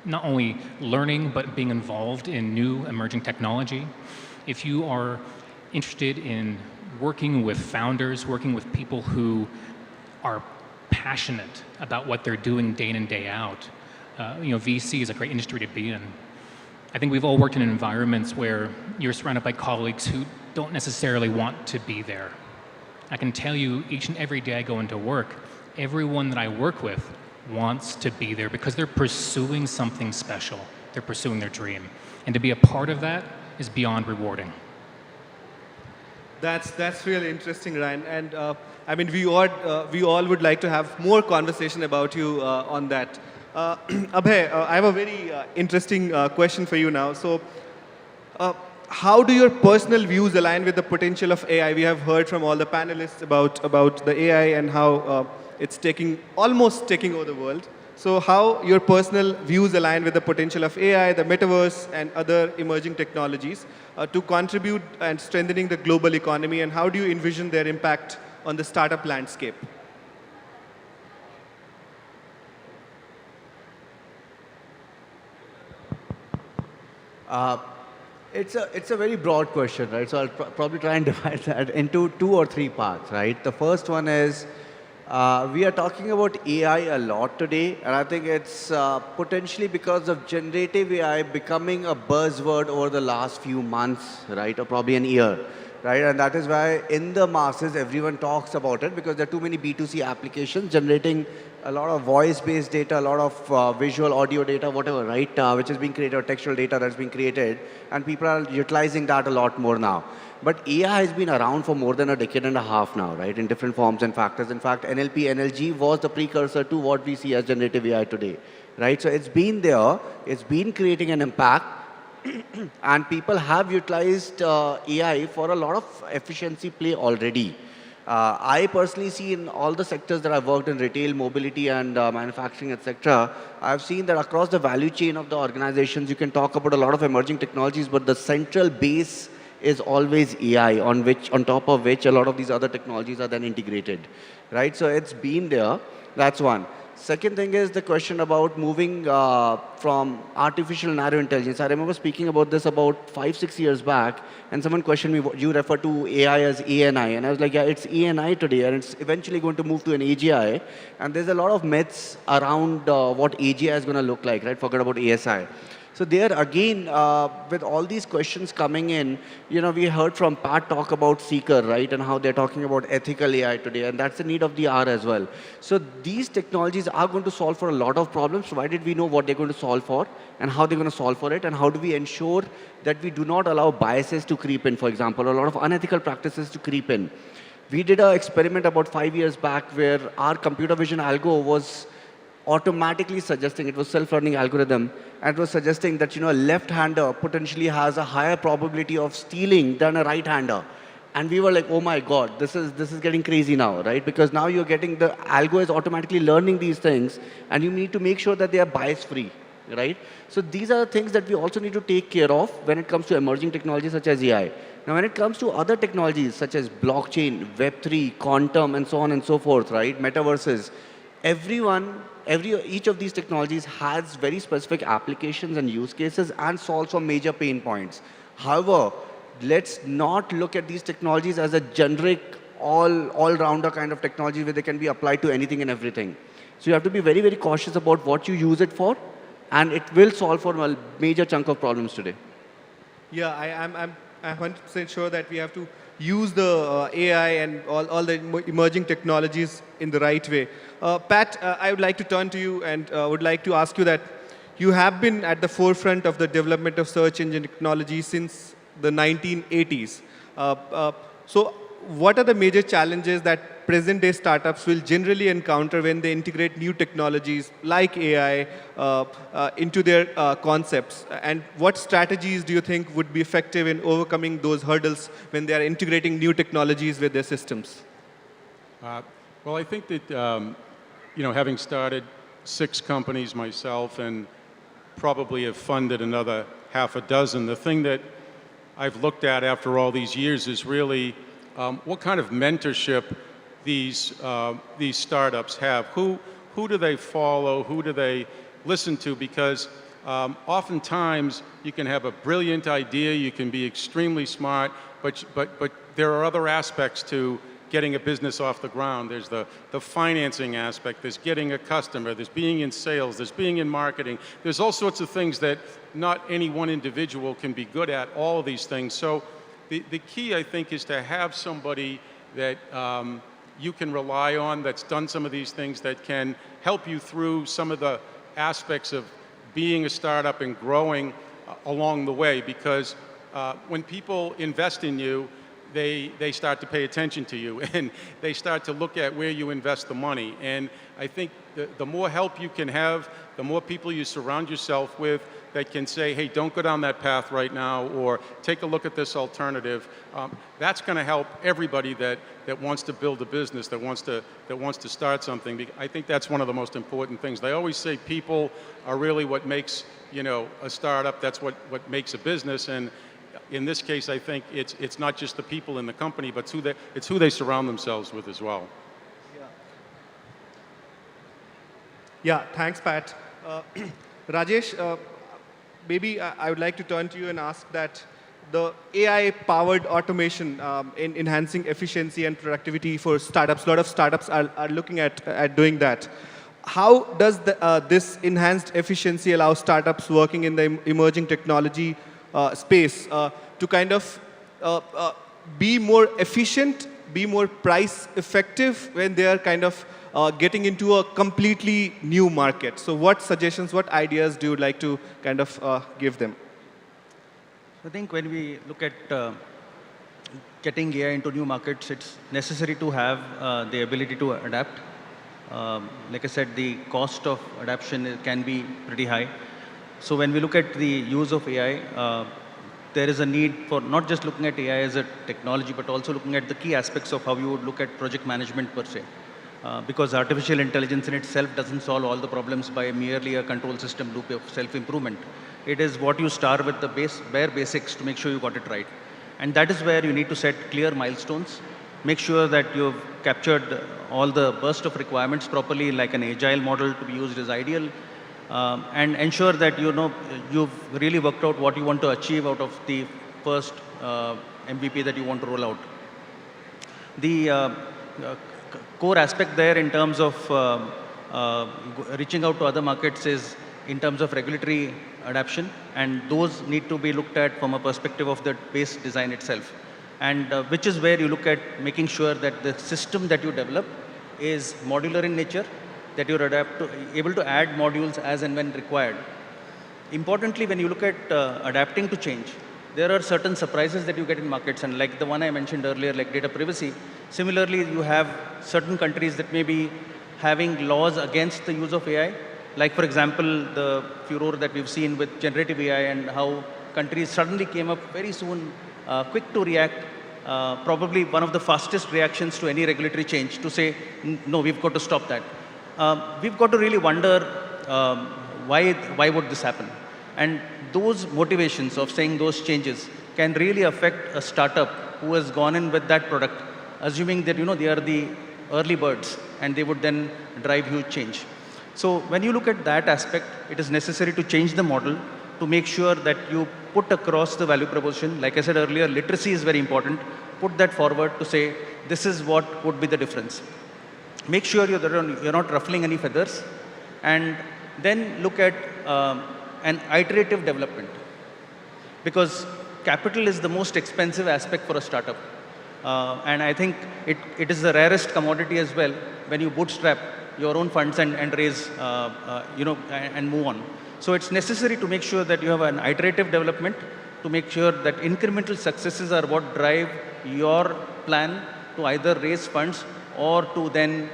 not only learning, but being involved in new emerging technology, if you are interested in working with founders, working with people who are passionate about what they're doing day in and day out, VC is a great industry to be in. I think we've all worked in environments where you're surrounded by colleagues who don't necessarily want to be there. I can tell you each and every day I go into work, everyone that I work with wants to be there because they're pursuing something special. They're pursuing their dream. And to be a part of that is beyond rewarding. That's really interesting, Ryan. And I mean, we all would like to have more conversation about you on that. Abhay, I have a very interesting question for you now. So, how do your personal views align with the potential of AI? We have heard from all the panelists about the AI and how it's almost taking over the world. So how your personal views align with the potential of AI, the metaverse, and other emerging technologies to contribute and strengthening the global economy, and how do you envision their impact on the startup landscape? It's a very broad question, right? So I'll probably try and divide that into 2 or 3 parts, right? The first one is, we are talking about AI a lot today, and I think it's potentially because of generative AI becoming a buzzword over the last few months, right, or probably an year, right? And that is why in the masses, everyone talks about it because there are too many B2C applications generating a lot of voice-based data, a lot of visual, audio data, whatever, right, which is being created, or textual data that's being created, and people are utilizing that a lot more now. But AI has been around for more than a decade and a half now, right, in different forms and factors. In fact, NLP, NLG was the precursor to what we see as generative AI today, right? So it's been there, it's been creating an impact, and people have utilized AI for a lot of efficiency play already. I personally see in all the sectors that I've worked in, retail, mobility, and manufacturing, etc., I've seen that across the value chain of the organizations, you can talk about a lot of emerging technologies, but the central base is always AI, on top of which a lot of these other technologies are then integrated, right? So it's been there. That's one. Second thing is the question about moving from artificial narrow intelligence. I remember speaking about this about 5-6 years back, and someone questioned me, you refer to AI as ANI. And I was like, yeah, it's ANI today, and it's eventually going to move to an AGI. And there's a lot of myths around what AGI is going to look like, right? Forget about ASI. So there again, with all these questions coming in, we heard from Pat talk about Seeker, right? And how they're talking about ethical AI today. And that's the need of the hour as well. So these technologies are going to solve for a lot of problems, provided we know what they're going to solve for and how they're going to solve for it. And how do we ensure that we do not allow biases to creep in, for example, or a lot of unethical practices to creep in. We did an experiment about 5 years back where our computer vision algo was automatically suggesting, it was self-learning algorithm, and it was suggesting that a left-hander potentially has a higher probability of stealing than a right-hander. And we were like, oh my God, this is getting crazy now, right? Because now you're getting, the algo is automatically learning these things, and you need to make sure that they are bias-free, right? So these are the things that we also need to take care of when it comes to emerging technologies such as AI. Now, when it comes to other technologies such as blockchain, Web3, quantum, and so on and so forth, right? Metaverses, each of these technologies has very specific applications and use cases and solves for major pain points. However, let's not look at these technologies as a generic, all-rounder kind of technology where they can be applied to anything and everything. So you have to be very, very cautious about what you use it for, and it will solve for a major chunk of problems today. Yeah, I'm 100% sure that we have to use the AI and all the emerging technologies in the right way. Pat, I would like to turn to you and would like to ask you that you have been at the forefront of the development of search engine technology since the 1980s. So what are the major challenges that present-day startups will generally encounter when they integrate new technologies like AI into their concepts? And what strategies do you think would be effective in overcoming those hurdles when they are integrating new technologies with their systems? Well, I think that, having started 6 companies myself and probably have funded another half a dozen, the thing that I've looked at after all these years is really what kind of mentorship these startups have. Who do they follow? Who do they listen to? Because oftentimes you can have a brilliant idea, you can be extremely smart, but there are other aspects to getting a business off the ground. There's the financing aspect, there's getting a customer, there's being in sales, there's being in marketing. There's all sorts of things that not any one individual can be good at, all of these things. So the key, I think, is to have somebody that you can rely on, that's done some of these things, that can help you through some of the aspects of being a startup and growing along the way. Because when people invest in you, they start to pay attention to you, and they start to look at where you invest the money. And I think the more help you can have, the more people you surround yourself with that can say, hey, don't go down that path right now, or take a look at this alternative. That's going to help everybody that wants to build a business, that wants to start something. I think that's one of the most important things. They always say people are really what makes a startup. That's what makes a business. And in this case, I think it's not just the people in the company, but it's who they surround themselves with as well. Yeah, thanks, Pat. Rajesh, maybe I would like to turn to you and ask that the AI-powered automation in enhancing efficiency and productivity for startups, a lot of startups are looking at doing that. How does this enhanced efficiency allow startups working in the emerging technology space to kind of be more efficient, be more price effective when they are kind of getting into a completely new market? So what suggestions, what ideas do you like to kind of give them? I think when we look at getting AI into new markets, it's necessary to have the ability to adapt. Like I said, the cost of adaptation can be pretty high. So when we look at the use of AI, there is a need for not just looking at AI as a technology, but also looking at the key aspects of how you would look at project management per se. Because artificial intelligence in itself doesn't solve all the problems by merely a control system loop of self-improvement. It is what you start with the bare basics to make sure you got it right. And that is where you need to set clear milestones make sure that you've captured all the burst of requirements properly, like an agile model to be used is ideal, and ensure that you've really worked out what you want to achieve out of the first MVP that you want to roll out. The core aspect there in terms of reaching out to other markets is in terms of regulatory adoption, and those need to be looked at from a perspective of the base design itself. And which is where you look at making sure that the system that you develop is modular in nature, that you're able to add modules as and when required. Importantly, when you look at adapting to change, there are certain surprises that you get in markets, and like the one I mentioned earlier, like data privacy, similarly, you have certain countries that may be having laws against the use of AI. Like, for example, the furor that we've seen with generative AI and how countries suddenly came up very soon, quick to react, probably one of the fastest reactions to any regulatory change to say, no, we've got to stop that. We've got to really wonder why would this happen? And those motivations of saying those changes can really affect a startup who has gone in with that product, assuming that they are the early birds and they would then drive huge change. So when you look at that aspect, it is necessary to change the model to make sure that you put across the value proposition. Like I said earlier, literacy is very important. Put that forward to say, this is what would be the difference. Make sure you're not ruffling any feathers, and then look at an iterative development. Because capital is the most expensive aspect for a startup. And I think it is the rarest commodity as well when you bootstrap your own funds and raise, and move on. So it's necessary to make sure that you have an iterative development, to make sure that incremental successes are what drive your plan to either raise funds or to then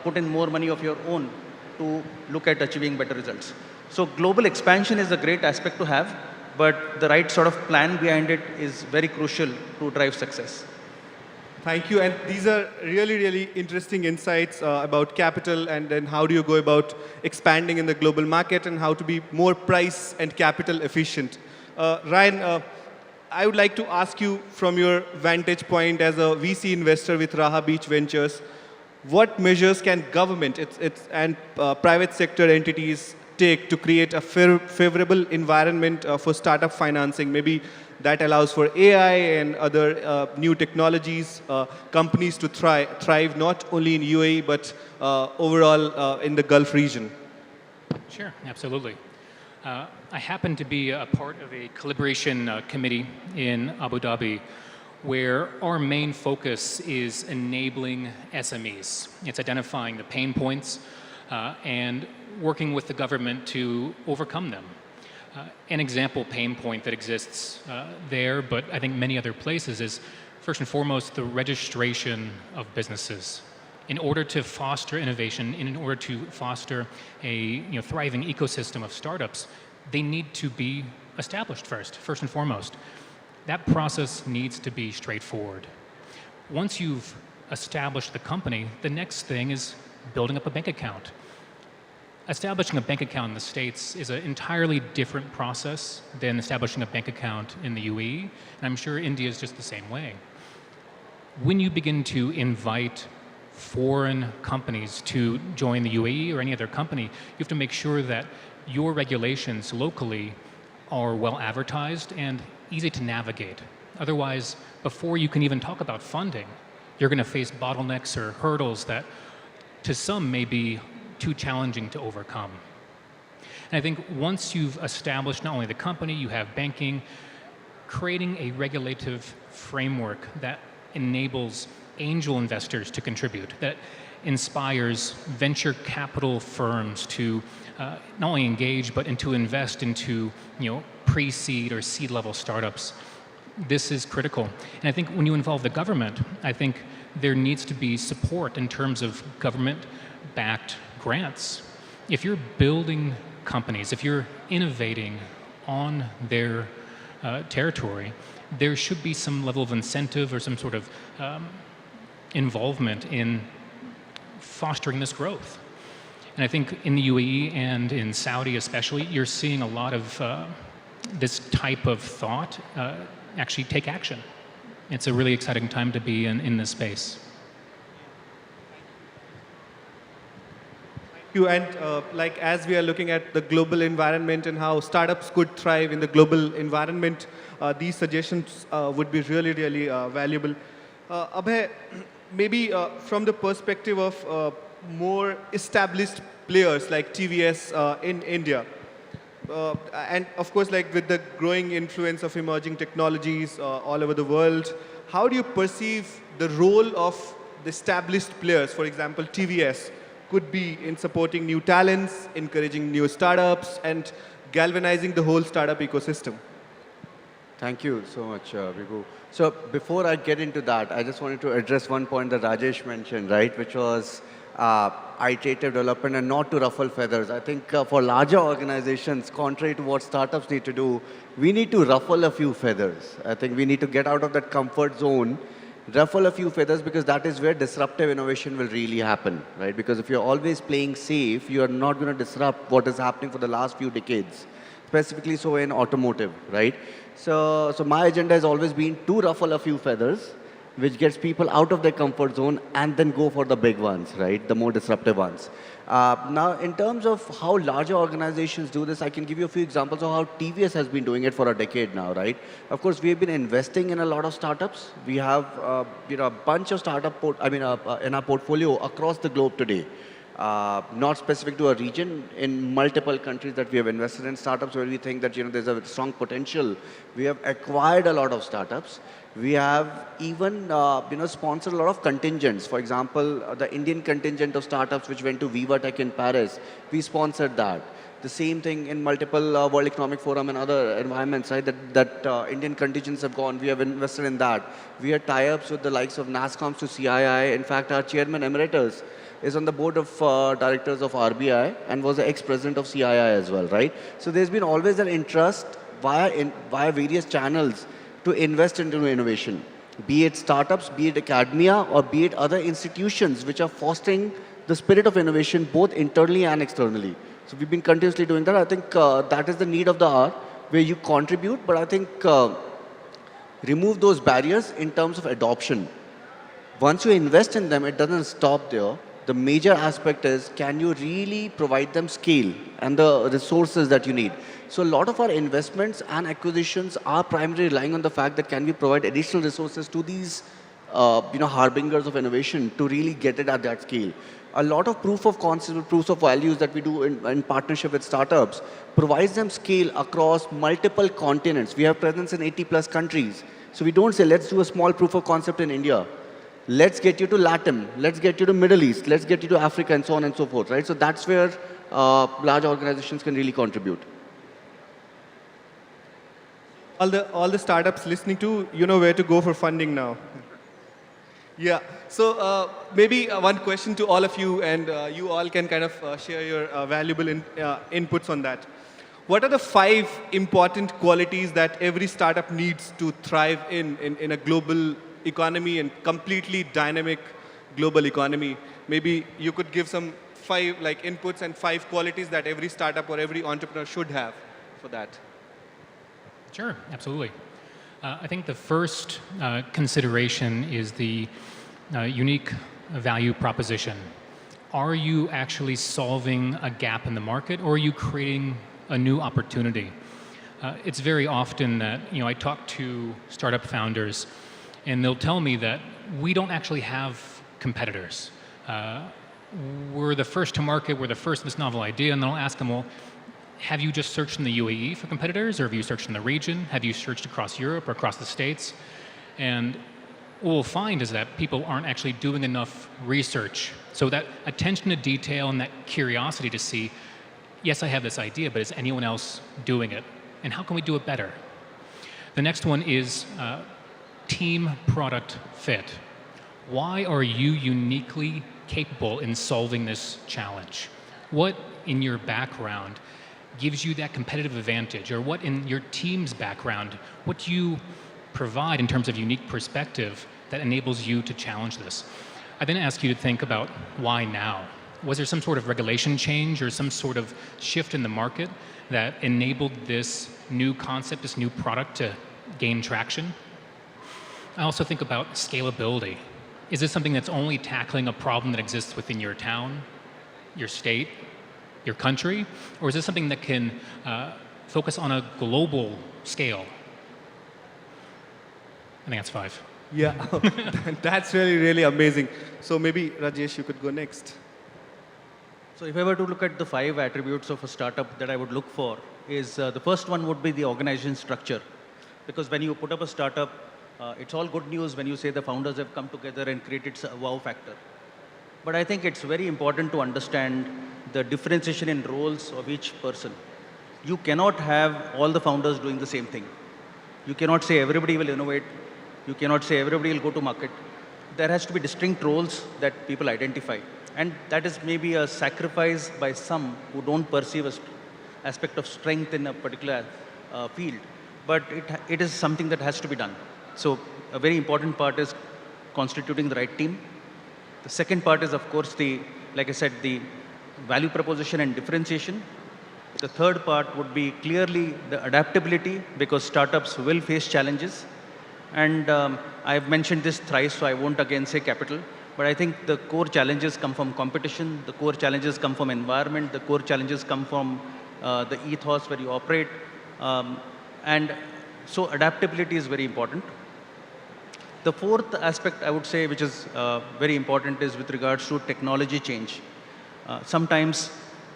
put in more money of your own to look at achieving better results. So global expansion is a great aspect to have, but the right sort of plan behind it is very crucial to drive success. Thank you. And these are really, really interesting insights about capital and then how do you go about expanding in the global market and how to be more price and capital efficient. Ryan, I would like to ask you from your vantage point as a VC investor with Raha Beach Ventures, what measures can government and private sector entities take to create a favorable environment for startup financing? Maybe that allows for AI and other new technologies, companies to thrive not only in UAE but overall in the Gulf region. Sure, absolutely. I happen to be a part of a collaboration committee in Abu Dhabi where our main focus is enabling SMEs. It's identifying the pain points and working with the government to overcome them. An example pain point that exists there, but I think many other places, is first and foremost the registration of businesses. In order to foster innovation, in order to foster a thriving ecosystem of startups, they need to be established first and foremost. That process needs to be straightforward. Once you've established the company, the next thing is building up a bank account. Establishing a bank account in the States is an entirely different process than establishing a bank account in the UAE, and I'm sure India is just the same way. When you begin to invite foreign companies to join the UAE or any other company, you have to make sure that your regulations locally are well advertised and easy to navigate. Otherwise, before you can even talk about funding, you're going to face bottlenecks or hurdles that to some may be too challenging to overcome. And I think once you've established not only the company, you have banking, creating a regulative framework that enables angel investors to contribute, that inspires venture capital firms to not only engage, but to invest into pre-seed or seed-level startups. This is critical. And I think when you involve the government, I think there needs to be support in terms of government-backed grants. If you're building companies, if you're innovating on their territory, there should be some level of incentive or some sort of involvement in fostering this growth. And I think in the UAE and in Saudi especially, you're seeing a lot of this type of thought actually take action. It's a really exciting time to be in this space. And like as we are looking at the global environment and how startups could thrive in the global environment, these suggestions would be really, really valuable. Abhay, maybe from the perspective of more established players like TVS in India, and of course, like with the growing influence of emerging technologies all over the world, how do you perceive the role of the established players, for example, TVS, could be in supporting new talents, encouraging new startups, and galvanizing the whole startup ecosystem? Thank you so much, Vibhu. So before I get into that, I just wanted to address one point that Rajesh mentioned, right, which was iterative development and not to ruffle feathers. I think for larger organizations, contrary to what startups need to do, we need to ruffle a few feathers. I think we need to get out of that comfort zone, ruffle a few feathers, because that is where disruptive innovation will really happen, right? Because if you're always playing safe, you are not going to disrupt what is happening for the last few decades, specifically so in automotive, right? So my agenda has always been to ruffle a few feathers, which gets people out of their comfort zone and then go for the big ones, right? The more disruptive ones. Now, in terms of how larger organizations do this, I can give you a few examples of how TVS has been doing it for a decade now, right? Of course, we have been investing in a lot of startups. We have a bunch of in our portfolio across the globe today. Not specific to a region, in multiple countries that we have invested in startups where we think that there's a strong potential. We have acquired a lot of startups. We have even sponsored a lot of contingents. For example, the Indian contingent of startups which went to Viva Tech in Paris, we sponsored that. The same thing in multiple World Economic Forum and other environments, right? That Indian contingents have gone. We have invested in that. We had tie-ups with the likes of NASSCOMs to CII. In fact, our chairman emeritus is on the board of directors of RBI and was the ex-president of CII as well, right? So there's been always an interest via various channels to invest into innovation, be it startups, be it academia, or be it other institutions which are fostering the spirit of innovation both internally and externally. So we've been continuously doing that. I think that is the need of the hour, where you contribute, but I think remove those barriers in terms of adoption. Once you invest in them, it doesn't stop there. The major aspect is, can you really provide them scale and the resources that you need? So a lot of our investments and acquisitions are primarily relying on the fact that can we provide additional resources to these harbingers of innovation to really get it at that scale. A lot of proof of concept, proofs of values that we do in partnership with startups provides them scale across multiple continents. We have presence in 80 plus countries. So we don't say, let's do a small proof of concept in India. Let's get you to LATAM, let's get you to Middle East, let's get you to Africa, and so on and so forth, right? So that's where large organizations can really contribute. All the startups listening to, you know where to go for funding now. Yeah, so maybe one question to all of you, and you all can kind of share your valuable inputs on that. What are the 5 important qualities that every startup needs to thrive in a global economy and completely dynamic global economy? Maybe you could give some 5 inputs and 5 qualities that every startup or every entrepreneur should have for that. Sure, absolutely. I think the first consideration is the unique value proposition. Are you actually solving a gap in the market, or are you creating a new opportunity? It's very often that I talk to startup founders, and they'll tell me that we don't actually have competitors. We're the first to market, we're the first with this novel idea, and then I'll ask them, well, have you just searched in the UAE for competitors, or have you searched in the region? Have you searched across Europe or across the States? And what we'll find is that people aren't actually doing enough research. So that attention to detail and that curiosity to see, yes, I have this idea, but is anyone else doing it? And how can we do it better? The next one is team product fit. Why are you uniquely capable in solving this challenge? What in your background gives you that competitive advantage, or what in your team's background, what do you provide in terms of unique perspective that enables you to challenge this? I then ask you to think about why now? Was there some sort of regulation change or some sort of shift in the market that enabled this new concept, this new product to gain traction? I also think about scalability. Is this something that's only tackling a problem that exists within your town, your state, your country? Or is this something that can focus on a global scale? I think that's 5. Yeah, that's really, really amazing. So maybe, Rajesh, you could go next. So if I were to look at the 5 attributes of a startup that I would look for, is the first one would be the organization structure. Because when you put up a startup, it's all good news when you say the founders have come together and created a wow factor. But I think it's very important to understand the differentiation in roles of each person. You cannot have all the founders doing the same thing. You cannot say everybody will innovate. You cannot say everybody will go to market. There has to be distinct roles that people identify. And that is maybe a sacrifice by some who don't perceive an aspect of strength in a particular field. But it is something that has to be done. So a very important part is constituting the right team. The second part is, of course, like I said, the value proposition and differentiation. The third part would be clearly the adaptability, because startups will face challenges. And I've mentioned this thrice, so I won't again say capital. But I think the core challenges come from competition, the core challenges come from environment, the core challenges come from the ethos where you operate. And so adaptability is very important. The fourth aspect I would say, which is very important, is with regards to technology change. Sometimes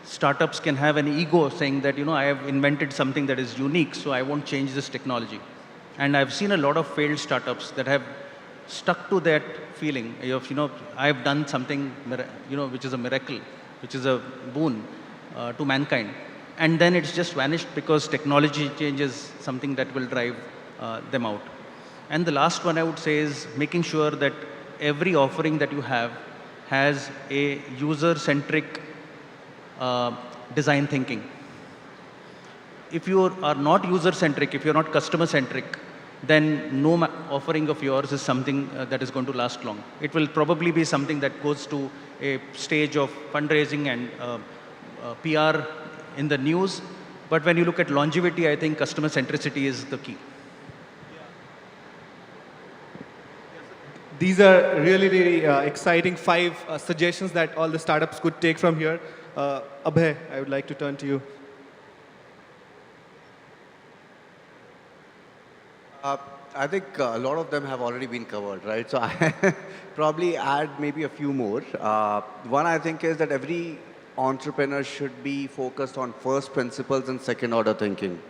startups can have an ego saying that, I have invented something that is unique, so I won't change this technology. And I've seen a lot of failed startups that have stuck to that feeling of, I've done something, which is a miracle, which is a boon to mankind. And then it's just vanished because technology change is something that will drive them out. And the last one I would say is making sure that every offering that you have has a user-centric design thinking. If you are not user-centric, if you're not customer-centric, then no offering of yours is something that is going to last long. It will probably be something that goes to a stage of fundraising and PR in the news. But when you look at longevity, I think customer centricity is the key. These are really, really exciting 5 suggestions that all the startups could take from here. Abhay, I would like to turn to you. I think a lot of them have already been covered, right? So I probably add maybe a few more. One I think is that every entrepreneur should be focused on first principles and second order thinking.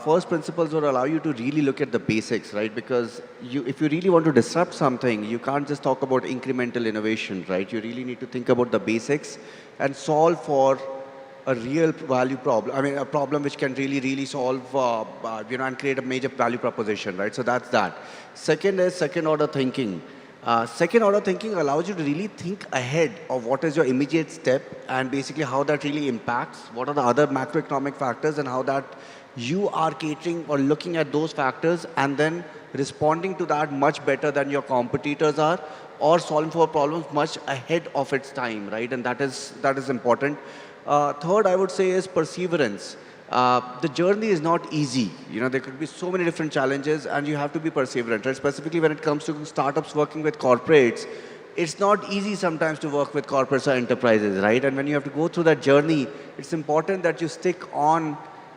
First principles would allow you to really look at the basics, right? Because if you really want to disrupt something, you can't just talk about incremental innovation, right? You really need to think about the basics and solve for a real value problem. I mean, a problem which can really, really solve, and create a major value proposition, right? So that's that. Second is second order thinking. Second order thinking allows you to really think ahead of what is your immediate step and basically how that really impacts, what are the other macroeconomic factors and how that you are catering or looking at those factors and then responding to that much better than your competitors are, or solving for problems much ahead of its time, right? And that is important. Third, I would say, is perseverance. The journey is not easy. There could be so many different challenges and you have to be perseverant, right? Specifically when it comes to startups working with corporates, it's not easy sometimes to work with corporates or enterprises, right? And when you have to go through that journey, it's important that you stick on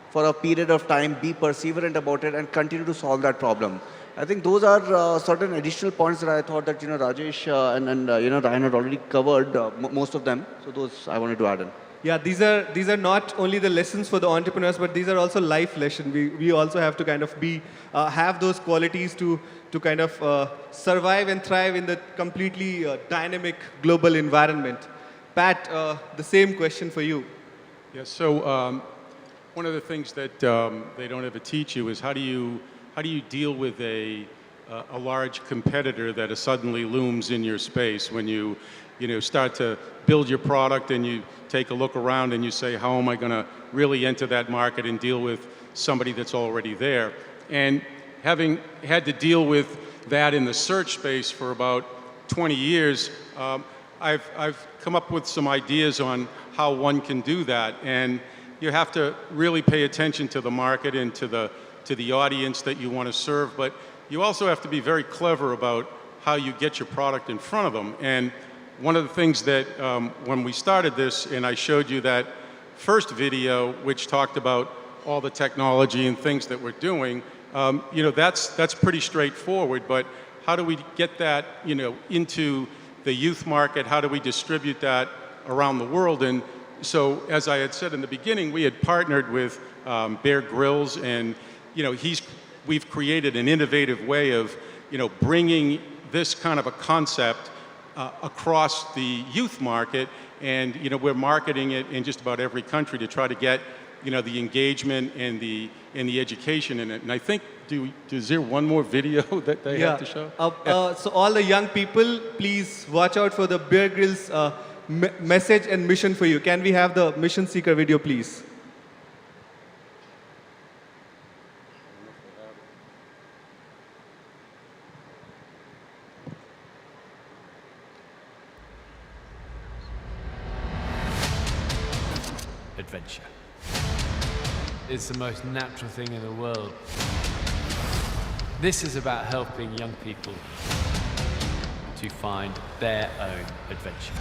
for a period of time, be perseverant about it and continue to solve that problem. I think those are certain additional points that I thought that, Rajesh and Ryan had already covered most of them. So those I wanted to add in. Yeah, these are not only the lessons for the entrepreneurs, but these are also life lessons. We also have to kind of have those qualities to kind of survive and thrive in the completely dynamic global environment. Pat, the same question for you. Yes. So one of the things that they don't ever teach you is how do you deal with a large competitor that suddenly looms in your space when you start to build your product and you take a look around and you say, how am I going to really enter that market and deal with somebody that's already there? And having had to deal with that in the search space for about 20 years, I've come up with some ideas on how one can do that. And you have to really pay attention to the market and to the audience that you want to serve. But you also have to be very clever about how you get your product in front of them. And one of the things that when we started this, and I showed you that first video, which talked about all the technology and things that we're doing, you know, that's pretty straightforward. But how do we get that, you know, into the youth market? How do we distribute that around the world? And so, as I had said in the beginning, we had partnered with Bear Grylls, and you know, we've created an innovative way of, you know, bringing this kind of a concept across the youth market, and you know, we're marketing it in just about every country to try to get, you know, the engagement and the education in it. And I think, is there one more video that they have to show? So all the young people, please watch out for the Bear Grylls message and mission for you. Can we have the mission seeker video, please? Adventure. It's the most natural thing in the world. This is about helping young people to find their own adventure.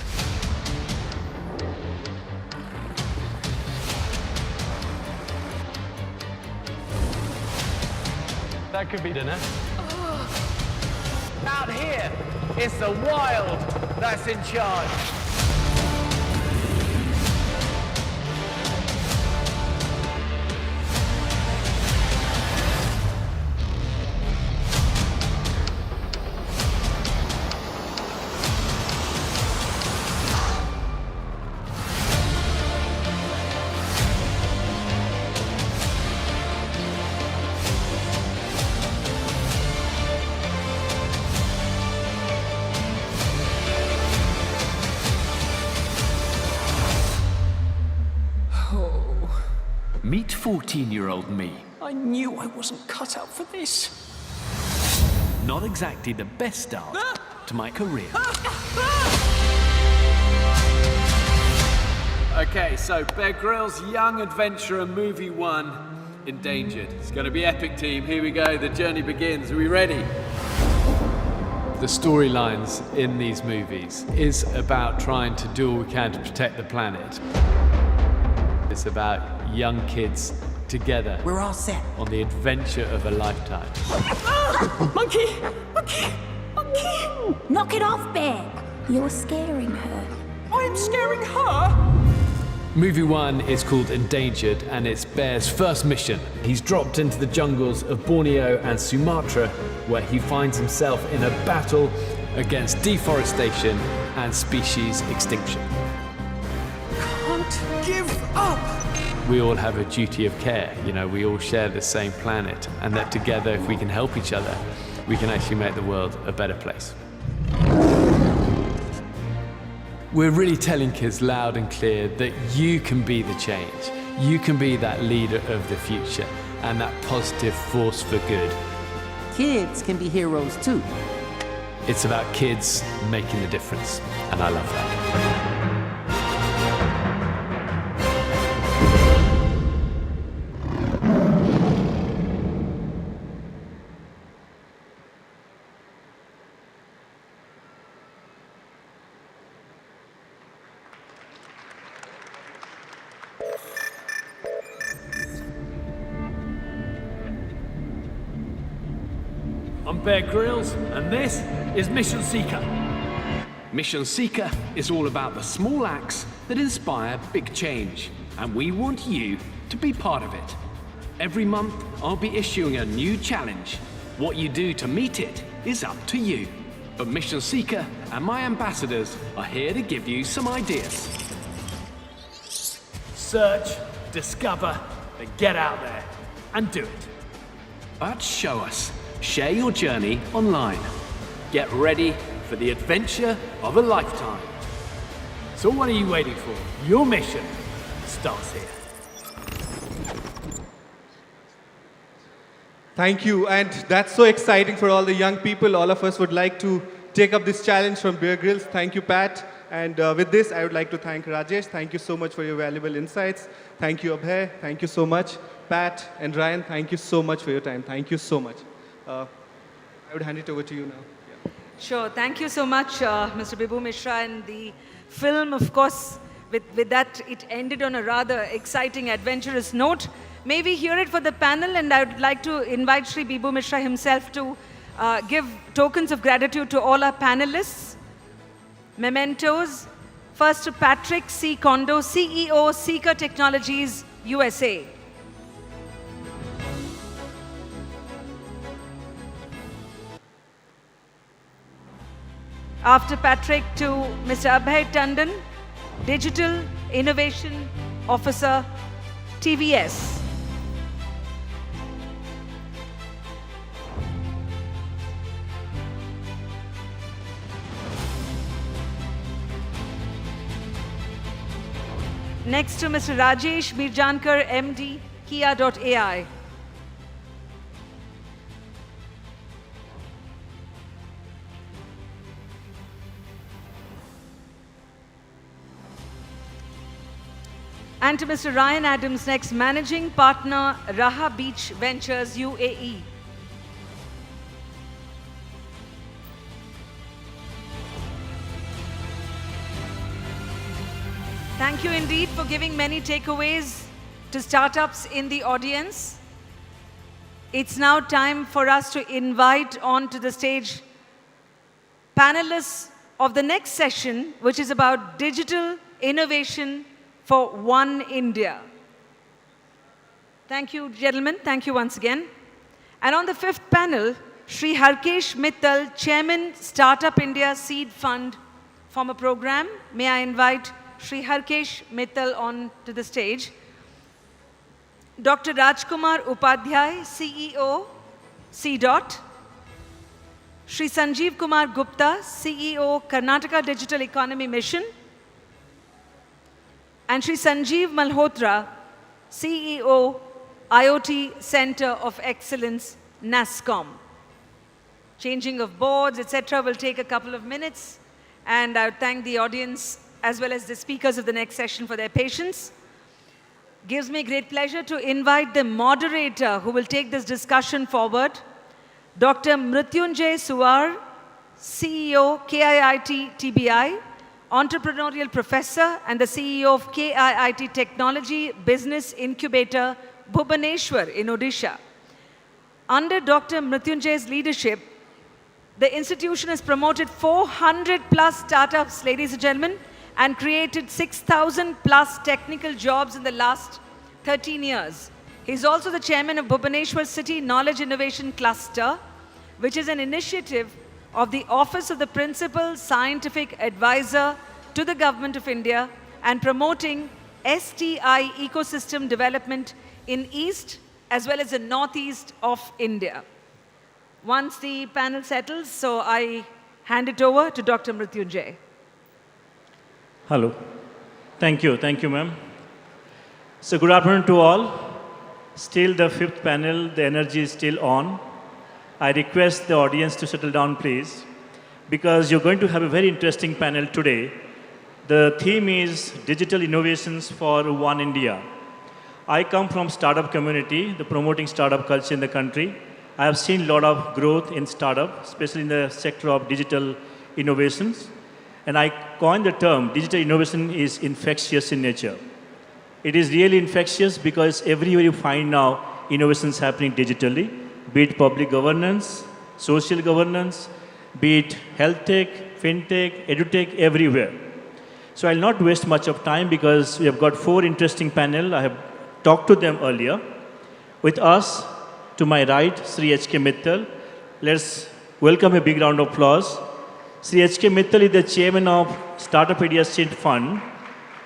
That could be dinner. Out here, it's the wild that's in charge. Meet 14-year-old me. I knew I wasn't cut out for this. Not exactly the best start to my career. Okay, so Bear Grylls' Young Adventurer Movie 1, Endangered. It's going to be epic, team. Here we go. The journey begins. Are we ready? The storylines in these movies is about trying to do all we can to protect the planet. It's about young kids together. We're all set. On the adventure of a lifetime. Monkey! Monkey! Monkey! Knock it off, Bear. You're scaring her. I'm scaring her? Movie 1 is called Endangered, and it's Bear's first mission. He's dropped into the jungles of Borneo and Sumatra, where he finds himself in a battle against deforestation and species extinction. Can't give up! We all have a duty of care, you know, we all share the same planet, and that together, if we can help each other, we can actually make the world a better place. We're really telling kids loud and clear that you can be the change. You can be that leader of the future and that positive force for good. Kids can be heroes too. It's about kids making a difference, and I love that. I'm Bear Grylls, and this is Mission Seeker. Mission Seeker is all about the small acts that inspire big change, and we want you to be part of it. Every month, I'll be issuing a new challenge. What you do to meet it is up to you. But Mission Seeker and my ambassadors are here to give you some ideas. Search, discover, then get out there and do it. But show us. Share your journey online. Get ready for the adventure of a lifetime. So what are you waiting for? Your mission starts here. Thank you, and that's so exciting for all the young people. All of us would like to take up this challenge from Bear Grylls. Thank you, Pat. And with this, I would like to thank Rajesh. Thank you so much for your valuable insights. Thank you, Abhay. Thank you so much. Pat and Ryan, thank you so much for your time. Thank you so much. I would hand it over to you now. Sure. Thank you so much, Mr. Bibhu Mishra. And the film, of course, with that, it ended on a rather exciting, adventurous note. May we hear it for the panel? And I would like to invite Shri Bibhu Mishra himself to give tokens of gratitude to all our panelists. Mementos. First to Patrick C. Kondo, CEO, Seeker Technologies, USA. After Patrick, to Mr. Abhay Tandon, Digital Innovation Officer, TVS. Next to Mr. Rajesh Mirjankar, MD, Kia.ai. And to Mr. Ryan Adams next, Managing Partner, Raha Beach Ventures, UAE. Thank you indeed for giving many takeaways to startups in the audience. It's now time for us to invite onto the stage panelists of the next session, which is about digital innovation for One India. Thank you, gentlemen. Thank you once again. And on the fifth panel, Shri Harkesh Mittal, Chairman, Startup India Seed Fund, from a program. May I invite Shri Harkesh Mittal on to the stage. Dr. Rajkumar Upadhyay, CEO, CDOT. Shri Sanjeev Kumar Gupta, CEO, Karnataka Digital Economy Mission. And Shri Sanjeev Malhotra, CEO, IoT Center of Excellence, NASSCOM. Changing of boards, etc., will take a couple of minutes. And I would thank the audience as well as the speakers of the next session for their patience. Gives me great pleasure to invite the moderator who will take this discussion forward, Dr. Mrityunjay Suwar, CEO, KIIT TBI, entrepreneurial professor and the CEO of KIIT Technology Business Incubator, Bhubaneswar in Odisha. Under Dr. Mrityunjay's leadership, the institution has promoted 400 plus startups, ladies and gentlemen, and created 6,000 plus technical jobs in the last 13 years. He's also the chairman of Bhubaneswar City Knowledge Innovation Cluster, which is an initiative of the Office of the Principal Scientific Advisor to the Government of India and promoting STI ecosystem development in East as well as the Northeast of India. Once the panel settles, so I hand it over to Dr. Mrityunjay. Hello. Thank you, ma'am. So good afternoon to all. Still the fifth panel, the energy is still on. I request the audience to settle down, please, because you're going to have a very interesting panel today. The theme is Digital Innovations for One India. I come from startup community, the promoting startup culture in the country. I have seen a lot of growth in startup, especially in the sector of digital innovations. And I coined the term, digital innovation is infectious in nature. It is really infectious because everywhere you find now innovations happening digitally, be it public governance, social governance, be it health tech, fintech, edutech, everywhere. So I'll not waste much of time because we have got 4 interesting panel. I have talked to them earlier. With us, to my right, Shri H.K. Mittal. Let's welcome a big round of applause. Shri H.K. Mittal is the chairman of Startup India Seed Fund.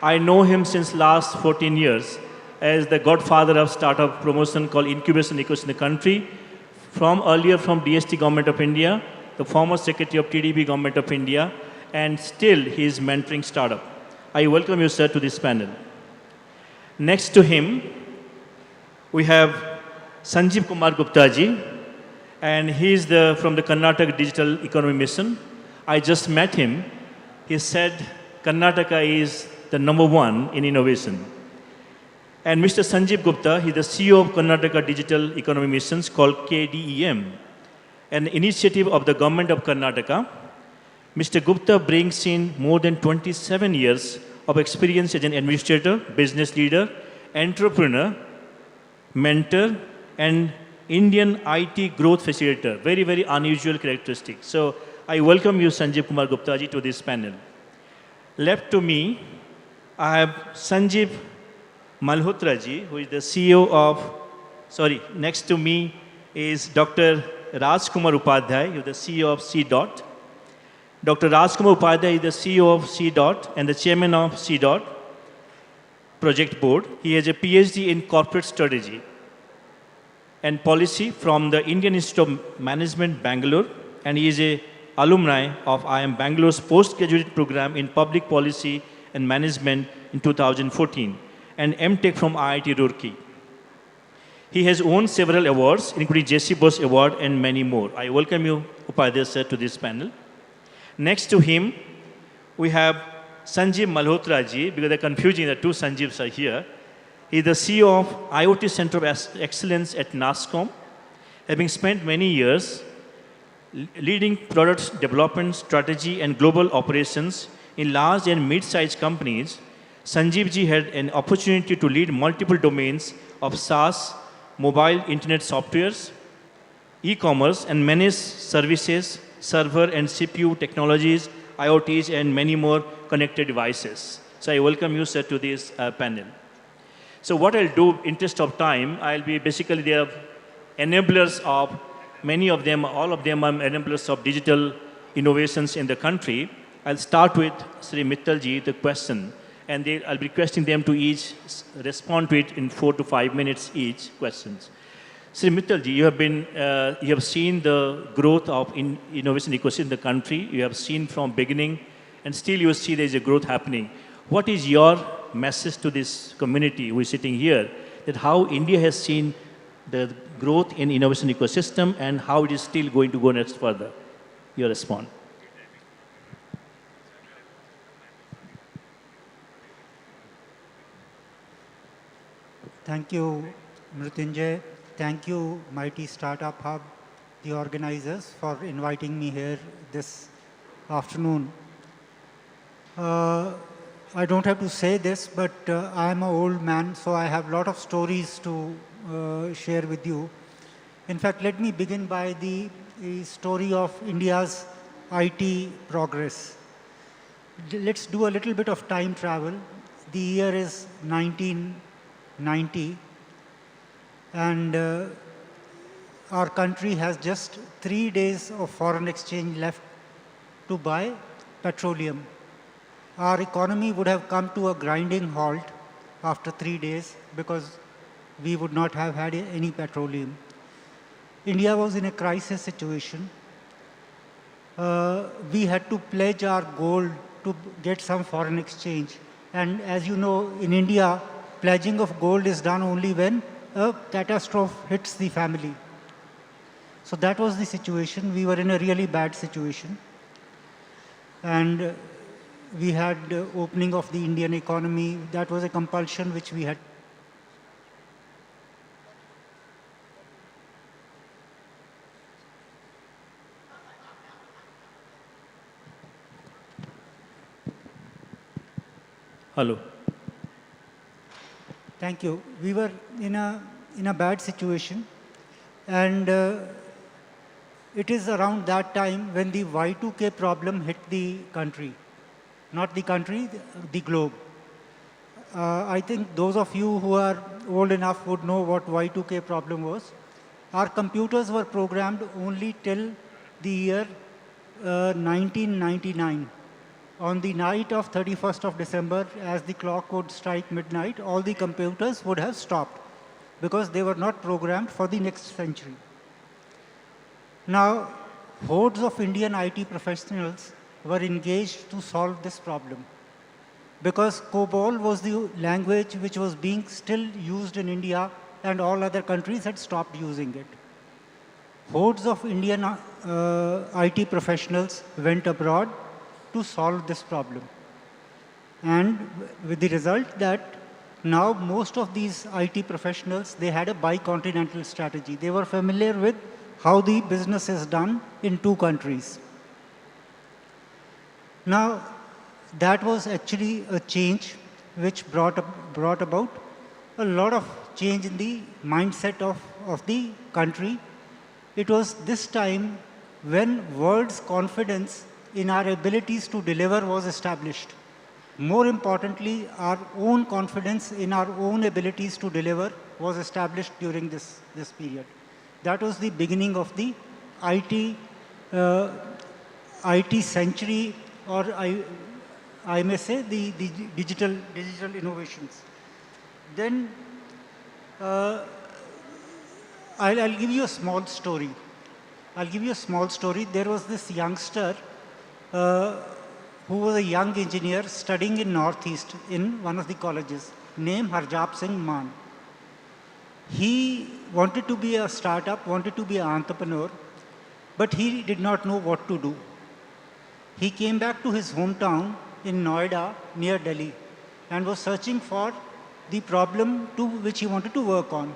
I know him since last 14 years as the godfather of startup promotion called incubation ecosystem in the country. Earlier from DST Government of India, the former secretary of TDP Government of India, and still he is mentoring startup. I welcome you, sir, to this panel. Next to him, we have Sanjeev Kumar Gupta ji, and he is from the Karnataka Digital Economy Mission. I just met him. He said Karnataka is the #1 in innovation. And Mr. Sanjeev Gupta, he is the CEO of Karnataka Digital Economy Missions called KDEM. an initiative of the government of Karnataka. Mr. Gupta brings in more than 27 years of experience as an administrator, business leader, entrepreneur, mentor, and Indian IT growth facilitator. Very, very unusual characteristics. So I welcome you, Sanjeev Kumar Gupta ji, to this panel. Left to me, I have Sanjeev Malhotra ji, who is the CEO of, next to me is Dr. Rajkumar Upadhyay, who is the CEO of C. Dr. Rajkumar Upadhyay is the CEO of C. And the chairman of C. Project Board. He has a PhD in corporate strategy and policy from the Indian Institute of Management, Bangalore, and he is a alumni of IIM Bangalore's postgraduate program in public policy and management in 2014, and MTech from IIT Roorkee. He has won several awards, including J.C. Bose Award and many more. I welcome you, Upadhyay sir, to this panel. Next to him, we have Sanjeev Malhotra ji, because they're confusing, the two Sanjeevs are here. He is the CEO of IoT Center of Excellence at NASSCOM, having spent many years leading product development, strategy, and global operations in large and mid-sized companies. Sanjeev ji had an opportunity to lead multiple domains of SaaS, mobile internet softwares, e-commerce, and managed services, server and CPU technologies, IoTs, and many more connected devices. So I welcome you, sir, to this panel. So what I'll do, in interest of time, I'll be basically the enablers of many of them, all of them are enablers of digital innovations in the country. I'll start with Shri Mittal ji, the question, and I'll be requesting them to each respond to it in 4 to 5 minutes each questions. Shri Mittal ji, you have seen the growth of innovation ecosystem in the country. You have seen from beginning, and still you see there is a growth happening. What is your message to this community who is sitting here, that how India has seen the growth in innovation ecosystem and how it is still going to go next further? Your response. Thank you, Mrityunjay. Thank you, Mighty Startup Hub, the organizers, for inviting me here this afternoon. I don't have to say this, but I'm an old man, so I have a lot of stories to share with you. In fact, let me begin by the story of India's IT progress. Let's do a little bit of time travel. The year is 1990, and our country has just 3 days of foreign exchange left to buy petroleum. Our economy would have come to a grinding halt after 3 days because we would not have had any petroleum. India was in a crisis situation. We had to pledge our gold to get some foreign exchange. And as you know, in India, pledging of gold is done only when a catastrophe hits the family. So that was the situation. We were in a really bad situation. And we had opening of the Indian economy. That was a compulsion which we had. Hello. Thank you. We were in a bad situation, and it is around that time when the Y2K problem hit the country. Not the country, the globe. I think those of you who are old enough would know what Y2K problem was. Our computers were programmed only till the year 1999. On the night of 31st of December, as the clock would strike midnight, all the computers would have stopped because they were not programmed for the next century. Now, hordes of Indian IT professionals were engaged to solve this problem because COBOL was the language which was being still used in India and all other countries had stopped using it. Hordes of Indian IT professionals went abroad to solve this problem. And with the result that now most of these IT professionals, they had a bicontinental strategy. They were familiar with how the business is done in 2 countries. Now, that was actually a change which brought about a lot of change in the mindset of the country. It was this time when world's confidence in our abilities to deliver was established. More importantly, our own confidence in our own abilities to deliver was established during this period. That was the beginning of the IT century, or I may say the digital innovations. Then I'll give you a small story. There was this youngster who was a young engineer studying in Northeast in one of the colleges, named Harjap Singh Maan. He wanted to be a startup, wanted to be an entrepreneur, but he did not know what to do. He came back to his hometown in Noida, near Delhi, and was searching for the problem to which he wanted to work on.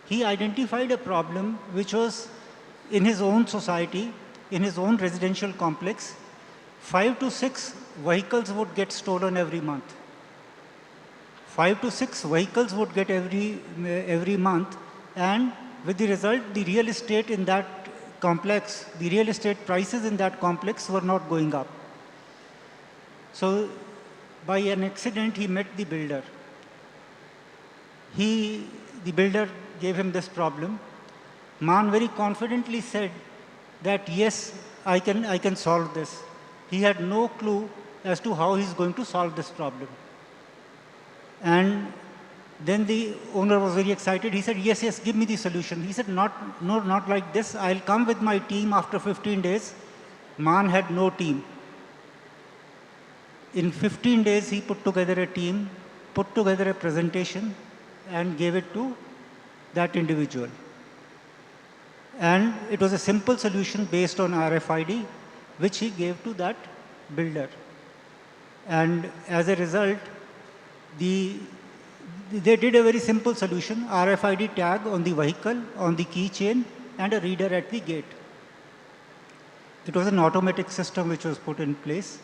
He identified a problem which was in his own society, in his own residential complex. 5 to 6 vehicles would get stolen every month. 5 to 6 vehicles would get every month, and with the result, the real estate in that complex, the real estate prices in that complex were not going up. So, by an accident, he met the builder. The builder gave him this problem. Maan very confidently said that, yes, I can solve this. He had no clue as to how he's going to solve this problem. And then the owner was very excited. He said, yes, give me the solution. He said, no, not like this. I'll come with my team after 15 days. Maan had no team. In 15 days, he put together a team, put together a presentation, and gave it to that individual. And it was a simple solution based on RFID, which he gave to that builder. And as a result, they did a very simple solution: RFID tag on the vehicle, on the keychain, and a reader at the gate. It was an automatic system which was put in place.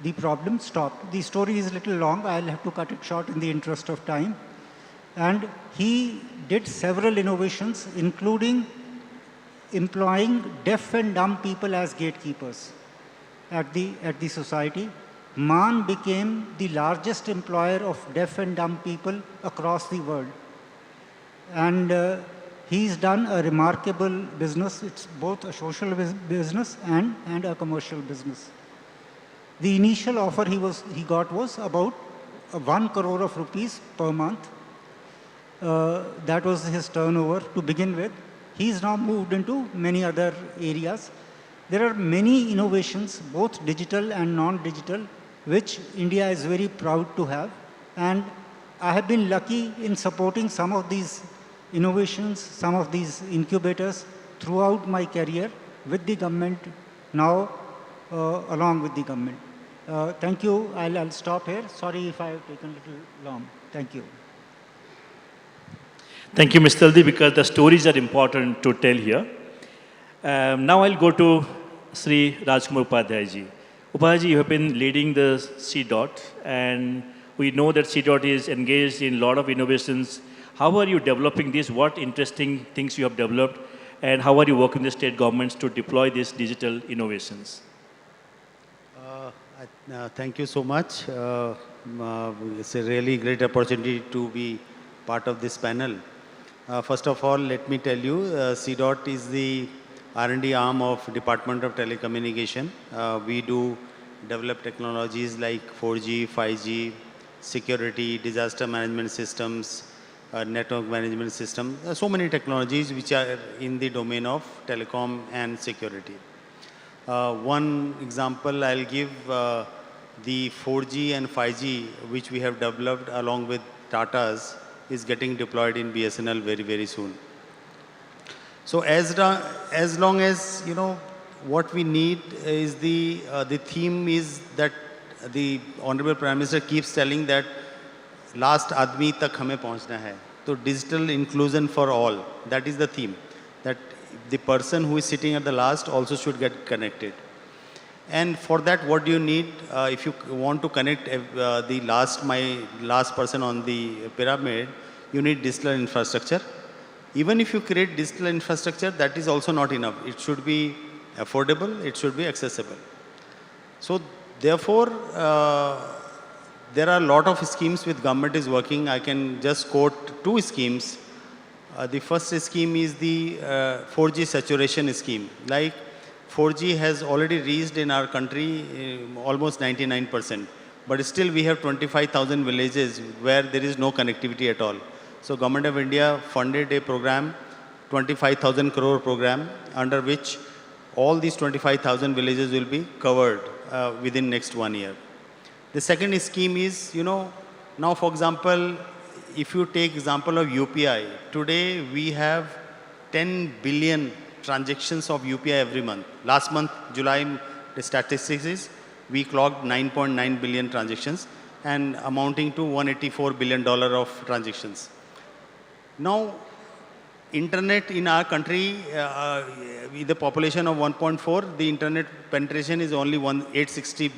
The problem stopped. The story is a little long. I'll have to cut it short in the interest of time. And he did several innovations, including employing deaf and dumb people as gatekeepers at the society. Maan became the largest employer of deaf and dumb people across the world. And he's done a remarkable business. It's both a social business and a commercial business. The initial offer he got was about 1 crore of rupees per month. That was his turnover to begin with. He's now moved into many other areas. There are many innovations, both digital and non-digital, which India is very proud to have. And I have been lucky in supporting some of these innovations, some of these incubators throughout my career with the government, now along with the government. Thank you. I'll stop here. Sorry if I have taken a little long. Thank you. Thank you, Mr. Taldi, because the stories are important to tell here. Now I'll go to Shri Rajkumar Upadhyay. Upadhyay, you have been leading the C.DOT, and we know that C.DOT is engaged in a lot of innovations. How are you developing this? What interesting things you have developed? And how are you working with the state governments to deploy these digital innovations? Thank you so much. It's a really great opportunity to be part of this panel. First of all, let me tell you, C.DOT is the R&D arm of Department of Telecommunication. We do develop technologies like 4G, 5G, security, disaster management systems, network management systems. So many technologies which are in the domain of telecom and security. One example I'll give, the 4G and 5G which we have developed along with Tata's is getting deployed in BSNL very, very soon. So as long as, you know, what we need is the theme is that the Honorable Prime Minister keeps telling that last आदमी तक हमें पहुंचना है. So digital inclusion for all, that is the theme. That the person who is sitting at the last also should get connected. And for that, what do you need? If you want to connect the last person on the pyramid, you need digital infrastructure. Even if you create digital infrastructure, that is also not enough. It should be affordable, it should be accessible. So therefore, there are a lot of schemes which government is working. I can just quote 2 schemes. The first scheme is the 4G saturation scheme. Like 4G has already reached in our country almost 99%. But still we have 25,000 villages where there is no connectivity at all. So Government of India funded a program, 25,000 crore program, under which all these 25,000 villages will be covered within next 1 year. The second scheme is, now for example, if you take example of UPI, today we have 10 billion transactions of UPI every month. Last month, July, the statistics is we clocked 9.9 billion transactions and amounting to $184 billion of transactions. Now, internet in our country, with the population of 1.4, the internet penetration is only 860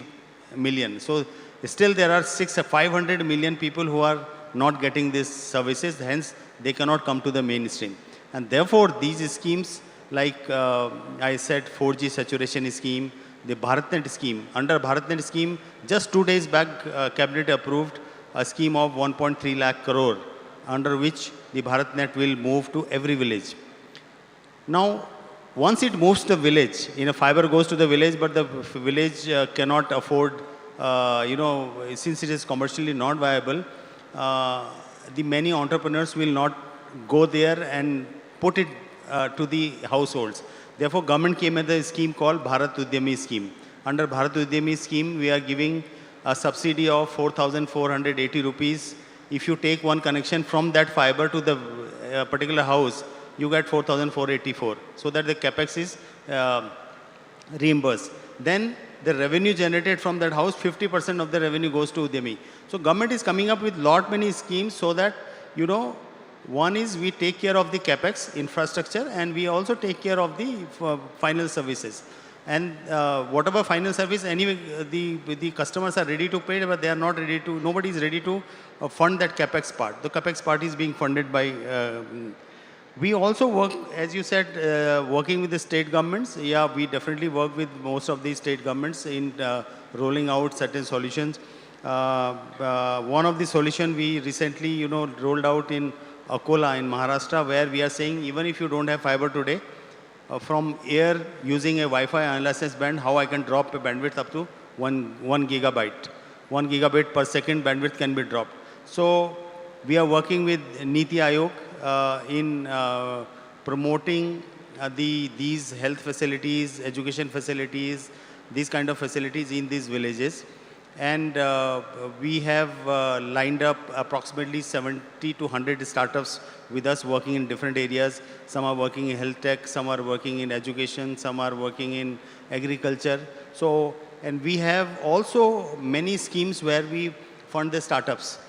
million. So still there are 500 million people who are not getting these services, hence they cannot come to the mainstream. And therefore, these schemes, like I said, 4G saturation scheme, the BharatNet scheme. Under BharatNet scheme, just 2 days back, Cabinet approved a scheme of 1.3 lakh crore, under which the BharatNet will move to every village. Now, once it moves to the village, fiber goes to the village, but the village cannot afford, since it is commercially not viable, the many entrepreneurs will not go there and put it to the households. Therefore, government came with a scheme called Bharat Udyami scheme. Under Bharat Udyami scheme, we are giving a subsidy of 4,480 rupees. If you take one connection from that fiber to the particular house, you get 4,484. So that the capex is reimbursed. Then the revenue generated from that house, 50% of the revenue goes to Udyami. So government is coming up with many schemes so that, one is we take care of the capex infrastructure and we also take care of the final services. And whatever final service, anyway, the customers are ready to pay, but they are not ready to, nobody is ready to fund that capex part. The capex part is being funded by, we also work, as you said, working with the state governments. Yeah, we definitely work with most of the state governments in rolling out certain solutions. One of the solutions we recently, rolled out in Akola in Maharashtra, where we are saying even if you don't have fiber today, from air using a Wi-Fi unlicensed band, how I can drop a bandwidth up to 1 gigabyte. 1 gigabit per second bandwidth can be dropped. So we are working with Niti Aayog in promoting these health facilities, education facilities, these kind of facilities in these villages. And we have lined up approximately 70 to 100 startups with us working in different areas. Some are working in health tech, some are working in education, some are working in agriculture. So, and we have also many schemes where we fund the startups.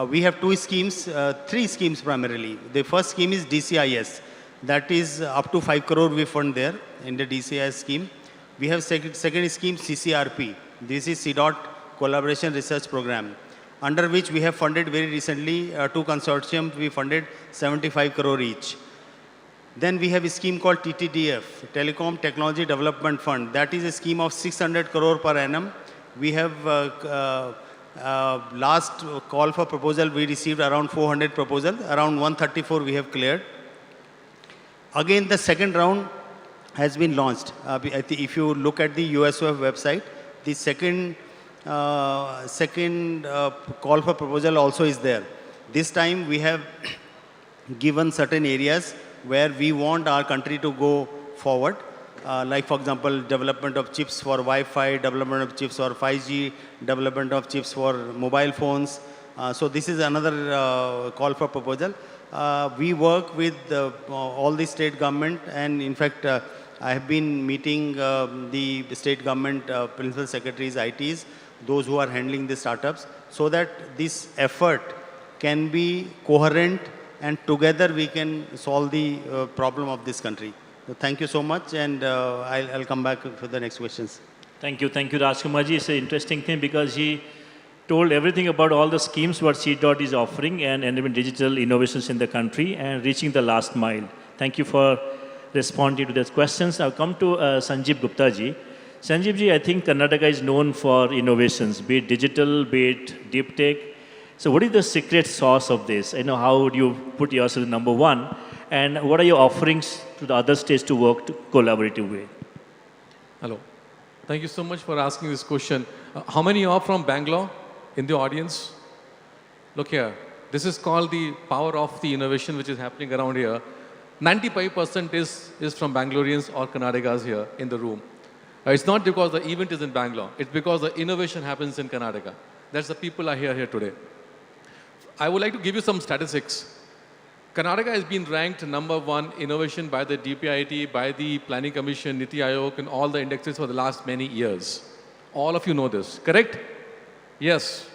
We have 2 schemes, 3 schemes primarily. The first scheme is DCIS. That is up to 5 crore we fund there in the DCIS scheme. We have second scheme, CCRP. This is CDOT Collaboration Research Program, under which we have funded very recently 2 consortiums. We funded 75 crore each. Then we have a scheme called TTDF, Telecom Technology Development Fund. That is a scheme of 600 crore per annum. We have last call for proposal, we received around 400 proposals. Around 134 we have cleared. Again, the second round has been launched. If you look at the USOF website, the second call for proposal also is there. This time we have given certain areas where we want our country to go forward. Like for example, development of chips for Wi-Fi, development of chips for 5G, development of chips for mobile phones. So this is another call for proposal. We work with all the state government, and in fact, I have been meeting the state government principal secretaries, ITs, those who are handling the startups, so that this effort can be coherent and together we can solve the problem of this country. So thank you so much, and I'll come back for the next questions. Thank you, Rajkumarji. It's an interesting thing because he told everything about all the schemes what CDOT is offering and enabling digital innovations in the country and reaching the last mile. Thank you for responding to those questions. I'll come to Sanjeev Gupta ji. Sanjeev ji, I think Karnataka is known for innovations, be it digital, be it deep tech. So what is the secret sauce of this? I know how would you put yourself number one, and what are your offerings to the other states to work to collaborative way? Hello. Thank you so much for asking this question. How many are from Bangalore in the audience? Look here. This is called the power of the innovation which is happening around here. 95% is from Bangaloreans or Karnatakas here in the room. It's not because the event is in Bangalore. It's because the innovation happens in Karnataka. That's the people are here today. I would like to give you some statistics. Karnataka has been ranked #1 innovation by the DPIIT, by the Planning Commission, Niti Aayog, and all the indexes for the last many years. All of you know this, correct? Yes.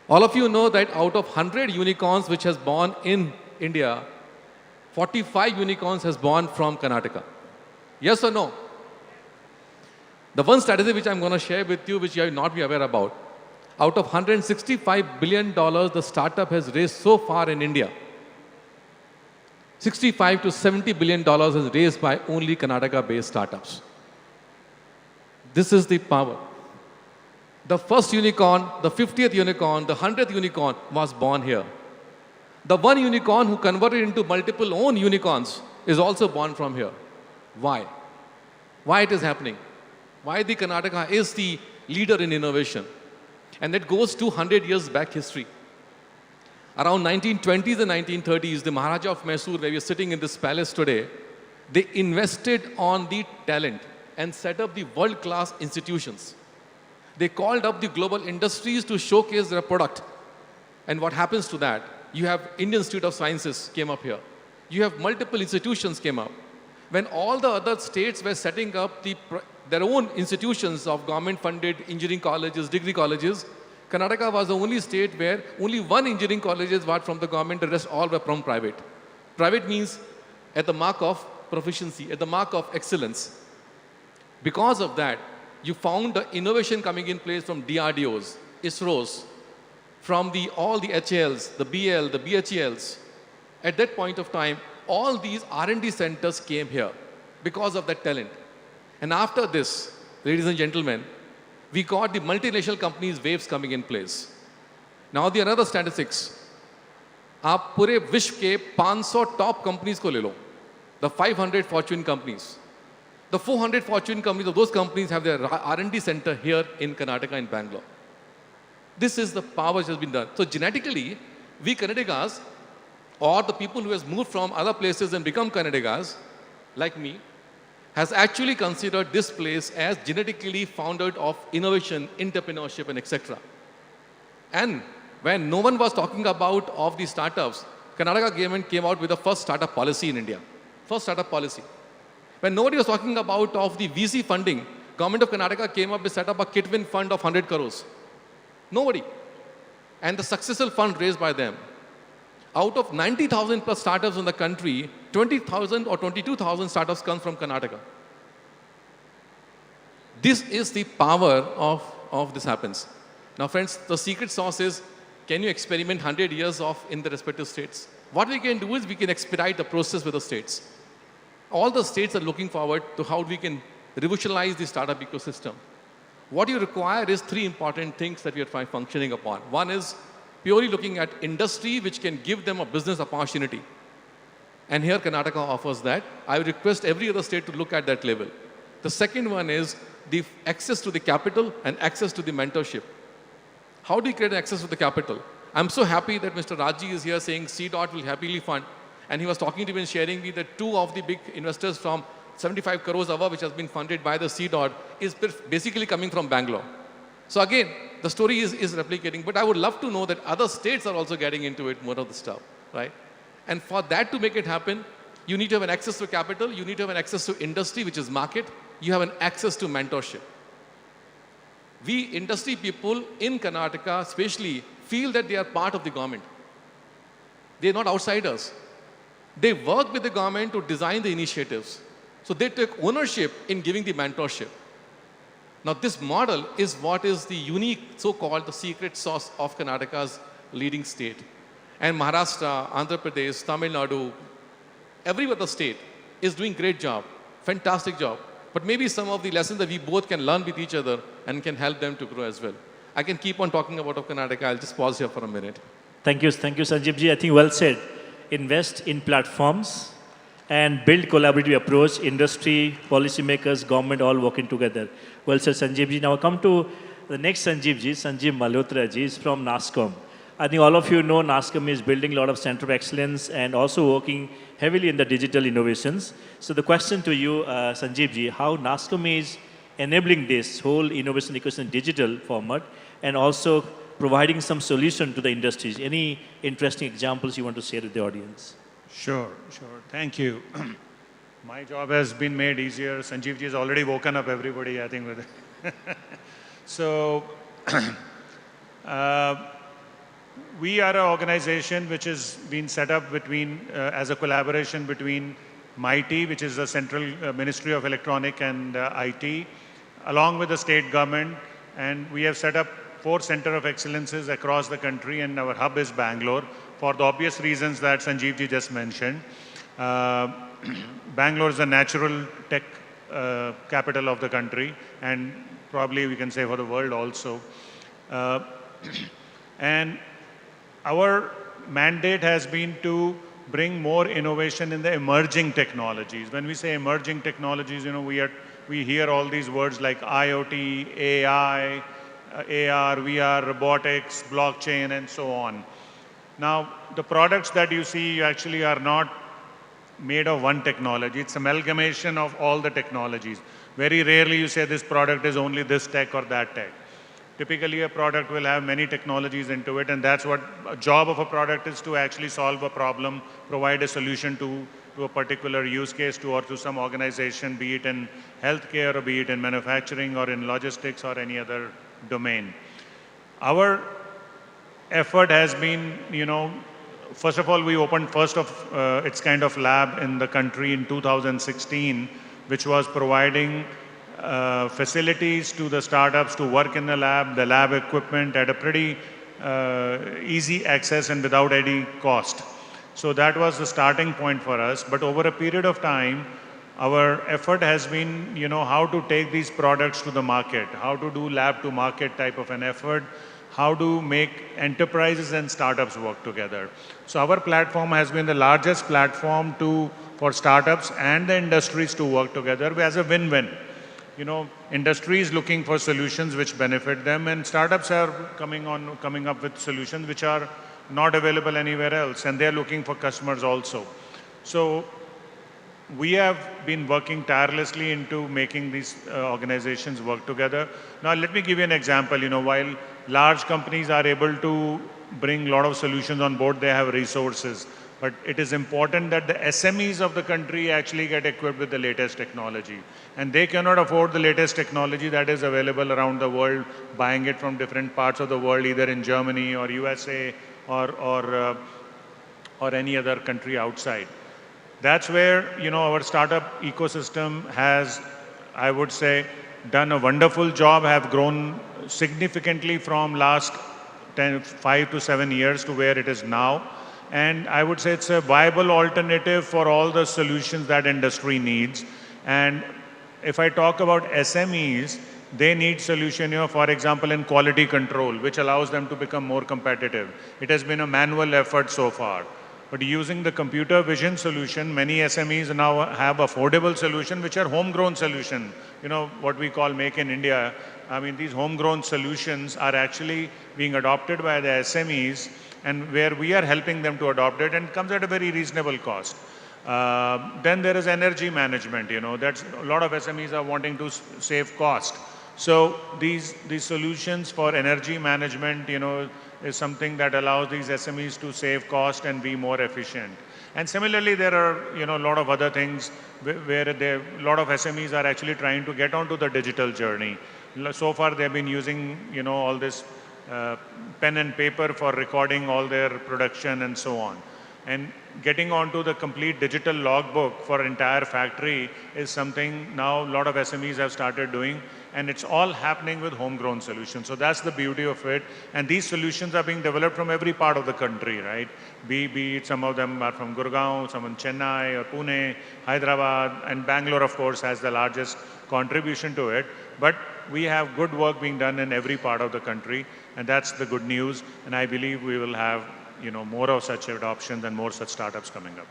All of you know that out of 100 unicorns which has born in India, 45 unicorns has born from Karnataka. Yes or no? The one strategy which I'm going to share with you, which you will not be aware about, out of $165 billion the startup has raised so far in India, $65 to $70 billion is raised by only Karnataka-based startups. This is the power. The first unicorn, the 50th unicorn, the 100th unicorn was born here. The one unicorn who converted into multiple own unicorns is also born from here. Why? Why it is happening? Why the Karnataka is the leader in innovation? And that goes 200 years back history. Around 1920s and 1930s, the Maharaja of Mysore, where we are sitting in this palace today, they invested on the talent and set up the world-class institutions. They called up the global industries to showcase their product. And what happens to that? You have Indian Institute of Sciences came up here. You have multiple institutions came up. When all the other states were setting up their own institutions of government-funded engineering colleges, degree colleges, Karnataka was the only state where only one engineering college was from the government, the rest all were from private. Private means at the mark of proficiency, at the mark of excellence. Because of that, you found the innovation coming in place from DRDOs, ISROs, from all the HALs, the BL, the BHELs. At that point of time, all these R&D centers came here because of that talent. And after this, ladies and gentlemen, we got the multinational companies waves coming in place. Now the another statistics. आप पूरे विश्व के 500 top companies को ले लो, the 500 Fortune companies. The 400 Fortune companies, of those companies have their R&D center here in Karnataka and Bangalore. This is the power which has been done. So genetically, we Kannadigas, or the people who has moved from other places and become Kannadigas, like me, has actually considered this place as genetically founded of innovation, entrepreneurship, and etc. And when no one was talking about of the startups, Karnataka government came out with the first startup policy in India. First startup policy. When nobody was talking about of the VC funding, government of Karnataka came up with set up a Kitwin fund of 100 crores. Nobody. And the successful fund raised by them. Out of 90,000 plus startups in the country, 20,000 or 22,000 startups come from Karnataka. This is the power of this happens. Now friends, the secret sauce is, can you experiment 100 years in the respective states? What we can do is we can expedite the process with the states. All the states are looking forward to how we can revolutionize the startup ecosystem. What you require is 3 important things that we are functioning upon. One is purely looking at industry which can give them a business opportunity. And here Karnataka offers that. I would request every other state to look at that level. The second one is the access to the capital and access to the mentorship. How do you create access to the capital? I'm so happy that Mr. Raji is here saying CDOT will happily fund. And he was talking to me and sharing me that 2 of the big investors from 75 crores above, which has been funded by the CDOT, is basically coming from Bangalore. So again, the story is replicating, but I would love to know that other states are also getting into it, more of the stuff, right? And for that to make it happen, you need to have an access to capital, you need to have an access to industry, which is market, you have an access to mentorship. We industry people in Karnataka especially feel that they are part of the government. They are not outsiders. They work with the government to design the initiatives. So they took ownership in giving the mentorship. Now this model is what is the unique, so-called the secret sauce of Karnataka's leading state. And Maharashtra, Andhra Pradesh, Tamil Nadu, every other state is doing great job, fantastic job. But maybe some of the lessons that we both can learn with each other and can help them to grow as well. I can keep on talking about Karnataka. I'll just pause here for a minute. Thank you, Sanjeev ji. I think well said. Invest in platforms and build collaborative approach. Industry, policymakers, government all working together. Well said, Sanjeev ji. Now come to the next Sanjeev ji, Sanjeev Malhotra ji is from NASSCOM. I think all of you know NASSCOM is building a lot of center of excellence and also working heavily in the digital innovations. So the question to you, Sanjeev ji, how NASSCOM is enabling this whole innovation ecosystem digital format and also providing some solution to the industries. Any interesting examples you want to share with the audience? Sure. Thank you. My job has been made easier. Sanjeev ji has already woken up everybody, I think, with it. So, we are an organization which has been set up as a collaboration between MIT, which is the Central Ministry of Electronic and IT, along with the state government. And we have set up 4 centers of excellences across the country, and our hub is Bangalore, for the obvious reasons that Sanjeev ji just mentioned. Bangalore is a natural tech capital of the country, and probably we can say for the world also. And our mandate has been to bring more innovation in the emerging technologies. When we say emerging technologies, we hear all these words like IoT, AI, AR, VR, robotics, blockchain, and so on. Now, the products that you see actually are not made of one technology. It's amalgamation of all the technologies. Very rarely you say this product is only this tech or that tech. Typically, a product will have many technologies into it, and that's what a job of a product is, to actually solve a problem, provide a solution to a particular use case or to some organization, be it in healthcare or be it in manufacturing or in logistics or any other domain. Our effort has been, first of all, we opened first of its kind of lab in the country in 2016, which was providing facilities to the startups to work in the lab equipment at a pretty easy access and without any cost. So that was the starting point for us. But over a period of time, our effort has been, how to take these products to the market, how to do lab to market type of an effort, how to make enterprises and startups work together. So our platform has been the largest platform for startups and the industries to work together as a win-win. Industry is looking for solutions which benefit them, and startups are coming up with solutions which are not available anywhere else, and they're looking for customers also. So we have been working tirelessly into making these organizations work together. Now, let me give you an example. While large companies are able to bring a lot of solutions on board, they have resources. But it is important that the SMEs of the country actually get equipped with the latest technology. And they cannot afford the latest technology that is available around the world, buying it from different parts of the world, either in Germany or USA or any other country outside. That's where, our startup ecosystem has, I would say, done a wonderful job, have grown significantly from last 5 to 7 years to where it is now. And I would say it's a viable alternative for all the solutions that industry needs. And if I talk about SMEs, they need solution, for example, in quality control, which allows them to become more competitive. It has been a manual effort so far. But using the computer vision solution, many SMEs now have affordable solutions, which are homegrown solutions, what we call Make in India. I mean, these homegrown solutions are actually being adopted by the SMEs, and where we are helping them to adopt it, and it comes at a very reasonable cost. Then there is energy management, that's a lot of SMEs are wanting to save cost. So these solutions for energy management, is something that allows these SMEs to save cost and be more efficient. And similarly, there are, a lot of other things where a lot of SMEs are actually trying to get onto the digital journey. So far, they've been using, all this pen and paper for recording all their production and so on. And getting onto the complete digital logbook for entire factory is something now a lot of SMEs have started doing, and it's all happening with homegrown solutions. So that's the beauty of it. And these solutions are being developed from every part of the country, right? Be it some of them are from Gurgaon, some in Chennai or Pune, Hyderabad, and Bangalore, of course, has the largest contribution to it. But we have good work being done in every part of the country, and that's the good news. And I believe we will have more of such adoptions and more such startups coming up.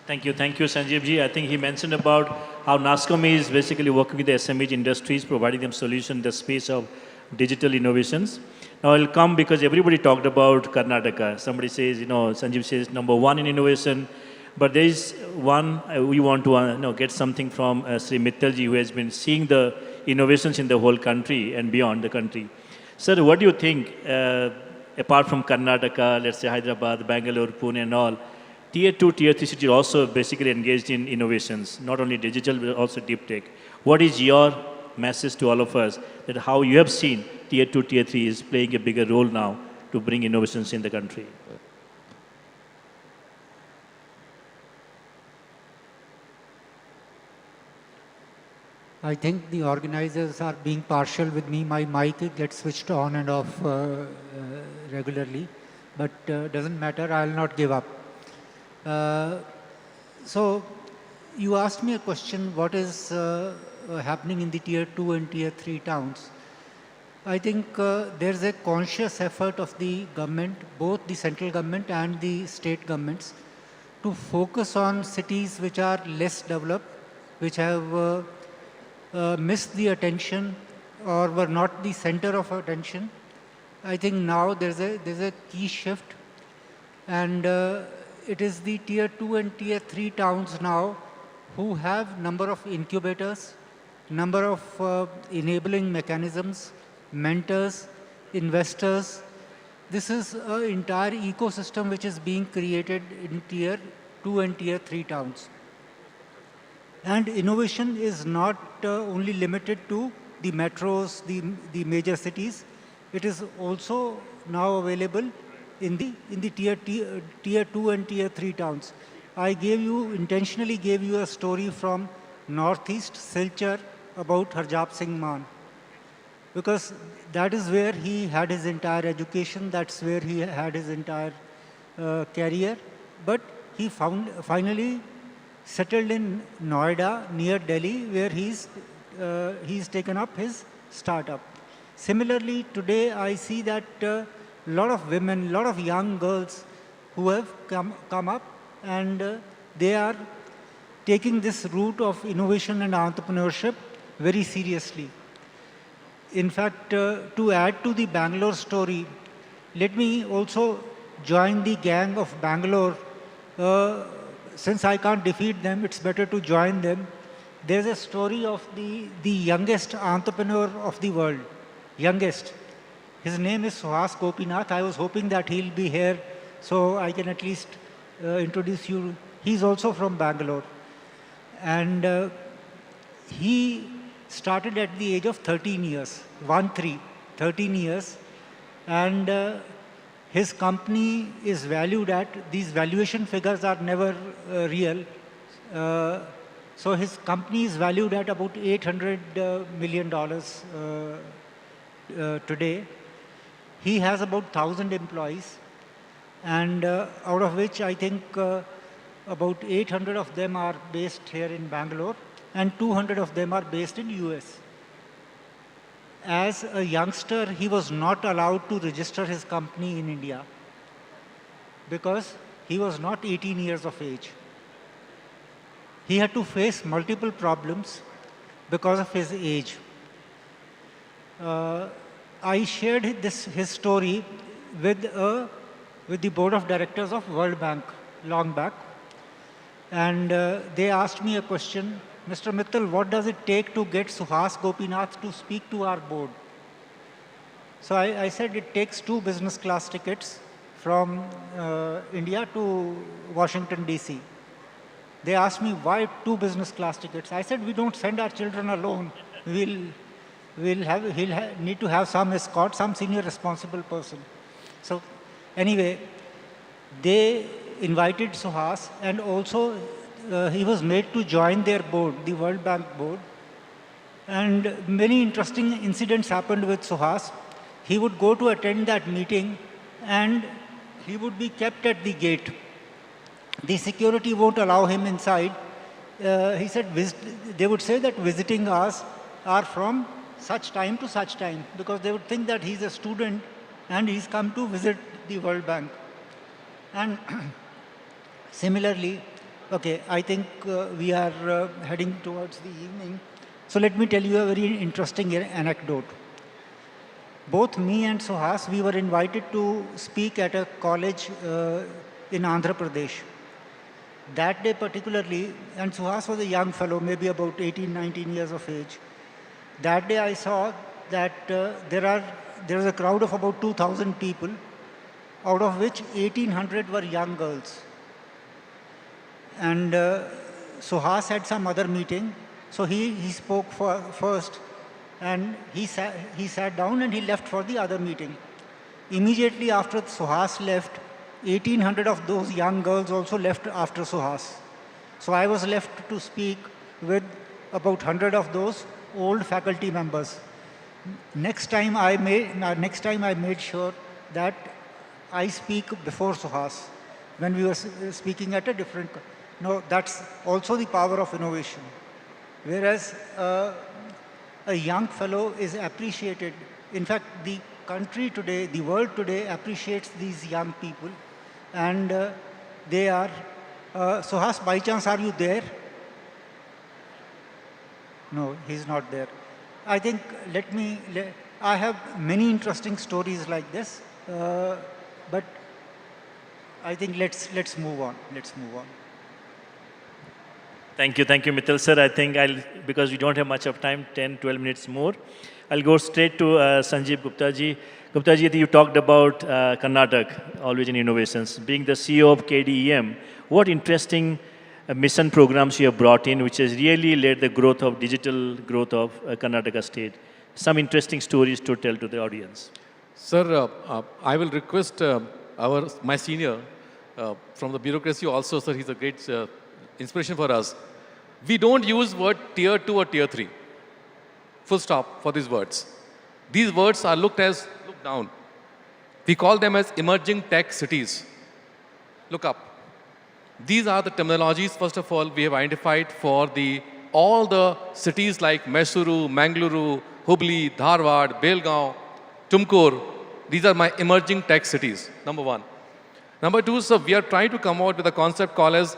Thank you, Sanjeev ji. I think he mentioned about how NASSCOM is basically working with the SME industries, providing them solutions in the space of digital innovations. Now I'll come because everybody talked about Karnataka. Somebody says, Sanjeev says number one in innovation, but there is one we want to get something from Shri Mittal ji, who has been seeing the innovations in the whole country and beyond the country. Sir, what do you think? Apart from Karnataka, let's say Hyderabad, Bangalore, Pune and all, Tier 2, Tier 3 cities also basically engaged in innovations, not only digital but also deep tech. What is your message to all of us that how you have seen Tier 2, Tier 3 is playing a bigger role now to bring innovations in the country? I think the organizers are being partial with me. My mic gets switched on and off regularly, but doesn't matter, I'll not give up. So you asked me a question, what is happening in the Tier 2 and Tier 3 towns? I think there's a conscious effort of the government, both the central government and the state governments, to focus on cities which are less developed, which have missed the attention or were not the center of attention. I think now there's a key shift, and it is the Tier 2 and Tier 3 towns now who have number of incubators, number of enabling mechanisms, mentors, investors. This is an entire ecosystem which is being created in Tier 2 and Tier 3 towns. And innovation is not only limited to the metros, the major cities. It is also now available in the Tier 2 and Tier 3 towns. I intentionally gave you a story from Northeast, Silchar, about Harjap Singh Man, because that is where he had his entire education, that's where he had his entire career. But he finally settled in Noida, near Delhi, where he's taken up his startup. Similarly, today I see that a lot of women, a lot of young girls who have come up, and they are taking this route of innovation and entrepreneurship very seriously. In fact, to add to the Bangalore story, let me also join the gang of Bangalore. Since I can't defeat them, it's better to join them. There's a story of the youngest entrepreneur of the world. Youngest. His name is Suhas Gopinath. I was hoping that he'll be here so I can at least introduce you. He's also from Bangalore. And he started at the age of 13 years, 13 years. And his company is valued at, these valuation figures are never real. So his company is valued at about $800 million today. He has about 1,000 employees, and out of which I think about 800 of them are based here in Bangalore, and 200 of them are based in US. As a youngster, he was not allowed to register his company in India because he was not 18 years of age. He had to face multiple problems because of his age. I shared his story with the board of directors of World Bank long back, and they asked me a question, Mr. Mittal, what does it take to get Suhas Gopinath to speak to our board? So I said it takes 2 business class tickets from India to Washington, DC. They asked me, why 2 business class tickets? I said, we don't send our children alone. He'll need to have some escort, some senior responsible person. So anyway, they invited Suhas, and also he was made to join their board, the World Bank board. And many interesting incidents happened with Suhas. He would go to attend that meeting, and he would be kept at the gate. The security won't allow him inside. He said they would say that visiting hours are from such time to such time, because they would think that he's a student and he's come to visit the World Bank. And similarly, okay, I think we are heading towards the evening. So let me tell you a very interesting anecdote. Both me and Suhas, we were invited to speak at a college in Andhra Pradesh. That day particularly, and Suhas was a young fellow, maybe about 18, 19 years of age. That day I saw that there is a crowd of about 2,000 people, out of which 1,800 were young girls. And Suhas had some other meeting, so he spoke first, and he sat down and he left for the other meeting. Immediately after Suhas left, 1,800 of those young girls also left after Suhas. So I was left to speak with about 100 of those old faculty members. Next time I made sure that I speak before Suhas when we were speaking at a different. No, that's also the power of innovation. Whereas a young fellow is appreciated. In fact, the country today, the world today appreciates these young people, and they are. Suhas, by chance, are you there? No, he's not there. I think I have many interesting stories like this, but I think let's move on. Let's move on. Thank you, Mittal sir. I think because we don't have much of time, 10, 12 minutes more, I'll go straight to Sanjeev Gupta ji. Gupta ji, you talked about Karnataka, always in innovations. Being the CEO of KDEM, what interesting mission programs you have brought in, which has really led the growth of digital growth of Karnataka state. Some interesting stories to tell to the audience. Sir, I will request my senior from the bureaucracy also, sir, he's a great inspiration for us. We don't use word tier 2 or tier 3. Full stop for these words. These words are looked down. We call them as emerging tech cities. Look up. These are the terminologies, first of all, we have identified for all the cities like Mysuru, Mangaluru, Hubli, Dharwad, Belgaum, Tumkur. These are my emerging tech cities, number one. Number two, so we are trying to come out with a concept called as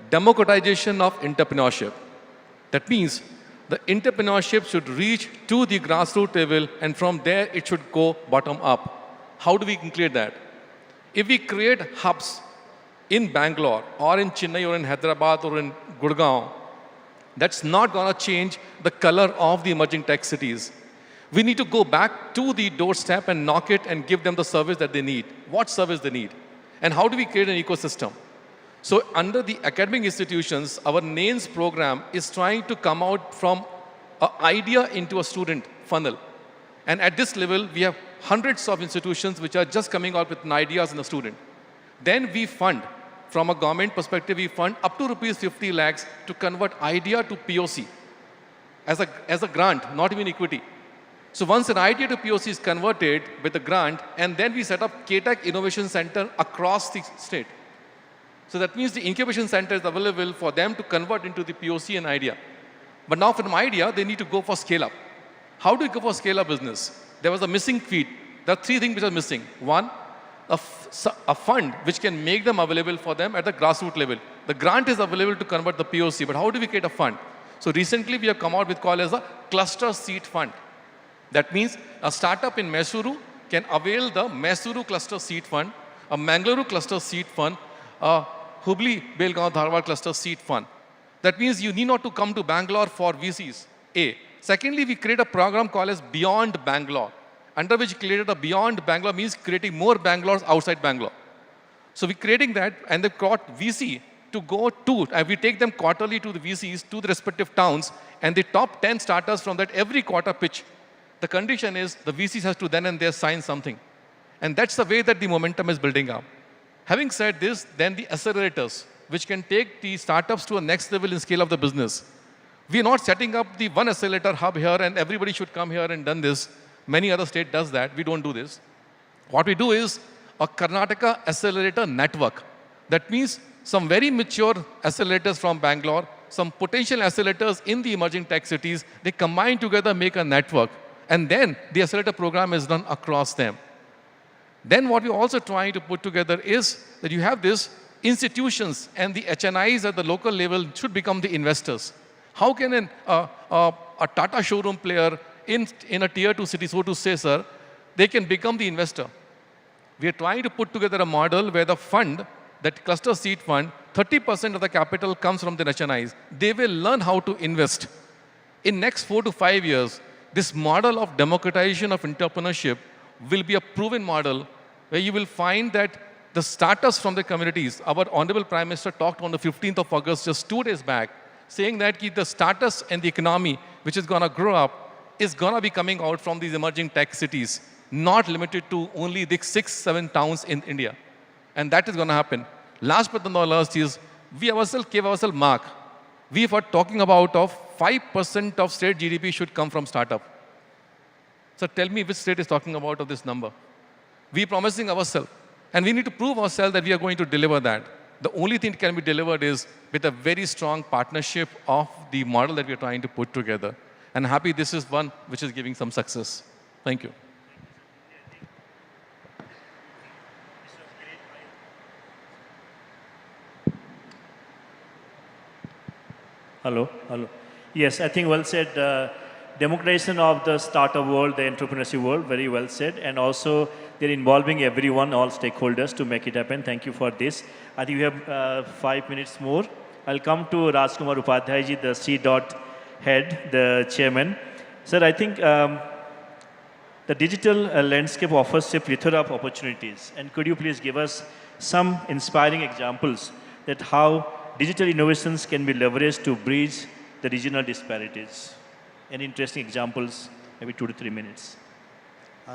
democratization of entrepreneurship. That means the entrepreneurship should reach to the grassroots level, and from there it should go bottom up. How do we create that? If we create hubs in Bangalore or in Chennai or in Hyderabad or in Gurgaon, that's not going to change the color of the emerging tech cities. We need to go back to the doorstep and knock it and give them the service that they need. What service they need? And how do we create an ecosystem? So under the academic institutions, our NAINS program is trying to come out from an idea into a student funnel. And at this level, we have hundreds of institutions which are just coming out with ideas in a student. Then we fund, from a government perspective, we fund up to rupees 50 lakhs to convert idea to POC as a grant, not even equity. So once an idea to POC is converted with a grant, and then we set up KTech Innovation Center across the state. So that means the incubation center is available for them to convert into the POC and idea. But now from idea, they need to go for scale up. How do you go for scale up business? There was a missing feat. There are three things which are missing. One, a fund which can make them available for them at the grassroots level. The grant is available to convert the POC, but how do we create a fund? So recently we have come out with called as a cluster seed fund. That means a startup in Mysuru can avail the Mysuru cluster seed fund, a Mangaluru cluster seed fund, a Hubli, Belgaum, Dharwad cluster seed fund. That means you need not to come to Bangalore for VCs, A. Secondly, we create a program called as Beyond Bangalore, under which created a Beyond Bangalore means creating more Bangalores outside Bangalore. So we're creating that, and they've got VC to go to, and we take them quarterly to the VCs, to the respective towns, and the top 10 starters from that every quarter pitch. The condition is the VCs has to then and there sign something. And that's the way that the momentum is building up. Having said this, then the accelerators, which can take the startups to a next level in scale of the business. We are not setting up the one accelerator hub here and everybody should come here and done this. Many other states does that. We don't do this. What we do is a Karnataka accelerator network. That means some very mature accelerators from Bangalore, some potential accelerators in the emerging tech cities, they combine together, make a network. And then the accelerator program is done across them. Then what we're also trying to put together is that you have these institutions and the HNIs at the local level should become the investors. How can a Tata showroom player in a tier 2 city, so to say, sir, they can become the investor? We are trying to put together a model where the fund, that cluster seed fund, 30% of the capital comes from the HNIs. They will learn how to invest. In next 4 to 5 years, this model of democratization of entrepreneurship will be a proven model where you will find that the startups from the communities, our Honorable Prime Minister talked on the 15th of August, just 2 days back, saying that the startups and the economy, which is going to grow up, is going to be coming out from these emerging tech cities, not limited to only the 6-7 towns in India. And that is going to happen. Last but not least is, we ourselves gave ourselves mark. We were talking about 5% of state GDP should come from startup. So tell me which state is talking about of this number. We are promising ourselves. And we need to prove ourselves that we are going to deliver that. The only thing that can be delivered is with a very strong partnership of the model that we are trying to put together. And happy this is one which is giving some success. Thank you. Hello, hello. Yes, I think well said. Democratization of the startup world, the entrepreneurship world, very well said. And also, they're involving everyone, all stakeholders to make it happen. Thank you for this. I think we have 5 minutes more. I'll come to Rajkumar Upadhyay, the C-Dot head, the chairman. Sir, I think the digital landscape offers a plethora of opportunities. And could you please give us some inspiring examples that how digital innovations can be leveraged to bridge the regional disparities? Any interesting examples, maybe 2 to 3 minutes.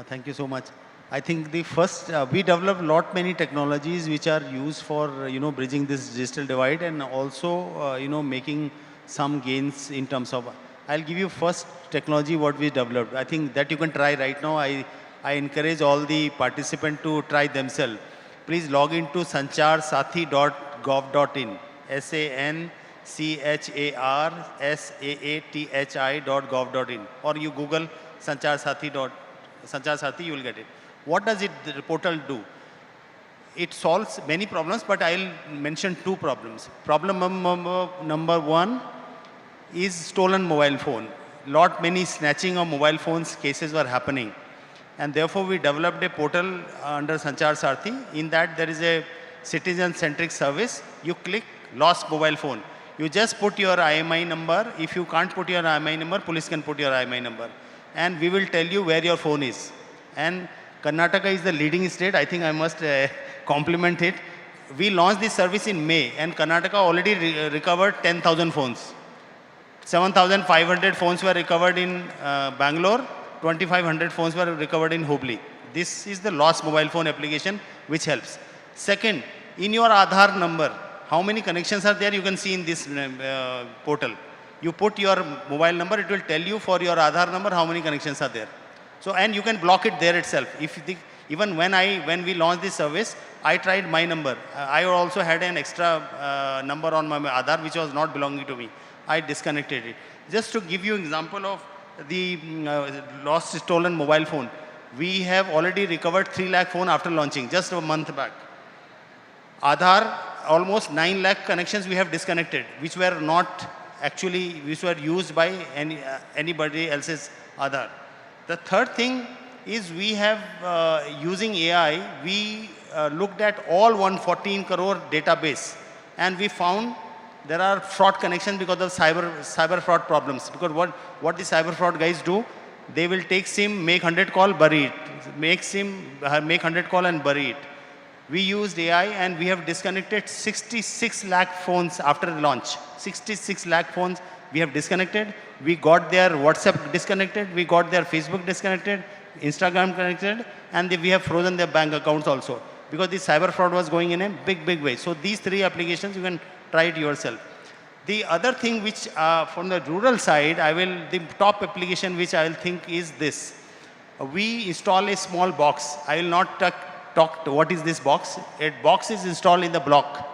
Thank you so much. I think the first, we developed many technologies which are used for, bridging this digital divide and also, making some gains in terms of, I'll give you first technology what we developed. I think that you can try right now. I encourage all the participants to try themselves. Please log into sancharsathi.gov.in, sancharsathi.gov.in, or you Google Sanchar Sathi, you will get it. What does the portal do? It solves many problems, but I'll mention 2 problems. Problem number 1 is stolen mobile phone. Many snatching of mobile phones cases were happening. And therefore, we developed a portal under Sanchar Sathi. In that, there is a citizen-centric service. You click lost mobile phone. You just put your IMI number. If you can't put your IMI number, police can put your IMI number. And we will tell you where your phone is. And Karnataka is the leading state. I think I must compliment it. We launched this service in May, and Karnataka already recovered 10,000 phones. 7,500 phones were recovered in Bangalore. 2,500 phones were recovered in Hubli. This is the lost mobile phone application which helps. Second, in your Aadhaar number, how many connections are there, you can see in this portal. You put your mobile number, it will tell you for your Aadhaar number how many connections are there. So, and you can block it there itself. Even when we launched this service, I tried my number. I also had an extra number on my Aadhaar which was not belonging to me. I disconnected it. Just to give you an example of the lost stolen mobile phone, we have already recovered 3 lakh phone after launching, just a month back. Aadhaar, almost 9 lakh connections we have disconnected, which were not actually, which were used by anybody else's Aadhaar. The third thing is we have, using AI, we looked at all 114 crore database, and we found there are fraud connections because of cyber fraud problems. Because what the cyber fraud guys do, they will take SIM, make 100 call, bury it. Make SIM, make 100 call and bury it. We used AI and we have disconnected 66 lakh phones after the launch. 66 lakh phones we have disconnected. We got their WhatsApp disconnected. We got their Facebook disconnected, Instagram connected, and we have frozen their bank accounts also. because the cyber fraud was going in a big way. So these 3 applications, you can try it yourself. The other thing which from the rural side, the top application which I will think is this. We install a small box. I will not talk to what is this box. A box is installed in the block.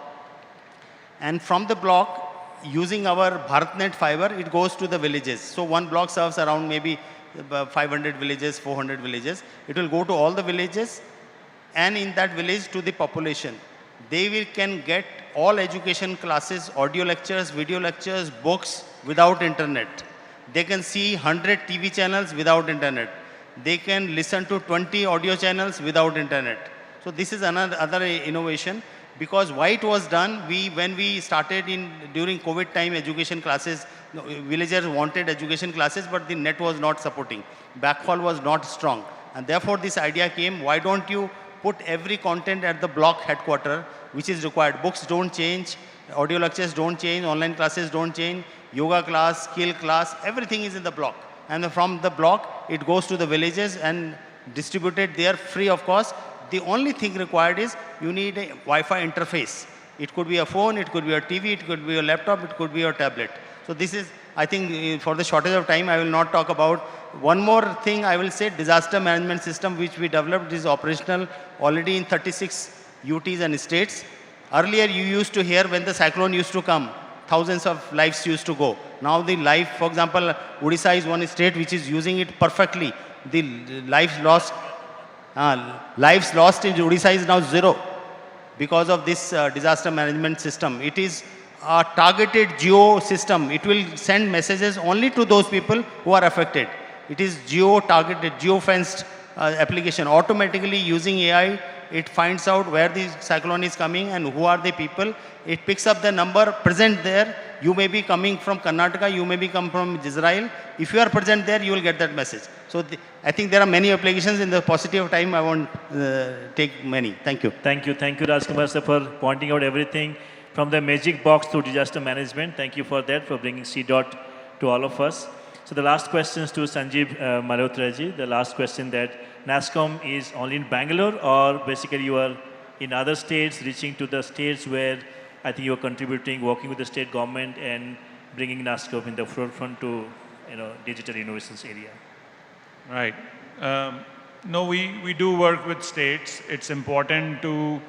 And from the block, using our BharatNet fiber, it goes to the villages. So one block serves around maybe 500 villages, 400 villages. It will go to all the villages and in that village to the population. They can get all education classes, audio lectures, video lectures, books without internet. They can see 100 TV channels without internet. They can listen to 20 audio channels without internet. So this is another innovation. Because why it was done, when we started during COVID time education classes, villagers wanted education classes, but the net was not supporting. Backhaul was not strong. And therefore this idea came, why don't you put every content at the block headquarter, which is required. Books don't change, audio lectures don't change, online classes don't change, yoga class, skill class, everything is in the block. And from the block, it goes to the villages and distributed there free of cost. The only thing required is you need a Wi-Fi interface. It could be a phone, it could be a TV, it could be a laptop, it could be a tablet. So this is, I think for the shortage of time, I will not talk about. One more thing I will say, disaster management system which we developed is operational already in 36 UTs and states. Earlier you used to hear when the cyclone used to come, thousands of lives used to go. Now the life, for example, Odisha is one state which is using it perfectly. The lives lost in Odisha is now 0 because of this disaster management system. It is a targeted geo system. It will send messages only to those people who are affected. It is geo-targeted, geo-fenced application. Automatically using AI, it finds out where the cyclone is coming and who are the people. It picks up the number present there. You may be coming from Karnataka, you may be coming from Israel. If you are present there, you will get that message. So I think there are many applications. In the paucity of time, I won't take many. Thank you. Thank you, Rajkumar sir, for pointing out everything from the magic box to disaster management. Thank you for that, for bringing CDOT to all of us. So the last question is to Sanjeev Malhotra ji. The last question that NASSCOM is only in Bangalore, or basically you are in other states, reaching to the states where I think you are contributing, working with the state government and bringing NASSCOM in the forefront to digital innovations area. Right. No, we do work with states. It's important to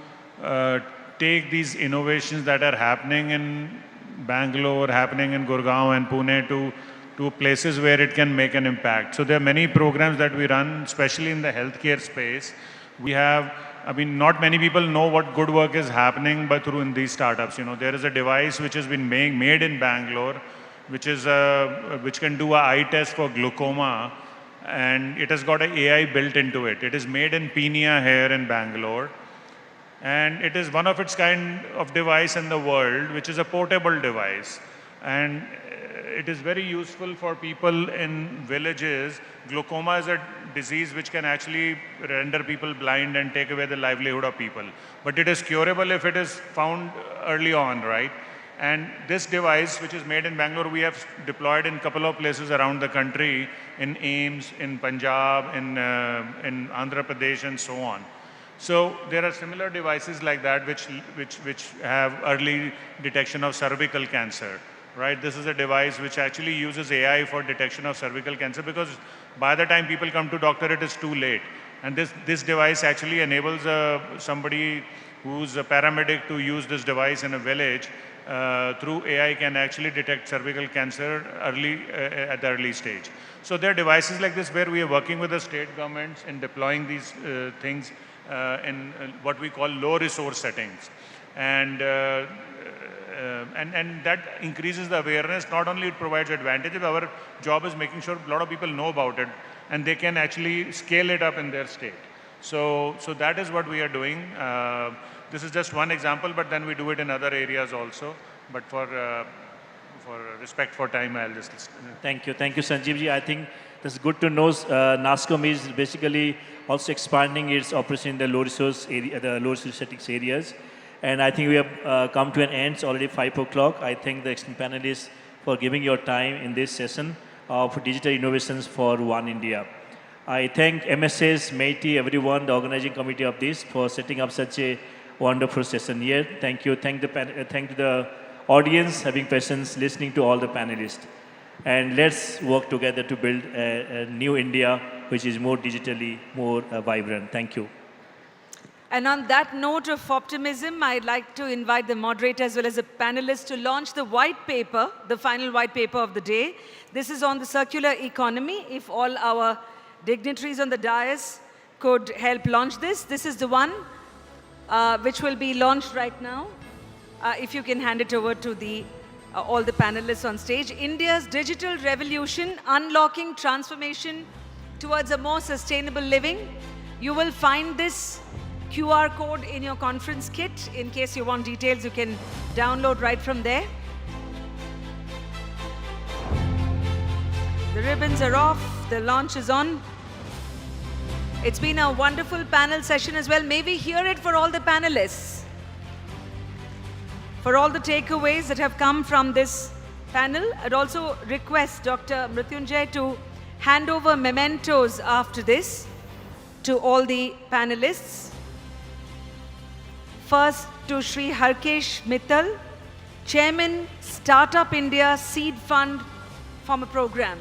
take these innovations that are happening in Bangalore, happening in Gurgaon and Pune to places where it can make an impact. So there are many programs that we run, especially in the healthcare space. We have, not many people know what good work is happening, but through in these startups. There is a device which has been made in Bangalore, which can do an eye test for glaucoma, and it has got an AI built into it. It is made in Peenya here in Bangalore, and it is one of its kind of device in the world, which is a portable device, and it is very useful for people in villages. Glaucoma is a disease which can actually render people blind and take away the livelihood of people. But it is curable if it is found early on, right? And this device, which is made in Bangalore, we have deployed in a couple of places around the country, in AIIMS, in Punjab, in Andhra Pradesh, and so on. So there are similar devices like that which have early detection of cervical cancer. Right, this is a device which actually uses AI for detection of cervical cancer, because by the time people come to doctor, it is too late. And this device actually enables somebody who's a paramedic to use this device in a village through AI can actually detect cervical cancer at the early stage. So there are devices like this where we are working with the state governments in deploying these things in what we call low resource settings. And that increases the awareness. Not only it provides advantages, our job is making sure a lot of people know about it and they can actually scale it up in their state. So that is what we are doing. This is just one example, but then we do it in other areas also. But for respect for time, I'll just listen. Thank you, Sanjeev ji. I think that's good to know. NASSCOM is basically also expanding its operation in the low resource area, the low resource settings areas. And I think we have come to an end. It's already 5 o'clock. I thank the esteemed panelists for giving your time in this session of digital innovations for One India. I thank MSS, MAITI, everyone, the organizing committee of this for setting up such a wonderful session here. Thank you. Thank the audience having patience listening to all the panelists. And let's work together to build a new India which is more digitally, more vibrant. Thank you. And on that note of optimism, I'd like to invite the moderator as well as the panelists to launch the white paper, the final white paper of the day. This is on the circular economy. If all our dignitaries on the dais could help launch this. This is the one which will be launched right now. If you can hand it over to the all the panelists on stage. India's digital revolution, unlocking transformation towards a more sustainable living. You will find this QR code in your conference kit. In case you want details, you can download right from there. The ribbons are off, the launch is on. It's been a wonderful panel session as well. May we hear it for all the panelists? For all the takeaways that have come from this panel. I'd also request Dr. Mrityunjay to hand over mementos after this to all the panelists. First to Shri Harkesh Mittal, Chairman, Startup India Seed Fund Farmer Program.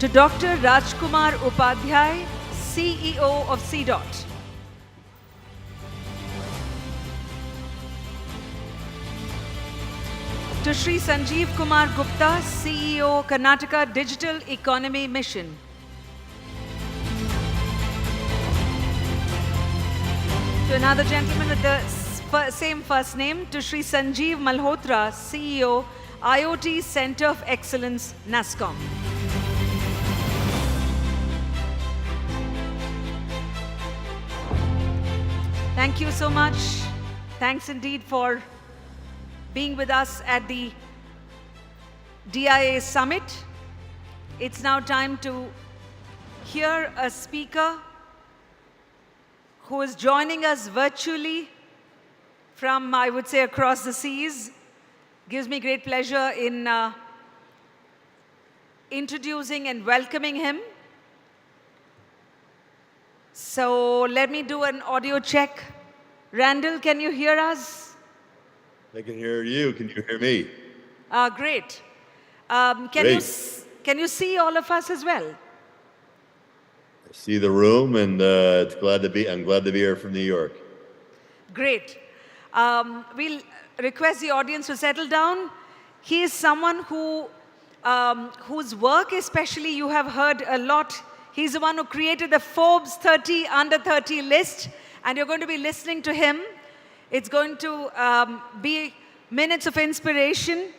To Dr. Rajkumar Upadhyay, CEO of CDOT. To Shri Sanjeev Kumar Gupta, CEO, Karnataka Digital Economy Mission. To another gentleman with the same first name, to Shri Sanjeev Malhotra, CEO, IoT Center of Excellence, NASCOM. Thank you so much. Thanks indeed for being with us at the DIA Summit. It's now time to hear a speaker who is joining us virtually from, I would say, across the seas. Gives me great pleasure in introducing and welcoming him. So let me do an audio check. Randall, can you hear us? I can hear you. Can you hear me? Great. Great. Can you see all of us as well? I see the room, and I'm glad to be here from New York. Great. We'll request the audience to settle down. He is someone who, whose work especially you have heard a lot. He's the one who created the Forbes 30 under 30 list, and you're going to be listening to him. It's going to be minutes of inspiration.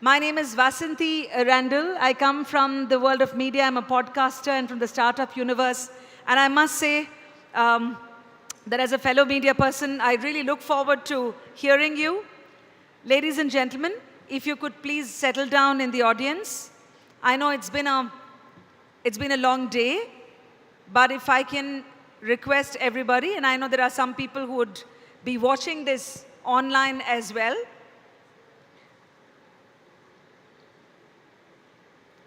My name is Vasanthi Randall. I come from the world of media. I'm a podcaster and from the startup universe. And I must say that as a fellow media person, I really look forward to hearing you. Ladies and gentlemen, if you could please settle down in the audience. I know it's been a long day, but if I can request everybody, and I know there are some people who would be watching this online as well.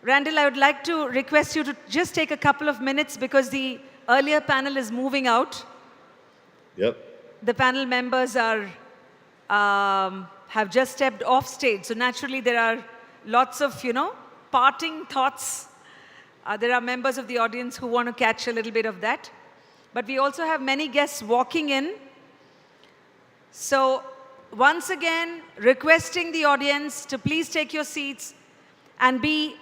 Randall, I would like to request you to just take a couple of minutes because the earlier panel is moving out. Yep. The panel members are have just stepped off stage, so naturally there are lots of, parting thoughts. There are members of the audience who want to catch a little bit of that. But we also have many guests walking in. So once again, requesting the audience to please take your seats and be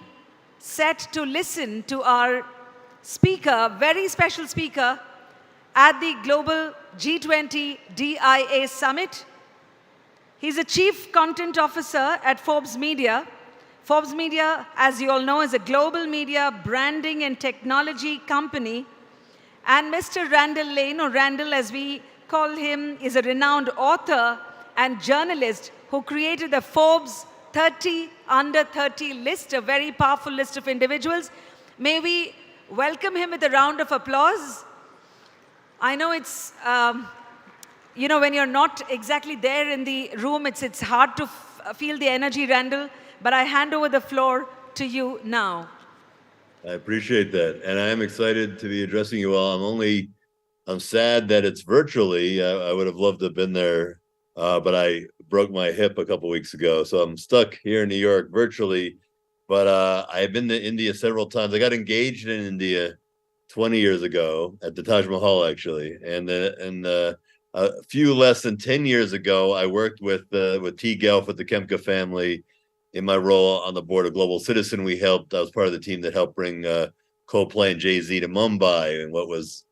set to listen to our speaker, very special speaker, at the Global G20 Dia Summit. He's a Chief Content Officer at Forbes Media. Forbes Media, as you all know, is a global media branding and technology company. And Mr. Randall Lane, or Randall as we call him, is a renowned author and journalist who created the Forbes 30 under 30 list, a very powerful list of individuals. May we welcome him with a round of applause. I know it's you know, when you're not exactly there in the room, it's hard to feel the energy, Randall. But I hand over the floor to you now. I appreciate that. And I am excited to be addressing you all. I'm sad that it's virtually. I would have loved to have been there, but I broke my hip a couple weeks ago. So I'm stuck here in New York virtually. But I've been to India several times. I got engaged in India 20 years ago at the Taj Mahal, actually. And a few less than 10 years ago, I worked with T. Gelf with the Kemka family in my role on the board of Global Citizen. I was part of the team that helped bring Coldplay and Jay-Z to Mumbai, and what was,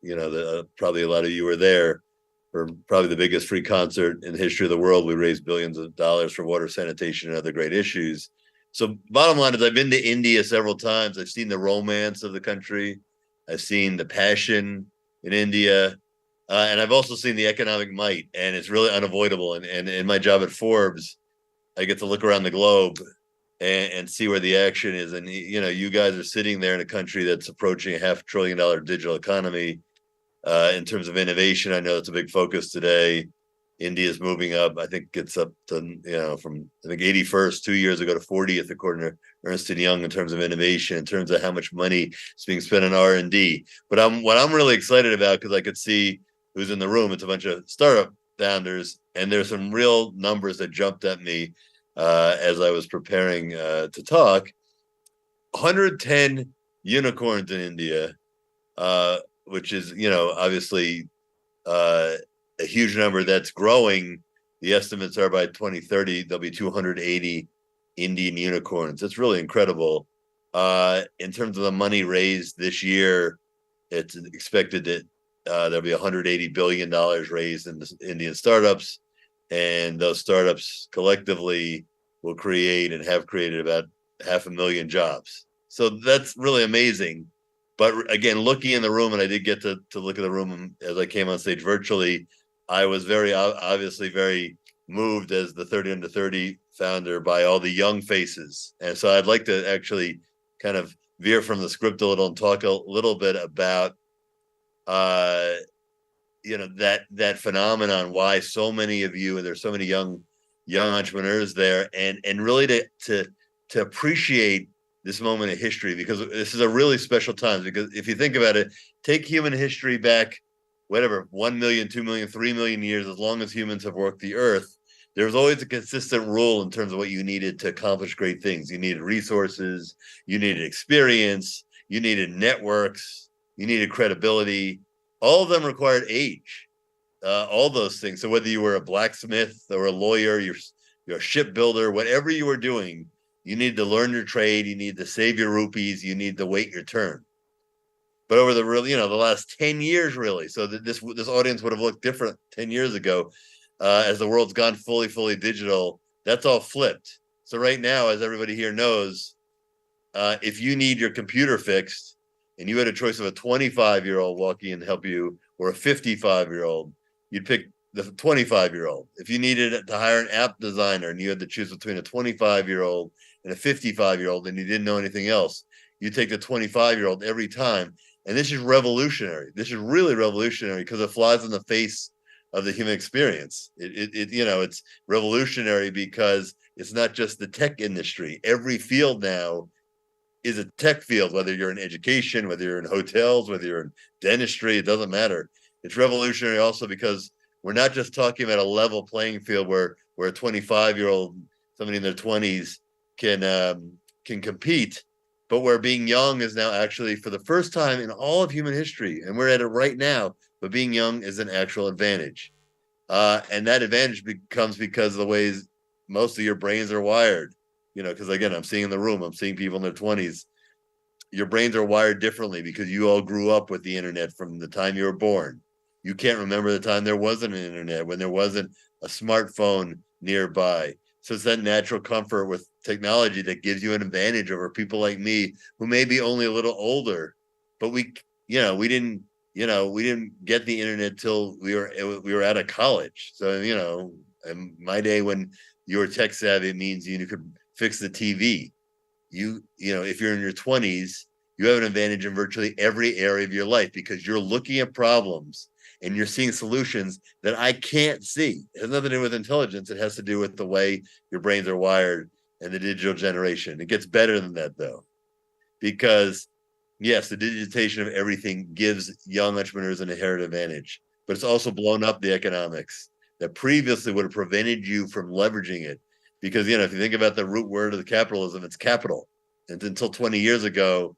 probably a lot of you were there for probably the biggest free concert in the history of the world. We raised billions of dollars for water sanitation and other great issues. So bottom line is I've been to India several times. I've seen the romance of the country. I've seen the passion in India. And I've also seen the economic might, and it's really unavoidable. And in my job at Forbes, I get to look around the globe and see where the action is. And, you guys are sitting there in a country that's approaching $500 billion digital economy. In terms of innovation, I know it's a big focus today. India's moving up. I think it's up to, from 81st 2 years ago to 40th, according to Ernst & Young, in terms of innovation, in terms of how much money is being spent on R&D. But what I'm really excited about, because I could see who's in the room, it's a bunch of startup founders, and there's some real numbers that jumped at me as I was preparing to talk. 110 unicorns in India, which is, obviously a huge number that's growing. The estimates are by 2030, there'll be 280 Indian unicorns. That's really incredible. In terms of the money raised this year, it's expected that there'll be $180 billion raised in Indian startups. And those startups collectively will create and have created about 500,000 jobs. So that's really amazing. But again, looking in the room, and I did get to look at the room as I came on stage virtually, I was obviously very moved as the 30 Under 30 founder by all the young faces. And so I'd like to actually kind of veer from the script a little and talk a little bit about, that phenomenon, why so many of you, and there's so many young entrepreneurs there, and really to appreciate this moment of history, because this is a really special time. Because if you think about it, take human history back, whatever, 1 million, 2 million, 3 million years, as long as humans have worked the earth, there was always a consistent rule in terms of what you needed to accomplish great things. You needed resources, you needed experience, you needed networks, you needed credibility. All of them required age, all those things. So whether you were a blacksmith or a lawyer, you're a shipbuilder, whatever you were doing, you need to learn your trade, you need to save your rupees, you need to wait your turn. But over the last 10 years, really, so that this audience would have looked different 10 years ago, as the world's gone fully digital. That's all flipped. So right now, as everybody here knows, if you need your computer fixed and you had a choice of a 25-year-old walking in to help you or a 55-year-old, you'd pick the 25-year-old. If you needed to hire an app designer and you had to choose between a 25-year-old and a 55-year-old and you didn't know anything else, you take the 25-year-old every time. And this is revolutionary. This is really revolutionary because it flies in the face of the human experience. It's revolutionary because it's not just the tech industry. Every field now is a tech field, whether you're in education, whether you're in hotels, whether you're in dentistry, it doesn't matter. It's revolutionary also because we're not just talking about a level playing field where a 25-year-old, somebody in their 20s can compete, but where being young is now actually, for the first time in all of human history, and we're at it right now, but being young is an actual advantage. And that advantage becomes because of the ways most of your brains are wired. Because again, I'm seeing in the room, I'm seeing people in their 20s. Your brains are wired differently because you all grew up with the internet from the time you were born. You can't remember the time there wasn't an internet, when there wasn't a smartphone nearby. So it's that natural comfort with technology that gives you an advantage over people like me who may be only a little older, but we didn't get the internet till we were out of college. So, in my day when you were tech savvy, it means you could fix the TV. If you're in your 20s, you have an advantage in virtually every area of your life because you're looking at problems and you're seeing solutions that I can't see. It has nothing to do with intelligence. It has to do with the way your brains are wired and the digital generation. It gets better than that, though, because yes, the digitization of everything gives young entrepreneurs an inherent advantage, but it's also blown up the economics that previously would have prevented you from leveraging it. Because, if you think about the root word of the capitalism, it's capital. And until 20 years ago,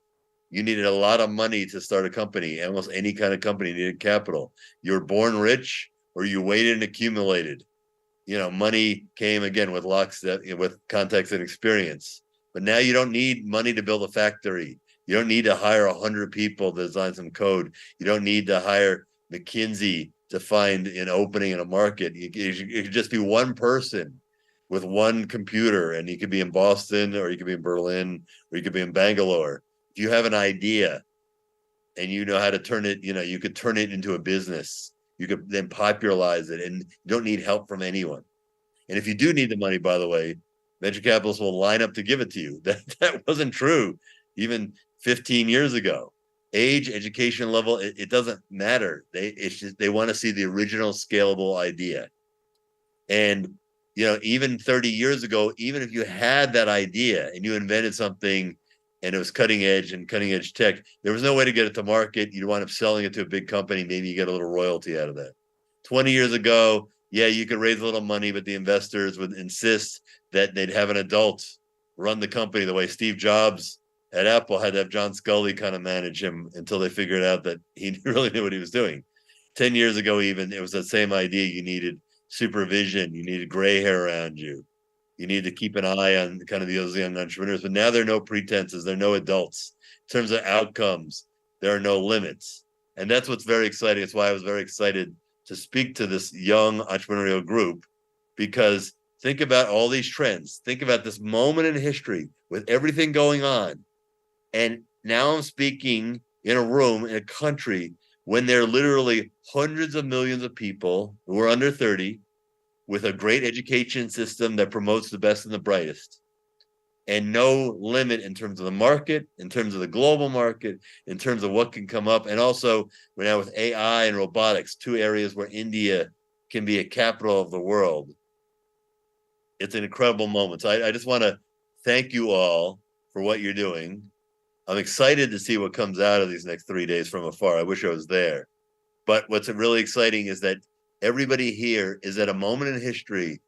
you needed a lot of money to start a company. Almost any kind of company needed capital. You were born rich or you waited and accumulated. Money came again with with context and experience. But now you don't need money to build a factory. You don't need to hire 100 people to design some code. You don't need to hire McKinsey to find an opening in a market. It could just be one person with one computer, and you could be in Boston, or you could be in Berlin, or you could be in Bangalore. If you have an idea and you know how to turn it, you could turn it into a business. You could then popularize it, and you don't need help from anyone. And if you do need the money, by the way, venture capitalists will line up to give it to you. That wasn't true even 15 years ago. Age, education level, it doesn't matter. They want to see the original scalable idea. And even 30 years ago, even if you had that idea and you invented something and it was cutting edge tech, there was no way to get it to market. You'd wind up selling it to a big company. Maybe you get a little royalty out of that. 20 years ago, yeah, you could raise a little money, but the investors would insist that they'd have an adult run the company the way Steve Jobs at Apple had to have John Scully kind of manage him until they figured out that he really knew what he was doing. 10 years ago, even, it was the same idea. You needed supervision. You needed gray hair around you. You need to keep an eye on kind of those young entrepreneurs. But now there are no pretenses. There are no adults. In terms of outcomes, there are no limits. And that's what's very exciting. That's why I was very excited to speak to this young entrepreneurial group, because think about all these trends. Think about this moment in history with everything going on. And now I'm speaking in a room, in a country, when there are literally hundreds of millions of people who are under 30 with a great education system that promotes the best and the brightest, and no limit in terms of the market, in terms of the global market, in terms of what can come up. And also, we're now with AI and robotics, two areas where India can be a capital of the world. It's an incredible moment. So I just want to thank you all for what you're doing. I'm excited to see what comes out of these next 3 days from afar. I wish I was there. But what's really exciting is that everybody here is at a moment in history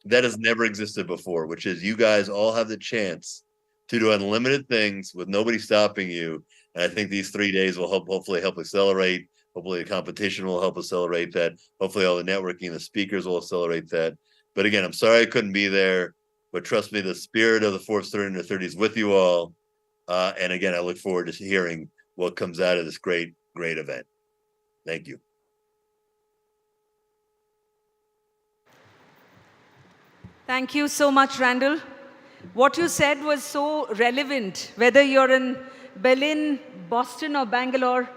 that has never existed before, which is you guys all have the chance to do unlimited things with nobody stopping you. And I think these 3 days will hopefully help accelerate. Hopefully the competition will help accelerate that. Hopefully all the networking and the speakers will accelerate that. But again, I'm sorry I couldn't be there, but trust me, the spirit of the Forbes 30 under 30 is with you all. And again, I look forward to hearing what comes out of this great, great event. Thank you. Thank you so much, Randall. What you said was so relevant. Whether you're in Berlin, Boston, or Bangalore,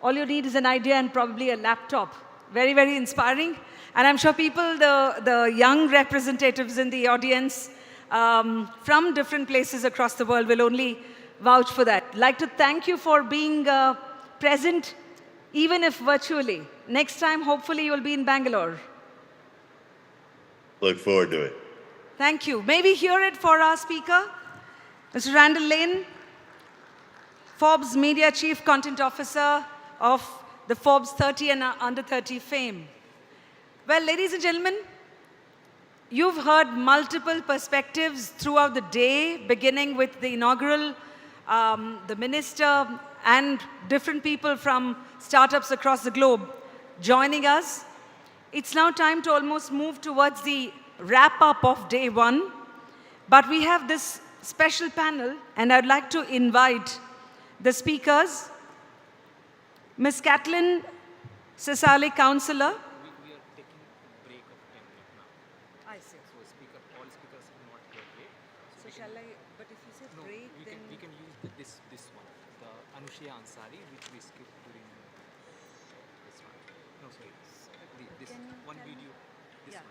all you need is an idea and probably a laptop. Very, very inspiring. And I'm sure people, the young representatives in the audience from different places across the world will only vouch for that. I'd like to thank you for being present, even if virtually. Next time, hopefully, you'll be in Bangalore. Look forward to it. Thank you. May we hear it for our speaker, Mr. Randall Lane, Forbes Media Chief Content Officer of the Forbes 30 and Under 30 fame. Well, ladies and gentlemen, you've heard multiple perspectives throughout the day, beginning with the inaugural, the minister, and different people from startups across the globe joining us. It's now time to almost move towards the wrap-up of day one. But we have this special panel, and I'd like to invite the speakers, Ms. Kathleen Cesale, Counselor. We are taking a break of 10 minutes now. I see. So all speakers are not here yet. So shall I, but if you say No, break, then... we can use this one, the Anushya Ansari, which we skipped during this one. No, sorry, this one video, this one.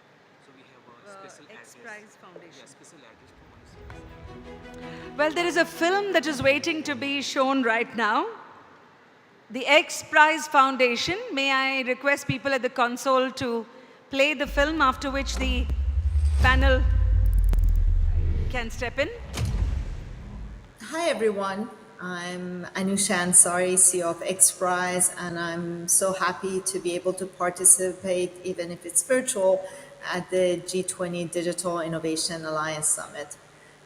So we have a special X-Prize Foundation. Yeah, special address for Anushya. Well, there is a film that is waiting to be shown right now. The X Prize Foundation, may I request people at the console to play the film, after which the panel can step in. Hi everyone, I'm Anusha Ansari, CEO of X Prize, and I'm so happy to be able to participate, even if it's virtual, at the G20 Digital Innovation Alliance Summit.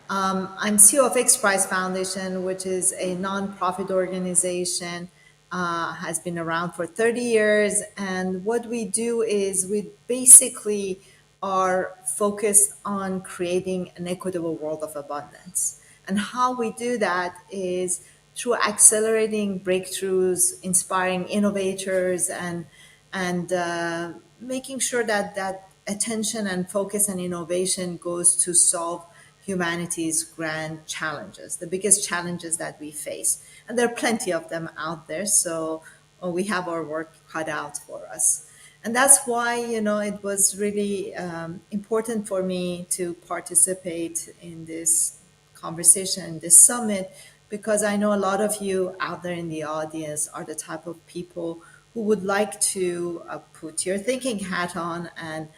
I'm CEO of X Prize Foundation, which is a nonprofit organization, has been around for 30 years, and what we do is we basically are focused on creating an equitable world of abundance. And how we do that is through accelerating breakthroughs, inspiring innovators, and making sure that attention and focus and innovation goes to solve humanity's grand challenges, the biggest challenges that we face. And there are plenty of them out there, so we have our work cut out for us. And that's why, it was really important for me to participate in this conversation, this summit, because I know a lot of you out there in the audience are the type of people who would like to put your thinking hat on and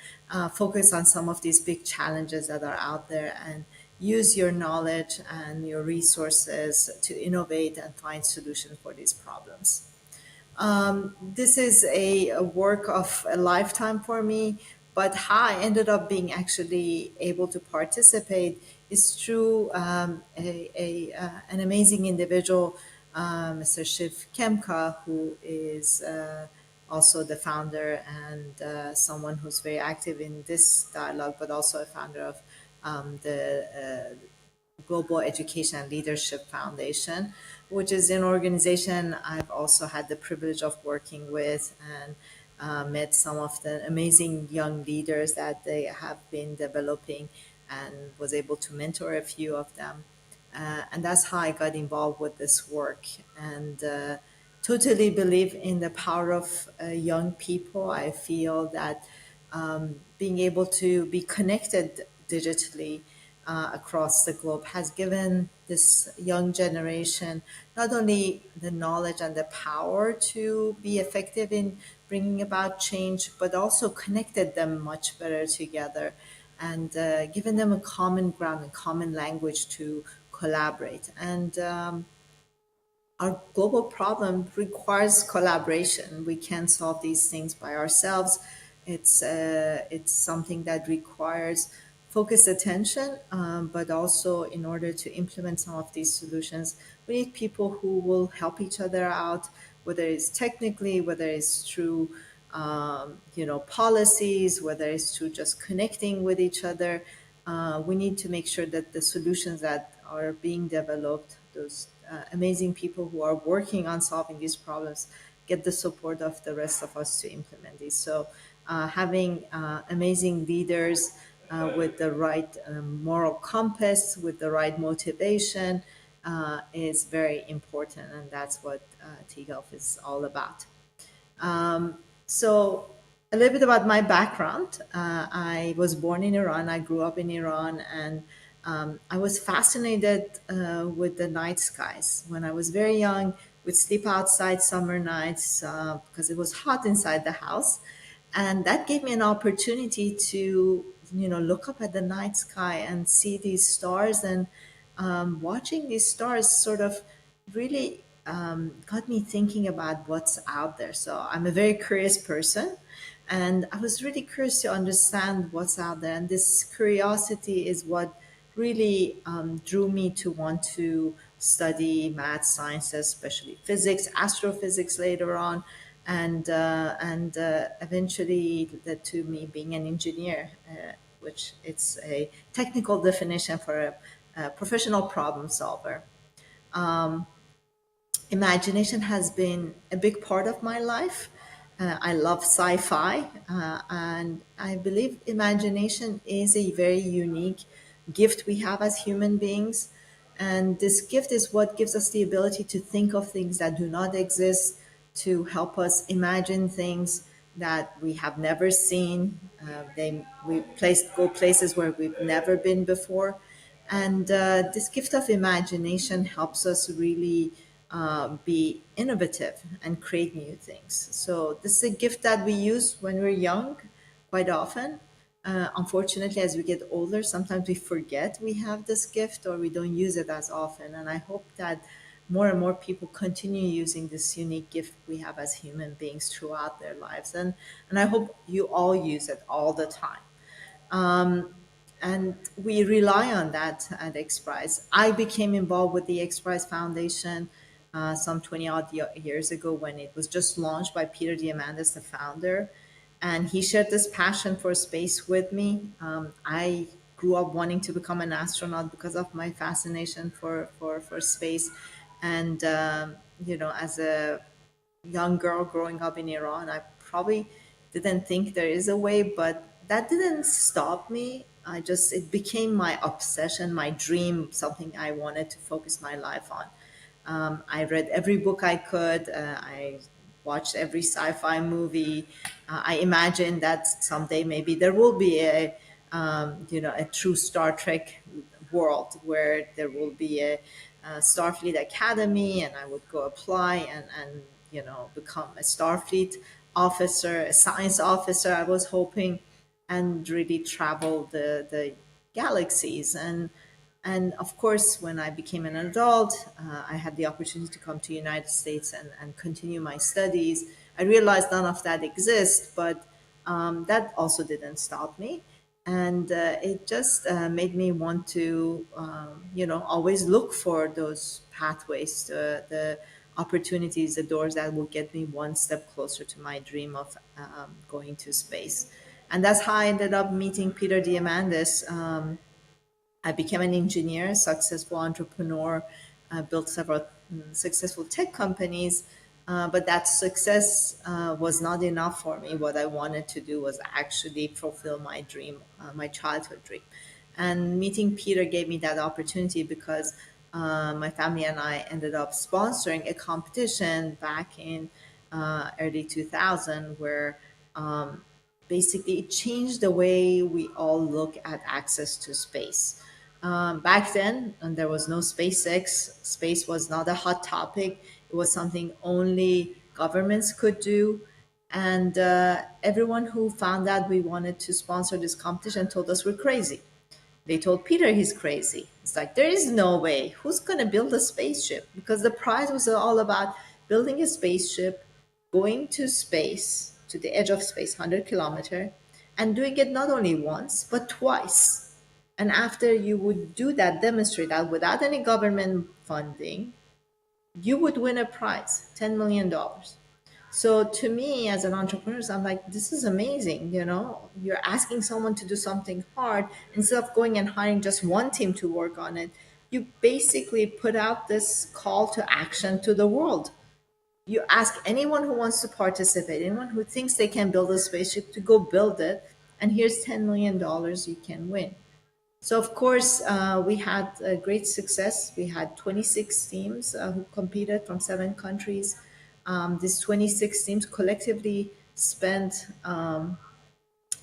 focus on some of these big challenges that are out there and use your knowledge and your resources to innovate and find solutions for these problems. This is a work of a lifetime for me, but how I ended up being actually able to participate is through an amazing individual, Mr. Shiv Kemka, who is also the founder and someone who's very active in this dialogue, but also a founder of the Global Education and Leadership Foundation, which is an organization I've also had the privilege of working with and met some of the amazing young leaders that they have been developing and was able to mentor a few of them. And that's how I got involved with this work and totally believe in the power of young people. I feel that being able to be connected digitally across the globe has given this young generation not only the knowledge and the power to be effective in bringing about change, but also connected them much better together and given them a common ground and common language to collaborate. And our global problem requires collaboration. We can't solve these things by ourselves. It's something that requires focused attention, but also in order to implement some of these solutions, we need people who will help each other out, whether it's technically, whether it's through policies, whether it's through just connecting with each other. We need to make sure that the solutions that are being developed, those amazing people who are working on solving these problems, get the support of the rest of us to implement these. So having amazing leaders with the right moral compass, with the right motivation is very important, and that's what T-Health is all about. So a little bit about my background. I was born in Iran. I grew up in Iran, and I was fascinated with the night skies. When I was very young, we'd sleep outside summer nights because it was hot inside the house. And that gave me an opportunity to, look up at the night sky and see these stars. And watching these stars sort of really got me thinking about what's out there. So I'm a very curious person. And I was really curious to understand what's out there. And this curiosity is what really drew me to want to study math, sciences, especially physics, astrophysics later on, and eventually led to me being an engineer, which it's a technical definition for a professional problem solver. Imagination has been a big part of my life. I love sci-fi, and I believe imagination is a very unique gift we have as human beings. And this gift is what gives us the ability to think of things that do not exist, to help us imagine things that we have never seen. We go places where we've never been before. And this gift of imagination helps us really be innovative and create new things. So this is a gift that we use when we're young quite often. Unfortunately, as we get older, sometimes we forget we have this gift or we don't use it as often. And I hope that more and more people continue using this unique gift we have as human beings throughout their lives. And I hope you all use it all the time. And we rely on that at XPRIZE. I became involved with the XPRIZE Foundation some 20 odd years ago when it was just launched by Peter Diamandis, the founder. And he shared this passion for space with me. I grew up wanting to become an astronaut because of my fascination for space. And, as a young girl growing up in Iran, I probably didn't think there is a way, but that didn't stop me. It became my obsession, my dream, something I wanted to focus my life on. I read every book I could. I watched every sci-fi movie. I imagined that someday maybe there will be a true Star Trek world where there will be a Starfleet Academy, and I would go apply and become a Starfleet officer, a science officer. I was hoping, and really travel the galaxies. And of course, when I became an adult, I had the opportunity to come to the United States and continue my studies. I realized none of that exists, but that also didn't stop me. And it just made me want to, always look for those pathways, the opportunities, the doors that will get me one step closer to my dream of going to space. And that's how I ended up meeting Peter Diamandis. I became an engineer, a successful entrepreneur, built several successful tech companies, but that success was not enough for me. What I wanted to do was actually fulfill my dream, my childhood dream. And meeting Peter gave me that opportunity because my family and I ended up sponsoring a competition back in early 2000 where basically it changed the way we all look at access to space. Back then, and there was no SpaceX. Space was not a hot topic. It was something only governments could do. And everyone who found out we wanted to sponsor this competition told us we're crazy. They told Peter he's crazy. It's like, there is no way. Who's going to build a spaceship? Because the prize was all about building a spaceship, going to space, to the edge of space, 100 kilometer, and doing it not only once, but twice. And after you would do that, demonstrate that without any government funding, you would win a prize, $10 million. So to me, as an entrepreneur, I'm like, this is amazing. You're asking someone to do something hard instead of going and hiring just one team to work on it. You basically put out this call to action to the world. You ask anyone who wants to participate, anyone who thinks they can build a spaceship to go build it. And here's $10 million you can win. So of course, we had a great success. We had 26 teams who competed from 7 countries. These 26 teams collectively spent, I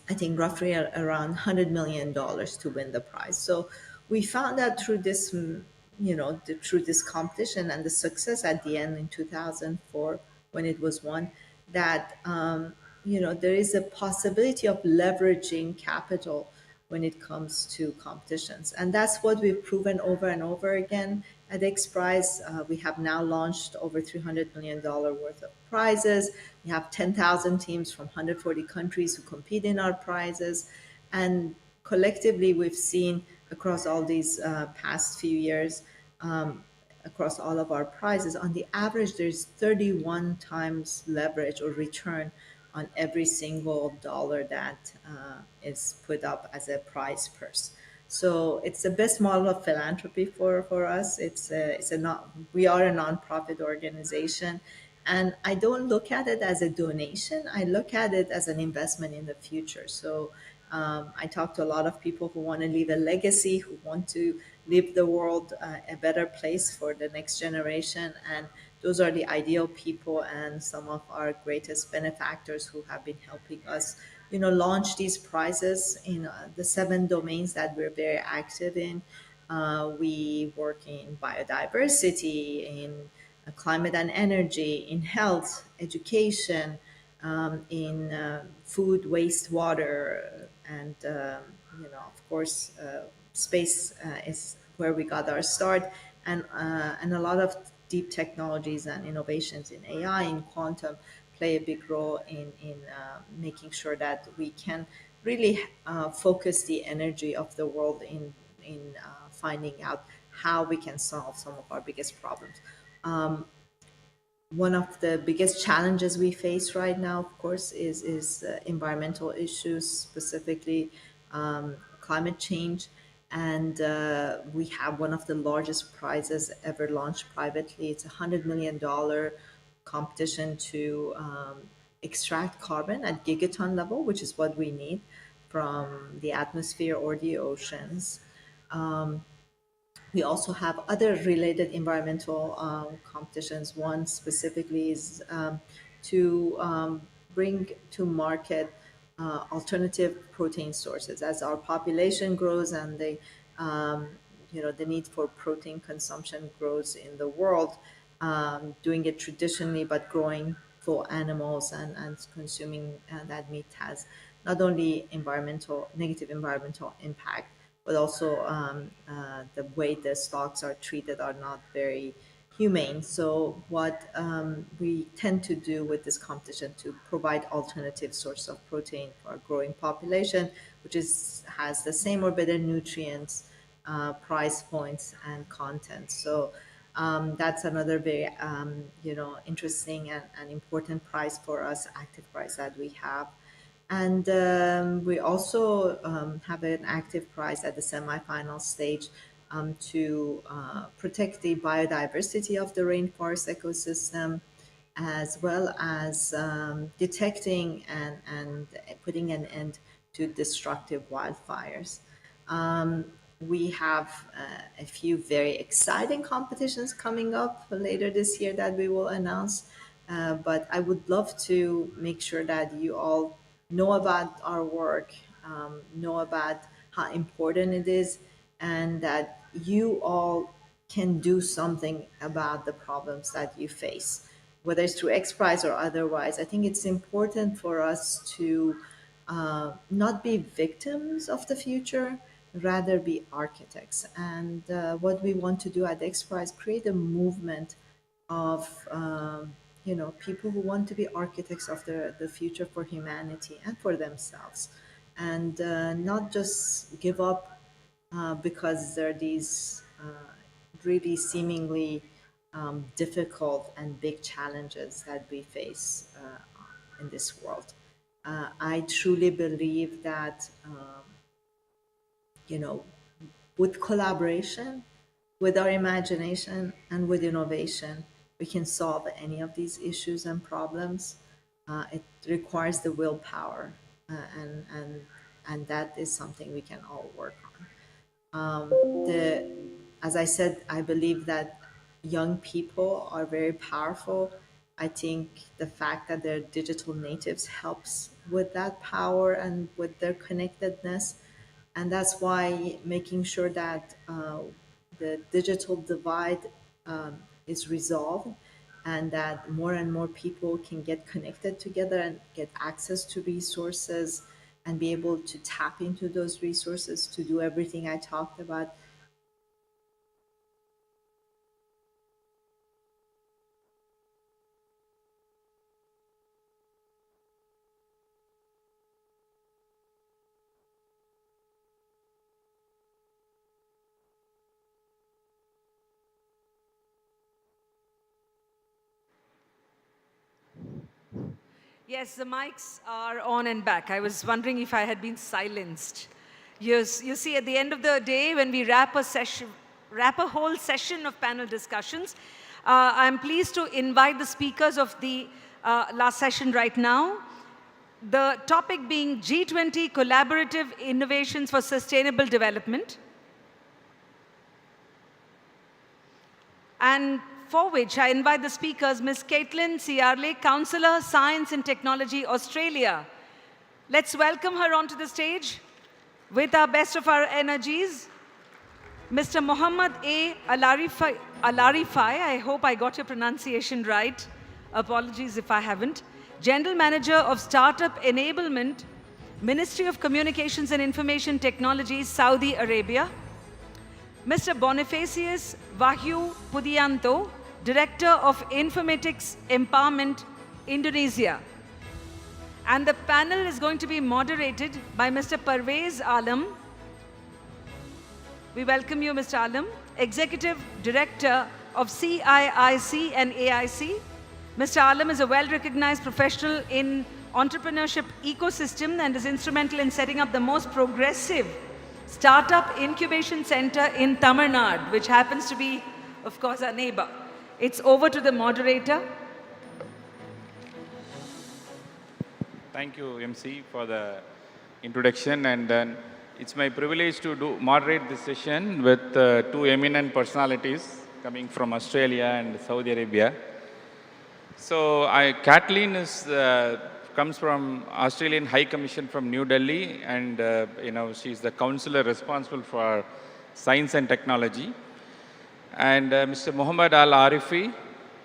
think, roughly around $100 million to win the prize. So we found out through this, through this competition and the success at the end in 2004 when it was won, that there is a possibility of leveraging capital when it comes to competitions. And that's what we've proven over and over again at XPRIZE. We have now launched over $300 million worth of prizes. We have 10,000 teams from 140 countries who compete in our prizes. And collectively, we've seen across all these past few years, across all of our prizes, on the average, there's 31 times leverage or return on every single dollar that is put up as a prize purse. So it's the best model of philanthropy for us. We are a nonprofit organization, and I don't look at it as a donation. I look at it as an investment in the future. So I talk to a lot of people who want to leave a legacy, who want to leave the world a better place for the next generation. And those are the ideal people and some of our greatest benefactors who have been helping us, launch these prizes in the 7 domains that we're very active in. We work in biodiversity, in climate and energy, in health, education, in food, wastewater, and of course, space is where we got our start, and a lot of deep technologies and innovations in AI, in quantum, play a big role in making sure that we can really focus the energy of the world in finding out how we can solve some of our biggest problems. One of the biggest challenges we face right now, of course, is environmental issues, specifically climate change. And we have one of the largest prizes ever launched privately. It's a $100 million competition to extract carbon at gigaton level, which is what we need from the atmosphere or the oceans. We also have other related environmental competitions. One specifically is to bring to market alternative protein sources. As our population grows and the need for protein consumption grows in the world, doing it traditionally but growing for animals and consuming that meat has not only negative environmental impact, but also the way the stocks are treated are not very humane. So what we tend to do with this competition to provide alternative source of protein for a growing population, which has the same or better nutrients, price points, and content. So that's another very interesting and important prize for us, active prize that we have. And we also have an active prize at the semifinal stage to protect the biodiversity of the rainforest ecosystem, as well as detecting and putting an end to destructive wildfires. We have a few very exciting competitions coming up later this year that we will announce, but I would love to make sure that you all know about our work, know about how important it is, and that you all can do something about the problems that you face, whether it's through X Prize or otherwise. I think it's important for us to not be victims of the future, rather be architects. And what we want to do at X Prize, create a movement of people who want to be architects of the future for humanity and for themselves, and not just give up because there are these really seemingly difficult and big challenges that we face in this world. I truly believe that with collaboration, with our imagination, and with innovation, we can solve any of these issues and problems. It requires the willpower, and that is something we can all work on. As I said, I believe that young people are very powerful. I think the fact that they're digital natives helps with that power and with their connectedness. And that's why making sure that the digital divide is resolved, and that more and more people can get connected together and get access to resources and be able to tap into those resources to do everything I talked about. Yes, the mics are on and back. I was wondering if I had been silenced. You see, at the end of the day, when we wrap a whole session of panel discussions, I'm pleased to invite the speakers of the last session right now. The topic being G20 Collaborative Innovations for Sustainable Development. And for which I invite the speakers, Ms. Caitlin Ciarle, Councillor, Science and Technology, Australia. Let's welcome her onto the stage with our best of our energies. Mr. Mohammad A. Alarifai, I hope I got your pronunciation right. Apologies if I haven't. General Manager of Startup Enablement, Ministry of Communications and Information Technology, Saudi Arabia. Mr. Bonifacius Wahyu Pudianto, Director of Informatics Empowerment, Indonesia. And the panel is going to be moderated by Mr. Parvez Alam. We welcome you, Mr. Alam, Executive Director of CIIC and AIC. Mr. Alam is a well-recognized professional in entrepreneurship ecosystem and is instrumental in setting up the most progressive startup incubation center in Tamil Nadu, which happens to be, of course, our neighbor. It's over to the moderator. Thank you, MC, for the introduction. And then it's my privilege to moderate this session with two eminent personalities coming from Australia and Saudi Arabia. So Kathleen comes from Australian High Commission from New Delhi, and she's the counselor responsible for science and technology. And Mr. Mohammad Al Arifi,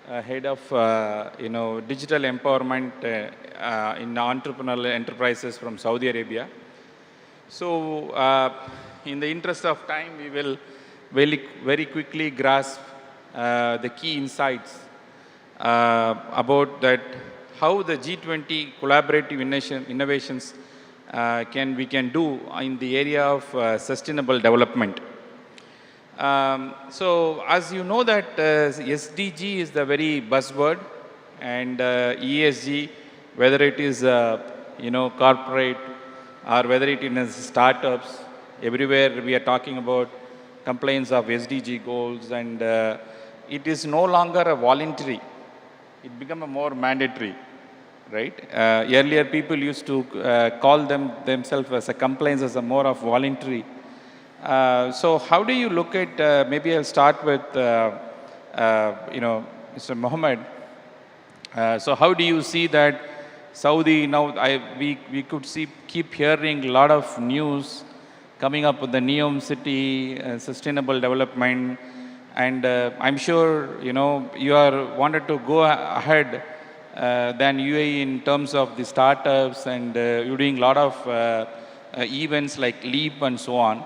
head of digital empowerment in entrepreneurial enterprises from Saudi Arabia. So in the interest of time, we will very quickly grasp the key insights about that, how the G20 collaborative innovations we can do in the area of sustainable development. So as you know that SDG is the very buzzword, and ESG, whether it is corporate or whether it is startups, everywhere we are talking about compliance of SDG goals, and it is no longer a voluntary. It become a more mandatory, right? Earlier people used to call themselves as a compliance as a more of voluntary. So how do you look at, maybe I'll start with, Mr. Mohammed. So how do you see that Saudi now, we could keep hearing a lot of news coming up with the NEOM city, sustainable development, and I'm sure, you are wanted to go ahead than UAE in terms of the startups, and you're doing a lot of events like LEAP and so on.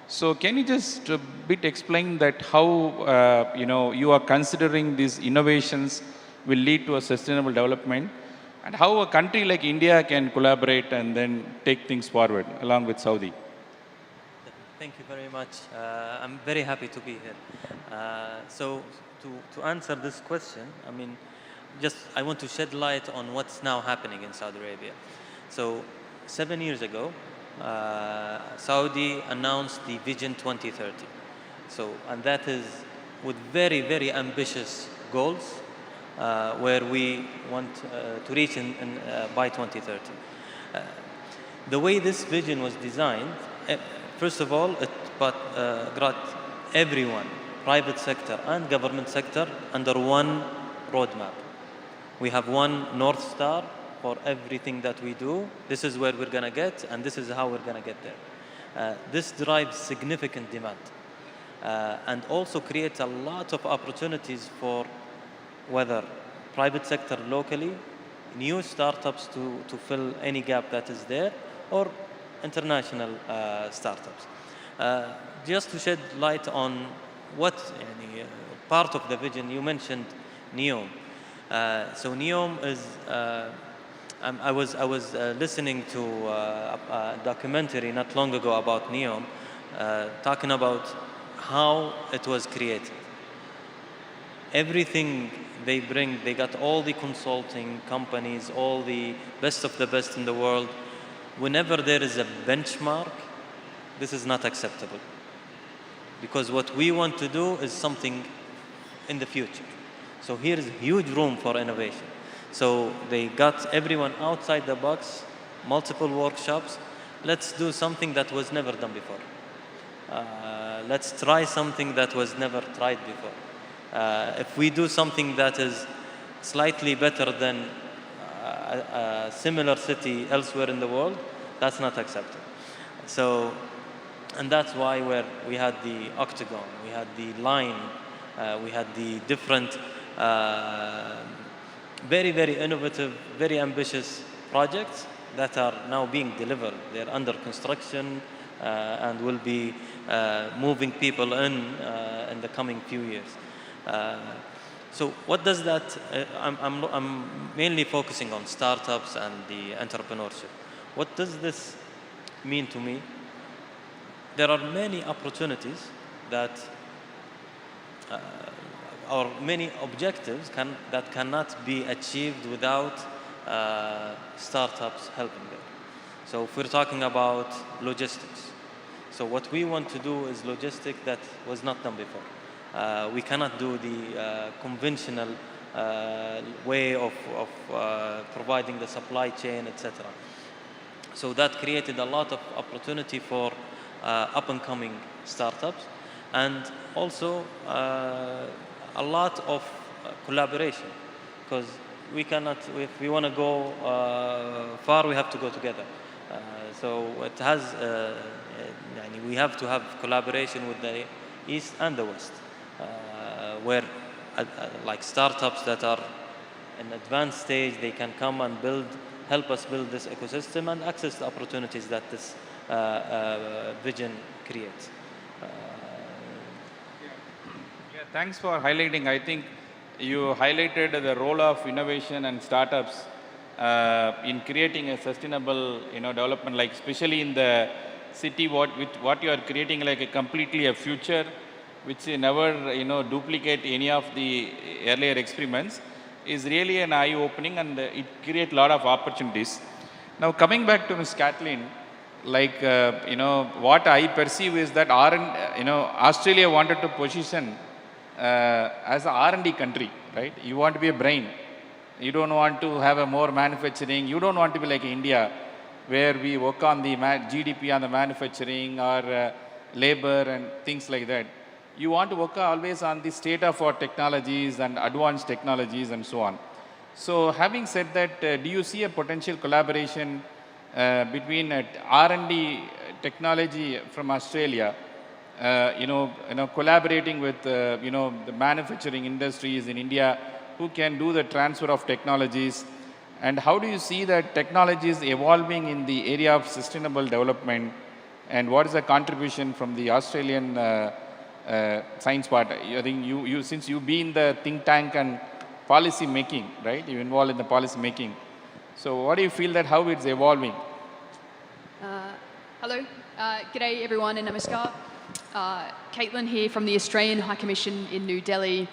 So can you just a bit explain that how, you are considering these innovations will lead to a sustainable development, and how a country like India can collaborate and then take things forward along with Saudi? Thank you very much. I'm very happy to be here. So to answer this question, I want to shed light on what's now happening in Saudi Arabia. So 7 years ago, Saudi announced the Vision 2030. And that is with very, very ambitious goals where we want to reach by 2030. The way this vision was designed, first of all, it brought everyone, private sector and government sector, under one roadmap. We have one North Star for everything that we do. This is where we're going to get, and this is how we're going to get there. This drives significant demand and also creates a lot of opportunities for whether private sector locally, new startups to fill any gap that is there, or international startups. Just to shed light on what part of the vision, you mentioned NEOM. So NEOM is, I was listening to a documentary not long ago about NEOM, talking about how it was created. Everything they bring, they got all the consulting companies, all the best of the best in the world. Whenever there is a benchmark, this is not acceptable. Because what we want to do is something in the future. So here is huge room for innovation. So they got everyone outside the box, multiple workshops. Let's do something that was never done before. Let's try something that was never tried before. If we do something that is slightly better than a similar city elsewhere in the world, that's not acceptable. So And that's why we had the octagon, we had the line, we had the different very, very innovative, very ambitious projects that are now being delivered. They're under construction and will be moving people in the coming few years. So what does that, I'm mainly focusing on startups and the entrepreneurship. What does this mean to me? There are many opportunities that, or many objectives that cannot be achieved without startups helping them. So if we're talking about logistics, so what we want to do is logistics that was not done before. We cannot do the conventional way of providing the supply chain, etc. So that created a lot of opportunity for up-and-coming startups, and also a lot of collaboration, because we cannot, if we want to go far, we have to go together. So it has, we have to have collaboration with the East and the West, where like startups that are in advanced stage, they can come and help us build this ecosystem and access the opportunities that this vision creates. Thanks for highlighting. I think you highlighted the role of innovation and startups in creating a sustainable, development, like especially in the city, what you are creating, like a completely a future which never, duplicate any of the earlier experiments, is really an eye-opening, and it creates a lot of opportunities. Now, coming back to Ms. Kathleen, like, what I perceive is that Australia wanted to position as an R&D country, right? You want to be a brain. You don't want to have a more manufacturing. You don't want to be like India, where we work on the GDP on the manufacturing or labor and things like that. You want to work always on the state-of-art technologies and advanced technologies and so on. So having said that, do you see a potential collaboration between R&D technology from Australia, collaborating with, the manufacturing industries in India who can do the transfer of technologies? And how do you see that technologies evolving in the area of sustainable development? And what is the contribution from the Australian science part? I think you since you've been the think tank and policy making, right? You're involved in the policy making. So what do you feel that how it's evolving? Hello, g'day everyone and namaskar. Caitlin here from the Australian High Commission in New Delhi.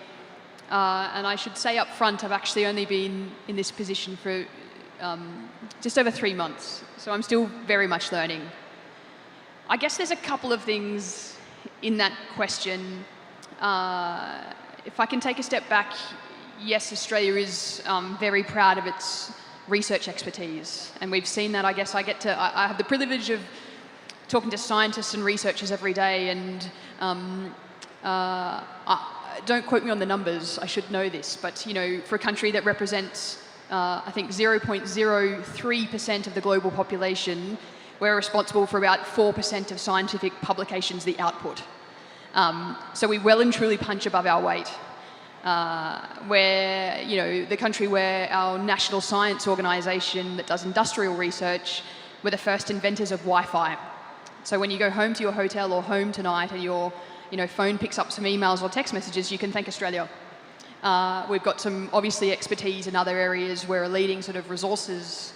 And I should say up front, I've actually only been in this position for just over 3 months. So I'm still very much learning. I guess there's a couple of things in that question. If I can take a step back, yes, Australia is very proud of its research expertise. And we've seen that. I guess I have the privilege of talking to scientists and researchers every day, and don't quote me on the numbers, I should know this, but for a country that represents, I think 0.03% of the global population, we're responsible for about 4% of scientific publications, the output. So we well and truly punch above our weight. We're, the country where our national science organisation that does industrial research, we're the first inventors of Wi-Fi. So when you go home to your hotel or home tonight and your phone picks up some emails or text messages, you can thank Australia. We've got some, obviously, expertise in other areas. We're a leading sort of resources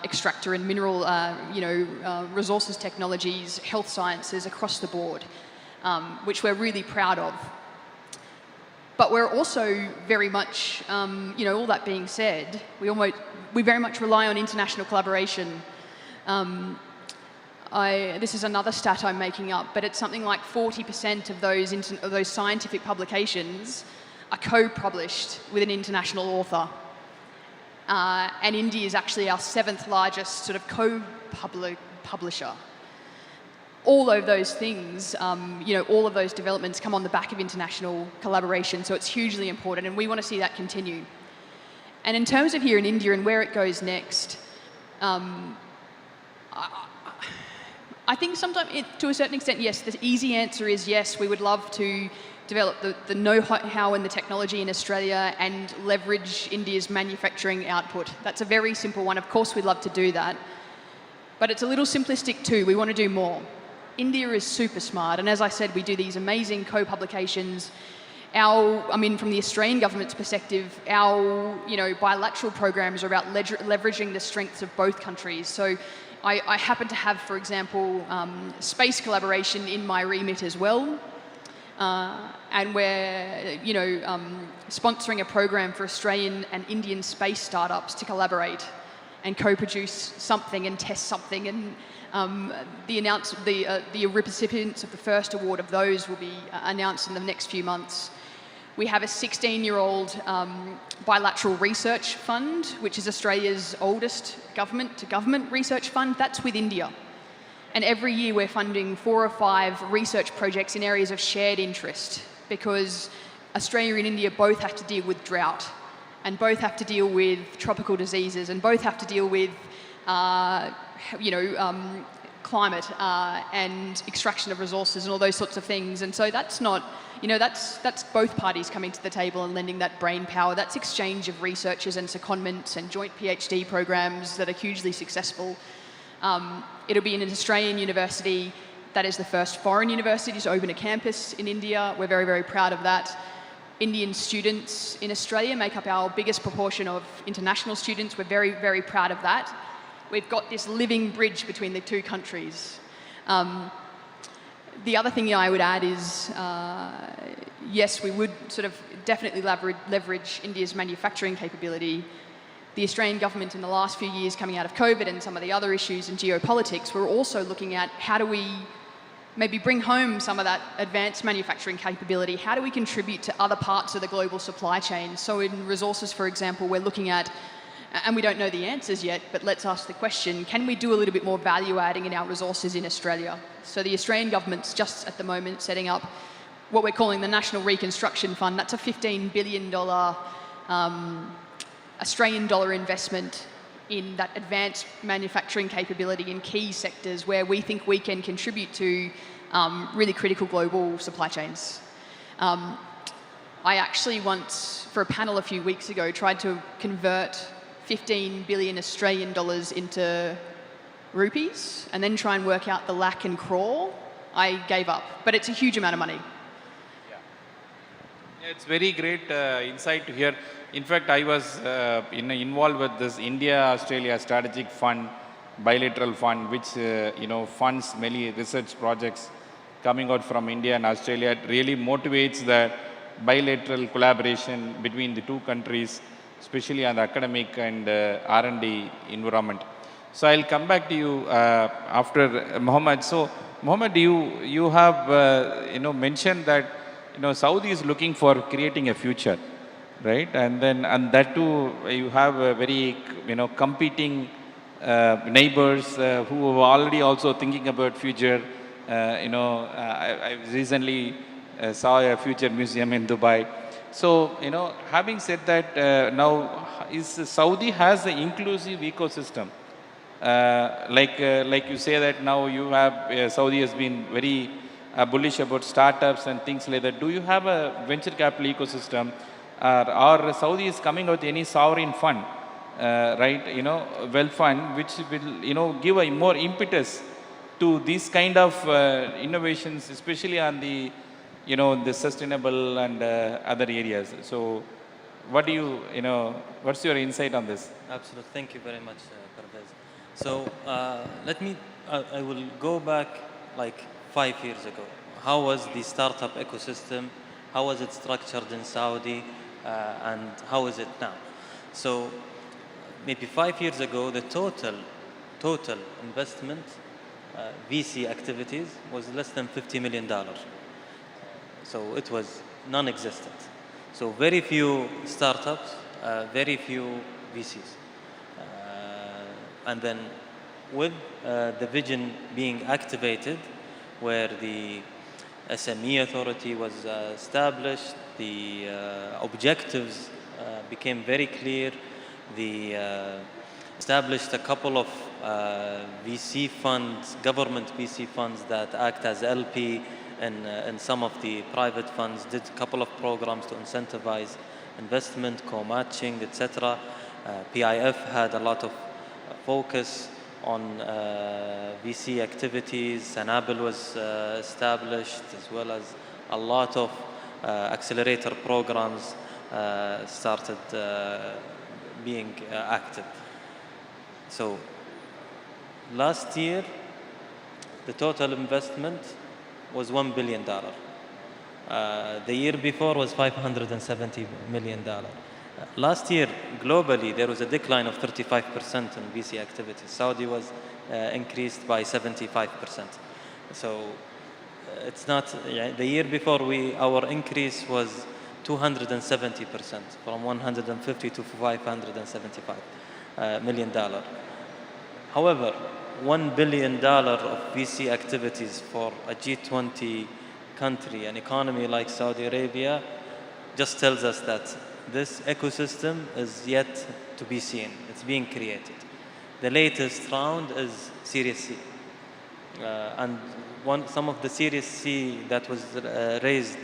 extractor and mineral, resources technologies, health sciences across the board, which we're really proud of. But we're also very much, all that being said, we very much rely on international collaboration. This is another stat I'm making up, but it's something like 40% of those scientific publications are co-published with an international author. And India is actually our 7th largest sort of co-publisher. All of those things, all of those developments come on the back of international collaboration, so it's hugely important, and we want to see that continue. And in terms of here in I think sometimes, to a certain extent, yes. The easy answer is yes. We would love to develop the know-how and the technology in Australia and leverage India's manufacturing output. That's a very simple one. Of course, we'd love to do that. But it's a little simplistic too. We want to do more. India is super smart. And as I said, we do these amazing co-publications. From the Australian government's perspective, our bilateral programs are about leveraging the strengths of both countries. So I happen to have, for example, space collaboration in my remit as well. And we're, sponsoring a program for Australian and Indian space startups to collaborate and co-produce something and test something. And the recipients of the first award of those will be announced in the next few months. We have a 16-year-old bilateral research fund, which is Australia's oldest government-to-government research fund. That's with India. And every year we're funding 4 or 5 research projects in areas of shared interest, because Australia and India both have to deal with drought, and both have to deal with tropical diseases, and both have to deal with climate and extraction of resources and all those sorts of things. And so that's not, that's both parties coming to the table and lending that brain power. That's exchange of researchers and secondments and joint PhD programs that are hugely successful. It'll be in an Australian university that is the first foreign university to open a campus in India. We're very, very proud of that. Indian students in Australia make up our biggest proportion of international students. We're very, very proud of that. We've got this living bridge between the two countries. The other thing I would add is, yes, we would sort of definitely leverage India's manufacturing capability. The Australian government in the last few years, coming out of COVID and some of the other issues in geopolitics, we're also looking at how do we maybe bring home some of that advanced manufacturing capability? How do we contribute to other parts of the global supply chain? So in resources, for example, we're looking at, and we don't know the answers yet, but let's ask the question, can we do a little bit more value adding in our resources in Australia? So the Australian government's just at the moment setting up what we're calling the National Reconstruction Fund. That's a $15 billion Australian dollar investment in that advanced manufacturing capability in key sectors where we think we can contribute to really critical global supply chains. I actually once, for a panel a few weeks ago, tried to convert 15 billion Australian dollars into rupees and then try and work out the lac and crawl. I gave up, but it's a huge amount of money. Yeah, it's very great insight to hear. In fact, I was involved with this India-Australia Strategic Fund, bilateral fund, which funds many research projects coming out from India and Australia. It really motivates the bilateral collaboration between the two countries, especially on the academic and R&D environment. So I'll come back to you after Mohammed. So Mohammed, you have mentioned that Saudi is looking for creating a future, right? And that too, you have a very competing neighbors who are already also thinking about future. I recently saw a future museum in Dubai. So having said that, now Saudi has an inclusive ecosystem. Like you say that now you have Saudi has been very bullish about startups and things like that. Do you have a venture capital ecosystem, or Saudi is coming out with any sovereign fund, right? Wealth fund, which will give a more impetus to these kind of innovations, especially on the the sustainable and other areas. So, what do what's your insight on this? Absolutely. Thank you very much, Parvez. So I will go back like 5 years ago. How was the startup ecosystem? How was it structured in Saudi? And how is it now? So maybe 5 years ago, the total investment, VC activities, was less than $50 million. So it was non-existent. So very few startups, very few VCs. And then with the vision being activated, where the SME authority was established, the objectives became very clear, the established a couple of VC funds, government VC funds that act as LP in some of the private funds, did a couple of programs to incentivize investment, co-matching, etc. PIF had a lot of focus on VC activities. Hon'ble was established, as well as a lot of accelerator programs started being active. So last year, the total investment was $1 billion. The year before was $570 million. Last year, globally, there was a decline of 35% in VC activity. Saudi was increased by 75%. So it's not, the year before our increase was 270%, from 150 to $575 million. However, $1 billion of VC activities for a G20 country, an economy like Saudi Arabia, just tells us that this ecosystem is yet to be seen. It's being created. The latest round is Series C. And some of the Series C that was raised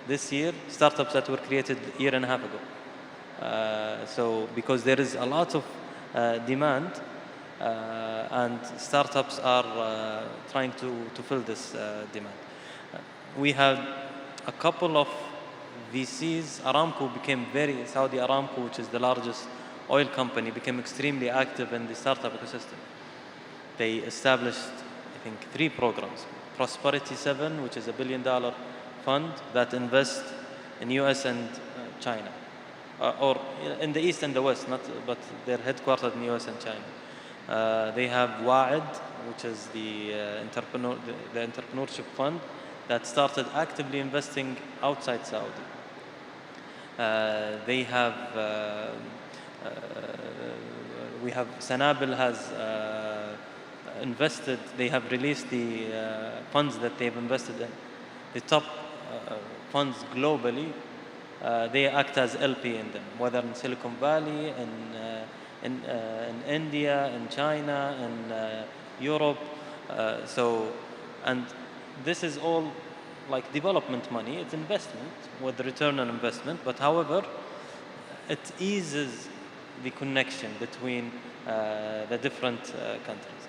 this year, startups that were created a year and a half ago. So because there is a lot of demand, and startups are trying to fill this demand. We had a couple of VCs. Aramco became Saudi Aramco, which is the largest oil company, became extremely active in the startup ecosystem. They established, I think, 3 programs. Prosperity 7, which is $1 billion fund that invests in US and China, or in the East and the West, but they're headquartered in US and China. They have Wa'id, which is the entrepreneurship fund that started actively investing outside Saudi. They have, we have, Hon'ble has invested, they have released the funds that they've invested in. The top funds globally, they act as LP in them, whether in Silicon Valley, in India, in China, in Europe. And this is all like development money. It's investment with return on investment, but however, it eases the connection between the different countries.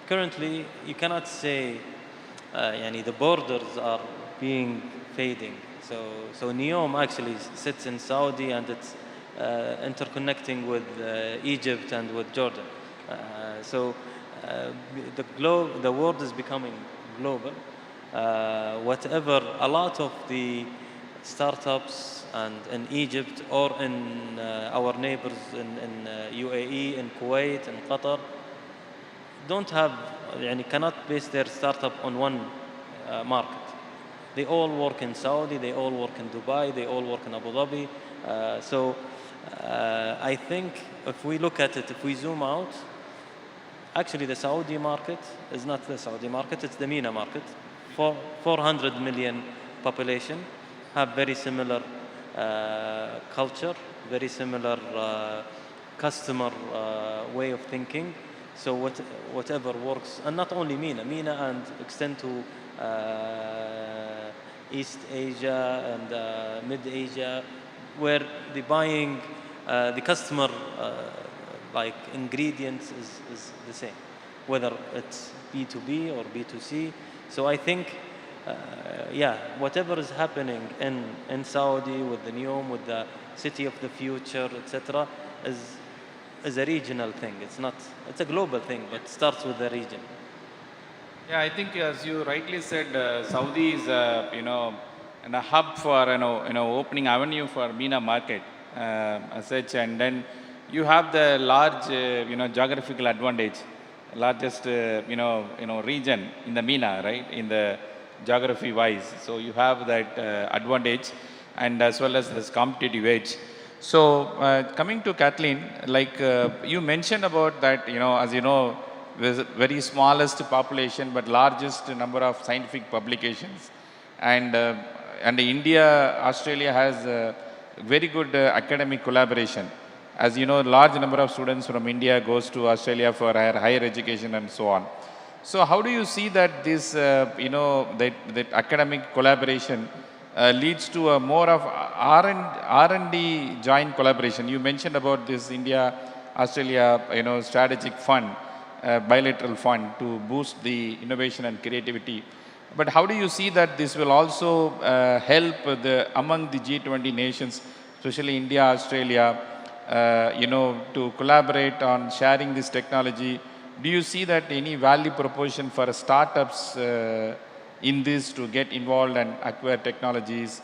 Currently, you cannot say the borders are being fading. So NEOM actually sits in Saudi, and it's interconnecting with Egypt and with Jordan. The world is becoming global. Whatever, a lot of the startups in Egypt or in our neighbors in UAE, in Kuwait, in Qatar, cannot base their startup on one market. They all work in Saudi, they all work in Dubai, they all work in Abu Dhabi. I think if we look at it, if we zoom out, actually the Saudi market is not the Saudi market, it's the MENA market. 400 million population, have very similar culture, very similar customer way of thinking. So whatever works, and not only MENA and extend to East Asia and Mid Asia, where the buying, the customer ingredients is the same, whether it's B2B or B2C. So I think, whatever is happening in Saudi with the NEOM, with the city of the future, etc., is a regional thing. It's a global thing, but it starts with the region. Yeah, I think as you rightly said, Saudi is a hub for opening avenue for MENA market as such, and then you have the large geographical advantage, largest region in the MENA, right, in the geography wise. So you have that advantage, and as well as this competitive edge. So coming to Kathleen, you mentioned about that, as you know, there's very smallest population but largest number of scientific publications, and India, Australia has very good academic collaboration. As you know, a large number of students from India goes to Australia for higher education and so on. So how do you see that this, that academic collaboration leads to a more of R&D joint collaboration? You mentioned about this India-Australia, strategic fund, bilateral fund to boost the innovation and creativity. But how do you see that this will also help among the G20 nations, especially India, Australia, to collaborate on sharing this technology? Do you see that any value proposition for startups in this to get involved and acquire technologies?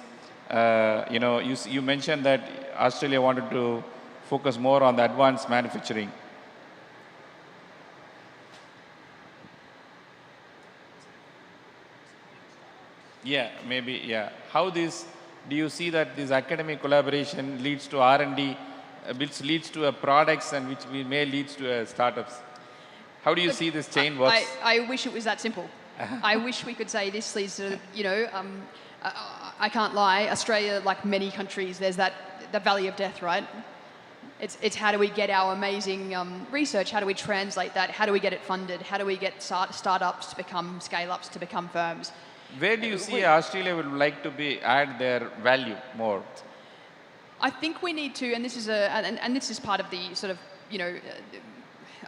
You mentioned that Australia wanted to focus more on the advanced manufacturing. Yeah, maybe, yeah. Do you see that this academic collaboration leads to R&D, which leads to products and which may lead to startups? How do you see this chain works? I wish it was that simple. I wish we could say this leads to, I can't lie, Australia, like many countries, there's the valley of death, right? It's how do we get our amazing research, how do we translate that, how do we get it funded, how do we get startups to become scale-ups, to become firms? Where do you see Australia would like to add their value more? I think we need to, and this is part of the sort of,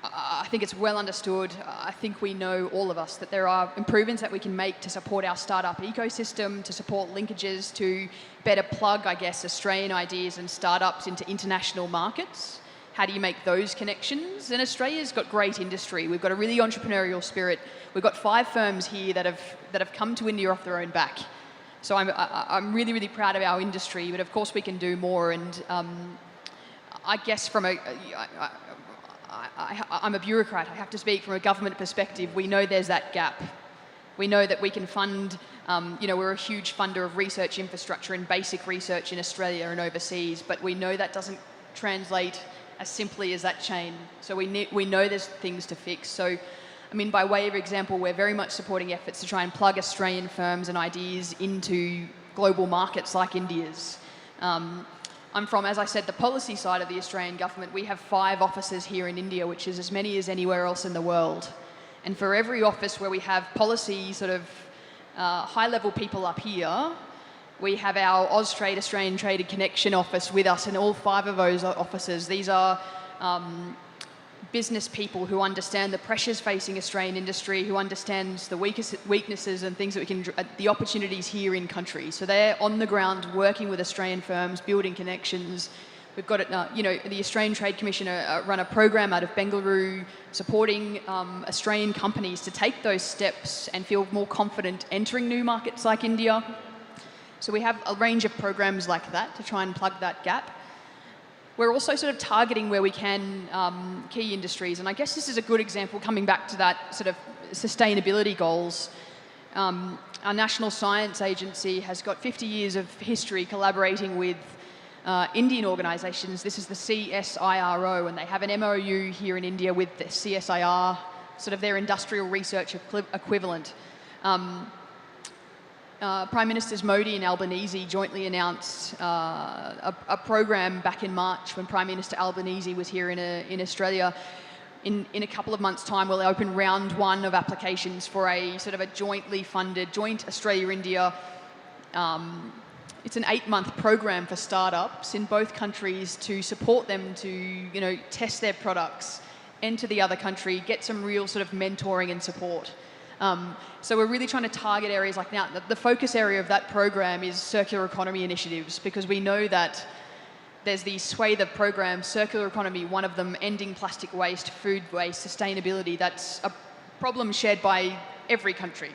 I think it's well understood. I think we know, all of us, that there are improvements that we can make to support our startup ecosystem, to support linkages, to better plug, I guess, Australian ideas and startups into international markets. How do you make those connections? And Australia's got great industry. We've got a really entrepreneurial spirit. We've got 5 firms here that have come to India off their own back. So I'm really, really proud of our industry, but of course we can do more. And I guess I'm a bureaucrat. I have to speak from a government perspective. We know there's that gap. We know that we can fund, we're a huge funder of research infrastructure and basic research in Australia and overseas, but we know that doesn't translate as simply as that chain. So we know there's things to fix. So, by way of example, we're very much supporting efforts to try and plug Australian firms and ideas into global markets like India's. I'm from, as I said, the policy side of the Australian government. We have 5 offices here in India, which is as many as anywhere else in the world. And for every office where we have policy sort of high-level people up here, we have our Austrade, Australian Trade and Connection office with us in all 5 of those offices. These are business people who understand the pressures facing Australian industry, who understands the weaknesses and things that we can, the opportunities here in country. So they're on the ground working with Australian firms, building connections. We've got, the Australian Trade Commission run a program out of Bengaluru supporting Australian companies to take those steps and feel more confident entering new markets like India. So we have a range of programs like that to try and plug that gap. We're also sort of targeting where we can key industries, and I guess this is a good example coming back to that sort of sustainability goals. Our National Science Agency has got 50 years of history collaborating with Indian organisations. This is the CSIRO, and they have an MOU here in India with the CSIR, sort of their industrial research equivalent. Prime Ministers Modi and Albanese jointly announced a program back in March when Prime Minister Albanese was here in Australia. In a couple of months' time, we'll open round 1 of applications for a sort of a jointly funded, joint Australia-India. It's an 8-month program for startups in both countries to support them to, test their products, enter the other country, get some real sort of mentoring and support. So we're really trying to target areas like now. The focus area of that program is circular economy initiatives, because we know that there's the swathe of programs, circular economy, one of them, ending plastic waste, food waste, sustainability. That's a problem shared by every country.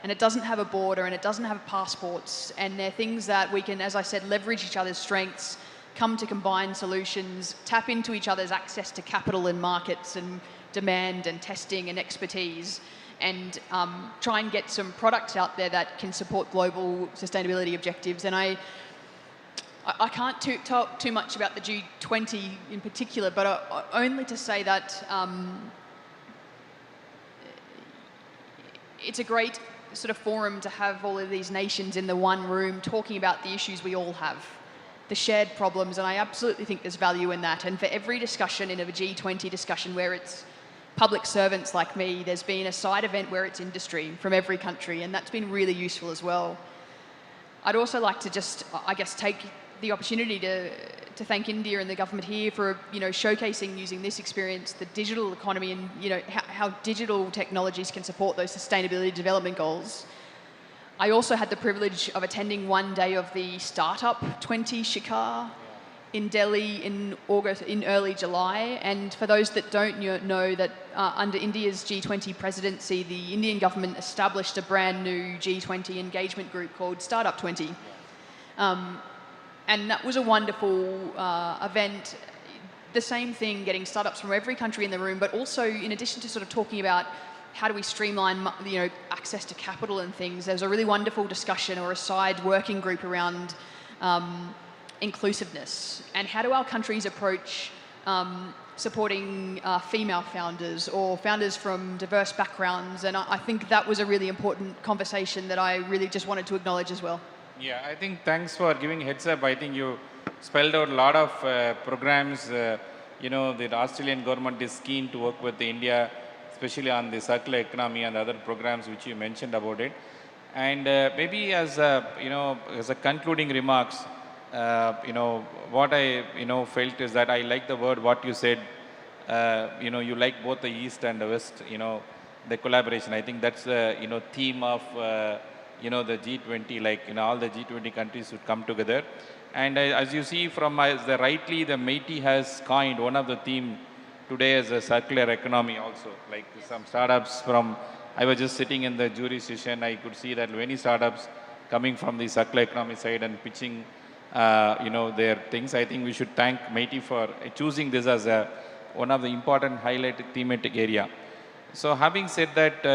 And it doesn't have a border and it doesn't have passports. And they're things that we can, as I said, leverage each other's strengths, come to combined solutions, tap into each other's access to capital and markets and demand and testing and expertise, and try and get some products out there that can support global sustainability objectives. And I can't talk too much about the G20 in particular, but only to say that it's a great sort of forum to have all of these nations in the one room talking about the issues we all have. the shared problems, and I absolutely think there's value in that. And for every discussion in a G20 discussion where it's public servants like me, there's been a side event where it's industry from every country, and that's been really useful as well. I'd also like to just, I guess, take the opportunity to thank India and the government here for, showcasing using this experience, the digital economy and, how digital technologies can support those sustainability development goals. I also had the privilege of attending one day of the Startup 20 Shikar in Delhi in early July. And for those that don't know that under India's G20 presidency, the Indian government established a brand new G20 engagement group called Startup 20. And that was a wonderful event. The same thing, getting startups from every country in the room, but also in addition to sort of talking about how do we streamline, access to capital and things, there was a really wonderful discussion or a side working group around inclusiveness and how do our countries approach supporting female founders or founders from diverse backgrounds. And I think that was a really important conversation that I really just wanted to acknowledge as well. Yeah, I think thanks for giving heads up. I think you spelled out a lot of programs. The Australian government is keen to work with India, especially on the circular economy and other programs which you mentioned about it. And maybe as a concluding remarks, what I felt is that I like the word what you said. You like both the East and the West. The collaboration. I think that's the theme of the G20. All the G20 countries should come together. And as you see from the MeitY has coined one of the theme today as a circular economy also. Like some startups from, I was just sitting in the jury session, I could see that many startups coming from the circular economy side and pitching, their things. I think we should thank MeitY for choosing this as one of the important highlighted thematic area. So having said that,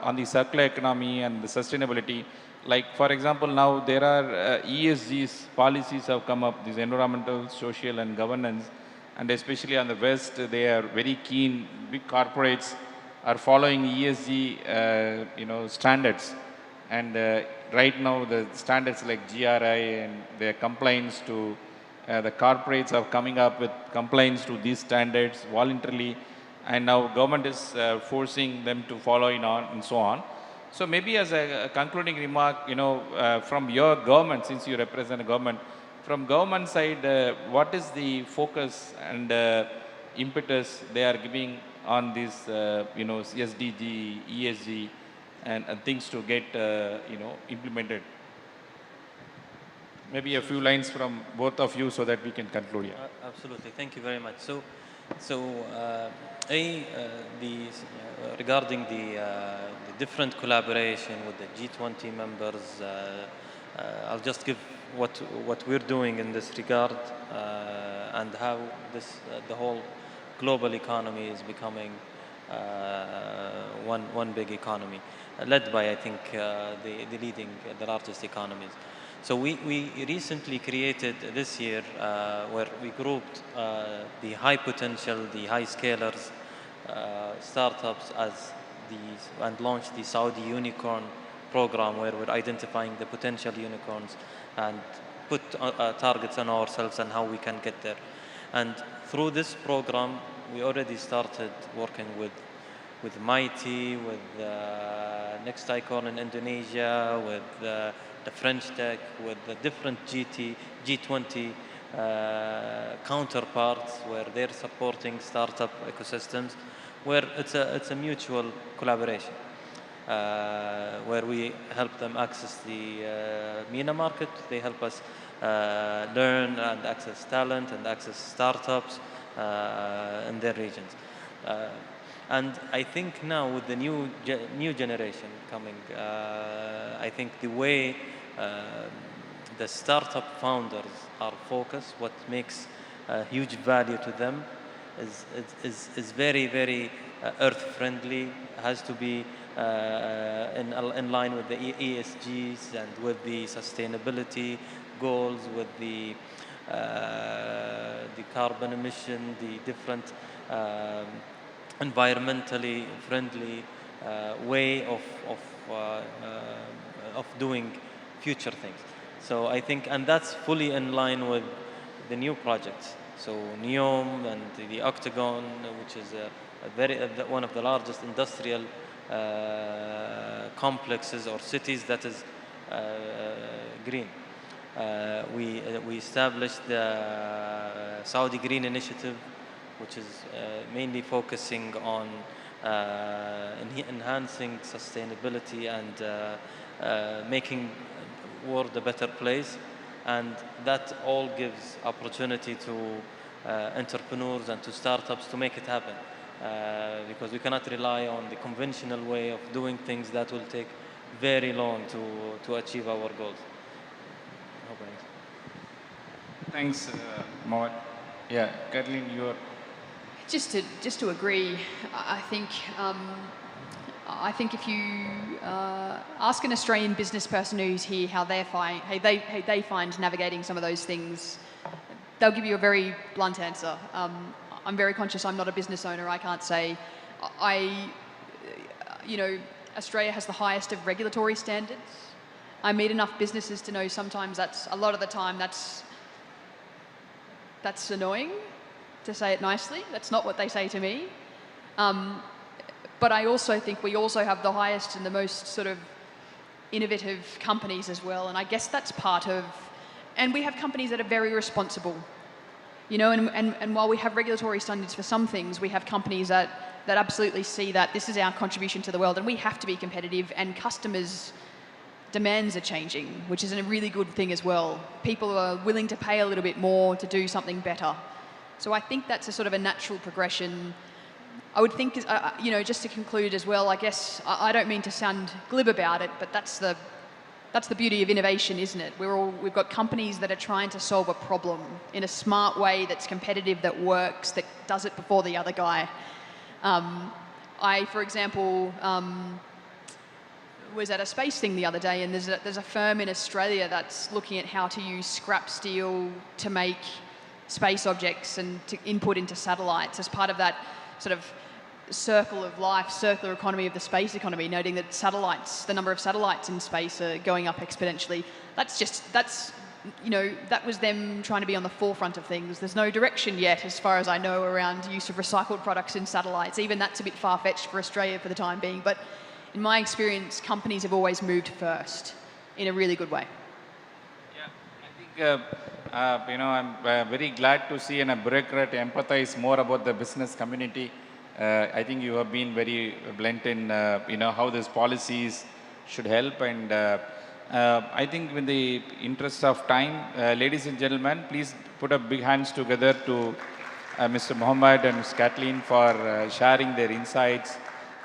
on the circular economy and the sustainability, like for example, now there are ESGs policies have come up, these environmental, social and governance, and especially on the West, they are very keen, big corporates are following ESG, standards. And right now the standards like GRI and their compliance to, the corporates are coming up with compliance to these standards voluntarily. And now government is forcing them to follow on and so on. So maybe as a concluding remark, from your government, since you represent a government, from government side, what is the focus and impetus they are giving on this, SDG, ESG, and things to get, implemented? Maybe a few lines from both of you so that we can conclude here. Absolutely, thank you very much. Regarding the different collaboration with the G20 members, I'll just give what we're doing in this regard and how the whole global economy is becoming one big economy, led by, I think, the largest economies. So we recently created this year where we grouped the high potential, the high scalers, startups and launched the Saudi Unicorn program where we're identifying the potential unicorns and put targets on ourselves and how we can get there. And through this program, we already started working with MeitY, with Next Icon in Indonesia, with the French Tech, with the different G20 counterparts where they're supporting startup ecosystems, where it's a mutual collaboration, where we help them access the MENA market, they help us learn and access talent and access startups in their regions. And I think now with the new generation coming, I think the way the startup founders are focused, what makes huge value to them is very, very earth-friendly, has to be in line with the ESGs and with the sustainability goals, with the carbon emission, the different environmentally friendly way of doing future things. So I think, and that's fully in line with the new projects. So NEOM and the Octagon, which is one of the largest industrial complexes or cities that is green. We established the Saudi Green Initiative, which is mainly focusing on enhancing sustainability and making the world a better place. And that all gives opportunity to entrepreneurs and to startups to make it happen. Because we cannot rely on the conventional way of doing things that will take very long to achieve our goals. Thanks, Mohit. Yeah, Kathleen, you're... Just to agree, I think if you ask an Australian business person who's here how they find navigating some of those things, they'll give you a very blunt answer. I'm very conscious I'm not a business owner. I can't say. Australia has the highest of regulatory standards. I meet enough businesses to know sometimes a lot of the time that's annoying, to say it nicely. That's not what they say to me. But I also think we also have the highest and the most sort of innovative companies as well. And I guess that's part of, and we have companies that are very responsible. And while we have regulatory standards for some things, we have companies that absolutely see that this is our contribution to the world and we have to be competitive, and customers' demands are changing, which is a really good thing as well. People are willing to pay a little bit more to do something better. So I think that's a sort of a natural progression. I would think, just to conclude as well, I guess, I don't mean to sound glib about it, but that's the beauty of innovation, isn't it? We've got companies that are trying to solve a problem in a smart way that's competitive, that works, that does it before the other guy. For example, was at a space thing the other day, and there's a firm in Australia that's looking at how to use scrap steel to make space objects and to input into satellites as part of that sort of circle of life, circular economy of the space economy, noting that the number of satellites in space are going up exponentially. That was them trying to be on the forefront of things. There's no direction yet, as far as I know, around use of recycled products in satellites. Even that's a bit far-fetched for Australia for the time being. But in my experience, companies have always moved first in a really good way. Yeah, I think, I'm very glad to see a bureaucrat empathize more about the business community. I think you have been very blunt in, how these policies should help. And I think in the interest of time, ladies and gentlemen, please put up big hands together to Mr. Mohammed and Ms. Kathleen for sharing their insights.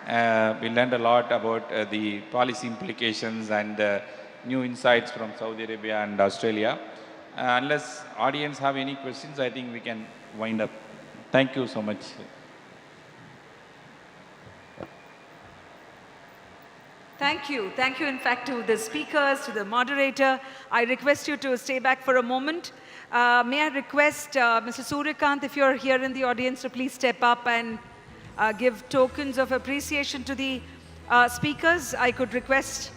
We learned a lot about the policy implications and new insights from Saudi Arabia and Australia. Unless audience have any questions, I think we can wind up. Thank you so much. Thank you. Thank you, in fact, to the speakers, to the moderator. I request you to stay back for a moment. May I request Mr. Suryakant, if you're here in the audience, to please step up and give tokens of appreciation to the speakers. I could request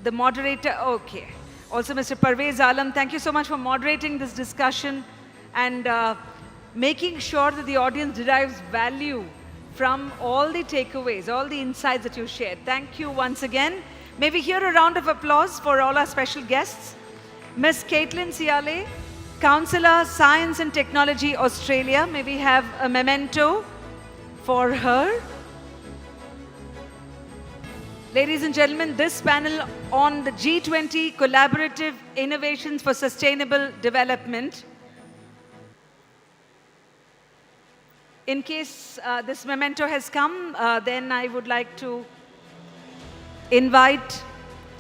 the moderator. Okay. Also, Mr. Parvez Alam, thank you so much for moderating this discussion and making sure that the audience derives value from all the takeaways, all the insights that you shared. Thank you once again. May we hear a round of applause for all our special guests. Ms. Caitlin Siale, Councillor, Science and Technology, Australia. May we have a memento for her. Ladies and gentlemen, this panel on the G20 Collaborative Innovations for Sustainable Development. In case this memento has come, then I would like to invite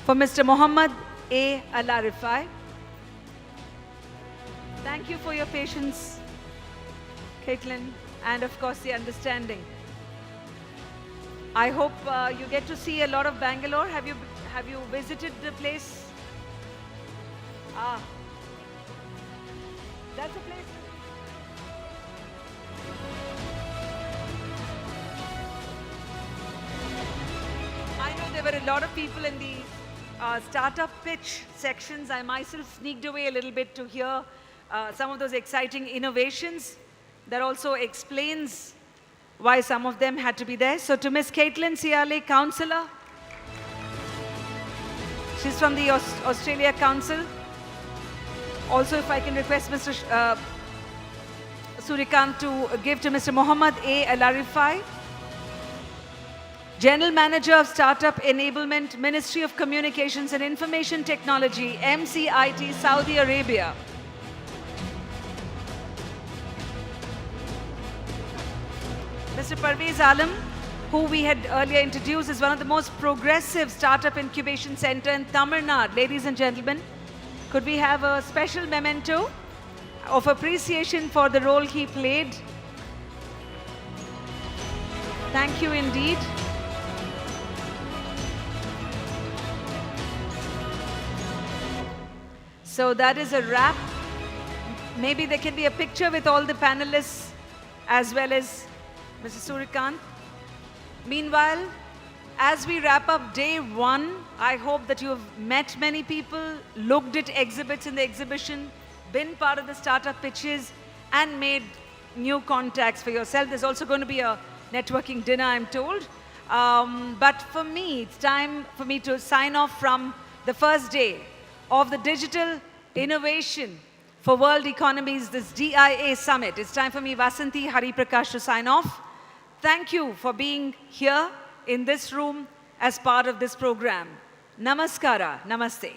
for Mr. Mohammad A. Alarifai. Thank you for your patience, Caitlin, and of course the understanding. I hope you get to see a lot of Bangalore. Have you visited the place? That's a place. I know there were a lot of people in the startup pitch sections. I myself sneaked away a little bit to hear some of those exciting innovations. That also explains why some of them had to be there. So to Ms. Caitlin Ciale, Councillor. She's from the Australia Council. Also, if I can request Mr. Surikant to give to Mr. Muhammad A. Alarifai, General Manager of Startup Enablement, Ministry of Communications and Information Technology, MCIT, Saudi Arabia. Mr. Parvez Alam, who we had earlier introduced, is one of the most progressive startup incubation center in Tamil Nadu. Ladies and gentlemen, could we have a special memento of appreciation for the role he played? Thank you indeed. So that is a wrap. Maybe there can be a picture with all the panelists as well as Mr. Surikant. Meanwhile, as we wrap up day one, I hope that you have met many people, looked at exhibits in the exhibition, been part of the startup pitches, and made new contacts for yourself. There's also going to be a networking dinner, I'm told. But for me, it's time for me to sign off from the first day of the Digital Innovation for World Economies, this DIA Summit. It's time for me, Vasanthi Hariprakash, to sign off. Thank you for being here in this room as part of this program. Namaskara. Namaste.